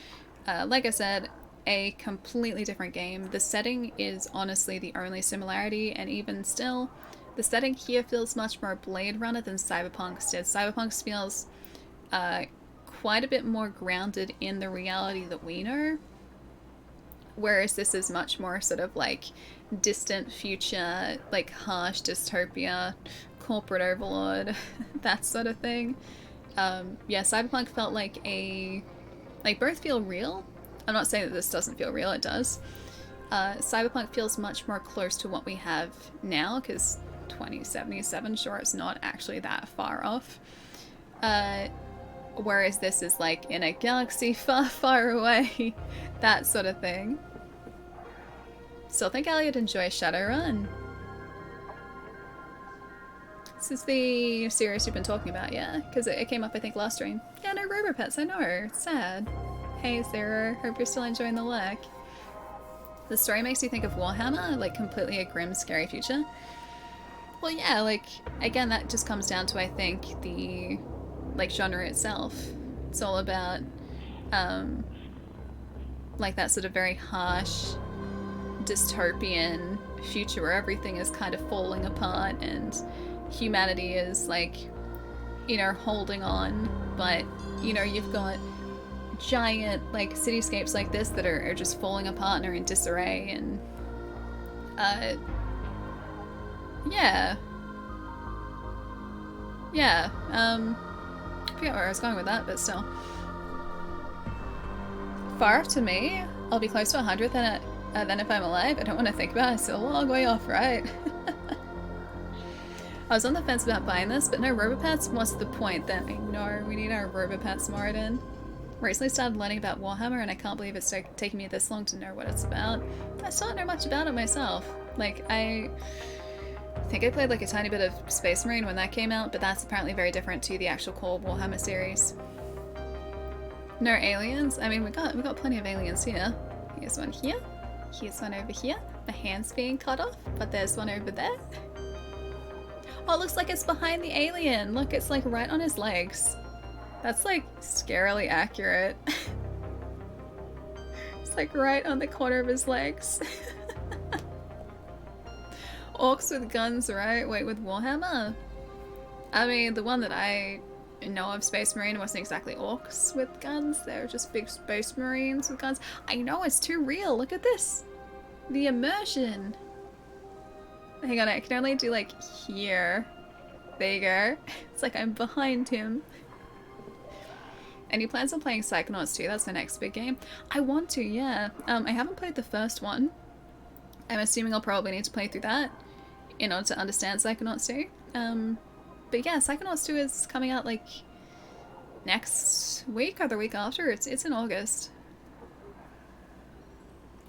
Speaker 1: like I said, a completely different game. The setting is honestly the only similarity, and even still, the setting here feels much more Blade Runner than Cyberpunk's did. Cyberpunk's feels quite a bit more grounded in the reality that we know, whereas this is much more sort of like distant future, like harsh dystopia, corporate overlord, that sort of thing. Yeah, Cyberpunk felt like both feel real. I'm not saying that this doesn't feel real, it does. Cyberpunk feels much more close to what we have now, because 2077, sure, it's not actually that far off. Whereas this is like in a galaxy far, far away, that sort of thing. Still think Elliot enjoys Shadowrun. This is the series you've been talking about, yeah? Because it came up, I think, last stream. Yeah, no robo-pets, I know, it's sad. Hey Sarah, hope you're still enjoying the work. The story makes you think of Warhammer, like completely a grim, scary future. Well, yeah, like, again, that just comes down to, I think, the, like, genre itself. It's all about, like, that sort of very harsh, dystopian future where everything is kind of falling apart and humanity is, like, you know, holding on, but, you know, you've got giant like cityscapes like this that are just falling apart and are in disarray, and yeah, I forget where I was going with that, but still. Far to me, I'll be close to 100 then if I'm alive. I don't want to think about it, it's still a long way off, right? I was on the fence about buying this, but no Robopats. What's the point then? I know we need our Robopats more in. Recently started learning about Warhammer, and I can't believe it's taking me this long to know what it's about. I still don't know much about it myself. Like, I think I played like a tiny bit of Space Marine when that came out, but that's apparently very different to the actual core Warhammer series. No aliens? I mean, we got plenty of aliens here. Here's one here. Here's one over here. My hand's being cut off, but there's one over there. Oh, it looks like it's behind the alien. Look, it's like right on his legs. That's like scarily accurate. It's like right on the corner of his legs. Orcs with guns, right? Wait, with Warhammer? I mean, the one that I know of, Space Marine, wasn't exactly orcs with guns. They were just big Space Marines with guns. I know, it's too real. Look at this. The immersion. Hang on, I can only do like here. There you go. It's like I'm behind him. And he plans on playing Psychonauts 2, that's the next big game. I want to, yeah. I haven't played the first one. I'm assuming I'll probably need to play through that in order to understand Psychonauts 2. But yeah, Psychonauts 2 is coming out like next week or the week after. It's in August.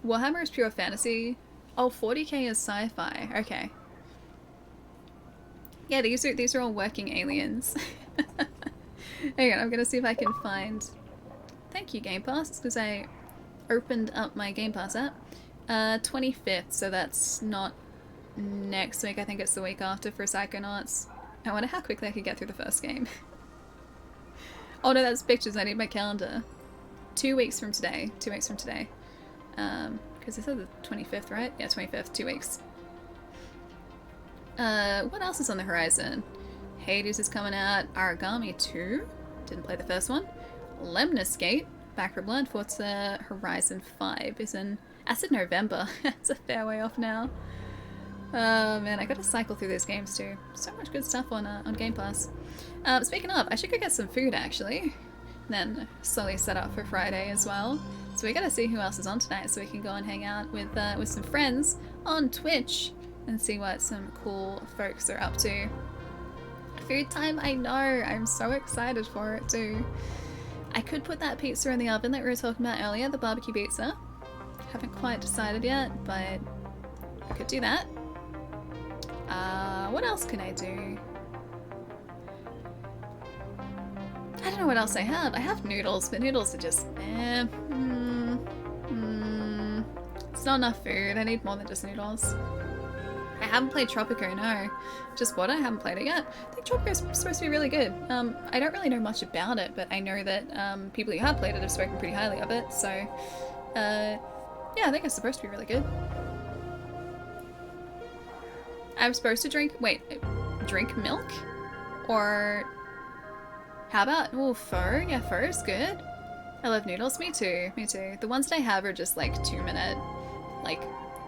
Speaker 1: Warhammer is pure fantasy. Oh, 40k is sci-fi. Okay. Yeah, these are all working aliens. Hang on, I'm gonna see if I can find. Thank you, Game Pass, because I opened up my Game Pass app. 25th, so that's not next week. I think it's the week after for Psychonauts. I wonder how quickly I could get through the first game. Oh no, that's pictures. I need my calendar. 2 weeks from today. 2 weeks from today. Because I said the 25th, right? Yeah, 25th. 2 weeks. What else is on the horizon? Hades is coming out. Origami 2. Didn't play the first one. Lemnis Gate. Back for Blood. Forza Horizon 5 is in... I said November. It's a fair way off now. Oh man, I gotta cycle through those games too. So much good stuff on Game Pass. Speaking of, I should go get some food actually. Then slowly set up for Friday as well. So we gotta see who else is on tonight so we can go and hang out with some friends on Twitch and see what some cool folks are up to. Food time, I know! I'm so excited for it too. I could put that pizza in the oven that we were talking about earlier, the barbecue pizza. Haven't quite decided yet, but I could do that. What else can I do? I don't know what else I have. I have noodles, but noodles are just it's not enough food. I need more than just noodles. I haven't played Tropico, no. Just what? I haven't played it yet. I think Tropico is supposed to be really good. I don't really know much about it, but I know that people who have played it have spoken pretty highly of it, so yeah, I think it's supposed to be really good. I'm supposed to drink milk? Or how about, oh, pho? Yeah, pho is good. I love noodles, me too, me too. The ones that I have are just like 2-minute, like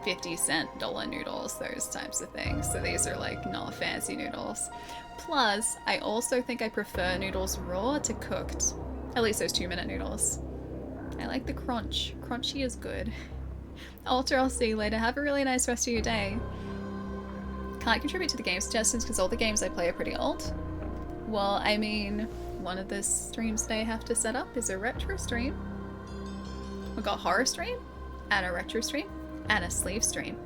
Speaker 1: 50-cent dollar noodles, those types of things. So these are like not fancy noodles. Plus, I also think I prefer noodles raw to cooked. At least those 2-minute noodles. I like the crunch. Crunchy is good. Alter, I'll see you later. Have a really nice rest of your day. Can't contribute to the game suggestions because all the games I play are pretty old. Well, I mean, one of the streams they have to set up is a retro stream. We've got a horror stream, and a retro stream, and a sleeve stream.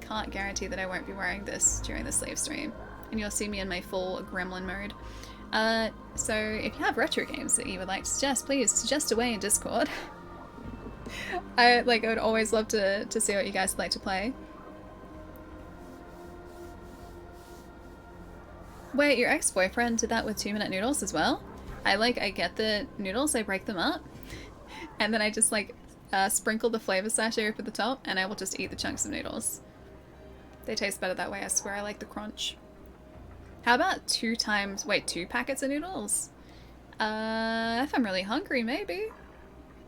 Speaker 1: Can't guarantee that I won't be wearing this during the sleeve stream. And you'll see me in my full gremlin mode. So if you have retro games that you would like to suggest, please suggest away in Discord. I would always love to see what you guys would like to play. Wait, your ex-boyfriend did that with 2-minute noodles as well? I get the noodles, I break them up, and then I just sprinkle the flavor sachet over the top, and I will just eat the chunks of noodles. They taste better that way, I swear. I like the crunch. How about 2 packets of noodles? If I'm really hungry, maybe.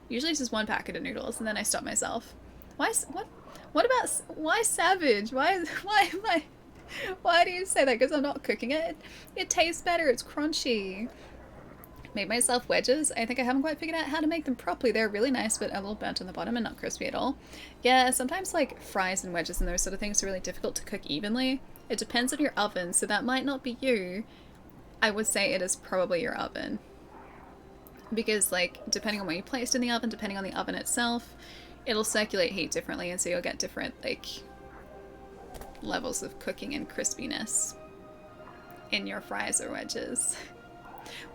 Speaker 1: Usually it's just 1 packet of noodles, and then I stop myself. Why savage? Why do you say that? Because I'm not cooking it? It tastes better, it's crunchy. Made myself wedges. I think I haven't quite figured out how to make them properly. They're really nice, but a little burnt on the bottom and not crispy at all. Yeah, sometimes fries and wedges and those sort of things are really difficult to cook evenly. It depends on your oven, so that might not be you. I would say it is probably your oven. Because depending on where you placed in the oven, depending on the oven itself, it'll circulate heat differently, and so you'll get different levels of cooking and crispiness in your fries or wedges.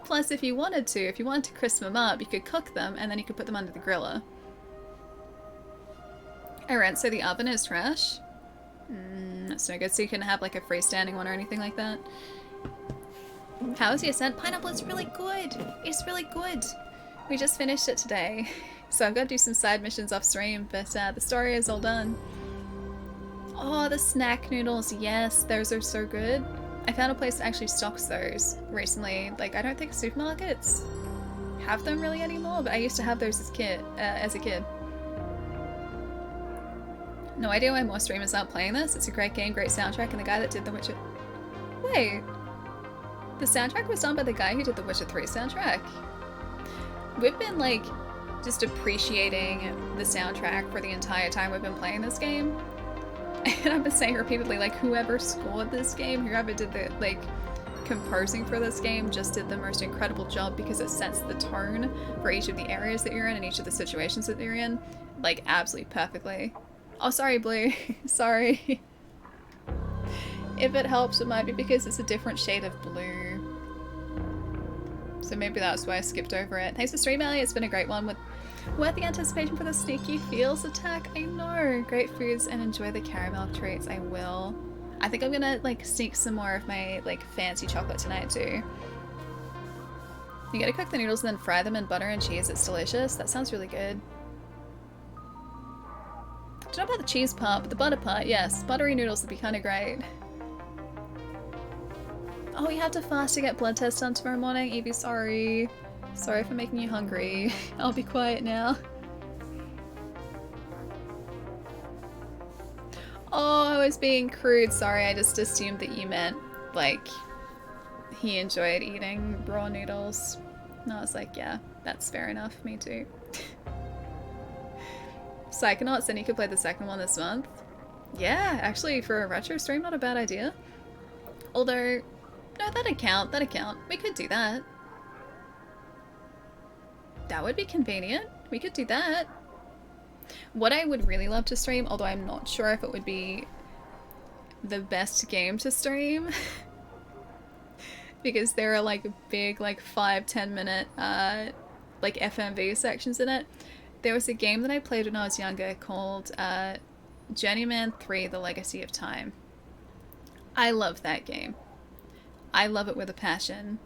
Speaker 1: Plus, if you wanted to crisp them up, you could cook them and then you could put them under the griller. Alright, so the oven is trash. That's no good. So you couldn't have a freestanding one or anything like that. How is the Ascent? Pineapple is really good. It's really good. We just finished it today. So I've got to do some side missions off stream, but the story is all done. Oh, the snack noodles. Yes, those are so good. I found a place that actually stocks those recently. I don't think supermarkets have them really anymore, but I used to have those as a kid. No idea why more streamers aren't playing this. It's a great game, great soundtrack, and the guy that did The Witcher... Wait. The soundtrack was done by the guy who did The Witcher 3 soundtrack. We've been, just appreciating the soundtrack for the entire time we've been playing this game. And I've been saying repeatedly, whoever scored this game, whoever did the, composing for this game just did the most incredible job because it sets the tone for each of the areas that you're in and each of the situations that you're in, absolutely perfectly. Oh, sorry, Blue. Sorry. If it helps, it might be because it's a different shade of blue. So maybe that's why I skipped over it. Thanks for stream, Ellie. It's been a great one with the anticipation for the sneaky feels attack. I know. Great foods and enjoy the caramel treats. I will. I think I'm gonna like sneak some more of my like fancy chocolate tonight too. You gotta cook the noodles and then fry them in butter and cheese. It's delicious. That sounds really good. Don't know about the cheese part, but the butter part, yes. Buttery noodles would be kind of great. Oh, you have to fast to get blood tests done tomorrow morning? Evie, sorry. Sorry for making you hungry. I'll be quiet now. Oh, I was being crude. Sorry, I just assumed that you meant, like, he enjoyed eating raw noodles. And I was like, yeah, that's fair enough. Me too. Psychonauts, then you could play the second one this month. Yeah, actually, for a retro stream, not a bad idea. Although, no, that'd count. That'd count. We could do that. That would be convenient. We could do that. What I would really love to stream, although I'm not sure if it would be the best game to stream, because there are like big, like 5-10 minute, like FMV sections in it. There was a game that I played when I was younger called Journeyman 3: The Legacy of Time. I love that game. I love it with a passion.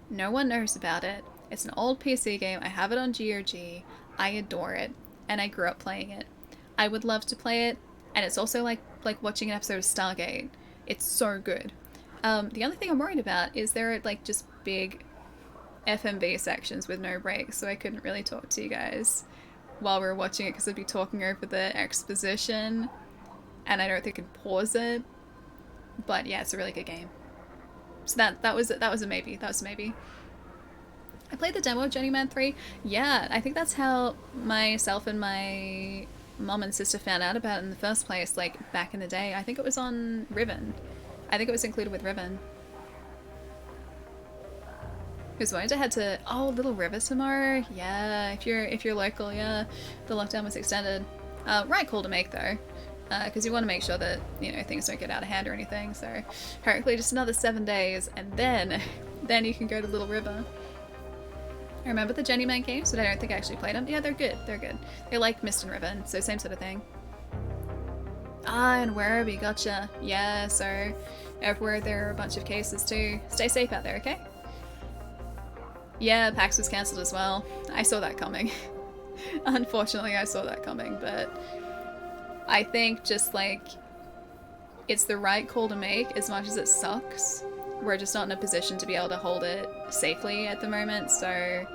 Speaker 1: No one knows about it. It's an old PC game. I have it on GOG. I adore it. And I grew up playing it. I would love to play it. And it's also like watching an episode of Stargate. It's so good. The only thing I'm worried about is there are like just big FMV sections with no breaks. So I couldn't really talk to you guys while we were watching it because I'd be talking over the exposition. And I don't think I could pause it. But yeah, it's a really good game. So that was a maybe. That was a maybe. I played the demo of Journeyman 3. Yeah, I think that's how myself and my mom and sister found out about it in the first place, like back in the day. I think it was on Riven. I think it was included with Riven. Who's wanting to head to Little River tomorrow? Yeah, if you're local, yeah. The lockdown was extended. Right call to make though. Because you want to make sure that, you know, things don't get out of hand or anything. So hopefully just another 7 days and then you can go to Little River. I remember the Journeyman games, but I don't think I actually played them. Yeah, they're good. They're good. They like Mist and Riven, so same sort of thing. Ah, and Werribee, gotcha. Yeah, so everywhere there are a bunch of cases too. Stay safe out there, okay? Yeah, PAX was cancelled as well. I saw that coming. Unfortunately, I saw that coming, but I think just like it's the right call to make as much as it sucks. We're just not in a position to be able to hold it safely at the moment, so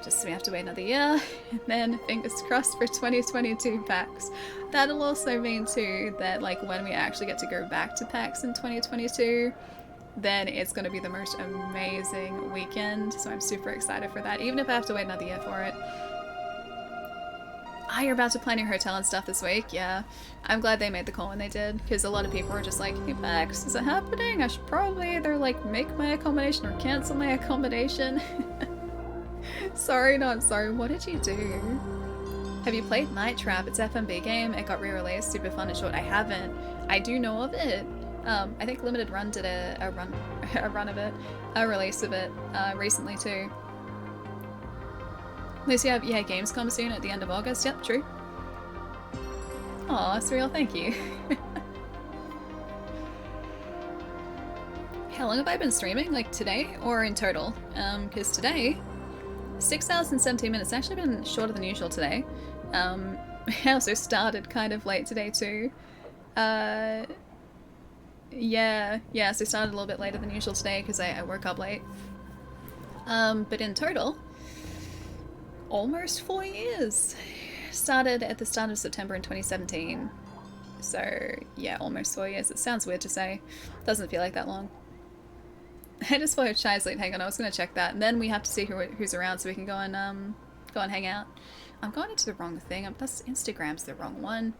Speaker 1: just we have to wait another year, and then fingers crossed for 2022 PAX. That'll also mean too that like when we actually get to go back to PAX in 2022, then it's going to be the most amazing weekend, so I'm super excited for that, even if I have to wait another year for it. Ah, you're about to plan your hotel and stuff this week? Yeah. I'm glad they made the call when they did, because a lot of people were just like, hey Max, is it happening? I should probably either like make my accommodation or cancel my accommodation. Sorry, not sorry. What did you do? Have you played Night Trap? It's FMV game. It got re-released. Super fun and short. I haven't. I do know of it. I think Limited Run did a release of it recently too. At least you have, yeah, Gamescom soon at the end of August. Yep, true. Aw, surreal, thank you. How long have I been streaming? Like today or in total? Because today, 6 hours and 17 minutes. It's actually been shorter than usual today. I also started kind of late today too. Yeah, so I started a little bit later than usual today because I woke up late. But in total, almost 4 years. Started at the start of September in 2017. So yeah, almost 4 years. It sounds weird to say. Doesn't feel like that long. I just followed Shy's link. Hang on, I was gonna check that, and then we have to see who's around so we can go and hang out. I'm going into the wrong thing. That's Instagram's the wrong one.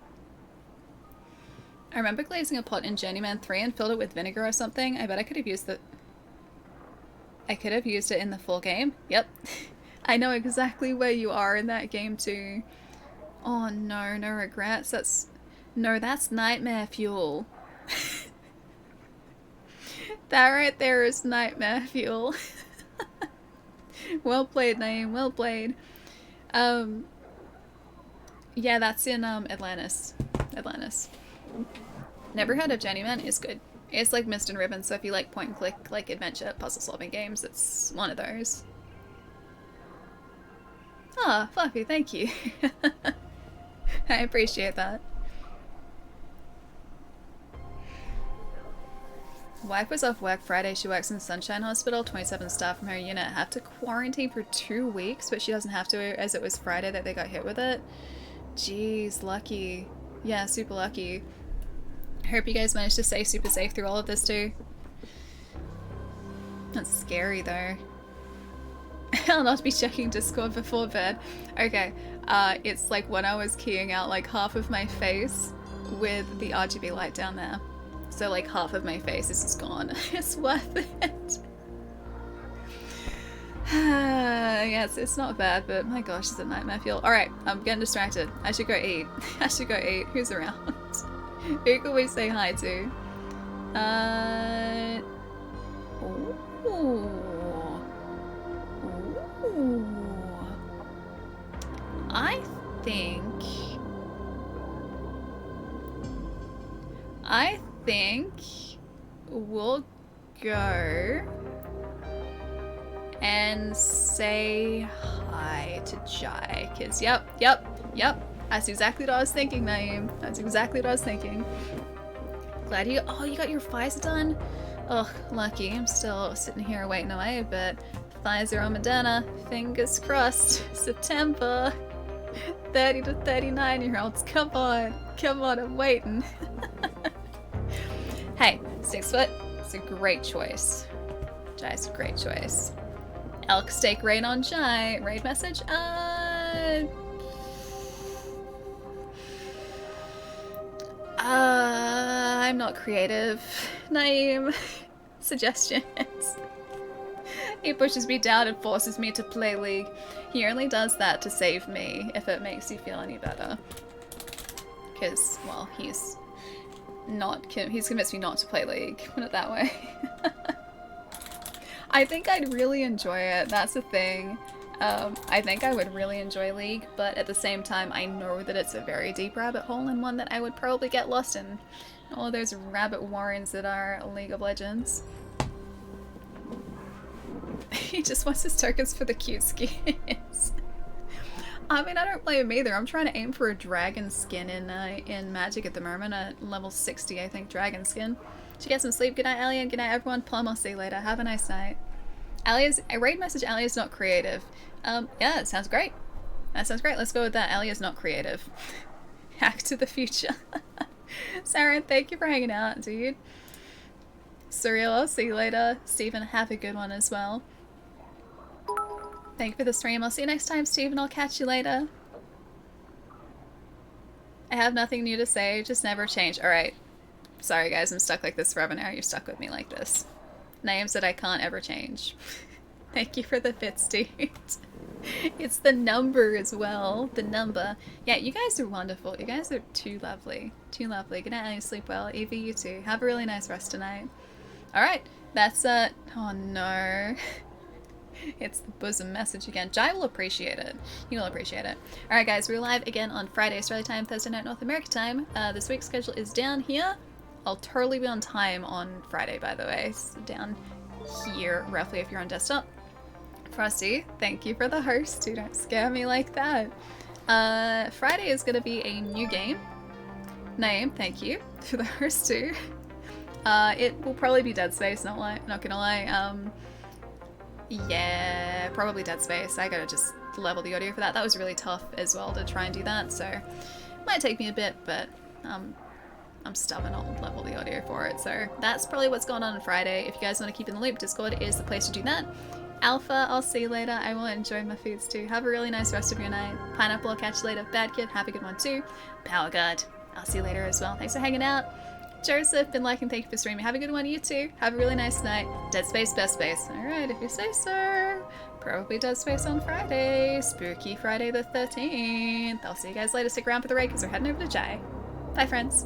Speaker 1: I remember glazing a pot in Journeyman 3 and filled it with vinegar or something. I bet I could have used it in the full game. Yep. I know exactly where you are in that game too. Oh no, no regrets. That's nightmare fuel. That right there is nightmare fuel. Well played, Naeem. Well played. Yeah, that's in Atlantis. Never heard of Journeyman. It's good. It's like Mist and Ribbon, so if you like point and click, like adventure puzzle solving games, it's one of those. Ah, Fluffy, thank you. I appreciate that. Wife was off work Friday. She works in Sunshine Hospital. 27 staff from her unit have to quarantine for 2 weeks, but she doesn't have to as it was Friday that they got hit with it. Jeez, lucky. Yeah, super lucky. Hope you guys managed to stay super safe through all of this too. That's scary though. I'll not be checking Discord before bed. Okay, it's like when I was keying out like half of my face with the RGB light down there. So like half of my face is just gone. It's worth it. Yes, it's not bad, but my gosh, it's a nightmare fuel. Alright, I'm getting distracted. I should go eat. I should go eat. Who's around? Who can we say hi to? Ooh. I think we'll go and say hi to Jai, because yep, that's exactly what I was thinking, Naeem. That's exactly what I was thinking. Glad you got your Pfizer done? Ugh, lucky. I'm still sitting here waiting away, but Pfizer or Moderna, fingers crossed. September. 30 to 39-year-olds, come on, I'm waiting. Hey, 6 foot, it's a great choice. Jai's a great choice. Elk steak raid on Jai. Raid message? I'm not creative. Naeem. Suggestions. He pushes me down and forces me to play League. He only does that to save me, if it makes you feel any better. Because, well, he's convinced me not to play League, put it that way. I think I'd really enjoy it, that's the thing. I think I would really enjoy League, but at the same time I know that it's a very deep rabbit hole and one that I would probably get lost in. All those rabbit warrens that are League of Legends. He just wants his tokens for the cute skins. I mean, I don't blame him either. I'm trying to aim for a dragon skin in Magic at the moment, a level 60, I think, dragon skin. Did you get some sleep? Good night, Alia. Good night, everyone. Plum, I'll see you later. Have a nice night. Alia's, a raid message, Alia's not creative. Yeah, that sounds great. That sounds great. Let's go with that. Alia's not creative. Hack to the future. Sarah, thank you for hanging out, dude. Surreal, I'll see you later. Stephen, have a good one as well. Thank you for the stream. I'll see you next time, Stephen. I'll catch you later. I have nothing new to say. Just never change. Alright. Sorry, guys. I'm stuck like this forever now. You're stuck with me like this. Naeem said I can't ever change. Thank you for the bits, dude. It's the number as well. The number. Yeah, you guys are wonderful. You guys are too lovely. Too lovely. Good night, and sleep well. Evie, you too. Have a really nice rest tonight. Alright. That's oh no. It's the bosom message again. Jai will appreciate it. He will appreciate it. Alright guys, we're live again on Friday Australia time, Thursday night North America time. This week's schedule is down here. I'll totally be on time on Friday, by the way. So down here, roughly, if you're on desktop. Frosty, thank you for the host. Dude, don't scare me like that. Friday is going to be a new game. Naeem, thank you for the host too. It will probably be Dead Space, not gonna lie. Yeah, probably Dead Space. I gotta just level the audio for that. That was really tough as well to try and do that, so might take me a bit, but I'm stubborn. I'll level the audio for it. So that's probably what's going on Friday. If you guys want to keep in the loop, Discord is the place to do that. Alpha, I'll see you later. I will enjoy my foods too. Have a really nice rest of your night. Pineapple, I'll catch you later. Bad Kid, have a good one too. Power Guard, I'll see you later as well. Thanks for hanging out. Joseph, been liking, thank you for streaming. Have a good one, you too. Have a really nice night. Dead Space, best space. Alright, if you say so. Probably Dead Space on Friday. Spooky Friday the 13th. I'll see you guys later. Stick around for the raid because we're heading over to Jai. Bye, friends.